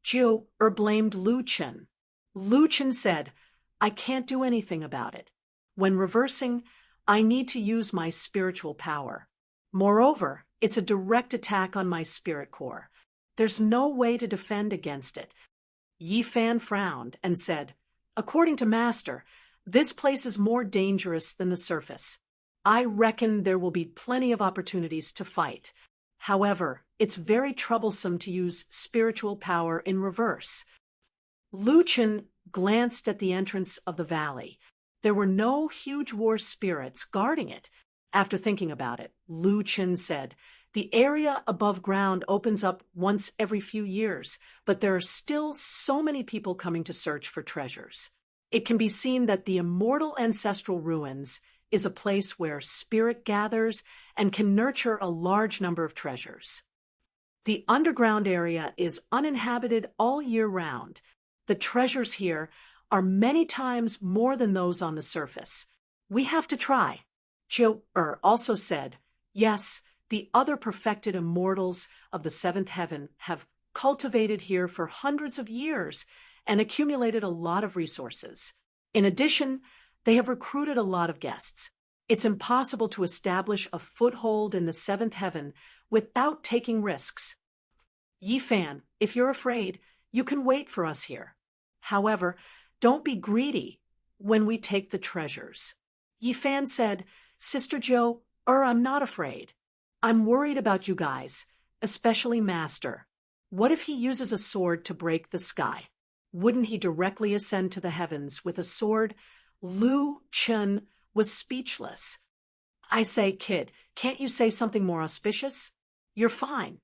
Jiu blamed Lu Chen. Lu Chen said, "I can't do anything about it. When reversing, I need to use my spiritual power. Moreover, it's a direct attack on my spirit core. There's no way to defend against it." Yifan frowned and said, "According to Master, this place is more dangerous than the surface. I reckon there will be plenty of opportunities to fight. However, it's very troublesome to use spiritual power in reverse." Lu Chen glanced at the entrance of the valley. There were no huge war spirits guarding it. After thinking about it, Lu Chen said, "The area above ground opens up once every few years, but there are still so many people coming to search for treasures. It can be seen that the immortal ancestral ruins is a place where spirit gathers and can nurture a large number of treasures. The underground area is uninhabited all year round. The treasures here are many times more than those on the surface. We have to try. Joe also said, yes, the other perfected immortals of the seventh heaven have cultivated here for hundreds of years and accumulated a lot of resources. In addition, they have recruited a lot of guests. It's impossible to establish a foothold in the seventh heaven without taking risks. Yifan, if you're afraid, you can wait for us here. However, don't be greedy when we take the treasures. Yifan said, Sister Joe, I'm not afraid. I'm worried about you guys, especially Master. What if he uses a sword to break the sky? Wouldn't he directly ascend to the heavens with a sword? Lu Chen was speechless. I say, kid, can't you say something more auspicious? You're fine.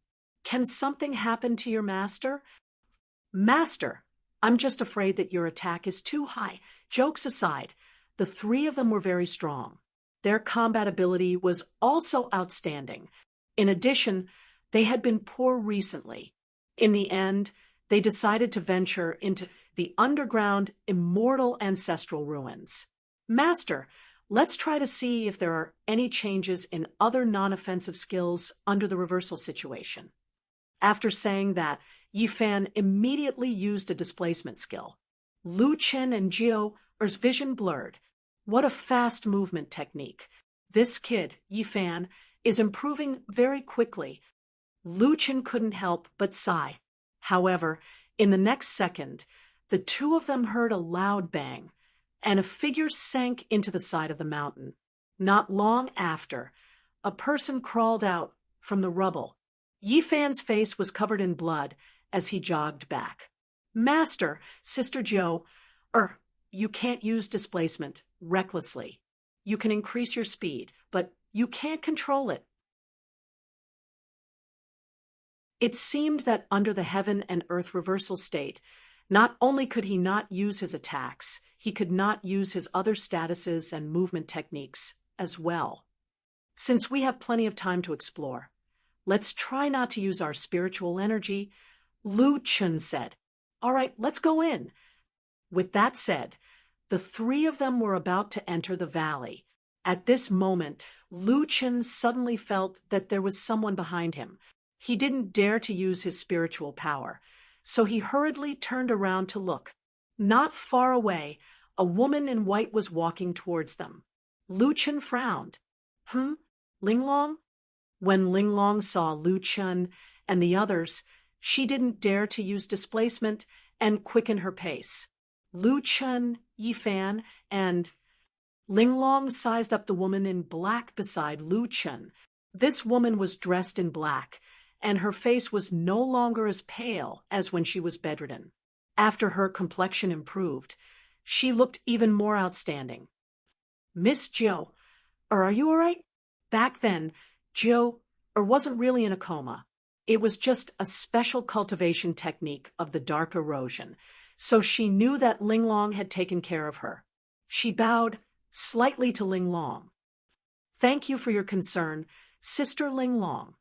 Can something happen to your master? Master, I'm just afraid that your attack is too high. Jokes aside, the three of them were very strong. Their combat ability was also outstanding. In addition, they had been poor recently. In the end, they decided to venture into the underground immortal ancestral ruins. Master, let's try to see if there are any changes in other non-offensive skills under the reversal situation. After saying that, Yifan immediately used a displacement skill. Lu Chen and Jio's vision blurred. What a fast movement technique. This kid, Yifan, is improving very quickly. Lu Chen couldn't help but sigh. However, in the next second, the two of them heard a loud bang, and a figure sank into the side of the mountain. Not long after, a person crawled out from the rubble. Yifan's face was covered in blood as he jogged back. Master, Sister Joe, you can't use displacement recklessly. You can increase your speed, but you can't control it. It seemed that under the heaven and earth reversal state, not only could he not use his attacks, he could not use his other statuses and movement techniques as well. Since we have plenty of time to explore, let's try not to use our spiritual energy, Lu Chen said. All right, let's go in. With that said, the three of them were about to enter the valley. At this moment, Lu Chen suddenly felt that there was someone behind him. He didn't dare to use his spiritual power, so he hurriedly turned around to look. Not far away, a woman in white was walking towards them. Lu Chen frowned. Linglong? When Linglong saw Lu Chen and the others, she didn't dare to use displacement and quicken her pace. Lu Chen, Yifan, and Linglong sized up the woman in black beside Lu Chen. This woman was dressed in black, and her face was no longer as pale as when she was bedridden. After her complexion improved, she looked even more outstanding. Miss Joe, are you all right? Back then, Joe wasn't really in a coma. It was just a special cultivation technique of the dark erosion, so she knew that Linglong had taken care of her. She bowed slightly to Linglong. Thank you for your concern, Sister Linglong.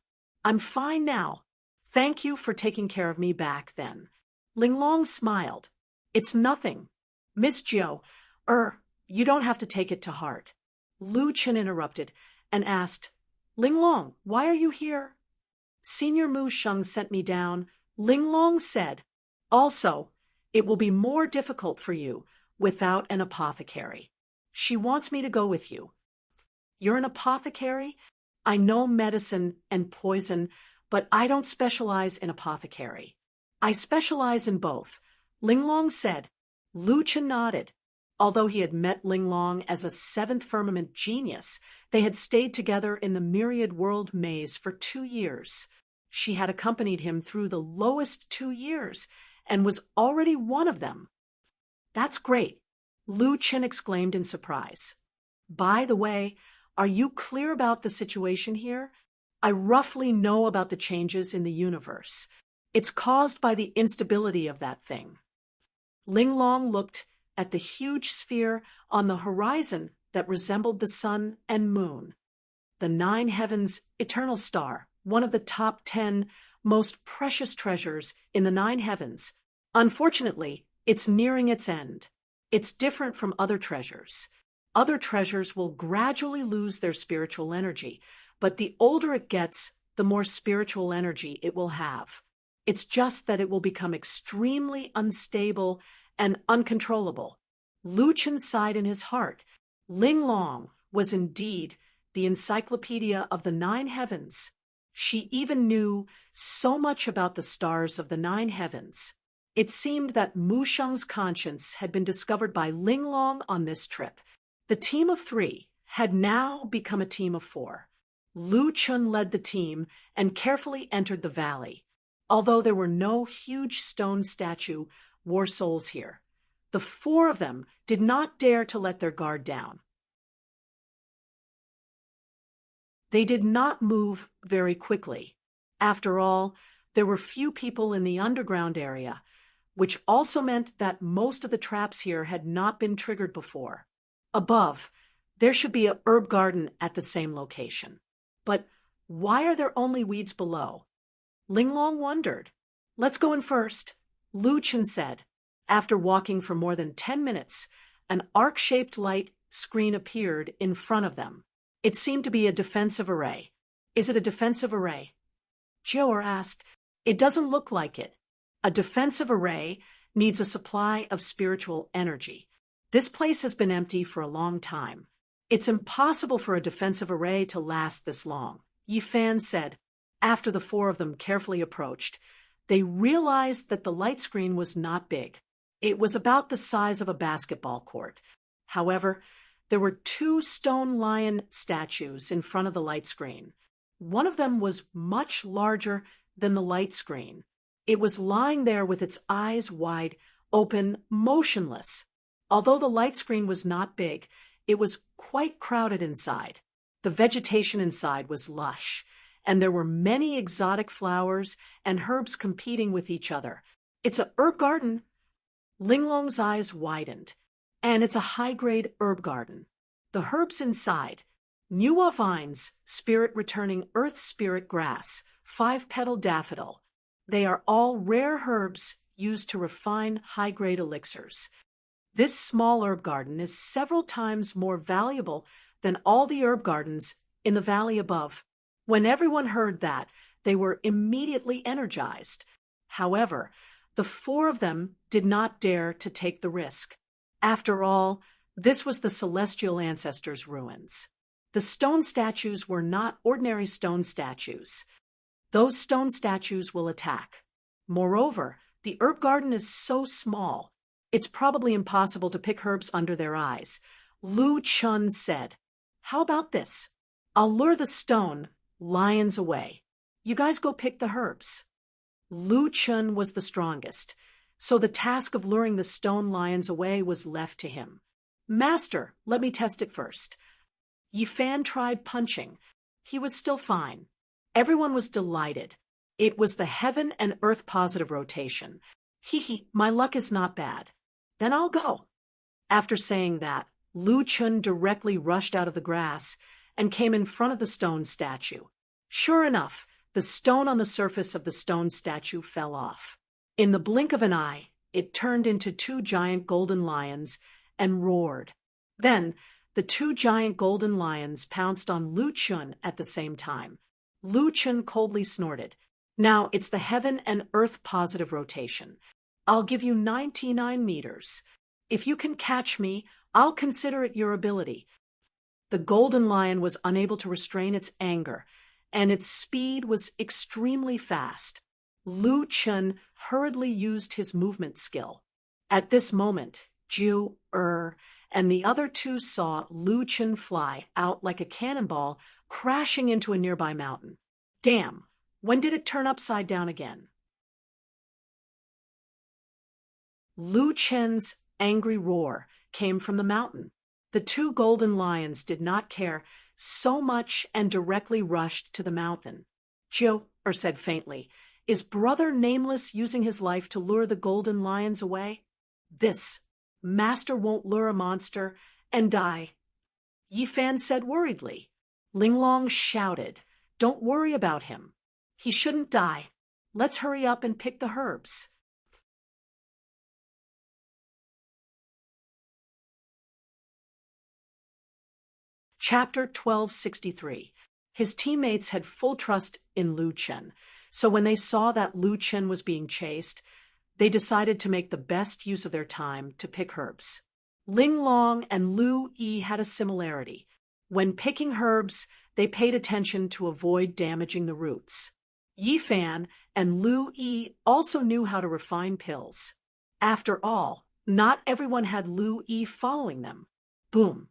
I'm fine now. Thank you for taking care of me back then. Linglong smiled. It's nothing. Miss Joe, you don't have to take it to heart. Lu Chen interrupted and asked, Linglong, why are you here? Senior Mu Sheng sent me down, Linglong said. Also, it will be more difficult for you without an apothecary. She wants me to go with you. You're an apothecary? I know medicine and poison, but I don't specialize in apothecary. I specialize in both, Linglong said. Lu Chen nodded. Although he had met Linglong as a seventh firmament genius, they had stayed together in the myriad world maze for 2 years. She had accompanied him through the lowest 2 years and was already one of them. That's great, Lu Chen exclaimed in surprise. By the way, are you clear about the situation here? I roughly know about the changes in the universe. It's caused by the instability of that thing. Linglong looked at the huge sphere on the horizon that resembled the sun and moon. The 9 heavens eternal star, one of the top 10 most precious treasures in the 9 heavens. Unfortunately, it's nearing its end. It's different from other treasures. Other treasures will gradually lose their spiritual energy, but the older it gets, the more spiritual energy it will have. It's just that it will become extremely unstable and uncontrollable. Lu Chen sighed in his heart. Ling Long was indeed the encyclopedia of the nine heavens. She even knew so much about the stars of the nine heavens. It seemed that Mu Sheng's conscience had been discovered by Ling Long on this trip. The team of 3 had now become a team of 4. Lu Chen led the team and carefully entered the valley. Although there were no huge stone statue war souls here, the 4 of them did not dare to let their guard down. They did not move very quickly. After all, there were few people in the underground area, which also meant that most of the traps here had not been triggered before. Above, there should be a herb garden at the same location. But why are there only weeds below? Ling Long wondered. Let's go in first, Lu Chen said. After walking for more than 10 minutes, an arc-shaped light screen appeared in front of them. It seemed to be a defensive array. Is it a defensive array? Jiao asked. It doesn't look like it. A defensive array needs a supply of spiritual energy. This place has been empty for a long time. It's impossible for a defensive array to last this long, Yi Fan said. After the 4 of them carefully approached, they realized that the light screen was not big. It was about the size of a basketball court. However, there were 2 stone lion statues in front of the light screen. One of them was much larger than the light screen. It was lying there with its eyes wide open, motionless. Although the light screen was not big, it was quite crowded inside. The vegetation inside was lush, and there were many exotic flowers and herbs competing with each other. It's a herb garden. Ling Long's eyes widened. And it's a high-grade herb garden. The herbs inside: Nuwa vines, spirit-returning earth spirit grass, 5-petal daffodil. They are all rare herbs used to refine high-grade elixirs. This small herb garden is several times more valuable than all the herb gardens in the valley above. When everyone heard that, they were immediately energized. However, the 4 of them did not dare to take the risk. After all, this was the celestial ancestors' ruins. The stone statues were not ordinary stone statues. Those stone statues will attack. Moreover, the herb garden is so small, it's probably impossible to pick herbs under their eyes. Lu Chen said, "How about this? I'll lure the stone lions away. You guys go pick the herbs." Lu Chen was the strongest, so the task of luring the stone lions away was left to him. "Master, let me test it first." Yi Fan tried punching. He was still fine. Everyone was delighted. It was the heaven and earth positive rotation. My luck is not bad. Then I'll go. After saying that, Lu Chen directly rushed out of the grass and came in front of the stone statue. Sure enough, the stone on the surface of the stone statue fell off. In the blink of an eye, it turned into 2 giant golden lions and roared. Then, the 2 giant golden lions pounced on Lu Chen at the same time. Lu Chen coldly snorted. "Now it's the heaven and earth positive rotation. I'll give you 99 meters. If you can catch me, I'll consider it your ability." The golden lion was unable to restrain its anger, and its speed was extremely fast. Lu Chen hurriedly used his movement skill. At this moment, Jiu, and the other 2 saw Lu Chen fly out like a cannonball, crashing into a nearby mountain. Damn, when did it turn upside down again? Lu Chen's angry roar came from the mountain. The 2 golden lions did not care so much and directly rushed to the mountain. Jiu said faintly, "Is Brother Nameless using his life to lure the golden lions away?" "This master won't lure a monster and die," Yi Fan said worriedly. Ling Long shouted, "Don't worry about him. He shouldn't die. Let's hurry up and pick the herbs." Chapter 1263. His teammates had full trust in Lu Chen, so when they saw that Lu Chen was being chased, they decided to make the best use of their time to pick herbs. Ling Long and Lu Yi had a similarity. When picking herbs, they paid attention to avoid damaging the roots. Yi Fan and Lu Yi also knew how to refine pills. After all, not everyone had Lu Yi following them. Boom!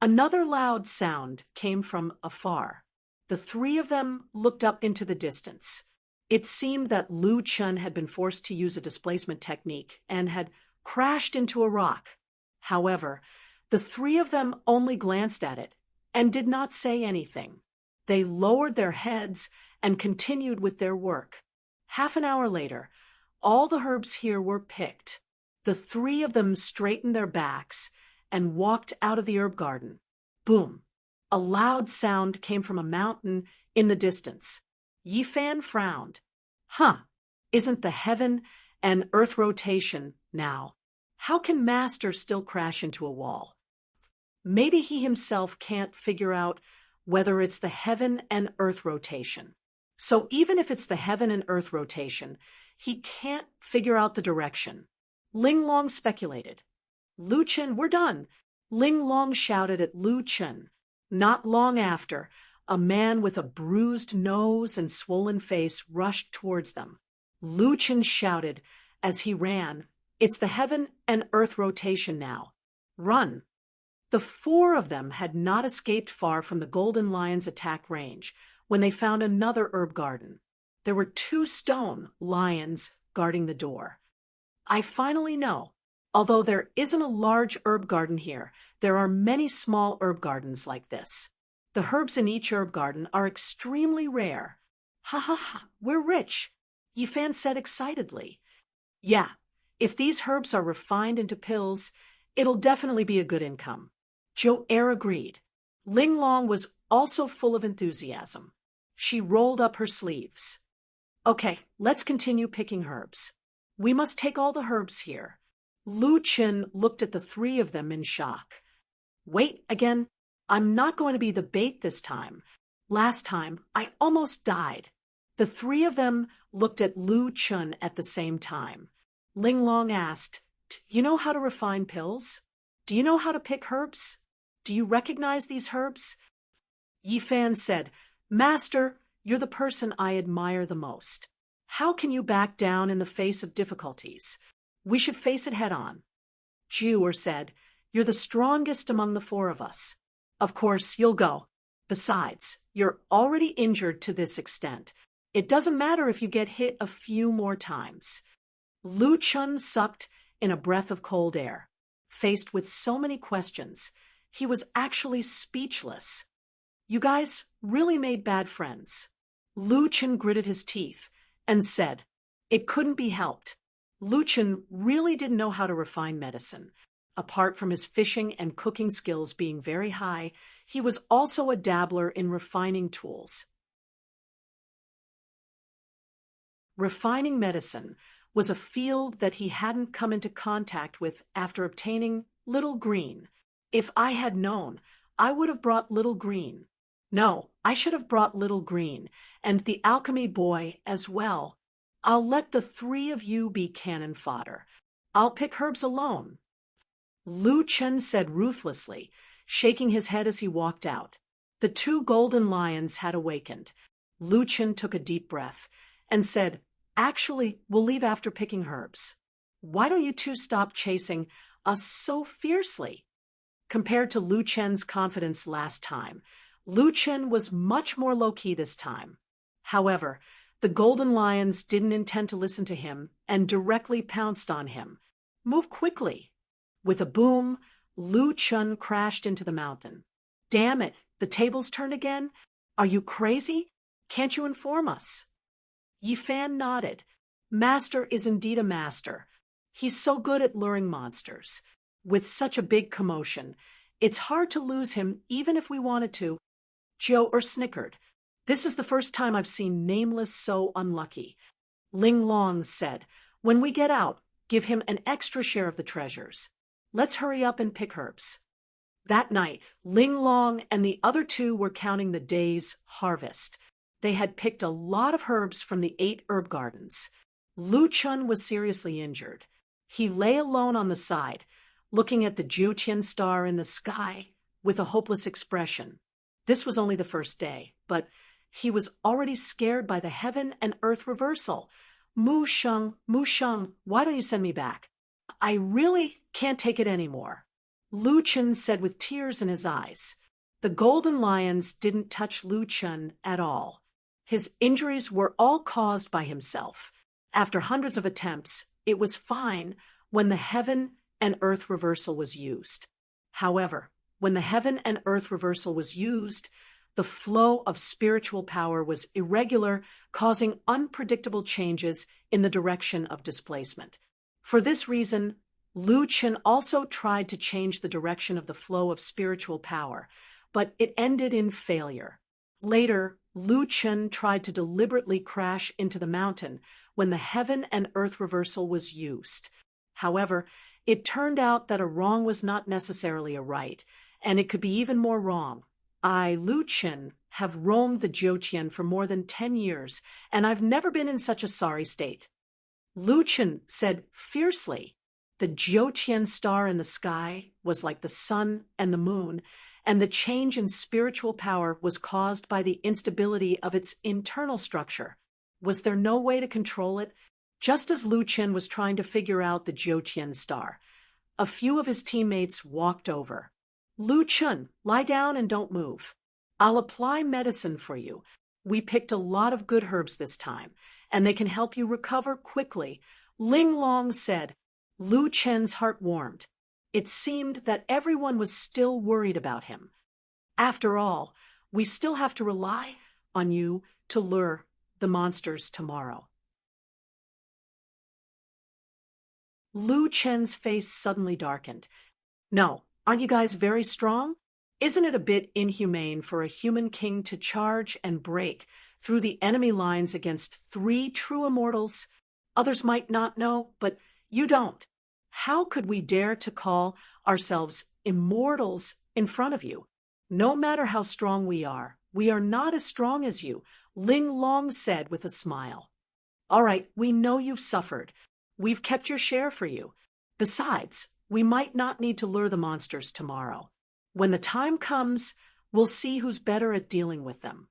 Another loud sound came from afar. The three of them looked up into the distance. It seemed that Lu Chen had been forced to use a displacement technique and had crashed into a rock. However, the three of them only glanced at it and did not say anything. They lowered their heads and continued with their work. Half an hour later, all the herbs here were picked. The three of them straightened their backs and walked out of the herb garden. Boom! A loud sound came from a mountain in the distance. Yi Fan frowned. Isn't the heaven and earth rotation now? How can Master still crash into a wall? Maybe he himself can't figure out whether it's the heaven and earth rotation. So even if it's the heaven and earth rotation, he can't figure out the direction. Ling Long speculated. Lu Chen, we're done. Ling Long shouted at Lu Chen. Not long after, a man with a bruised nose and swollen face rushed towards them. Lu Chen shouted as he ran, "It's the heaven and earth rotation now. Run!" The four of them had not escaped far from the Golden Lion's attack range when they found another herb garden. There were 2 stone lions guarding the door. I finally know. Although there isn't a large herb garden here, there are many small herb gardens like this. The herbs in each herb garden are extremely rare. Ha ha ha, we're rich, Yi Fan said excitedly. Yeah, if these herbs are refined into pills, it'll definitely be a good income. Jo Er agreed. Ling Long was also full of enthusiasm. She rolled up her sleeves. Okay, let's continue picking herbs. We must take all the herbs here. Lu Chen looked at the 3 of them in shock. Wait, again, I'm not going to be the bait this time. Last time, I almost died. The 3 of them looked at Lu Chen at the same time. Ling Long asked, "Do you know how to refine pills? Do you know how to pick herbs? Do you recognize these herbs?" Yi Fan said, "Master, you're the person I admire the most. How can you back down in the face of difficulties? We should face it head on." Ju said, "You're the strongest among the 4 of us. Of course, you'll go. Besides, you're already injured to this extent. It doesn't matter if you get hit a few more times." Lu Chen sucked in a breath of cold air. Faced with so many questions, he was actually speechless. You guys really made bad friends. Lu Chen gritted his teeth and said, "It couldn't be helped." Lu Chen really didn't know how to refine medicine. Apart from his fishing and cooking skills being very high, he was also a dabbler in refining tools. Refining medicine was a field that he hadn't come into contact with after obtaining Little Green. If I had known, I would have brought Little Green. No, I should have brought Little Green, and the alchemy boy as well. I'll let the 3 of you be cannon fodder. I'll pick herbs alone. Lu Chen said ruthlessly, shaking his head as he walked out. The 2 golden lions had awakened. Lu Chen took a deep breath and said, "Actually, we'll leave after picking herbs. Why don't you 2 stop chasing us so fiercely?" Compared to Lu Chen's confidence last time, Lu Chen was much more low-key this time. However, the golden lions didn't intend to listen to him and directly pounced on him. Move quickly. With a boom, Lu Chen crashed into the mountain. Damn it, the tables turned again? Are you crazy? Can't you inform us? Yi Fan nodded. Master is indeed a master. He's so good at luring monsters. With such a big commotion, it's hard to lose him even if we wanted to. Jo snickered. This is the first time I've seen Nameless so unlucky. Ling Long said, "When we get out, give him an extra share of the treasures. Let's hurry up and pick herbs." That night, Ling Long and the other two were counting the day's harvest. They had picked a lot of herbs from the 8 herb gardens. Lu Chun was seriously injured. He lay alone on the side, looking at the Jiutian star in the sky with a hopeless expression. This was only the first day, but he was already scared by the heaven and earth reversal. Mu Sheng, why don't you send me back? I really can't take it anymore. Lu Chun said with tears in his eyes. The golden lions didn't touch Lu Chun at all. His injuries were all caused by himself. After hundreds of attempts, it was fine when the heaven and earth reversal was used. However, when the heaven and earth reversal was used, the flow of spiritual power was irregular, causing unpredictable changes in the direction of displacement. For this reason, Lu Chun also tried to change the direction of the flow of spiritual power, but it ended in failure. Later, Lu Chun tried to deliberately crash into the mountain when the heaven and earth reversal was used. However, it turned out that a wrong was not necessarily a right, and it could be even more wrong. I, Lu Chun, have roamed the Jiutian for more than 10 years, and I've never been in such a sorry state. Lu Chun said fiercely. The Jiutian star in the sky was like the sun and the moon, and the change in spiritual power was caused by the instability of its internal structure. Was there no way to control it? Just as Lu Chun was trying to figure out the Jiutian star, a few of his teammates walked over. Lu Chun, lie down and don't move. I'll apply medicine for you. We picked a lot of good herbs this time, and they can help you recover quickly. Ling Long said. Lu Chun's heart warmed. It seemed that everyone was still worried about him. After all, we still have to rely on you to lure the monsters tomorrow. Lu Chun's face suddenly darkened. No, aren't you guys very strong? Isn't it a bit inhumane for a human king to charge and break through the enemy lines against 3 true immortals? Others might not know, but you don't. How could we dare to call ourselves immortals in front of you? No matter how strong we are not as strong as you, Ling Long said with a smile. All right, we know you've suffered. We've kept your share for you. Besides, we might not need to lure the monsters tomorrow. When the time comes, we'll see who's better at dealing with them.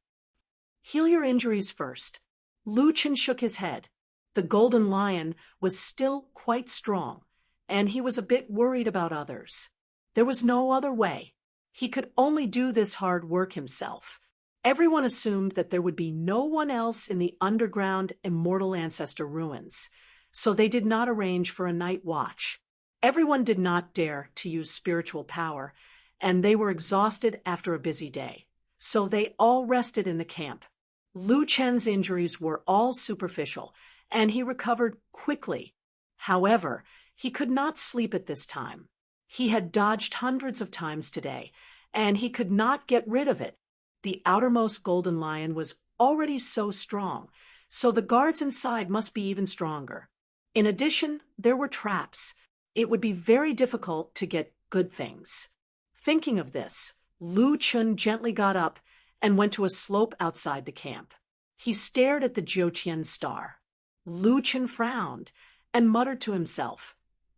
Heal your injuries first. Lu Chun shook his head. The golden lion was still quite strong, and he was a bit worried about others. There was no other way. He could only do this hard work himself. Everyone assumed that there would be no one else in the underground immortal ancestor ruins, so they did not arrange for a night watch. Everyone did not dare to use spiritual power, and they were exhausted after a busy day, so they all rested in the camp. Lu Chun's injuries were all superficial, and he recovered quickly. However, he could not sleep at this time. He had dodged hundreds of times today, and he could not get rid of it. The outermost golden lion was already so strong, so the guards inside must be even stronger. In addition, there were traps. It would be very difficult to get good things. Thinking of this, Lu Chun gently got up and went to a slope outside the camp. He stared at the Jiutian star. Lu Chun frowned and muttered to himself,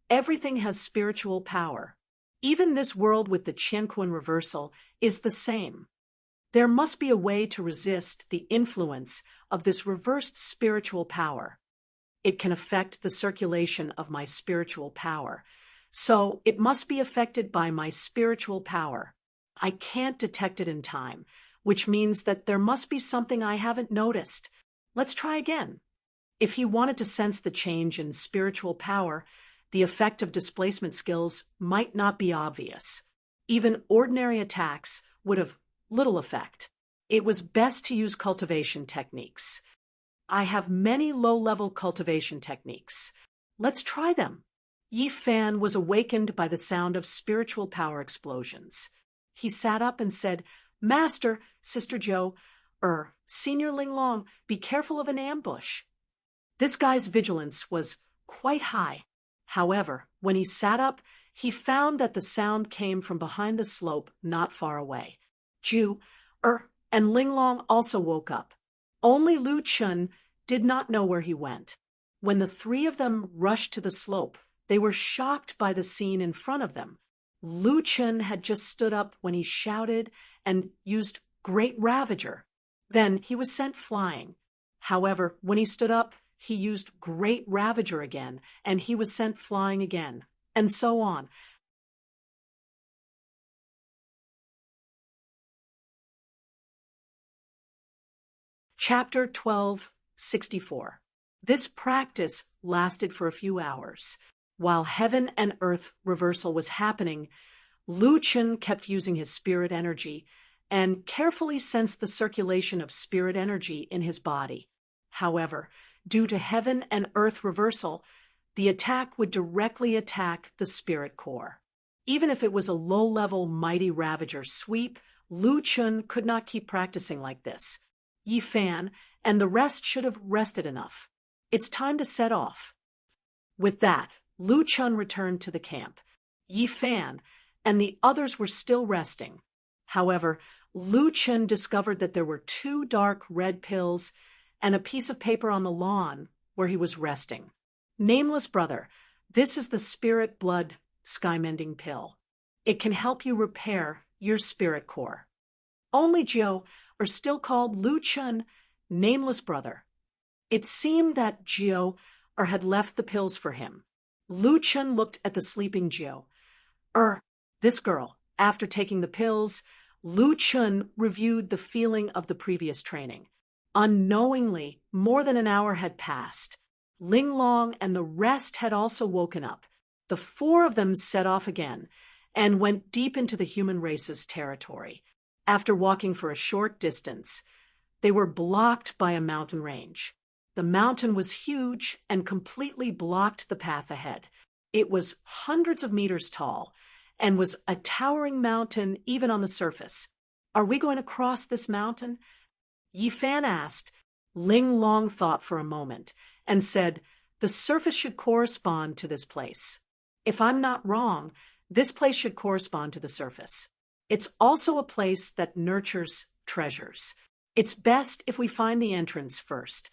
"Everything has spiritual power. Even this world with the Qianquan reversal is the same. There must be a way to resist the influence of this reversed spiritual power. It can affect the circulation of my spiritual power, so it must be affected by my spiritual power. I can't detect it in time, which means that there must be something I haven't noticed. Let's try again." If he wanted to sense the change in spiritual power, the effect of displacement skills might not be obvious. Even ordinary attacks would have little effect. It was best to use cultivation techniques. I have many low-level cultivation techniques. Let's try them. Yi Fan was awakened by the sound of spiritual power explosions. He sat up and said, "Master, Sister Joe, Senior Ling Long, be careful of an ambush." This guy's vigilance was quite high. However, when he sat up, he found that the sound came from behind the slope not far away. Ju, and Linglong also woke up. Only Lu Chun did not know where he went. When the three of them rushed to the slope, they were shocked by the scene in front of them. Lu Chun had just stood up when he shouted and used Great Ravager. Then he was sent flying. However, when he stood up, he used Great Ravager again, and he was sent flying again, and so on. Chapter 12:64. This practice lasted for a few hours. While heaven and earth reversal was happening, Lu Chun kept using his spirit energy and carefully sensed the circulation of spirit energy in his body. However, due to heaven and earth reversal, the attack would directly attack the spirit core. Even if it was a low-level mighty Ravager sweep, Lu Chun could not keep practicing like this. Yi Fan and the rest should have rested enough. It's time to set off. With that, Lu Chun returned to the camp. Yi Fan and the others were still resting. However, Lu Chun discovered that there were 2 dark red pills and a piece of paper on the lawn where he was resting. Nameless brother, this is the spirit blood sky-mending pill. It can help you repair your spirit core. Only Jiu, or still called Lu Chun, nameless brother. It seemed that Jiu had left the pills for him. Lu Chun looked at the sleeping Jiu. This girl. After taking the pills, Lu Chun reviewed the feeling of the previous training. Unknowingly, more than an hour had passed. Linglong and the rest had also woken up. The 4 of them set off again and went deep into the human race's territory. After walking for a short distance, they were blocked by a mountain range. The mountain was huge and completely blocked the path ahead. It was hundreds of meters tall and was a towering mountain even on the surface. Are we going to cross this mountain? Yi Fan asked. Linglong thought for a moment and said, the surface should correspond to this place. If I'm not wrong, this place should correspond to the surface. It's also a place that nurtures treasures. It's best if we find the entrance first.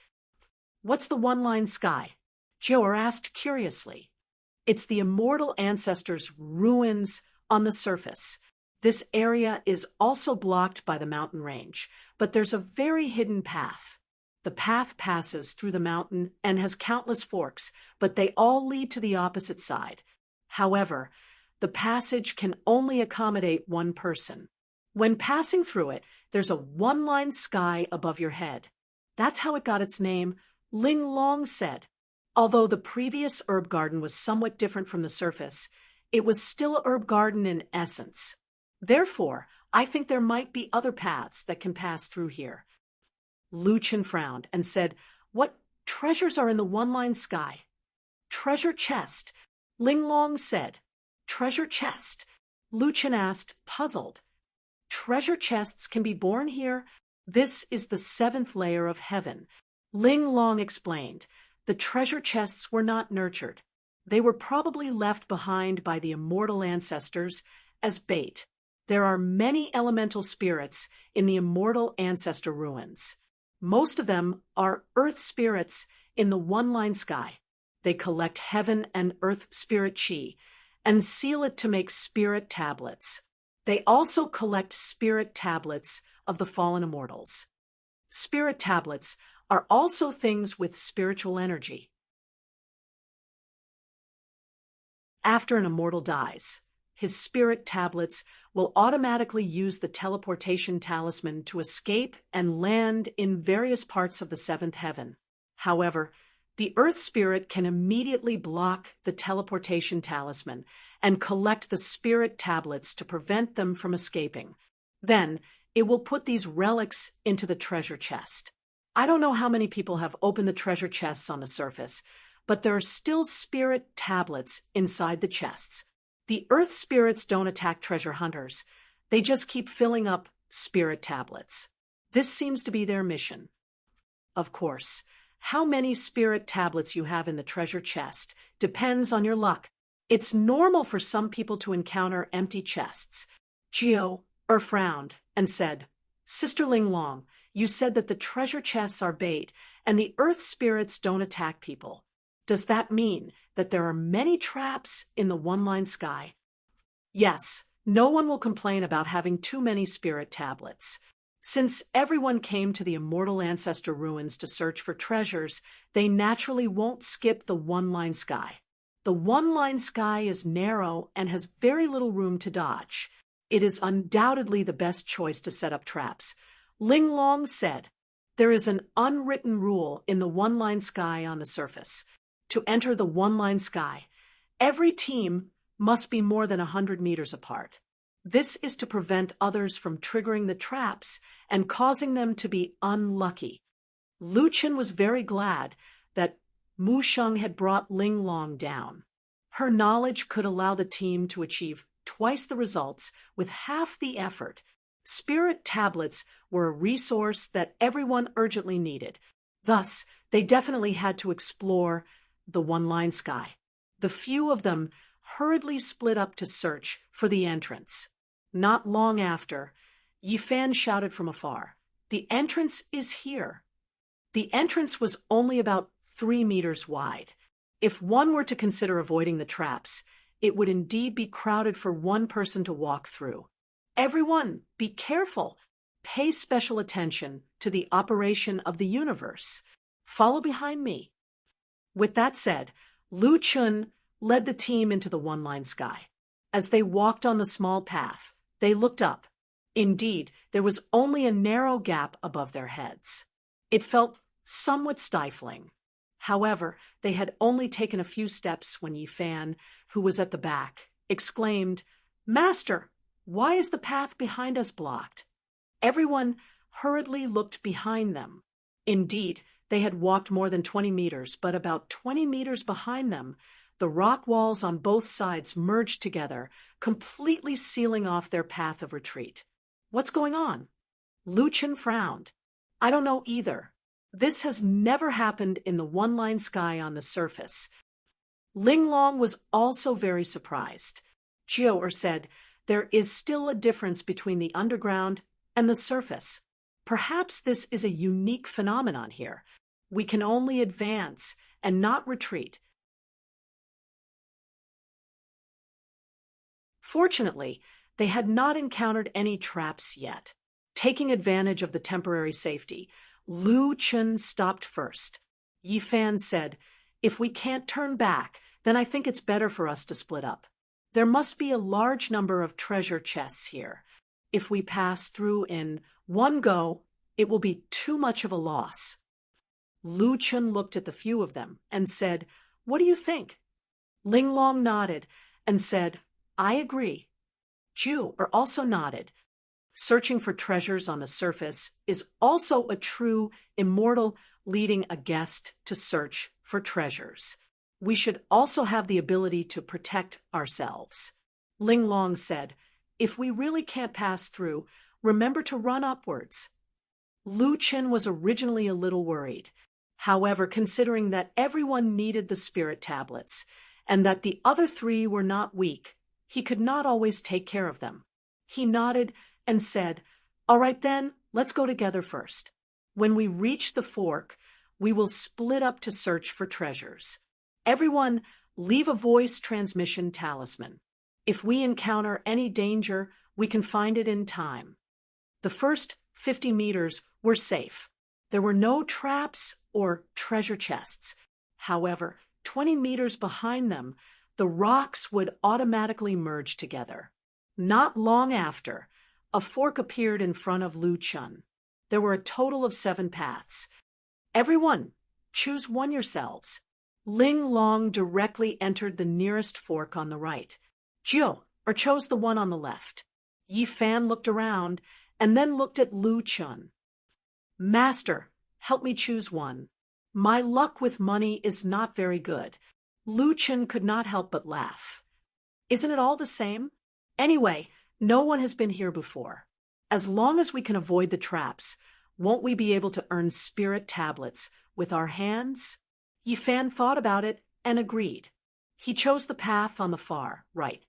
What's the one-line sky? Jiu asked curiously. It's the immortal ancestors' ruins on the surface. This area is also blocked by the mountain range, but there's a very hidden path. The path passes through the mountain and has countless forks, but they all lead to the opposite side. However, the passage can only accommodate one person. When passing through it, there's a one-line sky above your head. That's how it got its name, Linglong said. Although the previous herb garden was somewhat different from the surface, it was still a herb garden in essence. Therefore, I think there might be other paths that can pass through here. Lu Chun frowned and said, what treasures are in the one-line sky? Treasure chest, Linglong said. Treasure chest, Lu Chun asked, puzzled. Treasure chests can be born here. This is the 7th layer of heaven. Linglong explained. The treasure chests were not nurtured. They were probably left behind by the immortal ancestors as bait. There are many elemental spirits in the immortal ancestor ruins. Most of them are earth spirits in the one-line sky. They collect heaven and earth spirit chi and seal it to make spirit tablets. They also collect spirit tablets of the fallen immortals. Spirit tablets are also things with spiritual energy. After an immortal dies, his spirit tablets will automatically use the teleportation talisman to escape and land in various parts of the 7th heaven. However, the earth spirit can immediately block the teleportation talisman and collect the spirit tablets to prevent them from escaping. Then, it will put these relics into the treasure chest. I don't know how many people have opened the treasure chests on the surface, but there are still spirit tablets inside the chests. The earth spirits don't attack treasure hunters. They just keep filling up spirit tablets. This seems to be their mission. Of course, how many spirit tablets you have in the treasure chest depends on your luck. It's normal for some people to encounter empty chests. Gio frowned and said, Sister Ling Long, you said that the treasure chests are bait and the earth spirits don't attack people. Does that mean that there are many traps in the one-line sky? Yes, no one will complain about having too many spirit tablets. Since everyone came to the immortal ancestor ruins to search for treasures, they naturally won't skip the one-line sky. The one-line sky is narrow and has very little room to dodge. It is undoubtedly the best choice to set up traps. Ling Long said, there is an unwritten rule in the one-line sky on the surface. To enter the one-line sky, every team must be more than 100 meters apart. This is to prevent others from triggering the traps and causing them to be unlucky. Lu Chen was very glad that Mu Sheng had brought Ling Long down. Her knowledge could allow the team to achieve twice the results with half the effort. Spirit tablets were a resource that everyone urgently needed. Thus, they definitely had to explore the one-line sky. The few of them hurriedly split up to search for the entrance. Not long after, Yi Fan shouted from afar, "The entrance is here." The entrance was only about 3 meters wide. If one were to consider avoiding the traps, it would indeed be crowded for one person to walk through. Everyone, be careful. Pay special attention to the operation of the universe. Follow behind me. With that said, Lu Chun led the team into the one-line sky. As they walked on the small path, they looked up. Indeed, there was only a narrow gap above their heads. It felt somewhat stifling. However, they had only taken a few steps when Yi Fan, who was at the back, exclaimed, "Master, why is the path behind us blocked?" Everyone hurriedly looked behind them. Indeed, they had walked more than 20 meters, but about 20 meters behind them, the rock walls on both sides merged together, completely sealing off their path of retreat. What's going on? Lu Chen frowned. I don't know either. This has never happened in the one-line sky on the surface. Ling Long was also very surprised. Jiao said, there is still a difference between the underground and the surface. Perhaps this is a unique phenomenon here. We can only advance and not retreat. Fortunately, they had not encountered any traps yet. Taking advantage of the temporary safety, Lu Chen stopped first. Yi Fan said, "If we can't turn back, then I think it's better for us to split up. There must be a large number of treasure chests here. If we pass through in one go, it will be too much of a loss." Lu Chen looked at the few of them and said, "What do you think?" Ling Long nodded and said, "I agree." Ju also nodded. Searching for treasures on the surface is also a true immortal leading a guest to search for treasures. We should also have the ability to protect ourselves. Ling Long said, "If we really can't pass through, remember to run upwards." Lu Chen was originally a little worried. However, considering that everyone needed the spirit tablets and that the other 3 were not weak, he could not always take care of them. He nodded and said, "All right then, let's go together first. When we reach the fork, we will split up to search for treasures. Everyone, leave a voice transmission talisman. If we encounter any danger, we can find it in time." The first 50 meters were safe. There were no traps or treasure chests. However, 20 meters behind them, the rocks would automatically merge together. Not long after, a fork appeared in front of Lu Chen. There were a total of 7 paths. Everyone, choose one yourselves. Ling Long directly entered the nearest fork on the right. Jiao chose the one on the left. Yi Fan looked around and then looked at Lu Chen. "Master, help me choose one. My luck with money is not very good." Lu Chen could not help but laugh. "Isn't it all the same? Anyway, no one has been here before. As long as we can avoid the traps, won't we be able to earn spirit tablets with our hands?" Yi Fan thought about it and agreed. He chose the path on the far right.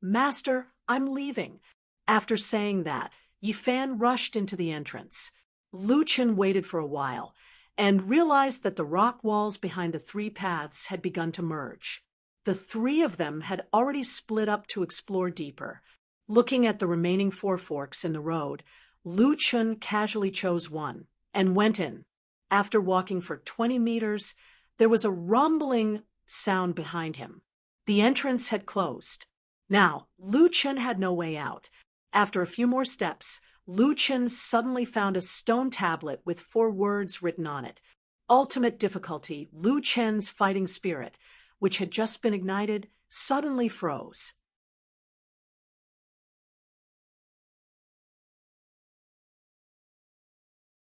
Master, I'm leaving. After saying that, Yifan rushed into the entrance. Lu Chen waited for a while and realized that the rock walls behind the three paths had begun to merge. The three of them had already split up to explore deeper. Looking at the remaining four forks in the road, Lu Chen casually chose one and went in. After walking for 20 meters, there was a rumbling sound behind him. The entrance had closed. Now, Lu Chen had no way out. After a few more steps, Lu Chen suddenly found a stone tablet with 4 words written on it. Ultimate difficulty, Lu Chen's fighting spirit, which had just been ignited, suddenly froze.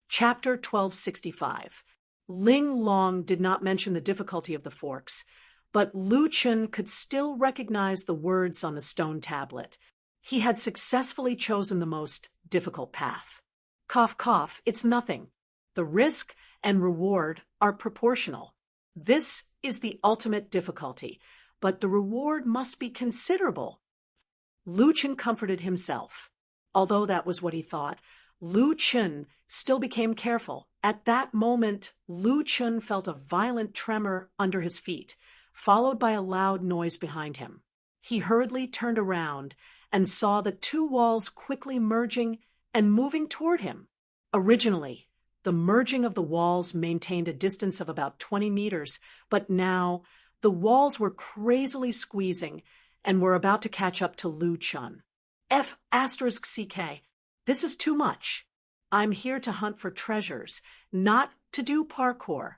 Chapter 1265. Ling Long did not mention the difficulty of the forks, but Lu Chen could still recognize the words on the stone tablet. He had successfully chosen the most difficult path. Cough, cough, it's nothing. The risk and reward are proportional. This is the ultimate difficulty, but the reward must be considerable. Lu Chen comforted himself. Although that was what he thought, Lu Chen still became careful. At that moment, Lu Chen felt a violent tremor under his feet, followed by a loud noise behind him. He hurriedly turned around and saw the 2 walls quickly merging and moving toward him. Originally, the merging of the walls maintained a distance of about 20 meters, but now the walls were crazily squeezing and were about to catch up to Lu Chen. F***CK. This is too much. I'm here to hunt for treasures, not to do parkour.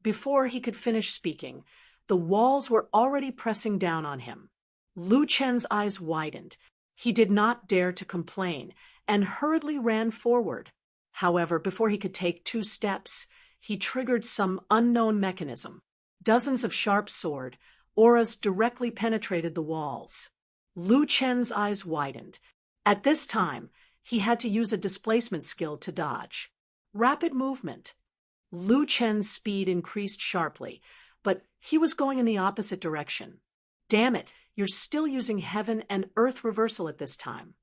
Before he could finish speaking, the walls were already pressing down on him. Lu Chen's eyes widened. He did not dare to complain and hurriedly ran forward. However, before he could take 2 steps, he triggered some unknown mechanism. Dozens of sharp sword auras directly penetrated the walls. Lu Chen's eyes widened. At this time, he had to use a displacement skill to dodge. Rapid movement. Lu Chen's speed increased sharply, but he was going in the opposite direction. Damn it, you're still using heaven and earth reversal at this time.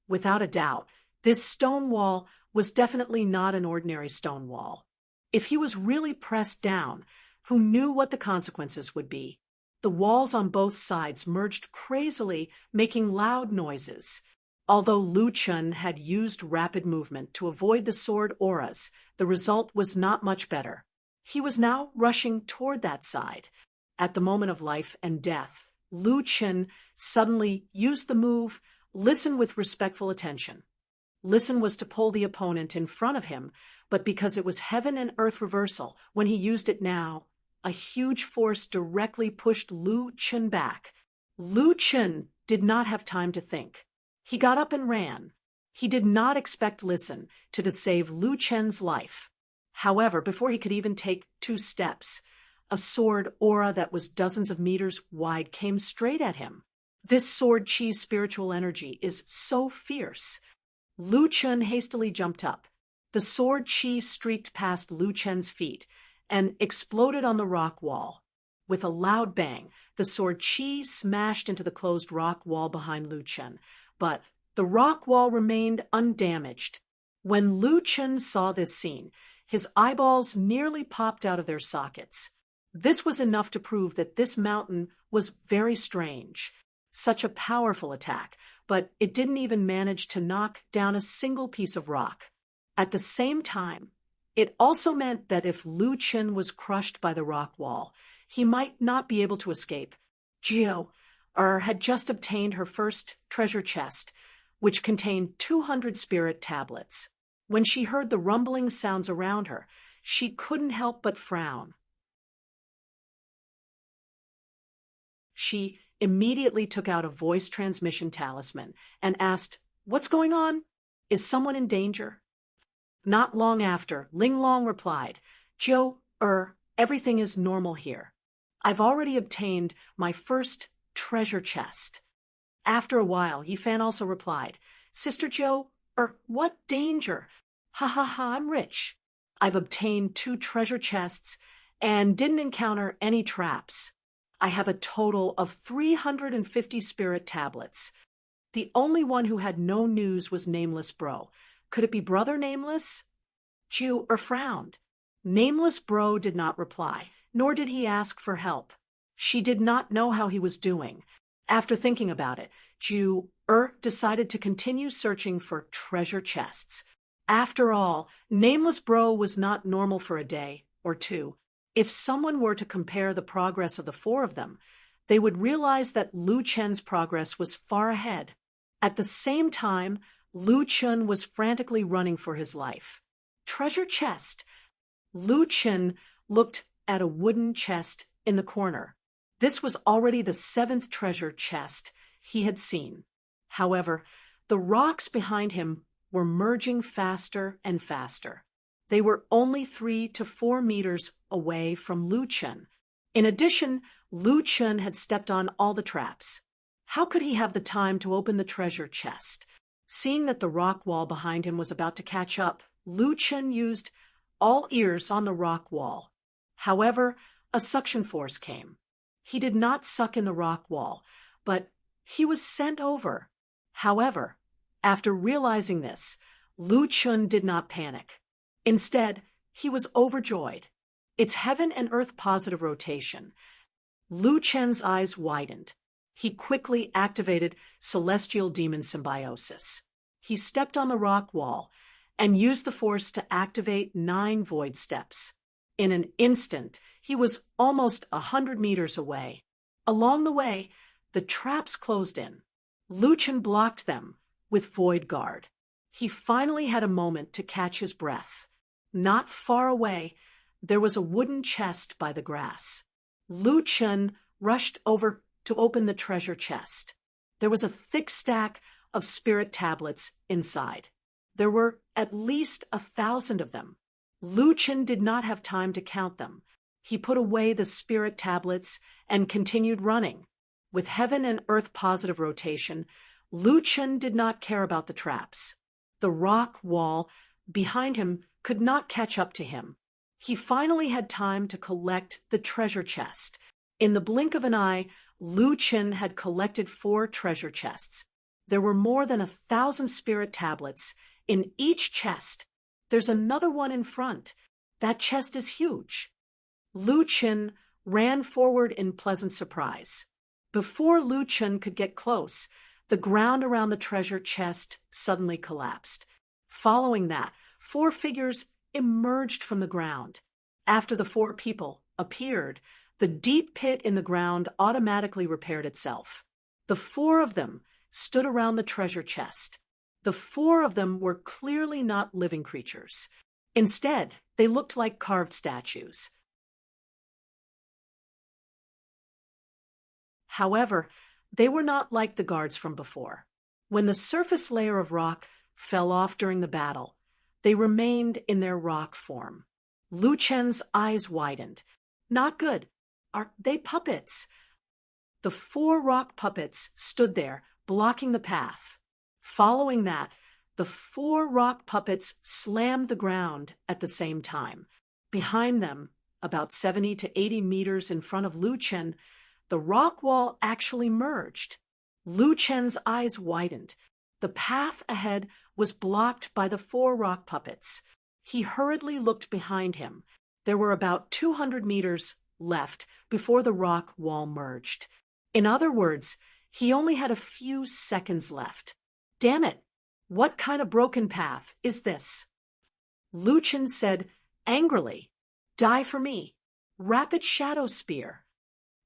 Without a doubt, this stone wall was definitely not an ordinary stone wall. If he was really pressed down, who knew what the consequences would be? The walls on both sides merged crazily, making loud noises. Although Lu Chen had used rapid movement to avoid the sword auras, the result was not much better. He was now rushing toward that side. At the moment of life and death, Lu Chen suddenly used the move, listen with respectful attention. Listen was to pull the opponent in front of him, but because it was heaven and earth reversal, when he used it now, a huge force directly pushed Lu Chen back. Lu Chen did not have time to think. He got up and ran. He did not expect Listen to save Lu Chen's life. However, before he could even take 2 steps, a sword aura that was dozens of meters wide came straight at him. This sword chi's spiritual energy is so fierce. Lu Chen hastily jumped up. The sword chi streaked past Lu Chen's feet and exploded on the rock wall. With a loud bang, the sword chi smashed into the closed rock wall behind Lu Chen, but the rock wall remained undamaged. When Lu Chen saw this scene, his eyeballs nearly popped out of their sockets. This was enough to prove that this mountain was very strange. Such a powerful attack, but it didn't even manage to knock down a single piece of rock. At the same time, it also meant that if Lu Chen was crushed by the rock wall, he might not be able to escape. Jiu had just obtained her first treasure chest, which contained 200 spirit tablets. When she heard the rumbling sounds around her, she couldn't help but frown. She immediately took out a voice transmission talisman and asked, "What's going on? Is someone in danger?" Not long after, Ling Long replied, "Jiu, everything is normal here. I've already obtained my first treasure chest." After a while, Yifan also replied, "Sister Jiu, what danger? Ha ha ha, I'm rich. I've obtained 2 treasure chests and didn't encounter any traps. I have a total of 350 spirit tablets. The only one who had no news was Nameless Bro. Could it be Brother Nameless? Jew frowned. Nameless Bro did not reply, nor did he ask for help. She did not know how he was doing. After thinking about it, Jew decided to continue searching for treasure chests. After all, Nameless Bro was not normal for a day or two. If someone were to compare the progress of the four of them, they would realize that Lu Chen's progress was far ahead. At the same time, Lu Chen was frantically running for his life. Treasure chest. Lu Chen looked at a wooden chest in the corner. This was already the 7th treasure chest he had seen. However, the rocks behind him were merging faster and faster. They were only 3 to 4 meters away from Lu Chen. In addition, Lu Chen had stepped on all the traps. How could he have the time to open the treasure chest? Seeing that the rock wall behind him was about to catch up, Lu Chen used all ears on the rock wall. However, a suction force came. He did not suck in the rock wall, but he was sent over. However, after realizing this, Lu Chen did not panic. Instead, he was overjoyed. It's heaven and earth positive rotation. Lu Chen's eyes widened. He quickly activated celestial demon symbiosis. He stepped on the rock wall and used the force to activate 9 void steps. In an instant, he was almost 100 meters away. Along the way, the traps closed in. Lu Chen blocked them with Void Guard. He finally had a moment to catch his breath. Not far away, there was a wooden chest by the grass. Lu Chen rushed over to open the treasure chest. There was a thick stack of spirit tablets inside. There were at least 1,000 of them. Lu Chen did not have time to count them. He put away the spirit tablets and continued running. With heaven and earth positive rotation, Lu Chen did not care about the traps. The rock wall behind him could not catch up to him. He finally had time to collect the treasure chest. In the blink of an eye, Lu Chen had collected 4 treasure chests. There were more than 1,000 spirit tablets in each chest. There's another one in front. That chest is huge. Lu Chen ran forward in pleasant surprise. Before Lu Chen could get close, the ground around the treasure chest suddenly collapsed. Following that, 4 figures emerged from the ground. After the 4 people appeared, the deep pit in the ground automatically repaired itself. The 4 of them stood around the treasure chest. The 4 of them were clearly not living creatures. Instead, they looked like carved statues. However, they were not like the guards from before. When the surface layer of rock fell off during the battle, they remained in their rock form. Lu Chen's eyes widened. Not good. Are they puppets? The 4 rock puppets stood there, blocking the path. Following that, the 4 rock puppets slammed the ground at the same time. Behind them, about 70 to 80 meters in front of Lu Chen, the rock wall actually merged. Lu Chen's eyes widened. The path ahead was blocked by the 4 rock puppets. He hurriedly looked behind him. There were about 200 meters left before the rock wall merged. In other words, he only had a few seconds left. Damn it! What kind of broken path is this? Lu Chen said angrily, "Die for me. Rapid Shadow Spear."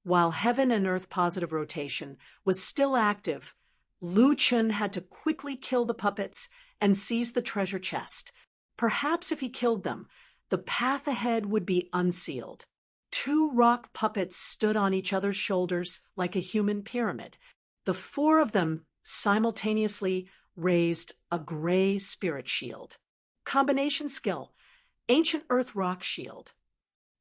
While heaven and earth positive rotation was still active, Lu Chen had to quickly kill the puppets and seize the treasure chest. Perhaps if he killed them, the path ahead would be unsealed. 2 rock puppets stood on each other's shoulders like a human pyramid. The 4 of them simultaneously raised a gray spirit shield. Combination skill, Ancient Earth Rock Shield.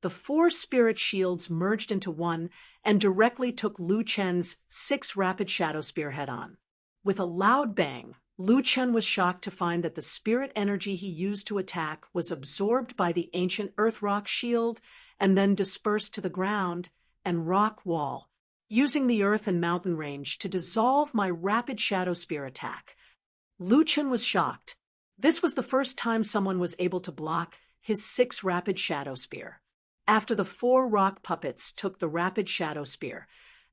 The 4 spirit shields merged into one and directly took Lu Chen's 6 rapid shadow spear head-on. With a loud bang, Lu Chen was shocked to find that the spirit energy he used to attack was absorbed by the ancient earth rock shield and then dispersed to the ground and rock wall, using the earth and mountain range to dissolve my rapid shadow spear attack. Lu Chen was shocked. This was the first time someone was able to block his 6 rapid shadow spear. After the 4 rock puppets took the rapid shadow spear,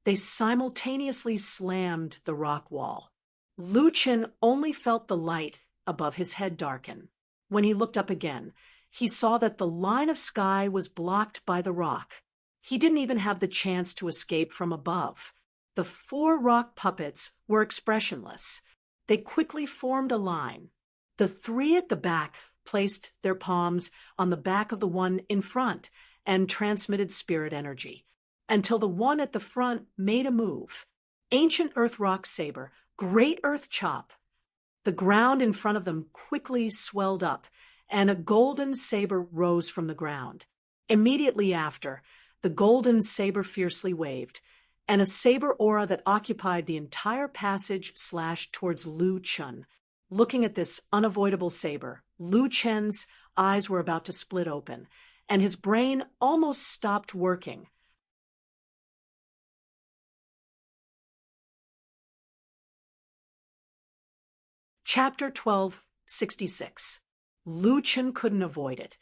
they simultaneously slammed the rock wall. Lu Chen only felt the light above his head darken. When he looked up again, he saw that the line of sky was blocked by the rock. He didn't even have the chance to escape from above. The 4 rock puppets were expressionless. They quickly formed a line. The 3 at the back placed their palms on the back of the one in front and transmitted spirit energy, until the one at the front made a move. Ancient Earth Rock Saber, Great Earth Chop. The ground in front of them quickly swelled up, and a golden saber rose from the ground. Immediately after, the golden saber fiercely waved, and a saber aura that occupied the entire passage slashed towards Lu Chen. Looking at this unavoidable saber, Lu Chen's eyes were about to split open, and his brain almost stopped working. Chapter 1266. Lu Chen couldn't avoid it,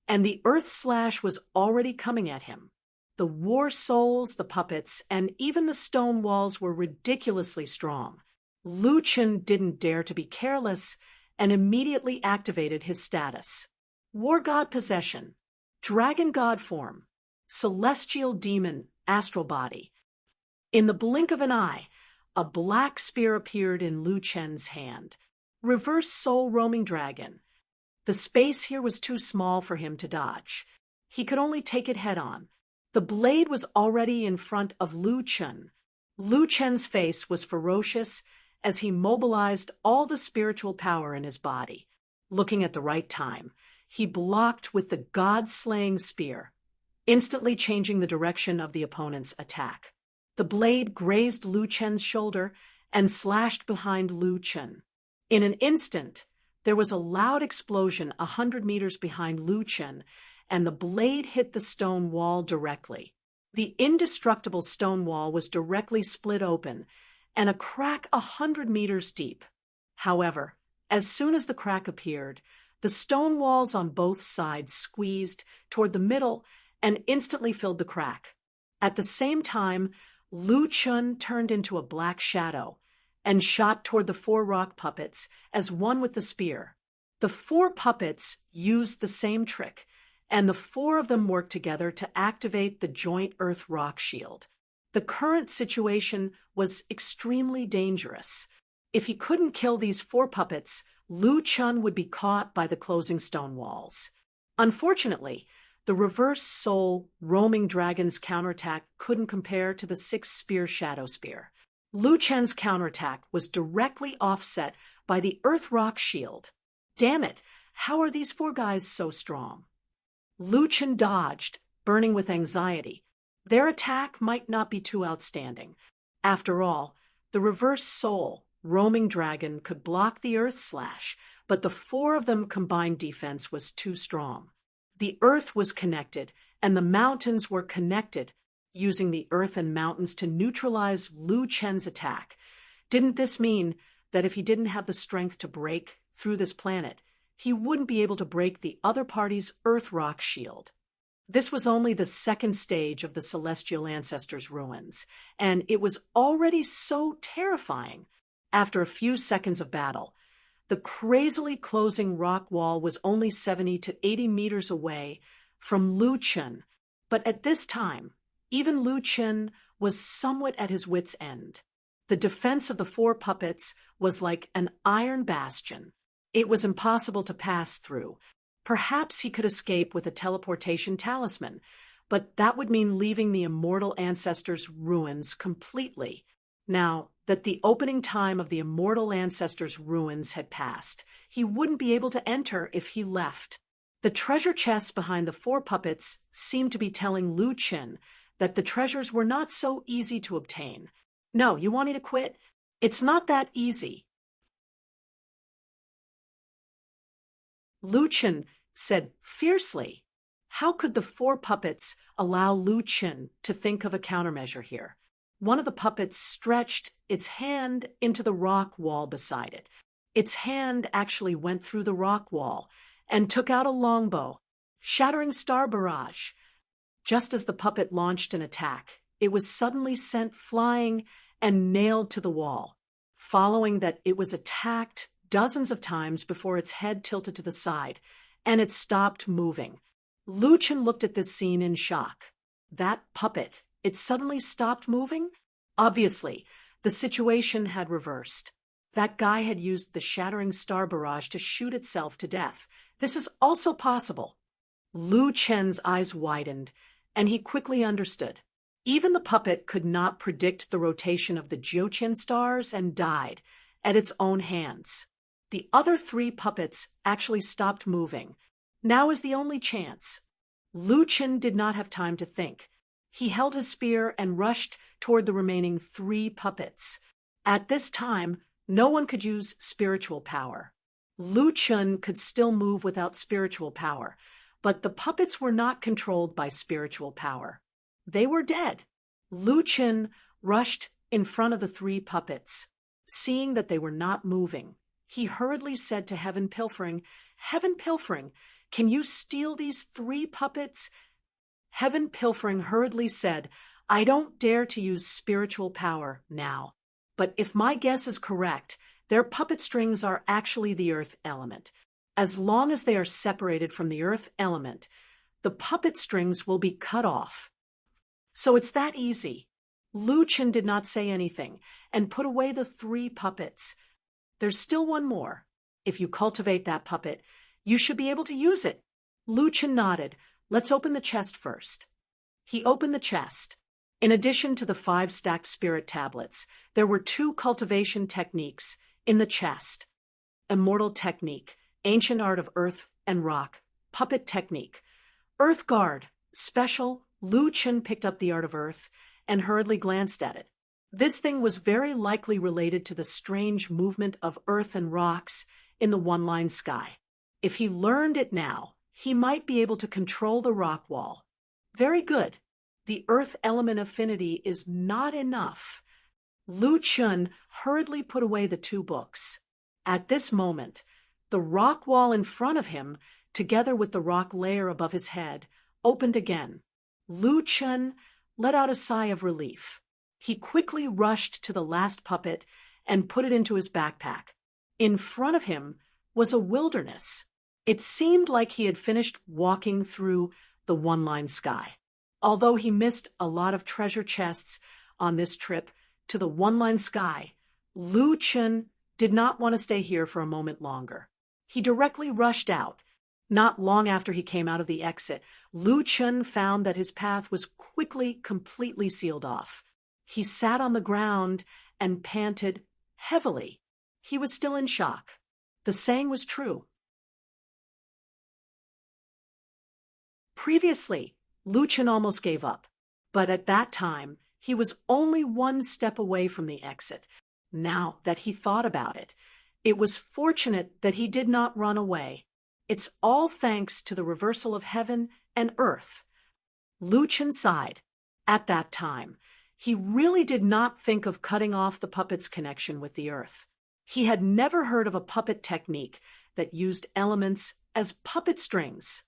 and the earth slash was already coming at him. The war souls, the puppets, and even the stone walls were ridiculously strong. Lu Chen didn't dare to be careless and immediately activated his status. War God Possession, Dragon God Form, Celestial Demon Astral Body. In the blink of an eye, a black spear appeared in Lu Chen's hand. Reverse Soul Roaming Dragon. The space here was too small for him to dodge. He could only take it head-on. The blade was already in front of Lu Chen. Lu Chen's face was ferocious as he mobilized all the spiritual power in his body. Looking at the right time, he blocked with the god-slaying spear, instantly changing the direction of the opponent's attack. The blade grazed Lu Chen's shoulder and slashed behind Lu Chen. In an instant, there was a loud explosion 100 meters behind Lu Chen, and the blade hit the stone wall directly. The indestructible stone wall was directly split open, and a crack 100 meters deep. However, as soon as the crack appeared, the stone walls on both sides squeezed toward the middle and instantly filled the crack. At the same time, Lu Chen turned into a black shadow and shot toward the 4 rock puppets as one with the spear. The 4 puppets used the same trick, and the 4 of them worked together to activate the joint Earth Rock Shield. The current situation was extremely dangerous. If he couldn't kill these 4 puppets, Lu Chen would be caught by the closing stone walls. Unfortunately, the Reverse Soul Roaming Dragon's counterattack couldn't compare to the 6 spear Shadow Spear. Lu Chen's counterattack was directly offset by the Earth Rock Shield. Damn it, how are these 4 guys so strong? Lu Chen dodged, burning with anxiety. Their attack might not be too outstanding. After all, the Reverse Soul Roaming Dragon could block the Earth Slash, but the 4 of them combined defense was too strong. The Earth was connected, and the mountains were connected, using the Earth and mountains to neutralize Lu Chen's attack. Didn't this mean that if he didn't have the strength to break through this planet, he wouldn't be able to break the other party's Earth Rock Shield? This was only the 2nd stage of the Celestial Ancestors' ruins, and it was already so terrifying. After a few seconds of battle, the crazily closing rock wall was only 70 to 80 meters away from Lu Chen, but at this time, even Lu Chen was somewhat at his wits' end. The defense of the 4 puppets was like an iron bastion. It was impossible to pass through. Perhaps he could escape with a teleportation talisman, but that would mean leaving the immortal ancestors' ruins completely. Now that the opening time of the immortal ancestors' ruins had passed, he wouldn't be able to enter if he left. The treasure chests behind the 4 puppets seemed to be telling Lu Chen that the treasures were not so easy to obtain. No, you want me to quit? It's not that easy. Lu Chen said fiercely. How could the four puppets allow Lu Qin to think of a countermeasure here? One of the puppets stretched its hand into the rock wall beside it. Its hand actually went through the rock wall and took out a longbow, shattering star barrage. Just as the puppet launched an attack, it was suddenly sent flying and nailed to the wall. Following that, it was attacked dozens of times before its head tilted to the side, and it stopped moving. Lu Qin looked at this scene in shock. That puppet, it suddenly stopped moving? Obviously, the situation had reversed. That guy had used the shattering star barrage to shoot itself to death. This is also possible. Lu Qin's eyes widened, and he quickly understood. Even the puppet could not predict the rotation of the Jiuqian stars and died at its own hands. The other three puppets actually stopped moving. Now is the only chance. Lu Qin did not have time to think. He held his spear and rushed toward the remaining three puppets. At this time, no one could use spiritual power. Lu Qin could still move without spiritual power, but the puppets were not controlled by spiritual power. They were dead. Lu Qin rushed in front of the three puppets. Seeing that they were not moving, he hurriedly said to Heaven Pilfering, "Heaven Pilfering, can you steal these three puppets?" Heaven Pilfering hurriedly said, "I don't dare to use spiritual power now. But if my guess is correct, their puppet strings are actually the earth element. As long as they are separated from the earth element, the puppet strings will be cut off. So it's that easy." Lu Qin did not say anything and put away the three puppets. "There's still one more. If you cultivate that puppet, you should be able to use it." Lu Qin nodded. "Let's open the chest first." He opened the chest. In addition to the 5 stacked spirit tablets, there were 2 cultivation techniques in the chest. Immortal technique, ancient art of earth and rock, puppet technique. Earth guard, special. Lu Qin picked up the art of earth and hurriedly glanced at it. This thing was very likely related to the strange movement of earth and rocks in the one-line sky. If he learned it now, he might be able to control the rock wall. Very good. The earth element affinity is not enough. Lu Qin hurriedly put away the 2 books. At this moment, the rock wall in front of him, together with the rock layer above his head, opened again. Lu Qin let out a sigh of relief. He quickly rushed to the last puppet and put it into his backpack. In front of him was a wilderness. It seemed like he had finished walking through the one-line sky. Although he missed a lot of treasure chests on this trip to the one-line sky, Lu Qin did not want to stay here for a moment longer. He directly rushed out. Not long after he came out of the exit, Lu Qin found that his path was quickly, completely sealed off. He sat on the ground and panted heavily. He was still in shock. The saying was true. Previously, Lu Qin almost gave up, but at that time, he was only 1 step away from the exit. Now that he thought about it, it was fortunate that he did not run away. It's all thanks to the reversal of heaven and earth. Lu Qin sighed. At that time, he really did not think of cutting off the puppet's connection with the earth. He had never heard of a puppet technique that used elements as puppet strings.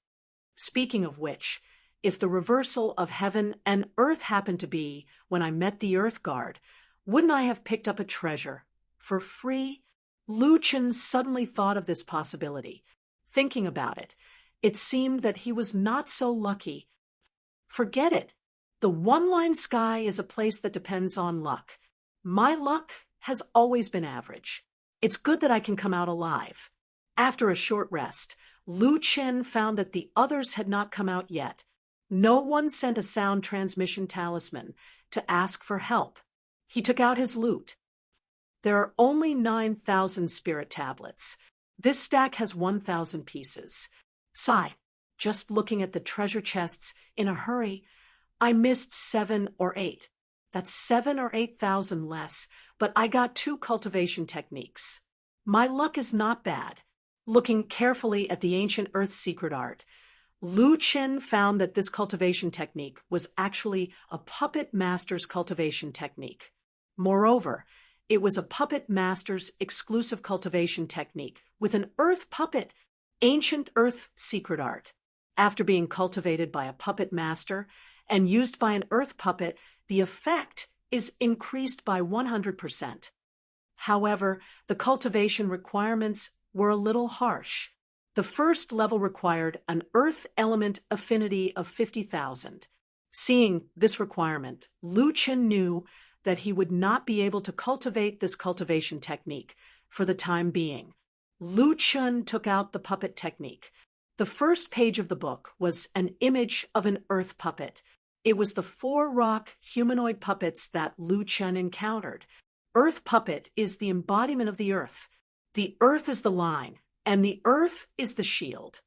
Speaking of which, if the reversal of heaven and earth happened to be when I met the Earth Guard, wouldn't I have picked up a treasure for free? Lu Qin suddenly thought of this possibility. Thinking about it, it seemed that he was not so lucky. Forget it. The one-line sky is a place that depends on luck. My luck has always been average. It's good that I can come out alive. After a short rest, Lu Qin found that the others had not come out yet. No one sent a sound transmission talisman to ask for help. He took out his loot. There are only 9,000 spirit tablets. This stack has 1,000 pieces. Sigh, just looking at the treasure chests in a hurry, I missed 7 or 8. That's 7 or 8,000 less, but I got 2 cultivation techniques. My luck is not bad. Looking carefully at the ancient earth secret art, Lu Qin found that this cultivation technique was actually a puppet master's cultivation technique. Moreover, it was a puppet master's exclusive cultivation technique with an earth puppet, ancient earth secret art. After being cultivated by a puppet master and used by an earth puppet, the effect is increased by 100%. However, the cultivation requirements were a little harsh. The first level required an earth element affinity of 50,000. Seeing this requirement, Lu Qin knew that he would not be able to cultivate this cultivation technique for the time being. Lu Qin took out the puppet technique. The first page of the book was an image of an earth puppet. It was the 4 rock humanoid puppets that Lu Qin encountered. Earth puppet is the embodiment of the earth. The earth is the line, and the earth is the shield.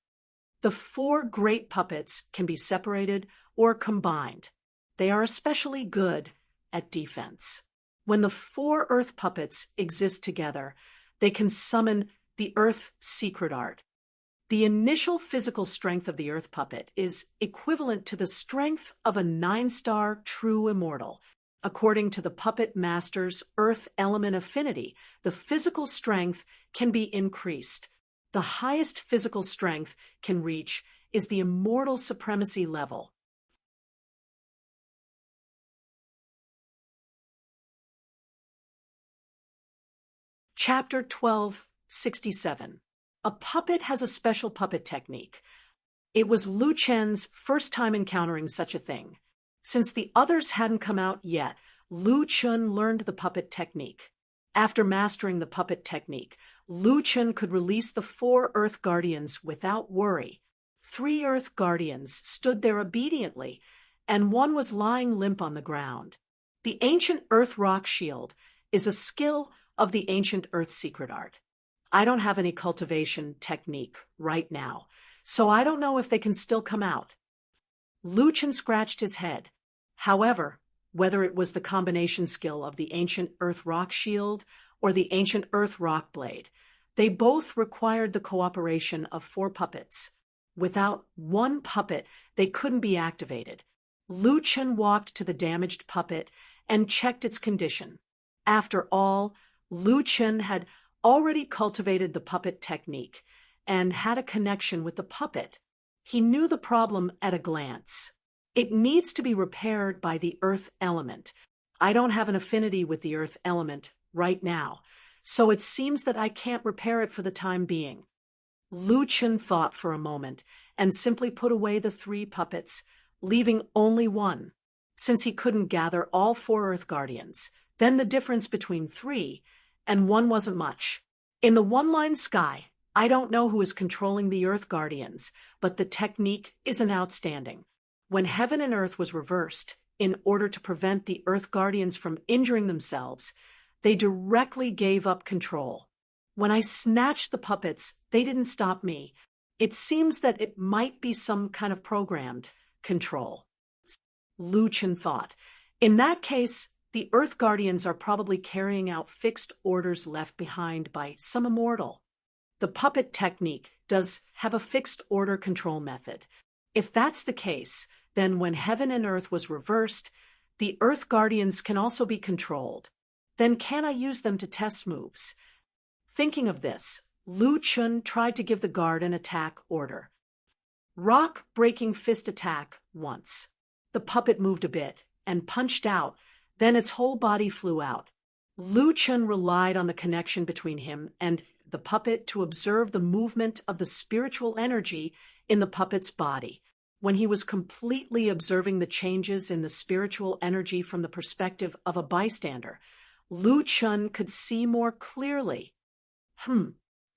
The 4 great puppets can be separated or combined. They are especially good at defense. When the 4 earth puppets exist together, they can summon the earth secret art. The initial physical strength of the earth puppet is equivalent to the strength of a 9-star true immortal. According to the puppet master's earth element affinity, the physical strength can be increased. The highest physical strength can reach is the immortal supremacy level. Chapter 1267. A puppet has a special puppet technique. It was Lu Qin's first time encountering such a thing. Since the others hadn't come out yet, Lu Qin learned the puppet technique. After mastering the puppet technique, Lu Qin could release the 4 Earth Guardians without worry. 3 Earth Guardians stood there obediently, and 1 was lying limp on the ground. The ancient Earth Rock Shield is a skill of the ancient Earth secret art. I don't have any cultivation technique right now, so I don't know if they can still come out. Lu Qin scratched his head. However, whether it was the combination skill of the ancient Earth Rock Shield or the ancient Earth Rock Blade, they both required the cooperation of 4 puppets. Without 1 puppet, they couldn't be activated. Lu Qin walked to the damaged puppet and checked its condition. After all, Lu Qin had already cultivated the puppet technique and had a connection with the puppet. He knew the problem at a glance. It needs to be repaired by the earth element. I don't have an affinity with the earth element right now, so it seems that I can't repair it for the time being. Lu Qin thought for a moment and simply put away the 3 puppets, leaving only 1. Since he couldn't gather all 4 Earth Guardians, then the difference between 3 and 1 wasn't much. In the one-line sky, I don't know who is controlling the Earth Guardians, but the technique isn't outstanding. When heaven and earth was reversed, in order to prevent the Earth Guardians from injuring themselves, they directly gave up control. When I snatched the puppets, they didn't stop me. It seems that it might be some kind of programmed control. Lu Qin thought. In that case, the Earth Guardians are probably carrying out fixed orders left behind by some immortal. The puppet technique does have a fixed order control method. If that's the case, then when heaven and earth was reversed, the Earth Guardians can also be controlled. Then can I use them to test moves? Thinking of this, Lu Qin tried to give the guard an attack order. Rock breaking fist attack once. The puppet moved a bit and punched out, then its whole body flew out. Lu Qin relied on the connection between him and the puppet to observe the movement of the spiritual energy in the puppet's body. When he was completely observing the changes in the spiritual energy from the perspective of a bystander, Lu Qin could see more clearly.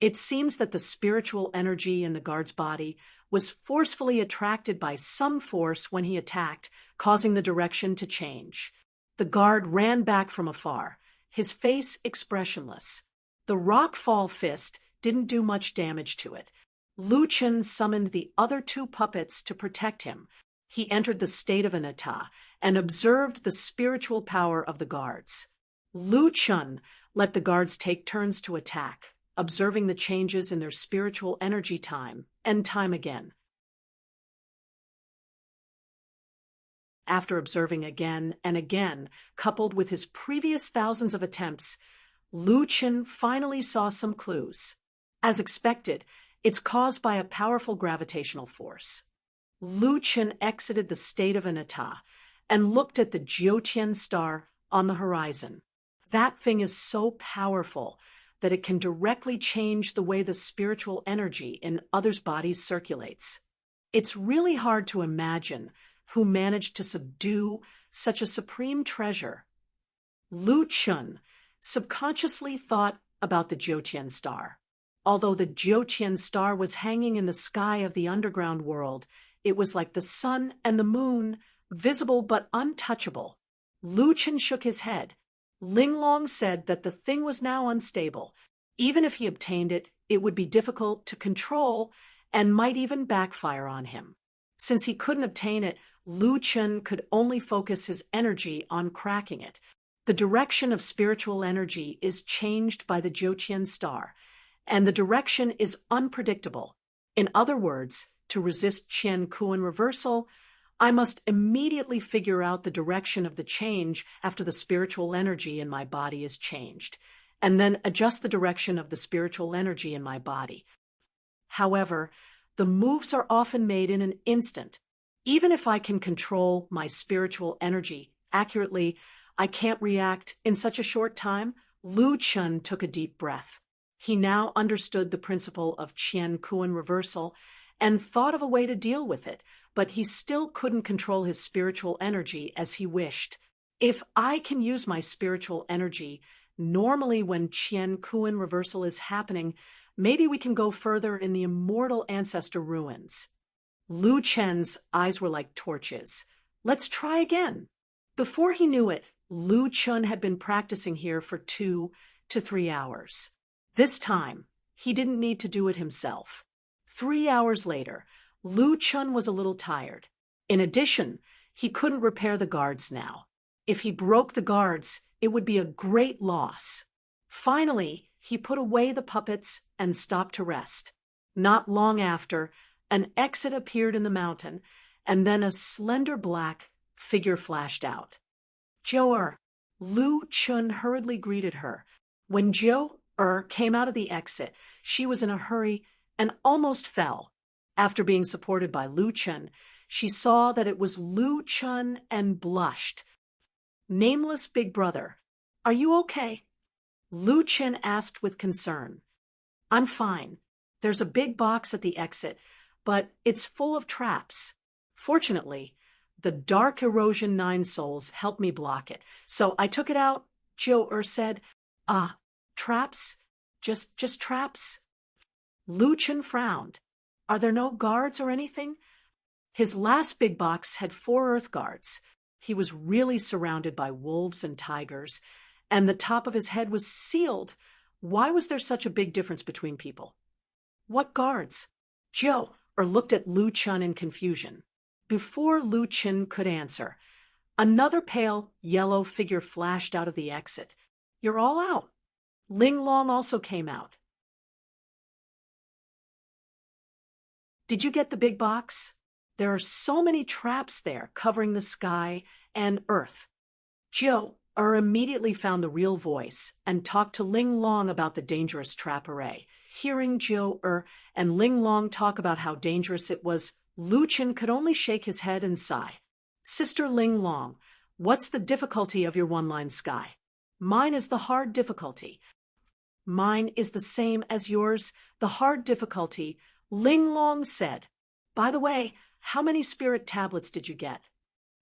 It seems that the spiritual energy in the guard's body was forcefully attracted by some force when he attacked, causing the direction to change. The guard ran back from afar, his face expressionless. The rock-fall fist didn't do much damage to it. Lu Qin summoned the other 2 puppets to protect him. He entered the state of anatta and observed the spiritual power of the guards. Lu Qin let the guards take turns to attack, observing the changes in their spiritual energy time and time again. After observing again and again, coupled with his previous thousands of attempts, Lu Qin finally saw some clues. As expected, it's caused by a powerful gravitational force. Lu Qin exited the state of Anatta and looked at the Jiutian star on the horizon. That thing is so powerful that it can directly change the way the spiritual energy in others' bodies circulates. It's really hard to imagine who managed to subdue such a supreme treasure. Lu Qin subconsciously thought about the Jiutian star. Although the Jiutian star was hanging in the sky of the underground world, it was like the sun and the moon, visible but untouchable. Lu Qin shook his head. Linglong said that the thing was now unstable. Even if he obtained it, it would be difficult to control and might even backfire on him. Since he couldn't obtain it, Lu Qin could only focus his energy on cracking it. The direction of spiritual energy is changed by the Jiutian star, and the direction is unpredictable. In other words, to resist Qian Kuan reversal, I must immediately figure out the direction of the change after the spiritual energy in my body is changed, and then adjust the direction of the spiritual energy in my body. However, the moves are often made in an instant. Even if I can control my spiritual energy accurately, I can't react in such a short time. Lu Qin took a deep breath. He now understood the principle of Qian Kuan reversal and thought of a way to deal with it, but he still couldn't control his spiritual energy as he wished. If I can use my spiritual energy normally when Qian Kuan reversal is happening, maybe we can go further in the immortal ancestor ruins. Lu Qin's eyes were like torches. Let's try again. Before he knew it, Lu Qin had been practicing here for 2 to 3 hours. This time, he didn't need to do it himself. 3 hours later, Lu Qin was a little tired. In addition, he couldn't repair the guards now. If he broke the guards, it would be a great loss. Finally, he put away the puppets and stopped to rest. Not long after, an exit appeared in the mountain, and then a slender black figure flashed out. Zhou. Lu Qin hurriedly greeted her. When Zhou came out of the exit, she was in a hurry and almost fell. After being supported by Lu Qin, she saw that it was Lu Qin and blushed. Nameless big brother, are you okay? Lu Qin asked with concern. I'm fine. There's a big box at the exit, but it's full of traps. Fortunately, the Dark Erosion 9 souls helped me block it, so I took it out, Zhou said. Traps? Just traps? Lu Qin frowned. Are there no guards or anything? His last big box had 4 earth guards. He was really surrounded by wolves and tigers, and the top of his head was sealed. Why was there such a big difference between people? What guards? Zhou looked at Lu Qin in confusion. Before Lu Qin could answer, another pale yellow figure flashed out of the exit. You're all out. Linglong also came out. Did you get the big box? There are so many traps there covering the sky and earth. Zhou immediately found the real voice and talked to Linglong about the dangerous trap array. Hearing Zhou and Linglong talk about how dangerous it was, Lu Qin could only shake his head and sigh. Sister Linglong, what's the difficulty of your one-line sky? Mine is the hard difficulty. Mine is the same as yours, the hard difficulty, Linglong said. By the way, how many spirit tablets did you get?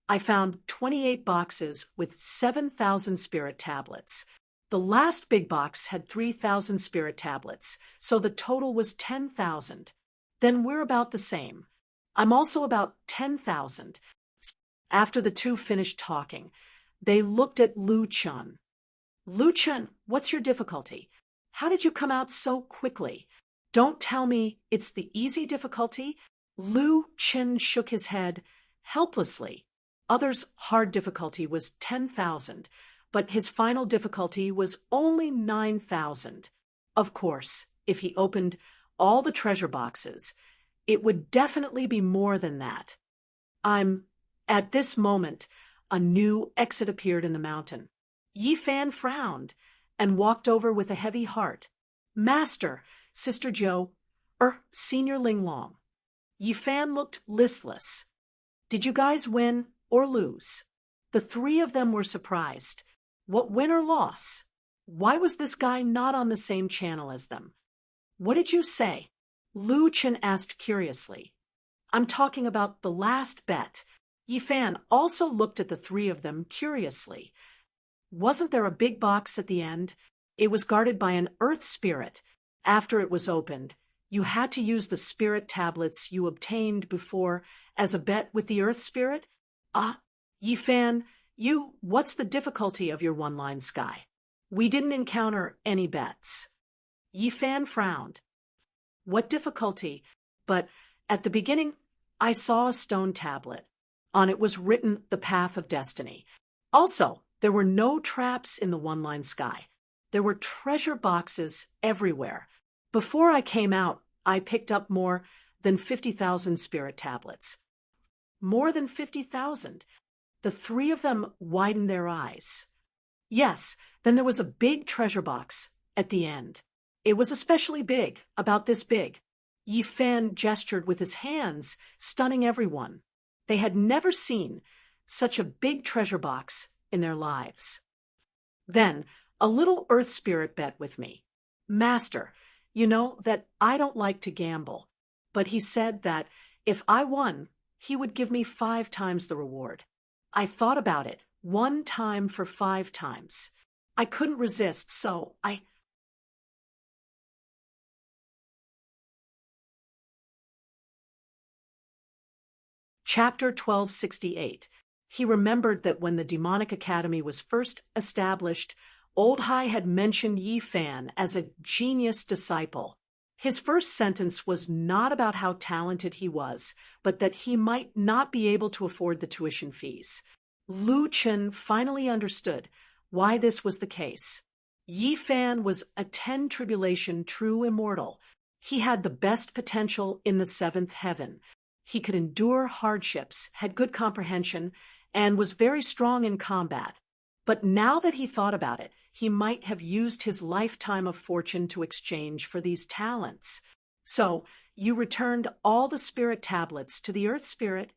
I found 28 boxes with 7,000 spirit tablets. The last big box had 3,000 spirit tablets, so the total was 10,000. Then we're about the same. I'm also about 10,000. After the two finished talking, they looked at Lu Qin. Lu Qin, what's your difficulty? How did you come out so quickly? Don't tell me it's the easy difficulty. Lu Qin shook his head helplessly. Others' hard difficulty was 10,000, but his final difficulty was only 9,000. Of course, if he opened all the treasure boxes, it would definitely be more than that. I'm At this moment, a new exit appeared in the mountain. Yi Fan frowned and walked over with a heavy heart. Master, Sister Joe, Senior Ling Long. Yi Fan looked listless. Did you guys win or lose? The three of them were surprised. What win or loss? Why was this guy not on the same channel as them? What did you say? Lu Chen asked curiously. I'm talking about the last bet. Yi Fan also looked at the three of them curiously. Wasn't there a big box at the end? It was guarded by an earth spirit. After it was opened, you had to use the spirit tablets you obtained before as a bet with the earth spirit? Yi Fan, what's the difficulty of your one-line sky? We didn't encounter any bets. Yi Fan frowned. What difficulty? But at the beginning, I saw a stone tablet. On it was written the path of destiny. Also, there were no traps in the one-line sky. There were treasure boxes everywhere. Before I came out, I picked up more than 50,000 spirit tablets. More than 50,000. The three of them widened their eyes. Yes, then there was a big treasure box at the end. It was especially big, about this big. Yi Fan gestured with his hands, stunning everyone. They had never seen such a big treasure box in their lives. Then, a little earth spirit bet with me. Master, you know that I don't like to gamble, but he said that if I won, he would give me 5 times the reward. I thought about it, 1 time for 5 times. I couldn't resist, so I... Chapter 1268. He remembered that when the Demonic Academy was first established, Old Hai had mentioned Yi Fan as a genius disciple. His first sentence was not about how talented he was, but that he might not be able to afford the tuition fees. Lu Chen finally understood why this was the case. Yi Fan was a 10 tribulation true immortal. He had the best potential in the 7th heaven. He could endure hardships, had good comprehension, and was very strong in combat. But now that he thought about it, he might have used his lifetime of fortune to exchange for these talents. So, you returned all the spirit tablets to the earth spirit?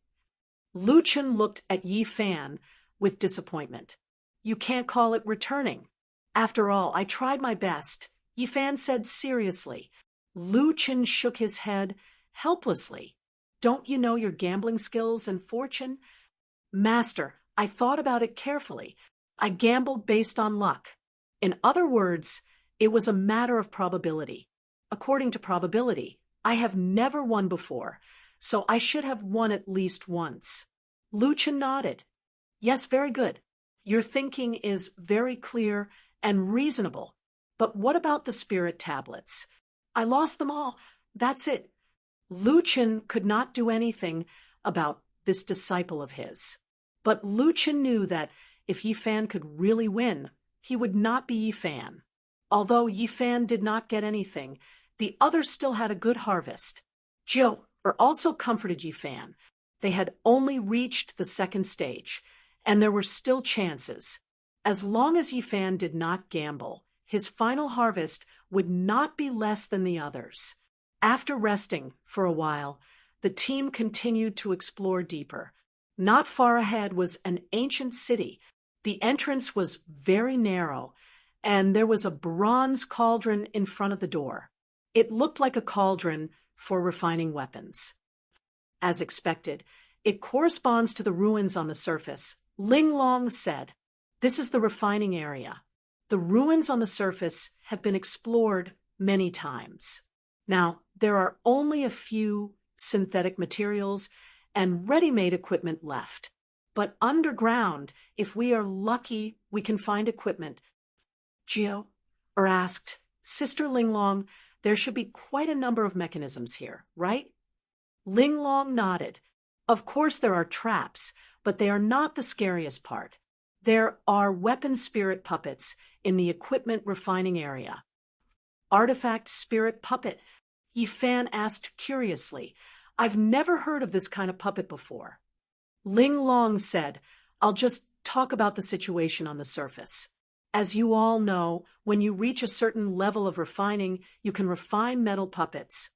Lu Chen looked at Yi Fan with disappointment. You can't call it returning. After all, I tried my best, Yi Fan said seriously. Lu Chen shook his head helplessly. Don't you know your gambling skills and fortune? Master, I thought about it carefully. I gambled based on luck. In other words, it was a matter of probability. According to probability, I have never won before, so I should have won at least once. Lu Chen nodded. Yes, very good. Your thinking is very clear and reasonable. But what about the spirit tablets? I lost them all. That's it. Lu Chen could not do anything about this disciple of his. But Lu Chen knew that if Yi Fan could really win, he would not be Yi Fan. Although Yi Fan did not get anything, the others still had a good harvest. Jiu also comforted Yi Fan. They had only reached the 2nd stage, and there were still chances. As long as Yi Fan did not gamble, his final harvest would not be less than the others. After resting for a while, the team continued to explore deeper. Not far ahead was an ancient city. The entrance was very narrow, and there was a bronze cauldron in front of the door. It looked like a cauldron for refining weapons. As expected, it corresponds to the ruins on the surface. Ling Long said, "This is the refining area. The ruins on the surface have been explored many times. Now, there are only a few synthetic materials and ready-made equipment left. But underground, if we are lucky, we can find equipment." Jiu asked, "Sister Linglong, there should be quite a number of mechanisms here, right?" Linglong nodded. "Of course there are traps, but they are not the scariest part. There are weapon spirit puppets in the equipment refining area." Artifact spirit puppet? Yi Fan asked curiously. "I've never heard of this kind of puppet before." Ling Long said, "I'll just talk about the situation on the surface. As you all know, when you reach a certain level of refining, you can refine metal puppets."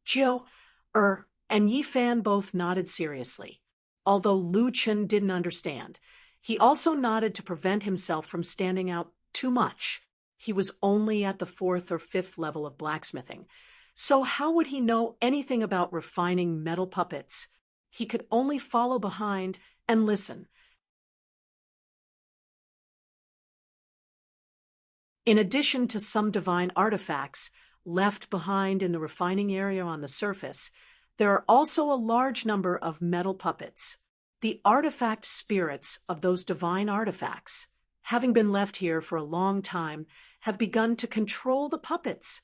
Jiu, and Yi Fan both nodded seriously. Although Lu Chen didn't understand, he also nodded to prevent himself from standing out too much. He was only at the 4th or 5th level of blacksmithing. So how would he know anything about refining metal puppets? He could only follow behind and listen. In addition to some divine artifacts left behind in the refining area on the surface, there are also a large number of metal puppets. The artifact spirits of those divine artifacts, having been left here for a long time, have begun to control the puppets.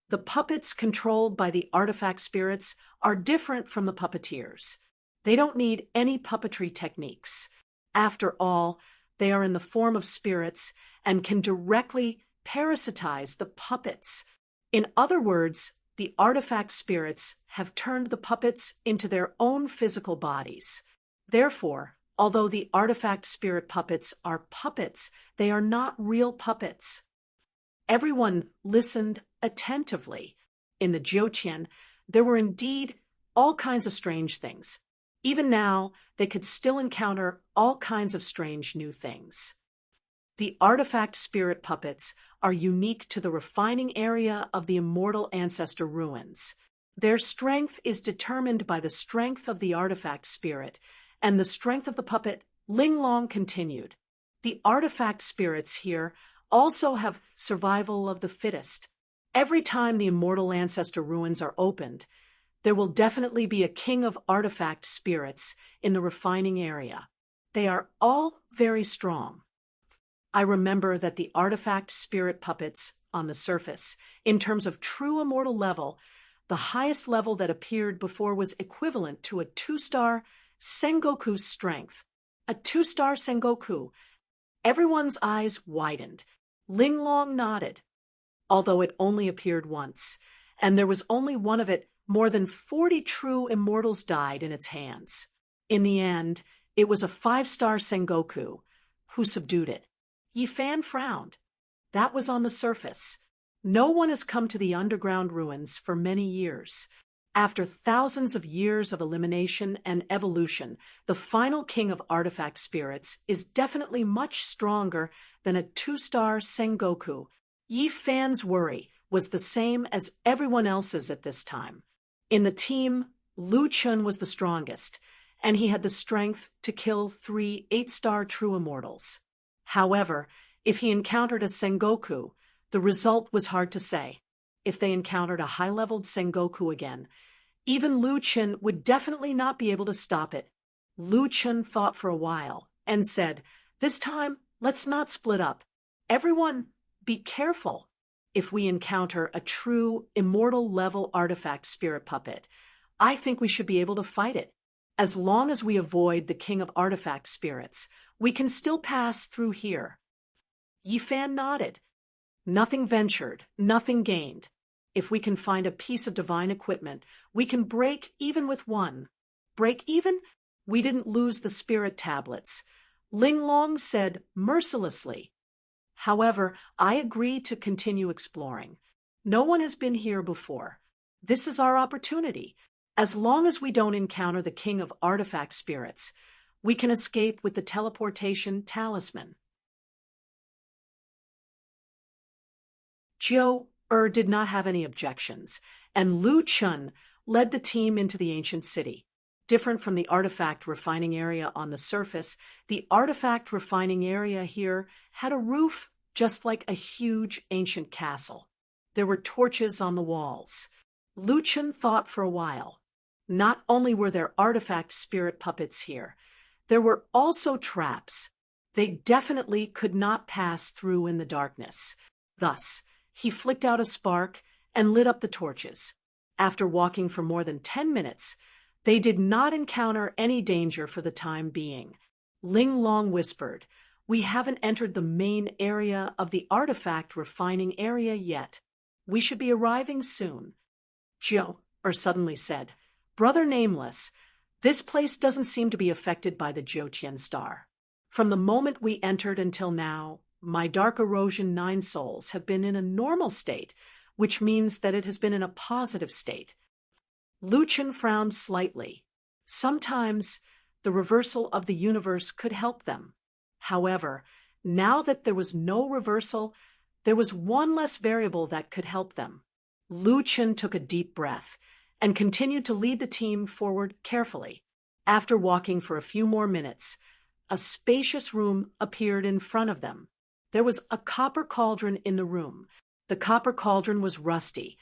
The puppets controlled by the artifact spirits are different from the puppeteers. They don't need any puppetry techniques. After all, they are in the form of spirits and can directly parasitize the puppets. In other words, the artifact spirits have turned the puppets into their own physical bodies. Therefore, although the artifact spirit puppets are puppets, they are not real puppets. Everyone listened attentively. In the Jiutian, there were indeed all kinds of strange things. Even now, they could still encounter all kinds of strange new things. The artifact spirit puppets are unique to the refining area of the immortal ancestor ruins. Their strength is determined by the strength of the artifact spirit and the strength of the puppet. Ling Long continued. The artifact spirits here also have survival of the fittest. Every time the immortal ancestor ruins are opened, there will definitely be a king of artifact spirits in the refining area. They are all very strong. I remember that the artifact spirit puppets on the surface, in terms of true immortal level, the highest level that appeared before was equivalent to a 2-star Sengoku strength. A 2-star Sengoku. Everyone's eyes widened. Ling Long nodded. Although it only appeared once, and there was only one of it, more than 40 true immortals died in its hands. In the end, it was a 5-star Sengoku who subdued it. Yi Fan frowned. That was on the surface. No one has come to the underground ruins for many years. After thousands of years of elimination and evolution, the final king of artifact spirits is definitely much stronger than a 2-star Sengoku. Yi Fan's worry was the same as everyone else's at this time. In the team, Lu Chun was the strongest, and he had the strength to kill 3 8-star true immortals. However, if he encountered a Sengoku, the result was hard to say. If they encountered a high-leveled Sengoku again, even Lu Chen would definitely not be able to stop it. Lu Chen thought for a while and said, "This time, let's not split up. Everyone, be careful. If we encounter a true immortal-level artifact spirit puppet, I think we should be able to fight it. As long as we avoid the king of artifact spirits, we can still pass through here." Yi Fan nodded. Nothing ventured, nothing gained. If we can find a piece of divine equipment, we can break even with one. Break even? We didn't lose the spirit tablets. Ling Long said mercilessly. However, I agree to continue exploring. No one has been here before. This is our opportunity. As long as we don't encounter the king of artifact spirits, we can escape with the teleportation talisman. Jiu did not have any objections, and Lu Chun led the team into the ancient city. Different from the artifact refining area on the surface, the artifact refining area here had a roof just like a huge ancient castle. There were torches on the walls. Lu Chun thought for a while. Not only were there artifact spirit puppets here, there were also traps. They definitely could not pass through in the darkness. Thus, he flicked out a spark and lit up the torches. After walking for more than 10 minutes, they did not encounter any danger for the time being. Ling Long whispered, "We haven't entered the main area of the artifact refining area yet. We should be arriving soon." Jiu suddenly said, "Brother Nameless, This place doesn't seem to be affected by the Jotian star. From the moment we entered until now, my dark erosion 9 souls have been in a normal state, which means that it has been in a positive state. Luchan frowned slightly. Sometimes the reversal of the universe could help them. However, now that there was no reversal, there was one less variable that could help them. Luchan took a deep breath and continued to lead the team forward carefully. After walking for a few more minutes, a spacious room appeared in front of them. There was a copper cauldron in the room. The copper cauldron was rusty,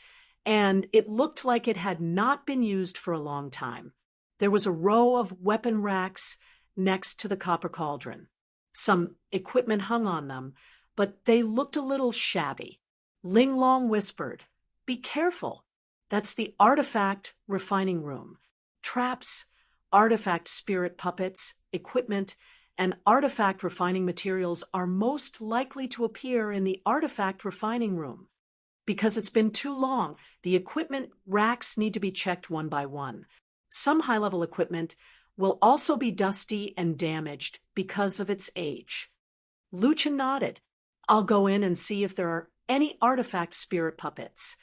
and it looked like it had not been used for a long time. There was a row of weapon racks next to the copper cauldron. Some equipment hung on them, but they looked a little shabby. Ling Long whispered, "Be careful. That's the artifact refining room. Traps, artifact spirit puppets, equipment, and artifact refining materials are most likely to appear in the artifact refining room. Because it's been too long, the equipment racks need to be checked one by one. Some high-level equipment will also be dusty and damaged because of its age." Luchan nodded. "I'll go in and see if there are any artifact spirit puppets."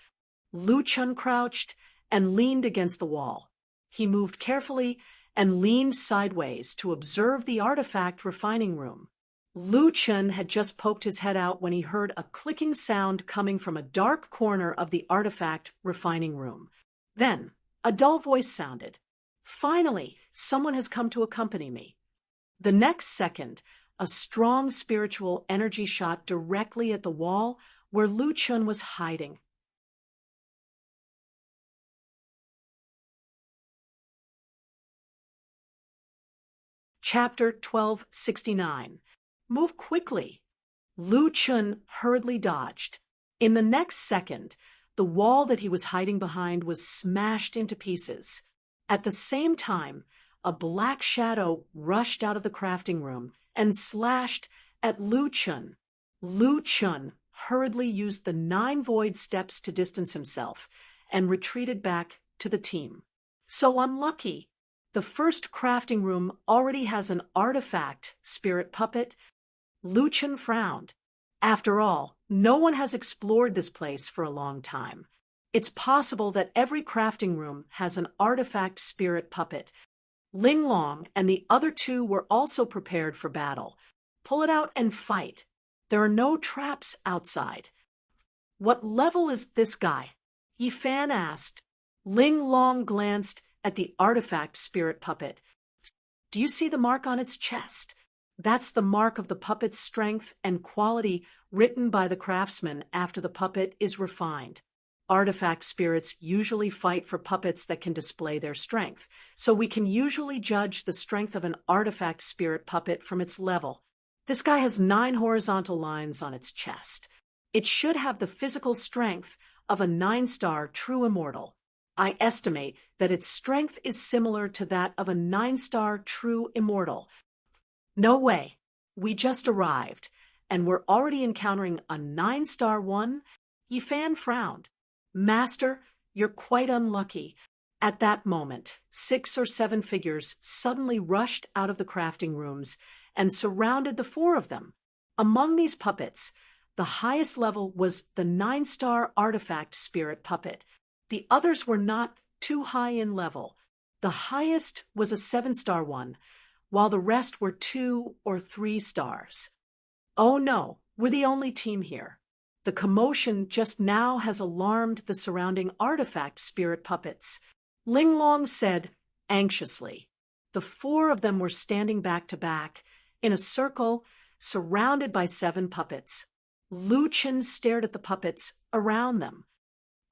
Luchan crouched and leaned against the wall. He moved carefully and leaned sideways to observe the artifact refining room. Luchan had just poked his head out when he heard a clicking sound coming from a dark corner of the artifact refining room. Then, a dull voice sounded. "Finally, someone has come to accompany me." The next second, a strong spiritual energy shot directly at the wall where Luchan was hiding. Chapter 1269. Move quickly. Luchan hurriedly dodged. In the next second, the wall that he was hiding behind was smashed into pieces. At the same time, a black shadow rushed out of the crafting room and slashed at Luchan. Luchan hurriedly used the 9 void steps to distance himself and retreated back to the team. "So unlucky. The first crafting room already has an artifact spirit puppet." Luchan frowned. After all, no one has explored this place for a long time. It's possible that every crafting room has an artifact spirit puppet. Ling Long and the other 2 were also prepared for battle. Pull it out and fight. There are no traps outside. "What level is this guy?" Yifan asked. Ling Long glanced at the artifact spirit puppet. "Do you see the mark on its chest? That's the mark of the puppet's strength and quality written by the craftsman after the puppet is refined. Artifact spirits usually fight for puppets that can display their strength, so we can usually judge the strength of an artifact spirit puppet from its level. This guy has 9 horizontal lines on its chest. It should have the physical strength of a 9-star true immortal. I estimate that its strength is similar to that of a 9-star true immortal." "No way. We just arrived, and we're already encountering a 9-star one?" Yifan frowned. "Master, you're quite unlucky." At that moment, 6 or 7 figures suddenly rushed out of the crafting rooms and surrounded the 4 of them. Among these puppets, the highest level was the 9-star artifact spirit puppet. The others were not too high in level. The highest was a 7-star one, while the rest were 2 or 3 stars. "Oh no, we're the only team here. The commotion just now has alarmed the surrounding artifact spirit puppets," Ling Long said anxiously. The 4 of them were standing back to back, in a circle, surrounded by 7 puppets. Luchan stared at the puppets around them.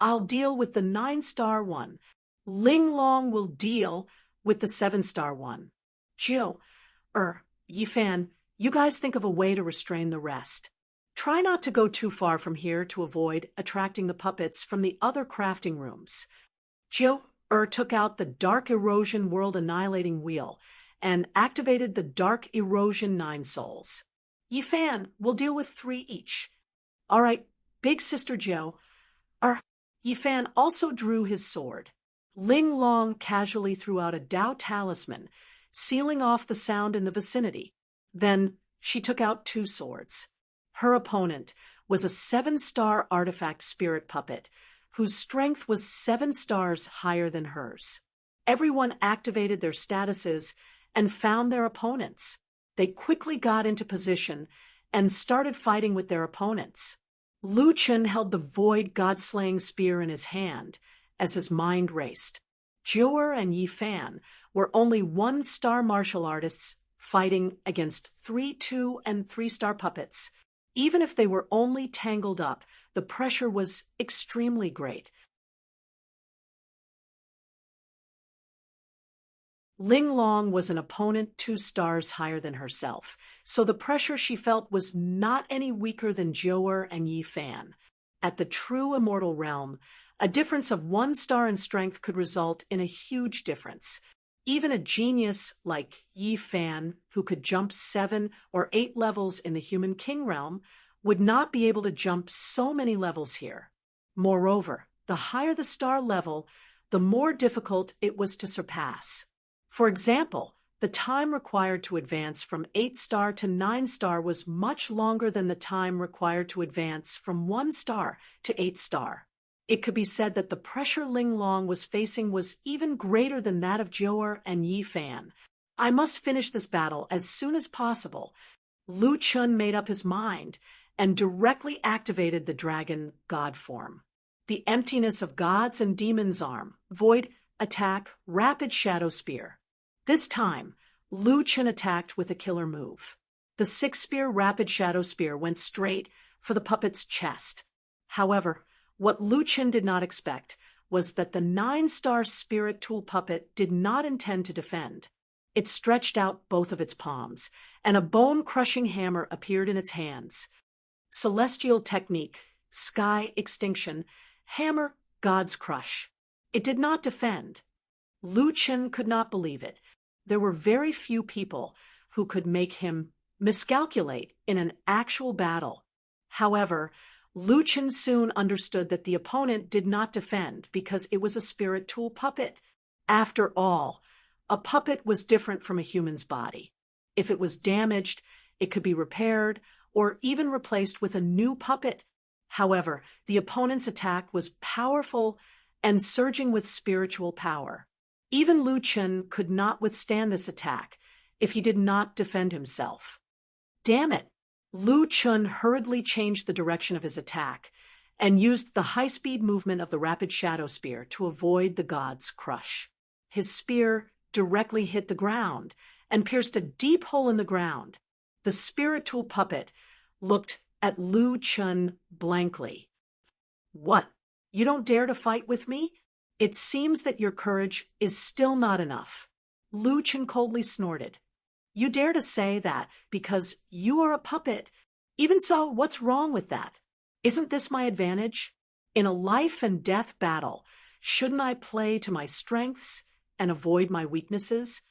"I'll deal with the 9-star one. Ling Long will deal with the 7-star one. Yifan, you guys think of a way to restrain the rest. Try not to go too far from here to avoid attracting the puppets from the other crafting rooms." Took out the Dark Erosion World Annihilating Wheel and activated the Dark Erosion 9 souls. "Yifan, we'll deal with 3 each." "All right, Big Sister Jill." Yifan also drew his sword. Ling Long casually threw out a Dao talisman, sealing off the sound in the vicinity. Then she took out two swords. Her opponent was a 7-star artifact spirit puppet, whose strength was 7 stars higher than hers. Everyone activated their statuses and found their opponents. They quickly got into position and started fighting with their opponents. Lu Chen held the void god-slaying spear in his hand as his mind raced. Jiu'er and Yi Fan were only 1-star martial artists fighting against 3, 2, and 3-star puppets. Even if they were only tangled up, the pressure was extremely great. Ling Long was an opponent 2 stars higher than herself, so the pressure she felt was not any weaker than Jiu'er and Yi Fan. At the true immortal realm, a difference of 1 star in strength could result in a huge difference. Even a genius like Yi Fan, who could jump 7 or 8 levels in the human king realm, would not be able to jump so many levels here. Moreover, the higher the star level, the more difficult it was to surpass. For example, the time required to advance from 8-star to 9-star was much longer than the time required to advance from 1 star to 8-star. It could be said that the pressure Ling Long was facing was even greater than that of Jiu'er and Yi Fan. I must finish this battle as soon as possible. Lu Chen made up his mind and directly activated the dragon god form. The emptiness of gods and demons arm, void, attack, rapid shadow spear. This time, Lu Chen attacked with a killer move. The 6-spear rapid shadow spear went straight for the puppet's chest. However, what Lu Chen did not expect was that the 9-star spirit tool puppet did not intend to defend. It stretched out both of its palms, and a bone-crushing hammer appeared in its hands. Celestial technique, sky extinction, hammer, God's crush. It did not defend. Lu Chen could not believe it. There were very few people who could make him miscalculate in an actual battle. However, Lu Chen soon understood that the opponent did not defend because it was a spirit tool puppet. After all, a puppet was different from a human's body. If it was damaged, it could be repaired or even replaced with a new puppet. However, the opponent's attack was powerful and surging with spiritual power. Even Lu Chen could not withstand this attack if he did not defend himself. Damn it! Lu Chen hurriedly changed the direction of his attack and used the high-speed movement of the rapid shadow spear to avoid the god's crush. His spear directly hit the ground and pierced a deep hole in the ground. The spirit tool puppet looked at Lu Chen blankly. What? You don't dare to fight with me? It seems that your courage is still not enough. Lu Chen coldly snorted. You dare to say that because you are a puppet. Even so, what's wrong with that? Isn't this my advantage? In a life and death battle, shouldn't I play to my strengths and avoid my weaknesses?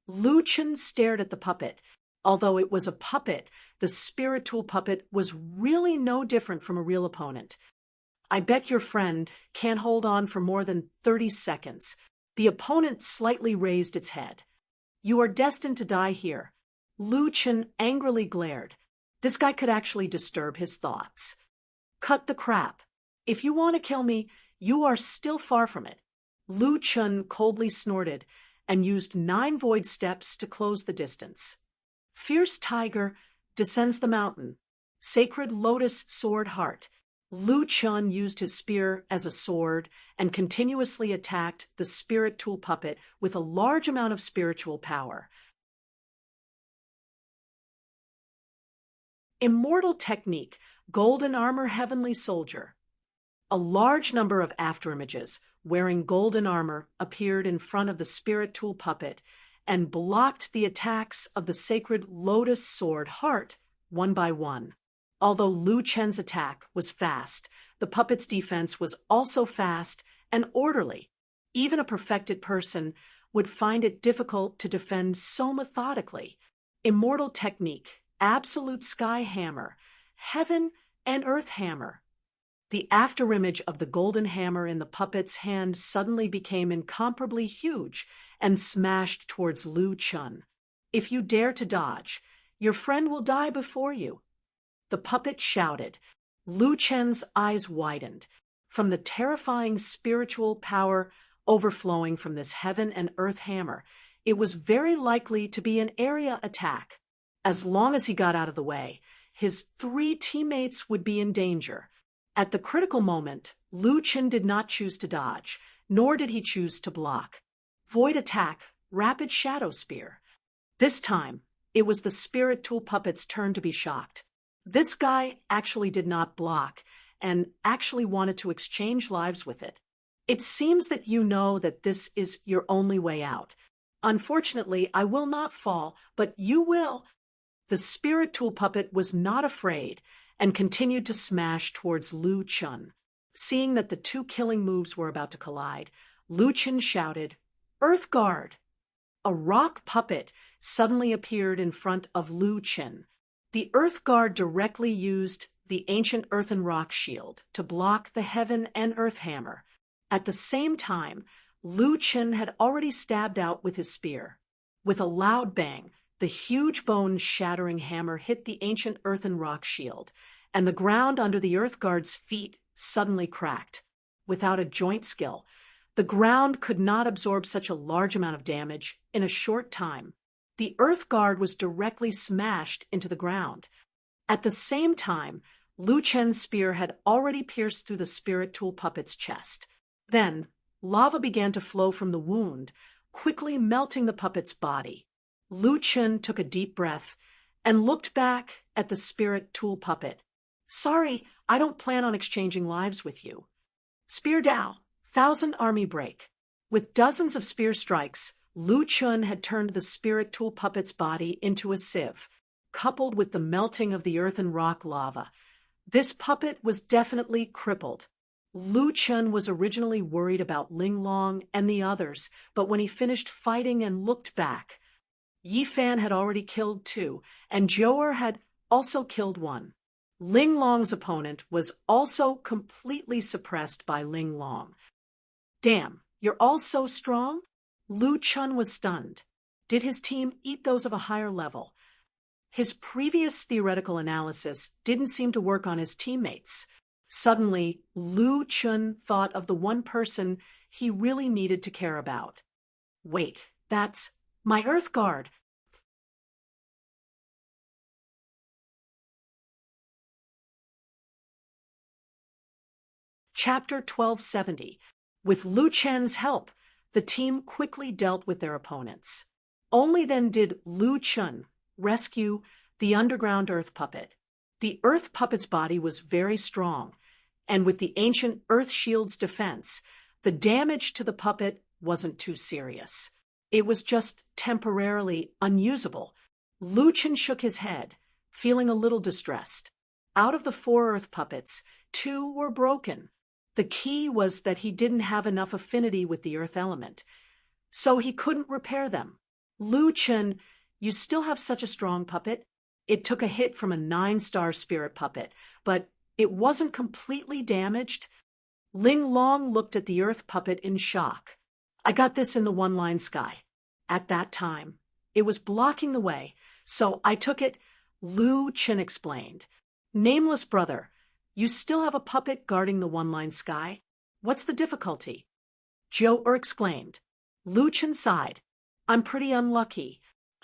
Lu Chen stared at the puppet. Although it was a puppet, the spirit tool puppet was really no different from a real opponent. I bet your friend can't hold on for more than 30 seconds. The opponent slightly raised its head. You are destined to die here. Lu Chen angrily glared. This guy could actually disturb his thoughts. Cut the crap. If you want to kill me, you are still far from it. Lu Chen coldly snorted and used 9 void steps to close the distance. Fierce tiger descends the mountain. Sacred lotus sword heart. Lu Chen used his spear as a sword and continuously attacked the spirit tool puppet with a large amount of spiritual power. Immortal technique, golden armor heavenly soldier. A large number of afterimages wearing golden armor appeared in front of the spirit tool puppet and blocked the attacks of the sacred lotus sword heart one by one. Although Lu Chen's attack was fast, the puppet's defense was also fast and orderly. Even a perfected person would find it difficult to defend so methodically. Immortal technique, absolute sky hammer, heaven and earth hammer. The afterimage of the golden hammer in the puppet's hand suddenly became incomparably huge and smashed towards Lu Chun. "If you dare to dodge, your friend will die before you." The puppet shouted. Lu Chen's eyes widened. From the terrifying spiritual power overflowing from this heaven and earth hammer, it was very likely to be an area attack. As long as he got out of the way, his 3 teammates would be in danger. At the critical moment, Lu Chen did not choose to dodge, nor did he choose to block. Void attack, rapid shadow spear. This time, it was the spirit tool puppet's turn to be shocked. This guy actually did not block, and actually wanted to exchange lives with it. "It seems that you know that this is your only way out. Unfortunately, I will not fall, but you will." The spirit tool puppet was not afraid, and continued to smash towards Lu Chun. Seeing that the 2 killing moves were about to collide, Lu Chun shouted, "Earth Guard!" A rock puppet suddenly appeared in front of Lu Chun. The Earth Guard directly used the ancient earthen rock shield to block the heaven and earth hammer. At the same time, Lu Chun had already stabbed out with his spear. With a loud bang, the huge bone-shattering hammer hit the ancient earthen rock shield, and the ground under the Earth Guard's feet suddenly cracked. Without a joint skill, the ground could not absorb such a large amount of damage in a short time. The Earth Guard was directly smashed into the ground. At the same time, Lu Chen's spear had already pierced through the spirit tool puppet's chest. Then, lava began to flow from the wound, quickly melting the puppet's body. Lu Chen took a deep breath and looked back at the spirit tool puppet. "Sorry, I don't plan on exchanging lives with you." Spear Dao, 1,000 army break. With dozens of spear strikes, Lu Chun had turned the spirit tool puppet's body into a sieve, coupled with the melting of the earth and rock lava. This puppet was definitely crippled. Lu Chun was originally worried about Ling Long and the others, but when he finished fighting and looked back, Yi Fan had already killed 2, and Zhou had also killed 1. Ling Long's opponent was also completely suppressed by Ling Long. "Damn, you're all so strong?" Lu Chun was stunned. Did his team eat those of a higher level? His previous theoretical analysis didn't seem to work on his teammates. Suddenly, Lu Chun thought of the one person he really needed to care about. "Wait, that's my Earth Guard." Chapter 1270. With Lu Chen's help, the team quickly dealt with their opponents. Only then did Lu Chun rescue the underground earth puppet. The earth puppet's body was very strong, and with the ancient earth shield's defense, the damage to the puppet wasn't too serious. It was just temporarily unusable. Lu Chun shook his head, feeling a little distressed. Out of the 4 earth puppets, 2 were broken. The key was that he didn't have enough affinity with the earth element, so he couldn't repair them. "Lu Chun, you still have such a strong puppet." It took a hit from a 9-star spirit puppet, but it wasn't completely damaged. Ling Long looked at the earth puppet in shock. "I got this in the one-line sky. At that time, it was blocking the way, so I took it," Lu Chun explained. "Nameless brother, you still have a puppet guarding the one-line sky? What's the difficulty?" Zhou exclaimed. Lu Chun sighed. "I'm pretty unlucky.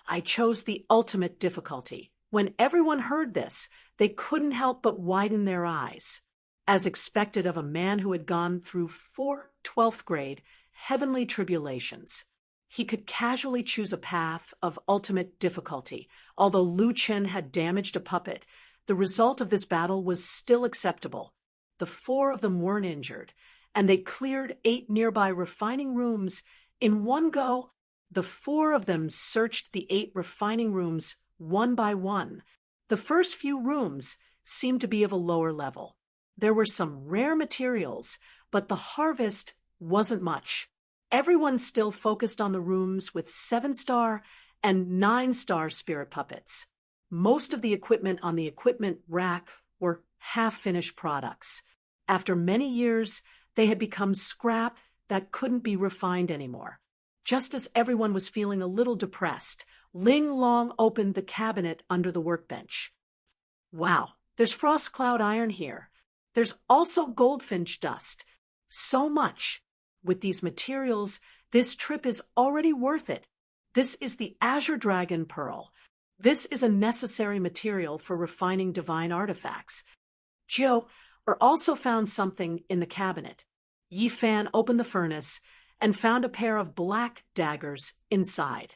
I chose the ultimate difficulty." When everyone heard this, they couldn't help but widen their eyes. As expected of a man who had gone through 4 12th grade heavenly tribulations, he could casually choose a path of ultimate difficulty. Although Lu Chun had damaged a puppet, the result of this battle was still acceptable. The 4 of them weren't injured, and they cleared 8 nearby refining rooms in one go. The 4 of them searched the 8 refining rooms one by one. The first few rooms seemed to be of a lower level. There were some rare materials, but the harvest wasn't much. Everyone still focused on the rooms with 7-star and 9-star spirit puppets. Most of the equipment on the equipment rack were half-finished products. After many years, they had become scrap that couldn't be refined anymore. Just as everyone was feeling a little depressed, Ling Long opened the cabinet under the workbench. Wow, there's frost cloud iron here. There's also goldfinch dust. So much. With these materials, this trip is already worth it. This is the Azure Dragon Pearl. This is a necessary material for refining divine artifacts. Jiu also found something in the cabinet. Yi Fan opened the furnace and found a pair of black daggers inside.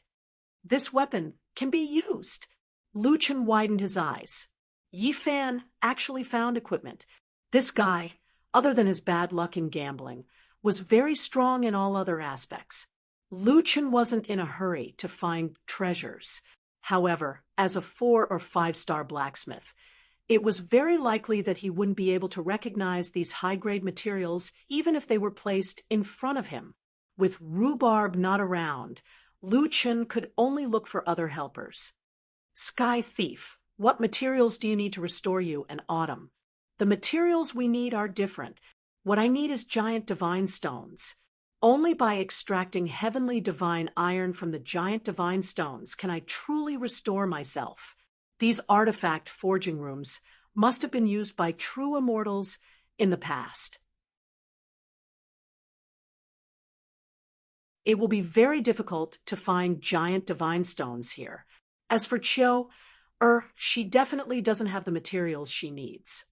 This weapon can be used. Lu Chen widened his eyes. Yi Fan actually found equipment. This guy, other than his bad luck in gambling, was very strong in all other aspects. Lu Chen wasn't in a hurry to find treasures. However, as a 4- or 5-star blacksmith, it was very likely that he wouldn't be able to recognize these high-grade materials even if they were placed in front of him. With Rhubarb not around, Lu Chen could only look for other helpers. Sky Thief, what materials do you need to restore you in autumn? The materials we need are different. What I need is giant divine stones. Only by extracting heavenly divine iron from the giant divine stones can I truly restore myself. These artifact forging rooms must have been used by true immortals in the past. It will be very difficult to find giant divine stones here. As for Chiu, she definitely doesn't have the materials she needs.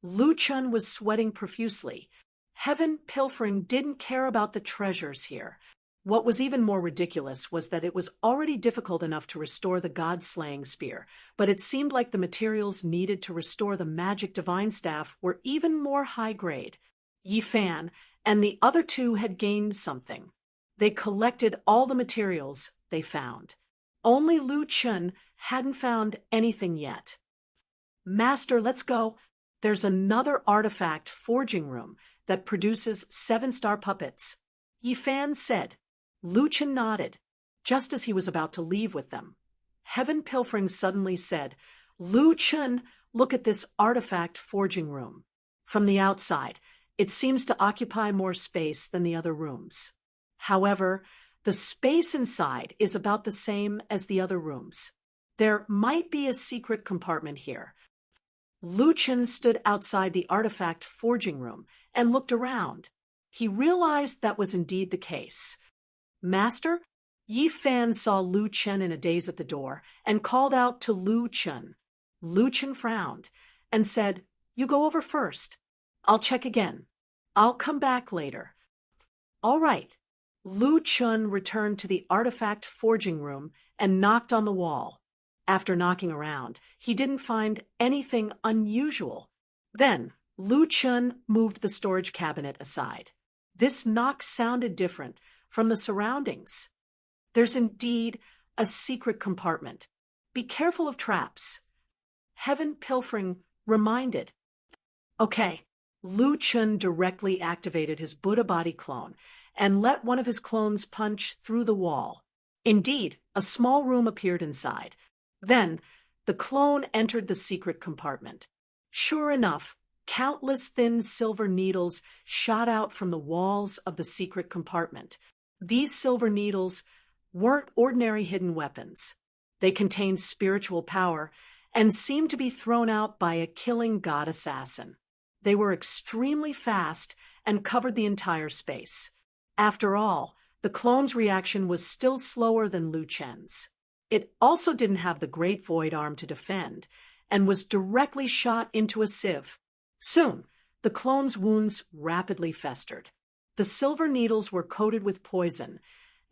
Lu Chen was sweating profusely. Heaven Pilfering didn't care about the treasures here. What was even more ridiculous was that it was already difficult enough to restore the god-slaying spear, but it seemed like the materials needed to restore the magic divine staff were even more high-grade. Yi Fan and the other two had gained something. They collected all the materials they found. Only Lu Chen hadn't found anything yet. Master, let's go. There's another artifact forging room that produces 7-star puppets. Yi Fan said. Lu Chen nodded, just as he was about to leave with them. Heaven Pilfering suddenly said, Lu Chen, look at this artifact forging room. From the outside, it seems to occupy more space than the other rooms. However, the space inside is about the same as the other rooms. There might be a secret compartment here. Lu Chen stood outside the artifact forging room and looked around. He realized that was indeed the case. Master, Yi Fan saw Lu Chen in a daze at the door and called out to Lu Chen. Lu Chen frowned and said, You go over first. I'll check again. I'll come back later. All right. Lu Chen returned to the artifact forging room and knocked on the wall. After knocking around, he didn't find anything unusual. Then, Lu Chen moved the storage cabinet aside. This knock sounded different from the surroundings. There's indeed a secret compartment. Be careful of traps. Heaven Pilfering reminded. Okay, Lu Chen directly activated his Buddha body clone and let one of his clones punch through the wall. Indeed, a small room appeared inside. Then, the clone entered the secret compartment. Sure enough, countless thin silver needles shot out from the walls of the secret compartment. These silver needles weren't ordinary hidden weapons. They contained spiritual power and seemed to be thrown out by a killing god assassin. They were extremely fast and covered the entire space. After all, the clone's reaction was still slower than Lu Chen's. It also didn't have the great void arm to defend, and was directly shot into a sieve. Soon, the clone's wounds rapidly festered. The silver needles were coated with poison,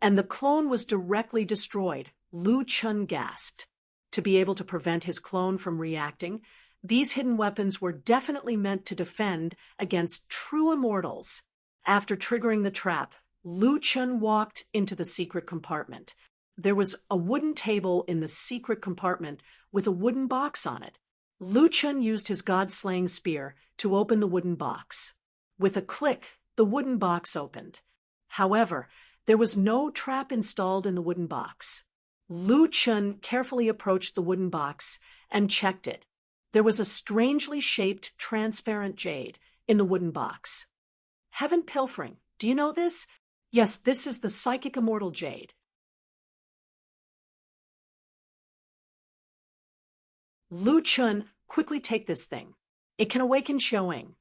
and the clone was directly destroyed. Lu Chen gasped. To be able to prevent his clone from reacting, these hidden weapons were definitely meant to defend against true immortals. After triggering the trap, Lu Chen walked into the secret compartment. There was a wooden table in the secret compartment with a wooden box on it. Lu Chen used his god-slaying spear to open the wooden box. With a click, the wooden box opened. However, there was no trap installed in the wooden box. Lu Chen carefully approached the wooden box and checked it. There was a strangely shaped transparent jade in the wooden box. Heaven pilfering. Do you know this? Yes, this is the psychic immortal jade. Lu Chun, quickly take this thing. It can awaken Xiaoying.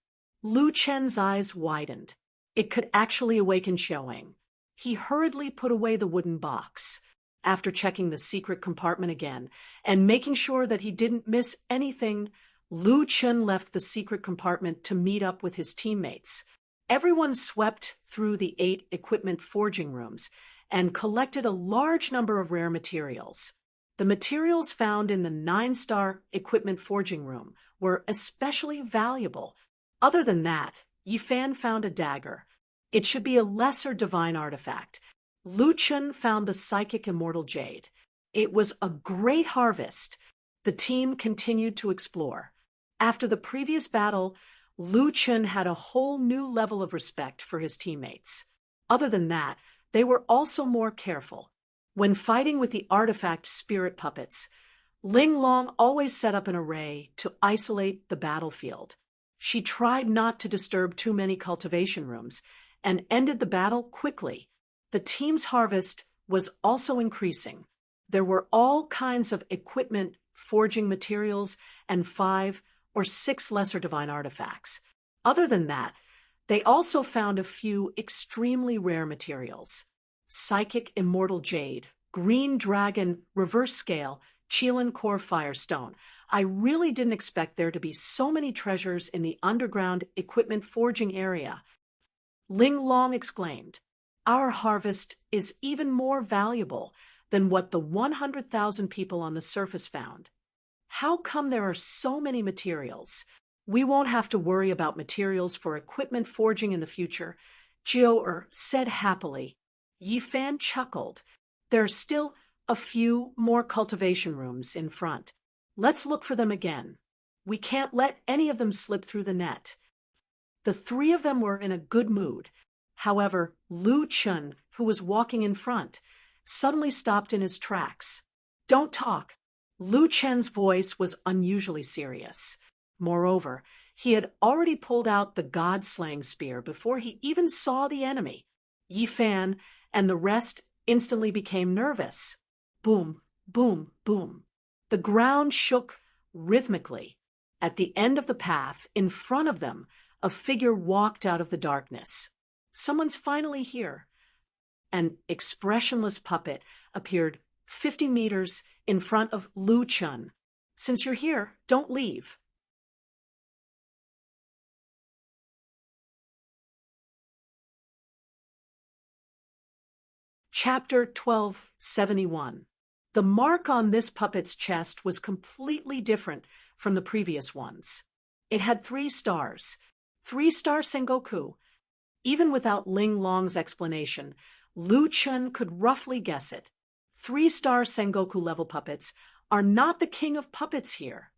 Lu Chen's eyes widened. It could actually awaken Xiaoying. He hurriedly put away the wooden box, after checking the secret compartment again and making sure that he didn't miss anything. Lu Chun left the secret compartment to meet up with his teammates. Everyone swept through the 8 equipment forging rooms and collected a large number of rare materials. The materials found in the 9-star equipment forging room were especially valuable. Other than that, Yifan found a dagger. It should be a lesser divine artifact. Lu Chun found the psychic immortal jade. It was a great harvest. The team continued to explore. After the previous battle, Lu Chun had a whole new level of respect for his teammates. Other than that, they were also more careful. When fighting with the artifact spirit puppets, Ling Long always set up an array to isolate the battlefield. She tried not to disturb too many cultivation rooms and ended the battle quickly. The team's harvest was also increasing. There were all kinds of equipment, forging materials, and 5 or 6 lesser divine artifacts. Other than that, they also found a few extremely rare materials. Psychic immortal jade, green dragon reverse scale, Qilin core firestone. I really didn't expect there to be so many treasures in the underground equipment forging area. Ling Long exclaimed, "Our harvest is even more valuable than what the 100,000 people on the surface found. How come there are so many materials? We won't have to worry about materials for equipment forging in the future," Jiu said happily. Yifan chuckled. "There are still a few more cultivation rooms in front. Let's look for them again. We can't let any of them slip through the net." The 3 of them were in a good mood. However, Lu Chun, who was walking in front, suddenly stopped in his tracks. "Don't talk." Lu Chen's voice was unusually serious. Moreover, he had already pulled out the god-slaying spear before he even saw the enemy. Yifan and the rest instantly became nervous. Boom, boom, boom. The ground shook rhythmically. At the end of the path, in front of them, a figure walked out of the darkness. "Someone's finally here." An expressionless puppet appeared 50 meters in front of Lu Chun. "Since you're here, don't leave." Chapter 1271. The mark on this puppet's chest was completely different from the previous ones. It had 3 stars. 3-star Sengoku. Even without Ling Long's explanation, Lu Chun could roughly guess it. 3-star Sengoku level puppets are not the king of puppets here.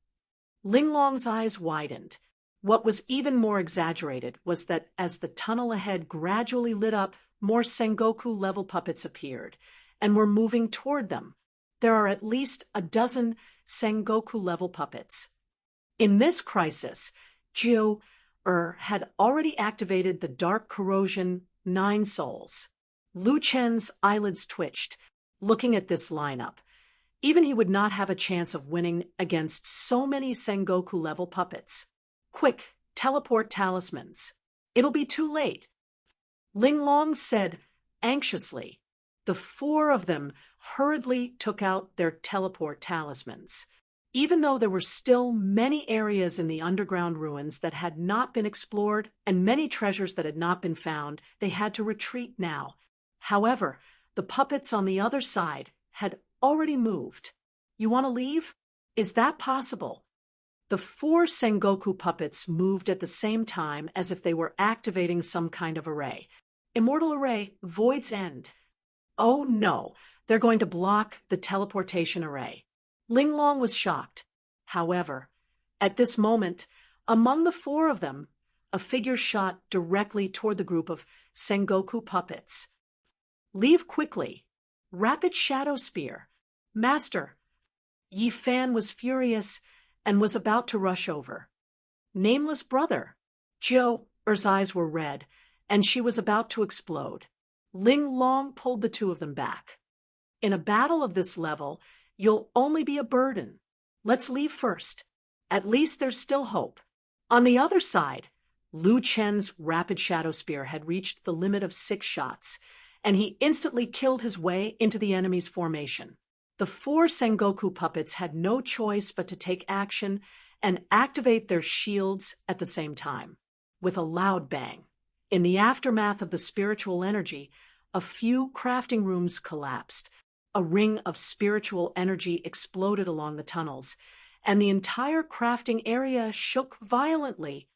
Ling Long's eyes widened. What was even more exaggerated was that as the tunnel ahead gradually lit up, more Sengoku level puppets appeared and were moving toward them. There are at least a dozen Sengoku level puppets. In this crisis, Jiu had already activated the Dark Corrosion 9 souls. Lu Chen's eyelids twitched, looking at this lineup. Even he would not have a chance of winning against so many Sengoku-level puppets. "Quick, teleport talismans. It'll be too late." Ling Long said anxiously. The 4 of them hurriedly took out their teleport talismans. Even though there were still many areas in the underground ruins that had not been explored and many treasures that had not been found, they had to retreat now. However, the puppets on the other side had already moved. "You want to leave? Is that possible?" The 4 Sengoku puppets moved at the same time as if they were activating some kind of array. Immortal Array, Void's End. Oh no, they're going to block the teleportation array. Ling Long was shocked. However, at this moment, among the 4 of them, a figure shot directly toward the group of Sengoku puppets. "Leave quickly. Rapid Shadow Spear. Master." Yifan was furious and was about to rush over. "Nameless brother." Er's eyes were red, and she was about to explode. Ling Long pulled the two of them back. In a battle of this level, you'll only be a burden. Let's leave first. At least there's still hope. On the other side, Lu Chen's rapid shadow spear had reached the limit of 6 shots, and he instantly killed his way into the enemy's formation. The 4 Sengoku puppets had no choice but to take action and activate their shields at the same time. With a loud bang, in the aftermath of the spiritual energy, a few crafting rooms collapsed. A ring of spiritual energy exploded along the tunnels, and the entire crafting area shook violently.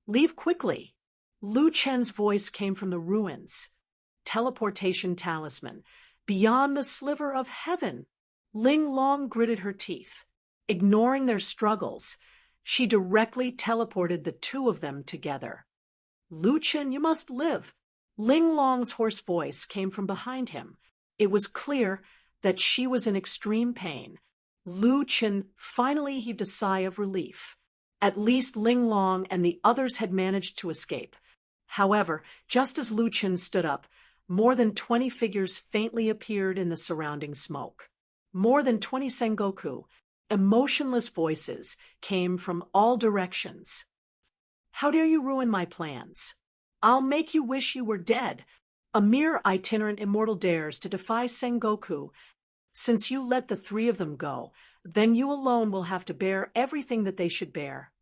Leave quickly. Lu Chen's voice came from the ruins. Teleportation talisman. Beyond the sliver of heaven. Ling Long gritted her teeth. Ignoring their struggles, she directly teleported the two of them together. Lu Chen, you must live. Ling Long's hoarse voice came from behind him. It was clear that she was in extreme pain. Lu Chen finally heaved a sigh of relief. At least Ling Long and the others had managed to escape. However, just as Lu Chen stood up, more than 20 figures faintly appeared in the surrounding smoke. More than 20 Sengoku, emotionless voices, came from all directions. How dare you ruin my plans? I'll make you wish you were dead. A mere itinerant immortal dares to defy Sengoku. Since you let the 3 of them go, then you alone will have to bear everything that they should bear.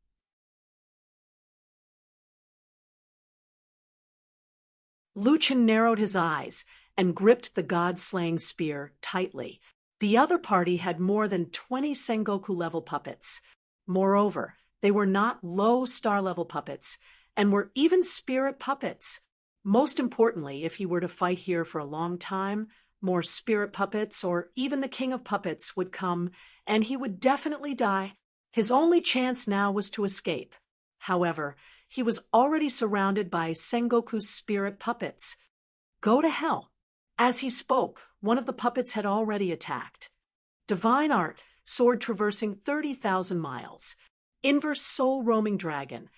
Lu Chen narrowed his eyes and gripped the god-slaying spear tightly. The other party had more than 20 Sengoku-level puppets. Moreover, they were not low star-level puppets, and were even spirit puppets. Most importantly, if he were to fight here for a long time, more spirit puppets or even the king of puppets would come, and he would definitely die. His only chance now was to escape. However, he was already surrounded by Sengoku's spirit puppets. Go to hell. As he spoke, one of the puppets had already attacked. Divine Art, sword traversing 30,000 miles. Inverse soul roaming dragon.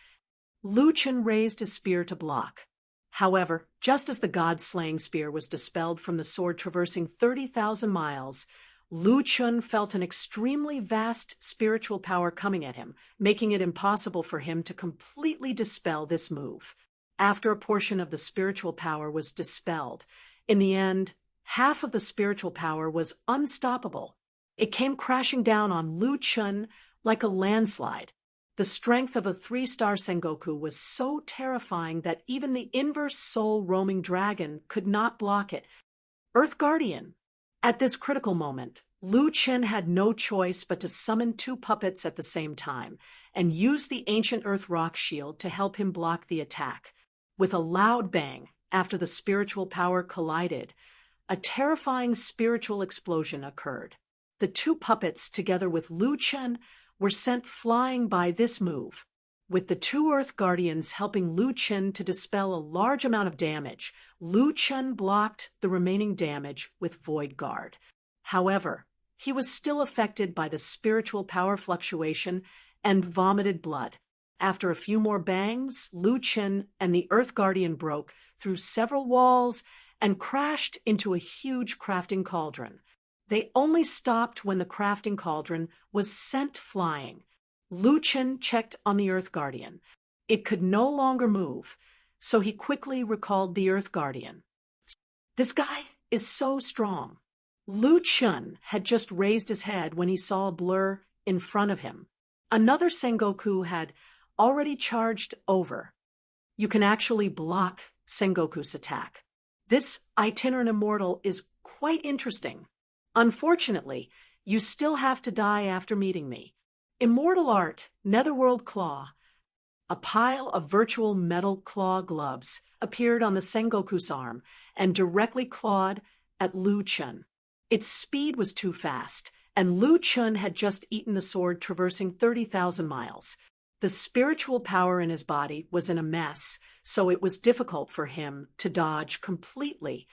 Lu Chen raised his spear to block. However, just as the god-slaying spear was dispelled from the sword traversing 30,000 miles, Lu Chen felt an extremely vast spiritual power coming at him, making it impossible for him to completely dispel this move. After a portion of the spiritual power was dispelled, in the end, half of the spiritual power was unstoppable. It came crashing down on Lu Chen like a landslide. The strength of a 3-star Sengoku was so terrifying that even the inverse soul roaming dragon could not block it. Earth Guardian. At this critical moment, Lu Chen had no choice but to summon 2 puppets at the same time and use the ancient Earth Rock Shield to help him block the attack. With a loud bang, after the spiritual power collided, a terrifying spiritual explosion occurred. The 2 puppets, together with Lu Chen, were sent flying by this move. With the 2 Earth Guardians helping Lu Chen to dispel a large amount of damage, Lu Chen blocked the remaining damage with Void Guard. However, he was still affected by the spiritual power fluctuation and vomited blood. After a few more bangs, Lu Chen and the Earth Guardian broke through several walls and crashed into a huge crafting cauldron. They only stopped when the crafting cauldron was sent flying. Lu Chen checked on the Earth Guardian. It could no longer move, so he quickly recalled the Earth Guardian. This guy is so strong. Lu Chen had just raised his head when he saw a blur in front of him. Another Sengoku had already charged over. You can actually block Sengoku's attack. This itinerant immortal is quite interesting. Unfortunately, you still have to die after meeting me. Immortal Art, Netherworld Claw. A pile of virtual metal claw gloves appeared on the Sengoku's arm and directly clawed at Lu Chen. Its speed was too fast, and Lu Chen had just eaten the sword traversing 30,000 miles. The spiritual power in his body was in a mess, so it was difficult for him to dodge completely.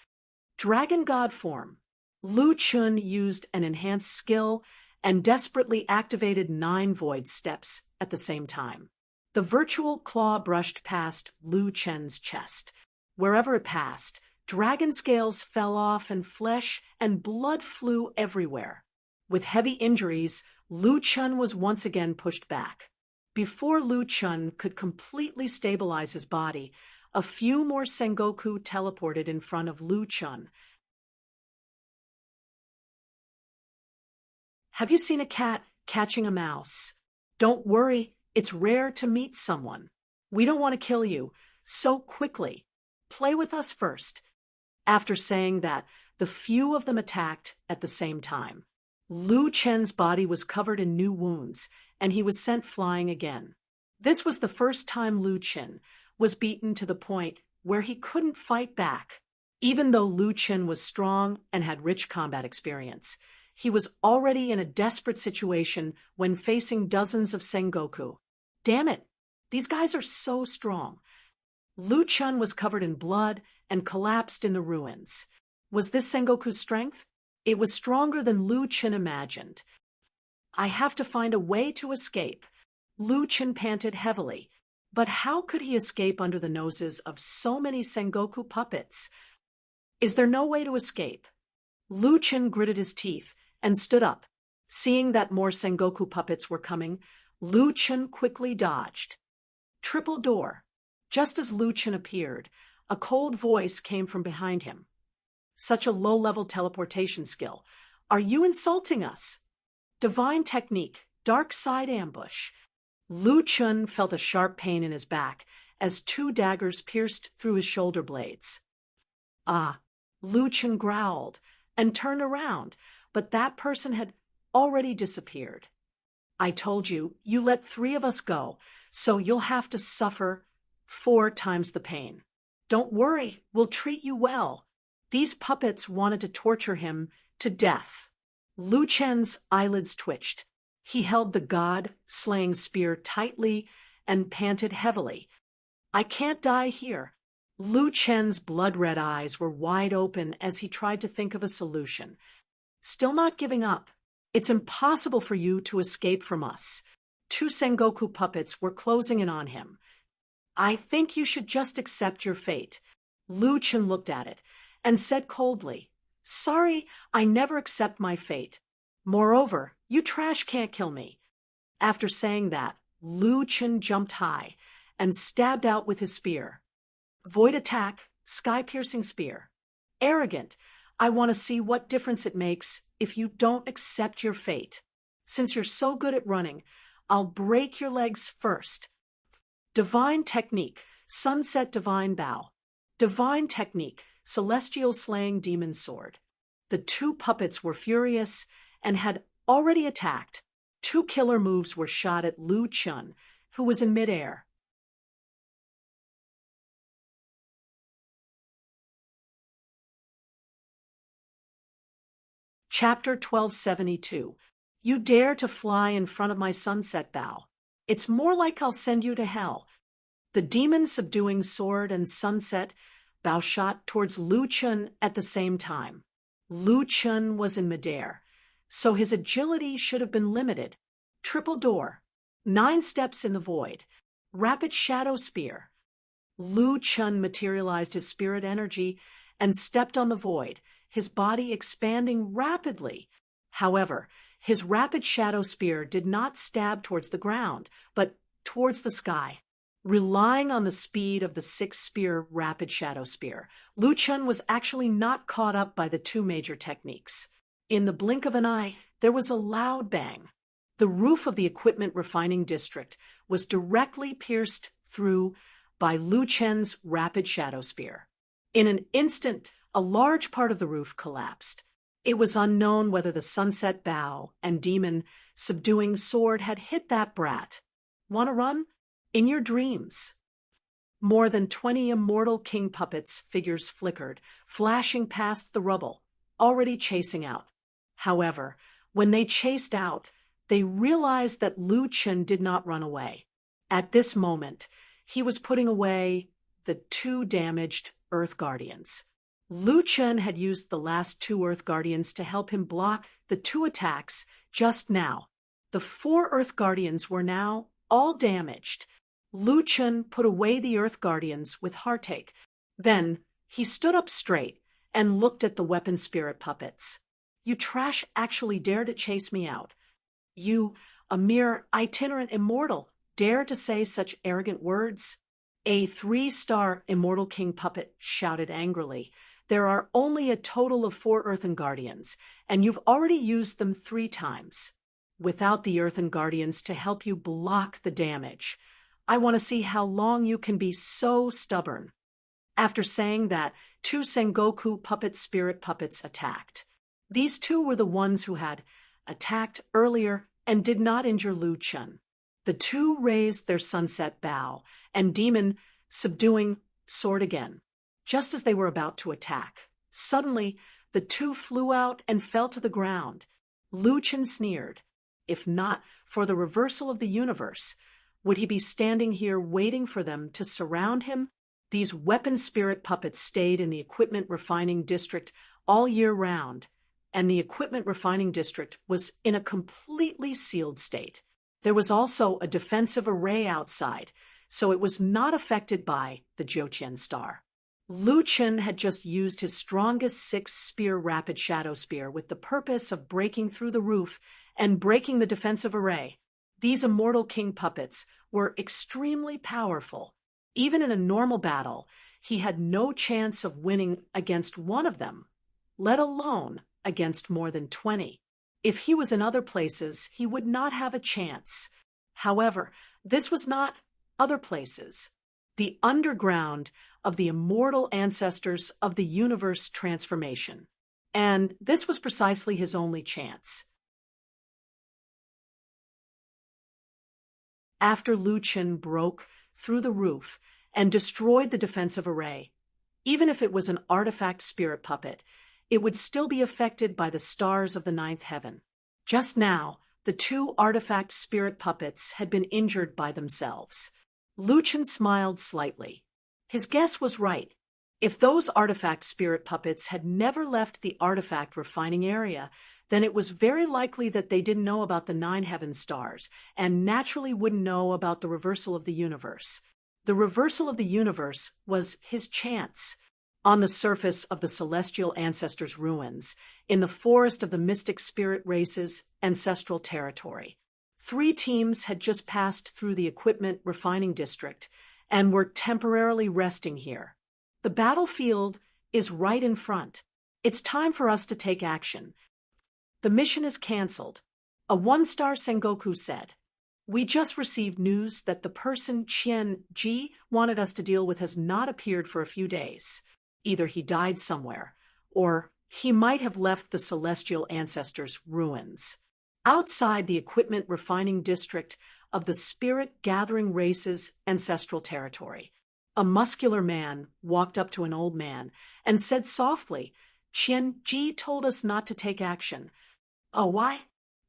Dragon God form. Lu Chen used an enhanced skill and desperately activated 9 void steps at the same time. The virtual claw brushed past Lu Chen's chest. Wherever it passed, dragon scales fell off and flesh and blood flew everywhere. With heavy injuries, Lu Chen was once again pushed back. Before Lu Chen could completely stabilize his body, a few more Sengoku teleported in front of Lu Chen. Have you seen a cat catching a mouse? Don't worry, it's rare to meet someone. We don't want to kill you so quickly. Play with us first. After saying that, the few of them attacked at the same time. Lu Chen's body was covered in new wounds, and he was sent flying again. This was the first time Lu Chen was beaten to the point where he couldn't fight back. Even though Lu Chen was strong and had rich combat experience, he was already in a desperate situation when facing dozens of Sengoku. Damn it, these guys are so strong. Lu Chen was covered in blood and collapsed in the ruins. Was this Sengoku's strength? It was stronger than Lu Chen imagined. I have to find a way to escape. Lu Chen panted heavily. But how could he escape under the noses of so many Sengoku puppets? Is there no way to escape? Lu Chen gritted his teeth and stood up. Seeing that more Sengoku puppets were coming, Lu Chen quickly dodged. Triple door. Just as Lu Chen appeared, a cold voice came from behind him. Such a low-level teleportation skill. Are you insulting us? Divine technique, dark side ambush. Lu Chen felt a sharp pain in his back as two daggers pierced through his shoulder blades. Ah, Lu Chen growled and turned around, but that person had already disappeared. I told you, you let 3 of us go, so you'll have to suffer 4 times the pain. Don't worry, we'll treat you well. These puppets wanted to torture him to death. Lu Chen's eyelids twitched. He held the god-slaying spear tightly and panted heavily. I can't die here. Lu Chen's blood-red eyes were wide open as he tried to think of a solution. Still not giving up. It's impossible for you to escape from us. 2 Sengoku puppets were closing in on him. I think you should just accept your fate. Lu Chen looked at it and said coldly, Sorry, I never accept my fate. Moreover, you trash can't kill me. After saying that, Lu Chen jumped high and stabbed out with his spear. Void attack, sky-piercing spear. Arrogant, I want to see what difference it makes if you don't accept your fate. Since you're so good at running, I'll break your legs first. Divine technique, sunset divine bow. Divine technique, celestial slaying demon sword. The 2 puppets were furious and had already attacked. 2 killer moves were shot at Lu Chen, who was in midair. Chapter 1272. You dare to fly in front of my sunset bow. It's more like I'll send you to hell. The demon subduing sword and sunset bow shot towards Lu Chen at the same time. Lu Chen was in midair, so his agility should have been limited. Triple door. 9 steps in the void. Rapid shadow spear. Lu Chen materialized his spirit energy and stepped on the void, his body expanding rapidly. However, his rapid shadow spear did not stab towards the ground, but towards the sky. Relying on the speed of the 6-spear rapid shadow spear, Lu Chen was actually not caught up by the 2 major techniques. In the blink of an eye, there was a loud bang. The roof of the equipment refining district was directly pierced through by Lu Chen's rapid shadow spear. In an instant, a large part of the roof collapsed. It was unknown whether the sunset bow and demon subduing sword had hit that brat. Want to run? In your dreams. More than 20 immortal king puppets figures flickered, flashing past the rubble, already chasing out. However, when they chased out, they realized that Lu Chen did not run away. At this moment, he was putting away the 2 damaged Earth Guardians. Lu Chen had used the last 2 Earth Guardians to help him block the 2 attacks just now. The 4 Earth Guardians were now all damaged. Lu Chun put away the Earth Guardians with heartache. Then, he stood up straight and looked at the weapon spirit puppets. You trash actually dare to chase me out. You, a mere itinerant immortal, dare to say such arrogant words? A 3-star immortal king puppet shouted angrily. There are only a total of 4 Earthen Guardians, and you've already used them 3 times. Without the Earthen Guardians to help you block the damage. I want to see how long you can be so stubborn. After saying that, 2 Sengoku puppet spirit puppets attacked. These 2 were the ones who had attacked earlier and did not injure Lu Chun. The 2 raised their sunset bow, and Demon, subduing, soared again. Just as they were about to attack, suddenly the 2 flew out and fell to the ground. Lu Chun sneered. If not for the reversal of the universe, would he be standing here waiting for them to surround him? These weapon spirit puppets stayed in the equipment refining district all year round, and the equipment refining district was in a completely sealed state. There was also a defensive array outside, so it was not affected by the Jochen star. Lu Chun had just used his strongest 6-spear rapid shadow spear with the purpose of breaking through the roof and breaking the defensive array. These immortal king puppets were extremely powerful. Even in a normal battle, he had no chance of winning against one of them, let alone against more than 20. If he was in other places, he would not have a chance. However, this was not other places. The underground of the immortal ancestors of the universe transformation. And this was precisely his only chance. After Lu Chun broke through the roof and destroyed the defensive array, even if it was an artifact spirit puppet, it would still be affected by the stars of the 9th heaven. Just now, the 2 artifact spirit puppets had been injured by themselves. Lu Chun smiled slightly. His guess was right. If those artifact spirit puppets had never left the artifact refining area, then it was very likely that they didn't know about the 9 heaven stars, and naturally wouldn't know about the reversal of the universe. The reversal of the universe was his chance. On the surface of the celestial ancestors' ruins, in the forest of the mystic spirit race's ancestral territory, 3 teams had just passed through the equipment refining district and were temporarily resting here. The battlefield is right in front. It's time for us to take action. The mission is canceled, a 1-star Sengoku said. We just received news that the person Qian Ji wanted us to deal with has not appeared for a few days. Either he died somewhere, or he might have left the celestial ancestors' ruins. Outside the equipment refining district of the spirit gathering race's ancestral territory, a muscular man walked up to an old man and said softly, Qian Ji told us not to take action. Oh, why?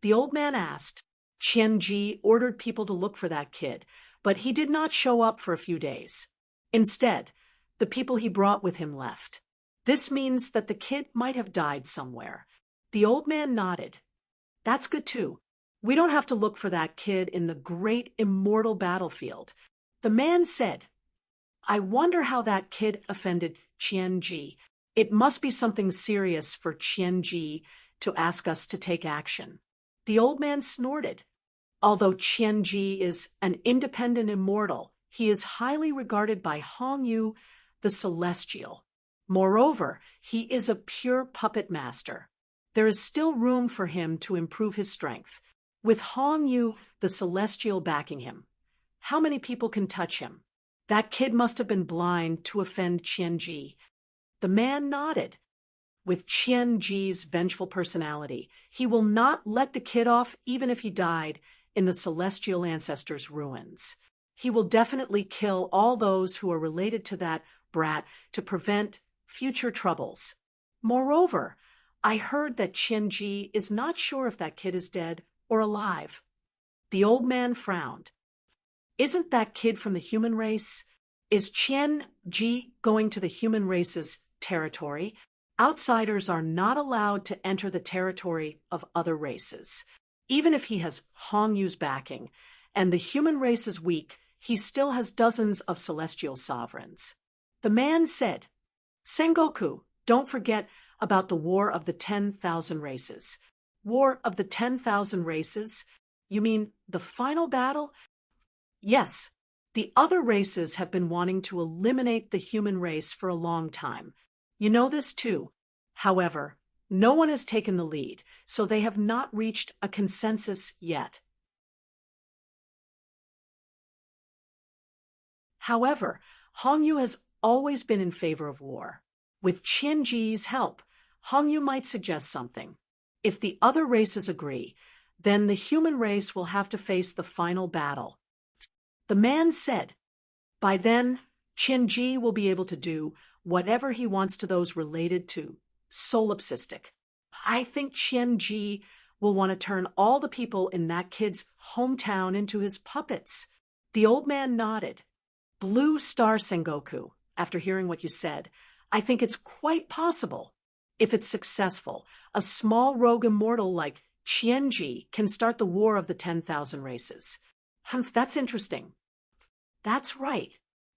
The old man asked. Qian Ji ordered people to look for that kid, but he did not show up for a few days. Instead, the people he brought with him left. This means that the kid might have died somewhere. The old man nodded. That's good too. We don't have to look for that kid in the great immortal battlefield. The man said, I wonder how that kid offended Qian Ji. It must be something serious for Qian Ji to ask us to take action. The old man snorted. Although Qian Ji is an independent immortal, he is highly regarded by Hong Yu, the Celestial. Moreover, he is a pure puppet master. There is still room for him to improve his strength. With Hong Yu, the Celestial, backing him, how many people can touch him? That kid must have been blind to offend Qian Ji. The man nodded. With Qian Ji's vengeful personality, he will not let the kid off even if he died in the celestial ancestors' ruins. He will definitely kill all those who are related to that brat to prevent future troubles. Moreover, I heard that Qian Ji is not sure if that kid is dead or alive. The old man frowned. Isn't that kid from the human race? Is Qian Ji going to the human race's territory? Outsiders are not allowed to enter the territory of other races. Even if he has Hong Yu's backing, and the human race is weak, he still has dozens of celestial sovereigns. The man said, Sengoku, don't forget about the War of the 10,000 Races. War of the 10,000 Races? You mean the final battle? Yes. The other races have been wanting to eliminate the human race for a long time. You know this too. However, no one has taken the lead, so they have not reached a consensus yet. However, Hongyu has always been in favor of war. With Qianji's help, Hongyu might suggest something. If the other races agree, then the human race will have to face the final battle. The man said, by then, Qianji will be able to do whatever he wants to those related to solipsistic. I think Qianji will want to turn all the people in that kid's hometown into his puppets. The old man nodded. Blue Star Sengoku, after hearing what you said, I think it's quite possible. If it's successful, a small rogue immortal like Qianji can start the War of the 10,000 Races. That's interesting. That's right.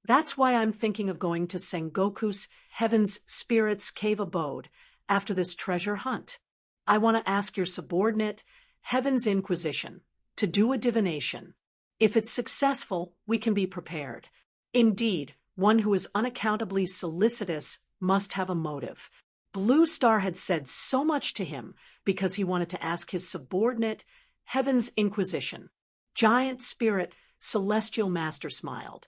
That's why I'm thinking of going to Sengoku's Heaven's Spirit's cave abode after this treasure hunt. I want to ask your subordinate, Heaven's Inquisition, to do a divination. If it's successful, we can be prepared. Indeed, one who is unaccountably solicitous must have a motive. Blue Star had said so much to him because he wanted to ask his subordinate, Heaven's Inquisition. Giant Spirit, Celestial Master smiled.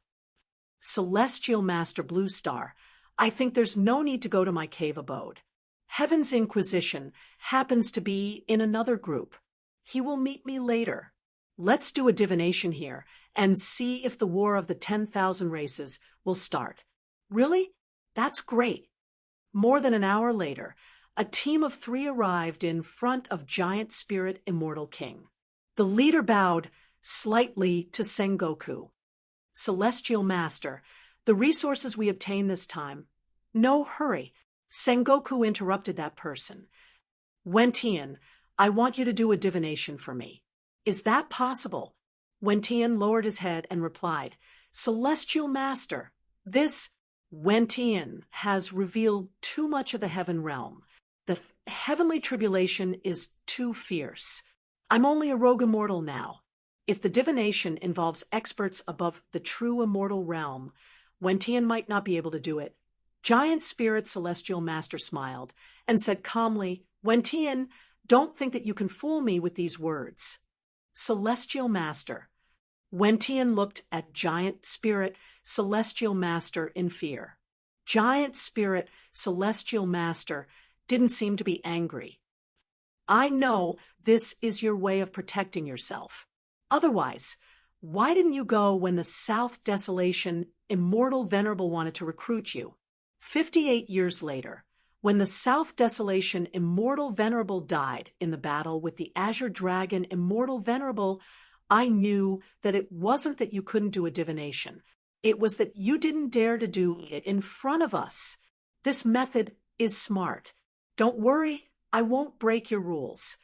Celestial Master Blue Star, I think there's no need to go to my cave abode. Heaven's Inquisition happens to be in another group. He will meet me later. Let's do a divination here and see if the War of the 10,000 Races will start. Really? That's great. More than an hour later, a team of 3 arrived in front of Giant Spirit Immortal King. The leader bowed slightly to Sengoku. Celestial Master, the resources we obtain this time. No hurry. Sengoku interrupted that person. Wentian, I want you to do a divination for me. Is that possible? Wentian lowered his head and replied, Celestial Master, this Wentian has revealed too much of the heaven realm. The heavenly tribulation is too fierce. I'm only a rogue immortal now. If the divination involves experts above the true immortal realm, Wentian might not be able to do it. Giant Spirit Celestial Master smiled and said calmly, Wentian, don't think that you can fool me with these words. Celestial Master. Wentian looked at Giant Spirit Celestial Master in fear. Giant Spirit Celestial Master didn't seem to be angry. I know this is your way of protecting yourself. Otherwise, why didn't you go when the South Desolation Immortal Venerable wanted to recruit you? 58 years later, when the South Desolation Immortal Venerable died in the battle with the Azure Dragon Immortal Venerable, I knew that it wasn't that you couldn't do a divination. It was that you didn't dare to do it in front of us. This method is smart. Don't worry, I won't break your rules.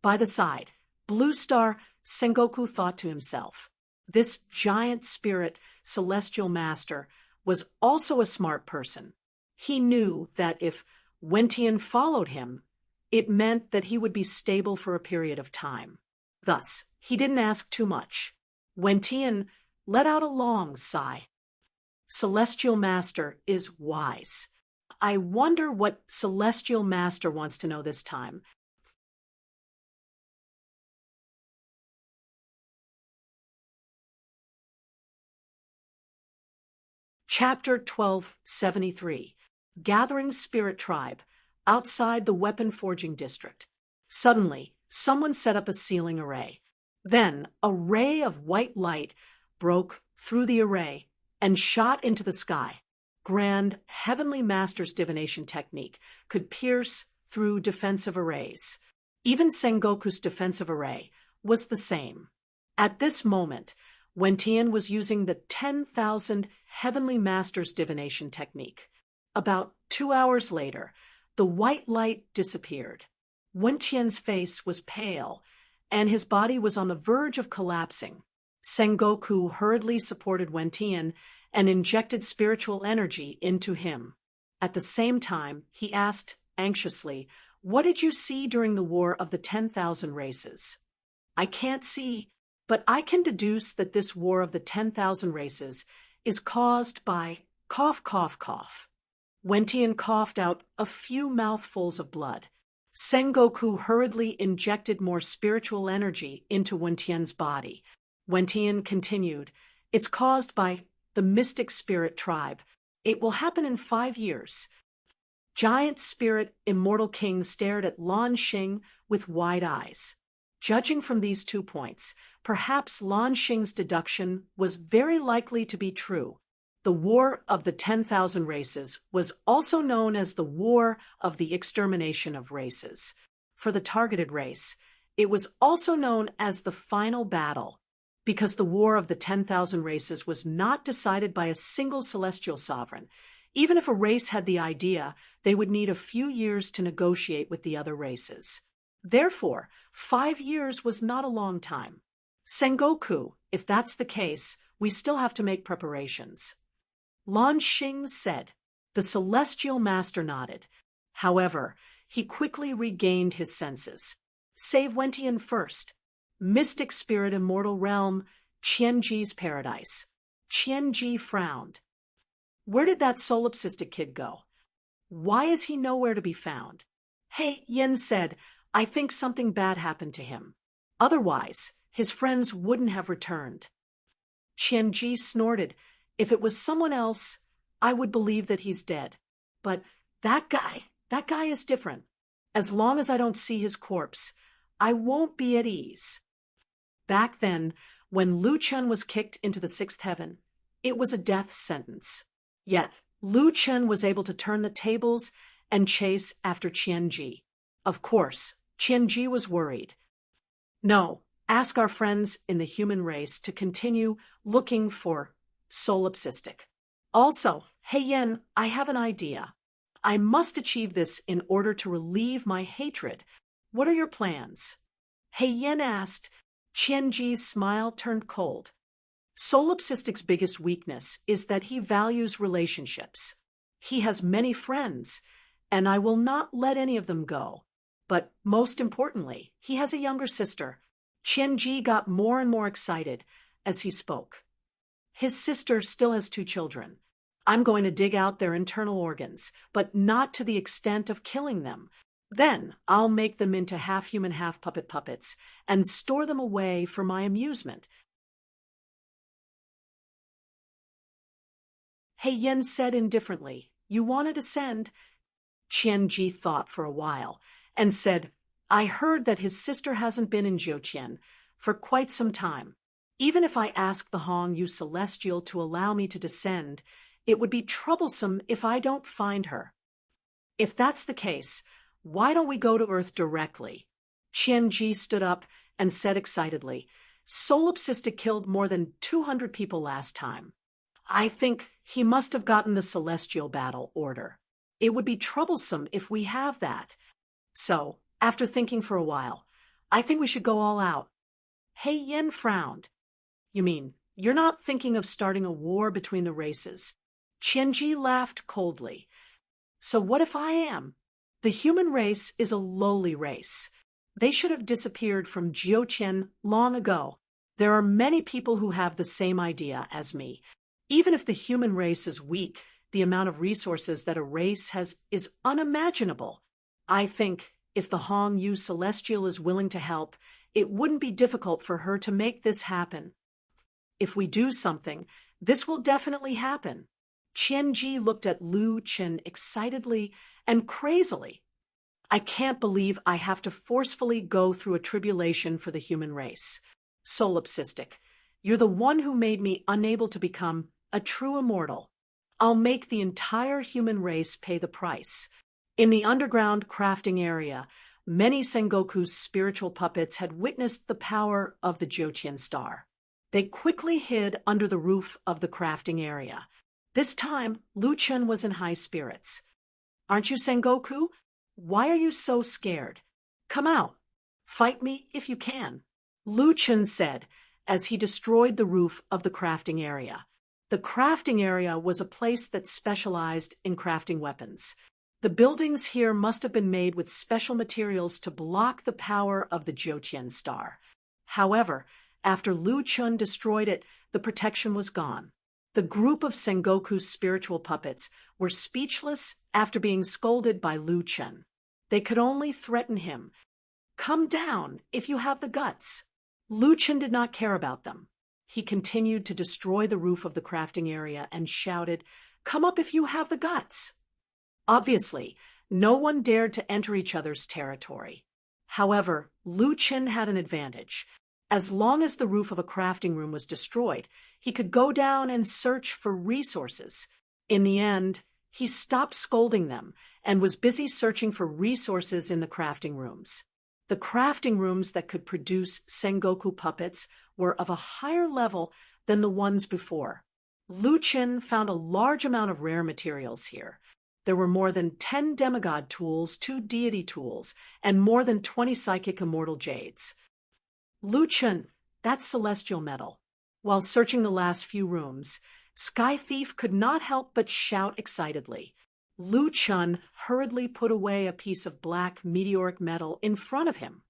By the side, Blue Star, Sengoku thought to himself. This Giant Spirit Celestial Master was also a smart person. He knew that if Wentian followed him, it meant that he would be stable for a period of time. Thus, he didn't ask too much. Wentian let out a long sigh. Celestial Master is wise. I wonder what Celestial Master wants to know this time. Chapter 1273. Gathering Spirit Tribe, outside the Weapon Forging District. Suddenly, someone set up a ceiling array. Then, a ray of white light broke through the array and shot into the sky. Grand Heavenly Master's divination technique could pierce through defensive arrays. Even Sengoku's defensive array was the same. At this moment, Wentian was using the 10,000 Heavenly Master's divination technique. About 2 hours later, the white light disappeared. Wentian's face was pale, and his body was on the verge of collapsing. Sengoku hurriedly supported Wentian and injected spiritual energy into him. At the same time, he asked, anxiously, "What did you see during the War of the 10,000 Races?" "I can't see, but I can deduce that this War of the 10,000 Races is caused by cough, cough, cough." Wentian coughed out a few mouthfuls of blood. Sengoku hurriedly injected more spiritual energy into Wentian's body. Wentian continued, "It's caused by the mystic spirit tribe. It will happen in 5 years." Giant spirit immortal king stared at Lan Xing with wide eyes. Judging from these 2 points, perhaps Lan Xing's deduction was very likely to be true. The War of the 10,000 Races was also known as the War of the Extermination of Races. For the targeted race, it was also known as the Final Battle, because the War of the 10,000 Races was not decided by a single celestial sovereign. Even if a race had the idea, they would need a few years to negotiate with the other races. Therefore, 5 years was not a long time. "Sengoku, if that's the case, we still have to make preparations," Lan Xing said. The celestial master nodded. However, he quickly regained his senses. "Save Wentian first. Mystic spirit immortal realm, Qianji's paradise." Qianji frowned. "Where did that solipsistic kid go? Why is he nowhere to be found?" He Yen said, "I think something bad happened to him. Otherwise, his friends wouldn't have returned." Qianji snorted. "If it was someone else, I would believe that he's dead. But that guy is different. As long as I don't see his corpse, I won't be at ease." Back then, when Lu Chen was kicked into the 6th heaven, it was a death sentence. Yet, Lu Chen was able to turn the tables and chase after Qianji. Of course, Qianji was worried. "No, ask our friends in the human race to continue looking for solipsistic. Also, Yen, I have an idea. I must achieve this in order to relieve my hatred. What are your plans?" Yen asked. Qianji's smile turned cold. "Solipsistic's biggest weakness is that he values relationships. He has many friends, and I will not let any of them go. But most importantly, he has a younger sister." Qianji got more and more excited as he spoke. "His sister still has 2 children. I'm going to dig out their internal organs, but not to the extent of killing them. Then I'll make them into half-human, half-puppet puppets and store them away for my amusement." Yen said indifferently, "You want to descend?" Qianji thought for a while and said, "I heard that his sister hasn't been in Zhouqian for quite some time. Even if I ask the Hong Yu Celestial to allow me to descend, it would be troublesome if I don't find her. If that's the case, why don't we go to Earth directly?" Qianji stood up and said excitedly, "Solipsistic killed more than 200 people last time. I think he must have gotten the celestial battle order. It would be troublesome if we have that. So, after thinking for a while, I think we should go all out." Yen frowned. "You mean, you're not thinking of starting a war between the races?" Qianji laughed coldly. "So what if I am? The human race is a lowly race. They should have disappeared from Zhouqian long ago. There are many people who have the same idea as me. Even if the human race is weak, the amount of resources that a race has is unimaginable. I think if the Hong Yu Celestial is willing to help, it wouldn't be difficult for her to make this happen. If we do something, this will definitely happen." Qianji looked at Lu Chen excitedly and crazily. "I can't believe I have to forcefully go through a tribulation for the human race. Solipsistic, you're the one who made me unable to become a true immortal. I'll make the entire human race pay the price." In the underground crafting area, many Sengoku's spiritual puppets had witnessed the power of the Zhouqian star. They quickly hid under the roof of the crafting area. This time, Lu Chen was in high spirits. "Aren't you Sengoku? Why are you so scared? Come out. Fight me if you can," Lu Chen said, as he destroyed the roof of the crafting area. The crafting area was a place that specialized in crafting weapons. The buildings here must have been made with special materials to block the power of the Jotian star. However, after Lu Chun destroyed it, the protection was gone. The group of Sengoku's spiritual puppets were speechless after being scolded by Lu Chun. They could only threaten him. "Come down, if you have the guts." Lu Chun did not care about them. He continued to destroy the roof of the crafting area and shouted, "Come up if you have the guts." Obviously, no one dared to enter each other's territory. However, Lu Chun had an advantage. As long as the roof of a crafting room was destroyed, he could go down and search for resources. In the end, he stopped scolding them and was busy searching for resources in the crafting rooms. The crafting rooms that could produce Sengoku puppets were of a higher level than the ones before. Lu Chun found a large amount of rare materials here. There were more than 10 demigod tools, 2 deity tools, and more than 20 psychic immortal jades. "Lu Chun, that's celestial metal." While searching the last few rooms, Sky Thief could not help but shout excitedly. Lu Chun hurriedly put away a piece of black meteoric metal in front of him.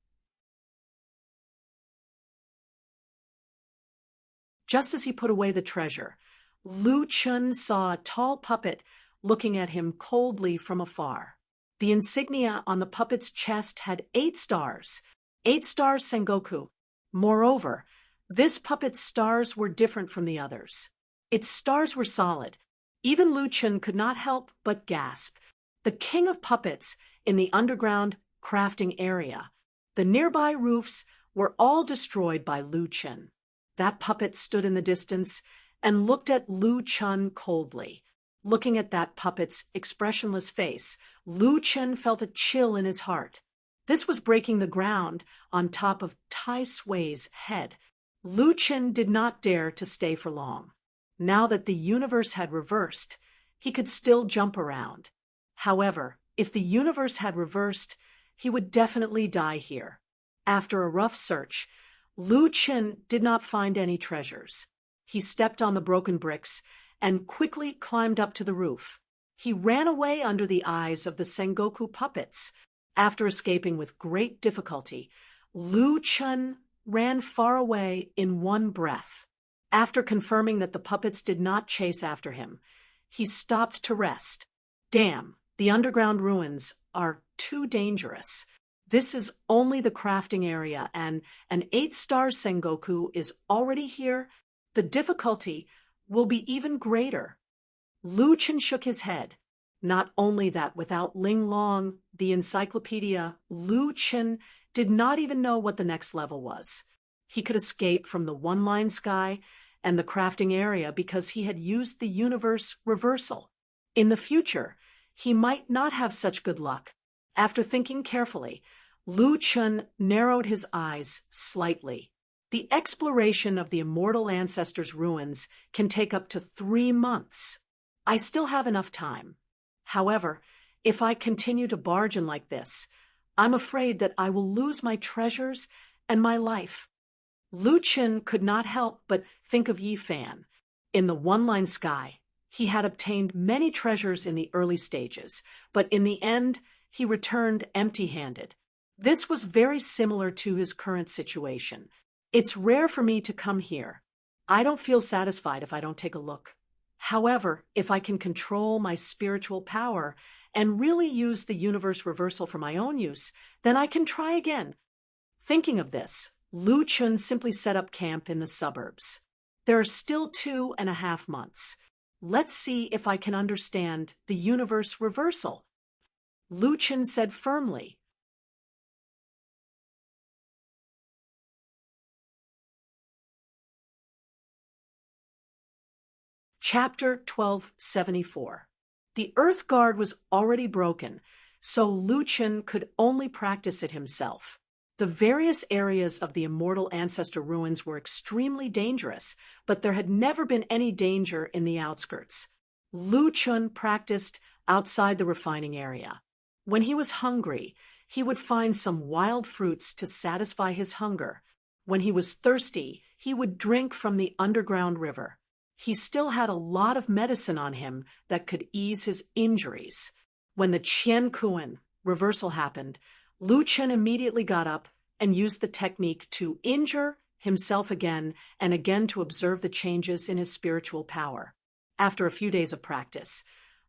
Just as he put away the treasure, Lu Chun saw a tall puppet looking at him coldly from afar. The insignia on the puppet's chest had 8 stars. 8 stars Sengoku. Moreover, this puppet's stars were different from the others. Its stars were solid. Even Lu Chun could not help but gasp. The king of puppets in the underground crafting area. The nearby roofs were all destroyed by Lu Chun. That puppet stood in the distance and looked at Lu Chun coldly. Looking at that puppet's expressionless face, Lu Chun felt a chill in his heart. This was breaking the ground on top of Tai Sui's head. Lu Chun did not dare to stay for long. Now that the universe had reversed, he could still jump around. However, if the universe had reversed, he would definitely die here. After a rough search, Lu Chun did not find any treasures. He stepped on the broken bricks and quickly climbed up to the roof. He ran away under the eyes of the Sengoku puppets. After escaping with great difficulty, Lu Chun ran far away in one breath. After confirming that the puppets did not chase after him, he stopped to rest. Damn, the underground ruins are too dangerous. This is only the crafting area, and an 8-star Sengoku is already here. The difficulty will be even greater. Lu Chun shook his head. Not only that, without Ling Long, the encyclopedia, Lu Chun did not even know what the next level was. He could escape from the one-line sky and the crafting area because he had used the universe reversal. In the future, he might not have such good luck. After thinking carefully, Lu Chun narrowed his eyes slightly. The exploration of the immortal ancestors' ruins can take up to 3 months. I still have enough time. However, if I continue to barge in like this, I'm afraid that I will lose my treasures and my life. Lu Chun could not help but think of Yi Fan. In the one-line sky, he had obtained many treasures in the early stages, but in the end, he returned empty-handed. This was very similar to his current situation. It's rare for me to come here. I don't feel satisfied if I don't take a look. However, if I can control my spiritual power and really use the universe reversal for my own use, then I can try again. Thinking of this, Lu Chun simply set up camp in the suburbs. There are still 2.5 months. Let's see if I can understand the universe reversal. Lu Chun said firmly. Chapter 1274. The Earth Guard was already broken, so Lu Chun could only practice it himself. The various areas of the immortal ancestor ruins were extremely dangerous, but there had never been any danger in the outskirts. Lu Chun practiced outside the refining area. When he was hungry, he would find some wild fruits to satisfy his hunger. When he was thirsty, he would drink from the underground river. He still had a lot of medicine on him that could ease his injuries. When the Qian Kuan reversal happened, Lu Chen immediately got up and used the technique to injure himself again and again to observe the changes in his spiritual power. After a few days of practice,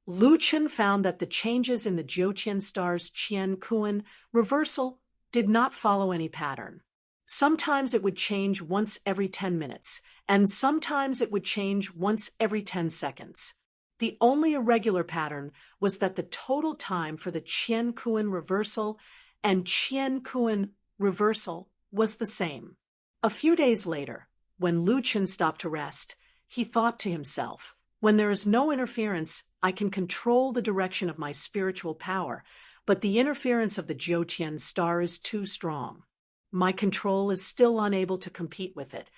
Lu Chen found that the changes in the Jiuqian star's Qian Kuan reversal did not follow any pattern. Sometimes it would change once every 10 minutes, and sometimes it would change once every 10 seconds. The only irregular pattern was that the total time for the Qian Kuan reversal and Qian Kuan reversal was the same. A few days later, when Lu Chen stopped to rest, he thought to himself, "When there is no interference, I can control the direction of my spiritual power, but the interference of the Jiuqian star is too strong. My control is still unable to compete with it.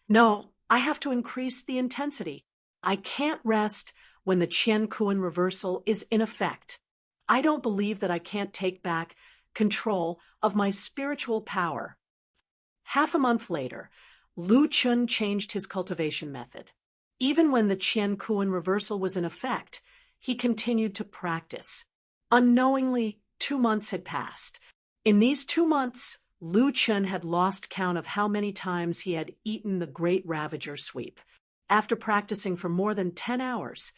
No, I have to increase the intensity. I can't rest when the Qian Kuan reversal is in effect. I don't believe that I can't take back control of my spiritual power." Half a month later, Lu Chen changed his cultivation method. Even when the Qian Kuan reversal was in effect, he continued to practice. Unknowingly, 2 months had passed. In these 2 months, Lu Chen had lost count of how many times he had eaten the Great Ravager sweep. After practicing for more than 10 hours,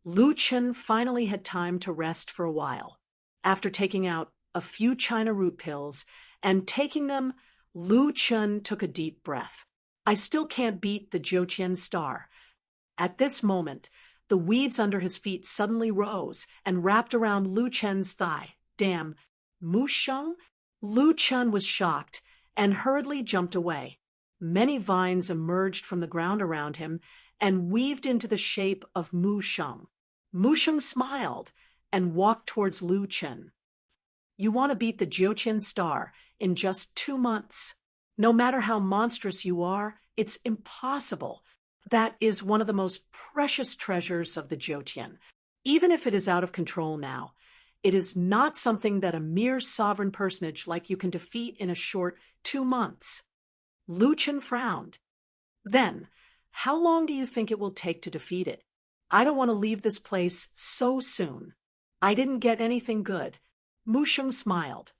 Lu Chen finally had time to rest for a while. After taking out a few China root pills and taking them, Lu Chen took a deep breath. "I still can't beat the Jiuqian star." At this moment, the weeds under his feet suddenly rose and wrapped around Lu Chen's thigh. "Damn, Mu Sheng?" Lu Chen was shocked and hurriedly jumped away. Many vines emerged from the ground around him and weaved into the shape of Mu Sheng. Mu Sheng smiled and walked towards Lu Chen. "You want to beat the Jiuqian star in just 2 months. No matter how monstrous you are, it's impossible. That is one of the most precious treasures of the Jiuqian. Even if it is out of control now, it is not something that a mere sovereign personage like you can defeat in a short 2 months. Lu Chen frowned. "Then, how long do you think it will take to defeat it? I don't want to leave this place so soon. I didn't get anything good." Mu Sheng smiled.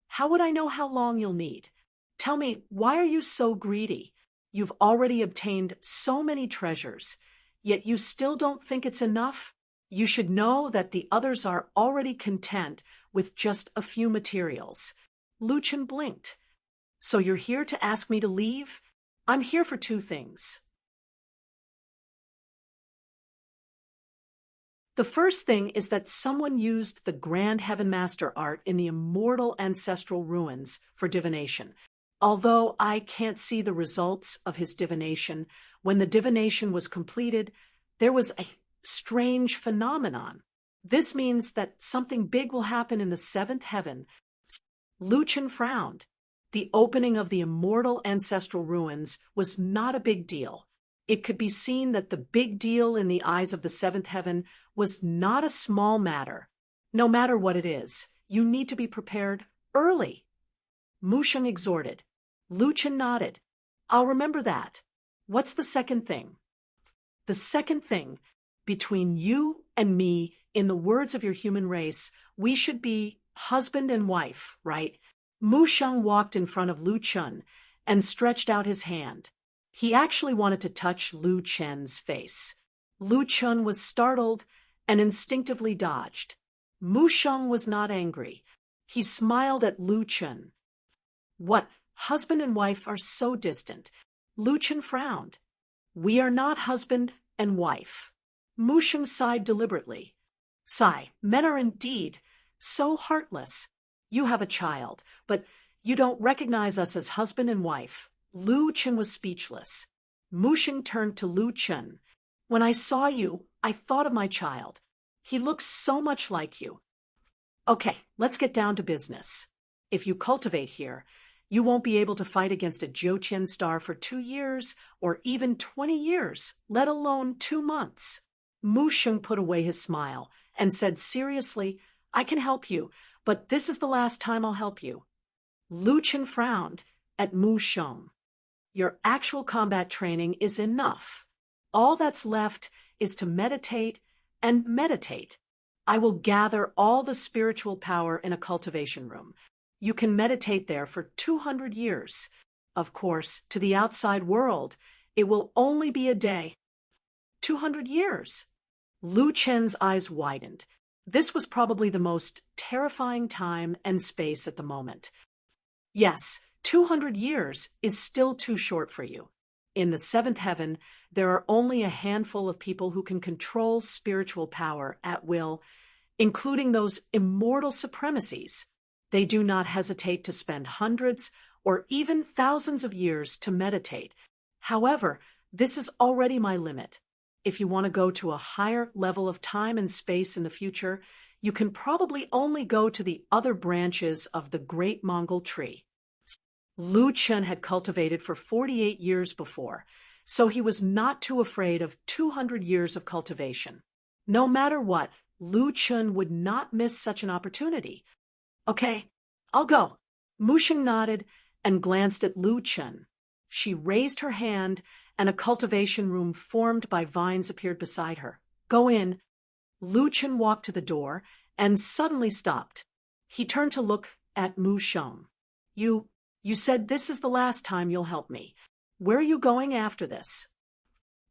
"How would I know how long you'll need? Tell me, why are you so greedy? You've already obtained so many treasures, yet you still don't think it's enough? You should know that the others are already content with just a few materials." Lu Chen blinked. "So you're here to ask me to leave? I'm here for 2 things. The first thing is that someone used the Grand Heaven Master art in the immortal ancestral ruins for divination. Although I can't see the results of his divination, when the divination was completed, there was a strange phenomenon. This means that something big will happen in the 7th heaven." Lu Chen frowned. The opening of the immortal ancestral ruins was not a big deal. It could be seen that the big deal in the eyes of the 7th heaven was not a small matter. No matter what it is, you need to be prepared early. Mu Sheng exhorted. Lu Chen nodded. "I'll remember that. What's the second thing?" "The second thing, between you and me, in the words of your human race, we should be husband and wife, right?" Mu Sheng walked in front of Lu Chen and stretched out his hand. He actually wanted to touch Lu Chen's face. Lu Chen was startled and instinctively dodged. Mu Sheng was not angry. He smiled at Lu Chen. "What, husband and wife are so distant?" Lu Chen frowned. "We are not husband and wife." Mu Sheng sighed deliberately. "Sigh, men are indeed so heartless. You have a child, but you don't recognize us as husband and wife." Lu Chen was speechless. Mu Sheng turned to Lu Chen. "When I saw you, I thought of my child. He looks so much like you. Okay, let's get down to business. If you cultivate here, you won't be able to fight against a Jiuqian star for 2 years or even 20 years, let alone 2 months. Mu Sheng put away his smile and said seriously, "I can help you, but this is the last time I'll help you." Lu Chen frowned at Mu Sheng. your actual combat training is enough. All that's left is to meditate and meditate. I will gather all the spiritual power in a cultivation room. You can meditate there for 200 years. Of course, to the outside world, it will only be a day. 200 years. Lu Chen's eyes widened. This was probably the most terrifying time and space at the moment. Yes, 200 years is still too short for you. In the seventh heaven, there are only a handful of people who can control spiritual power at will, including those immortal supremacies. They do not hesitate to spend hundreds or even thousands of years to meditate. However, this is already my limit. If you want to go to a higher level of time and space in the future, you can probably only go to the other branches of the Great Mongol Tree. Lu Chen had cultivated for 48 years before, so he was not too afraid of 200 years of cultivation. No matter what, Lu Chen would not miss such an opportunity. Okay, I'll go. Mu Sheng nodded and glanced at Lu Chen. She raised her hand, and a cultivation room formed by vines appeared beside her. Go in. Lu Chen walked to the door and suddenly stopped. He turned to look at Mu Sheng. You said this is the last time you'll help me. Where are you going after this?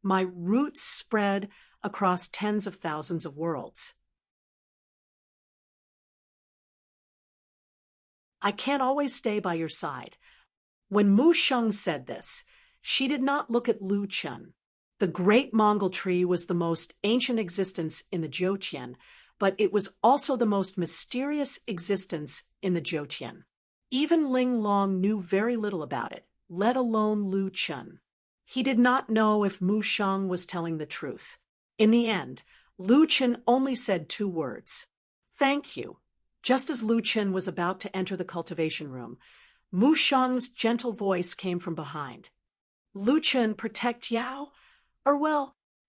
My roots spread across tens of thousands of worlds. I can't always stay by your side. When Mu Sheng said this, she did not look at Lu Chen. The Great Mongol Tree was the most ancient existence in the Zhoutian, but it was also the most mysterious existence in the Zhoutian. Even Ling Long knew very little about it, let alone Lu Chen. He did not know if Mu Sheng was telling the truth. In the end, Lu Chen only said 2 words. Thank you. Just as Lu Chen was about to enter the cultivation room, Mu Sheng's gentle voice came from behind. Lu Chen, protect Yao?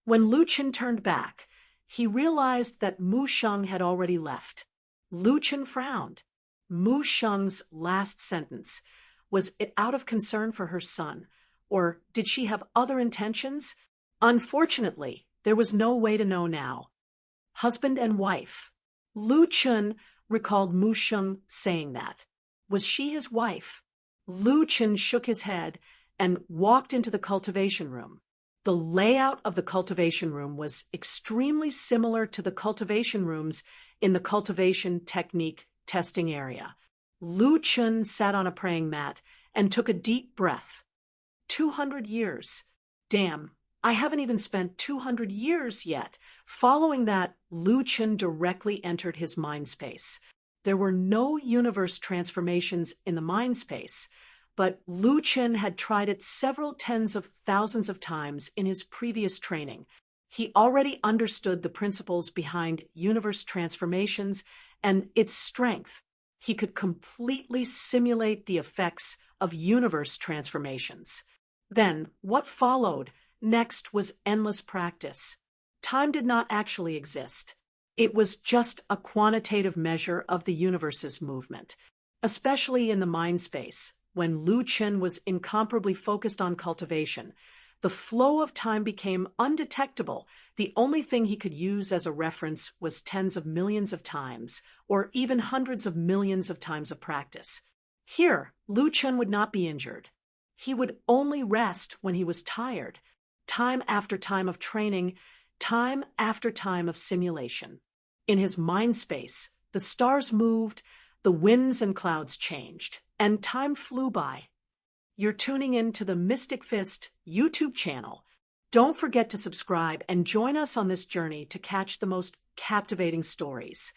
When Lu Chen turned back, he realized that Mu Sheng had already left. Lu Chen frowned. Mu Sheng's last sentence, was it out of concern for her son, or did she have other intentions? Unfortunately, there was no way to know now. Husband and wife. Lu Chen recalled Mu Sheng saying that. Was she his wife? Lu Chen shook his head and walked into the cultivation room. The layout of the cultivation room was extremely similar to the cultivation rooms in the cultivation technique testing area. Lu Chen sat on a praying mat and took a deep breath. 200 years. Damn, I haven't even spent 200 years yet. Following that, Lu Chen directly entered his mind space. There were no universe transformations in the mind space, but Lu Chen had tried it several tens of thousands of times in his previous training. He already understood the principles behind universe transformations and its strength. He could completely simulate the effects of universe transformations. Then, what followed next was endless practice. Time did not actually exist. It was just a quantitative measure of the universe's movement, especially in the mind space. When Lu Chen was incomparably focused on cultivation, the flow of time became undetectable. The only thing he could use as a reference was tens of millions of times, or even hundreds of millions of times of practice. Here, Lu Chen would not be injured. He would only rest when he was tired. Time after time of training, time after time of simulation. In his mind space, the stars moved, the winds and clouds changed, and time flew by. You're tuning in to the Mystic Fist YouTube channel. Don't forget to subscribe and join us on this journey to catch the most captivating stories.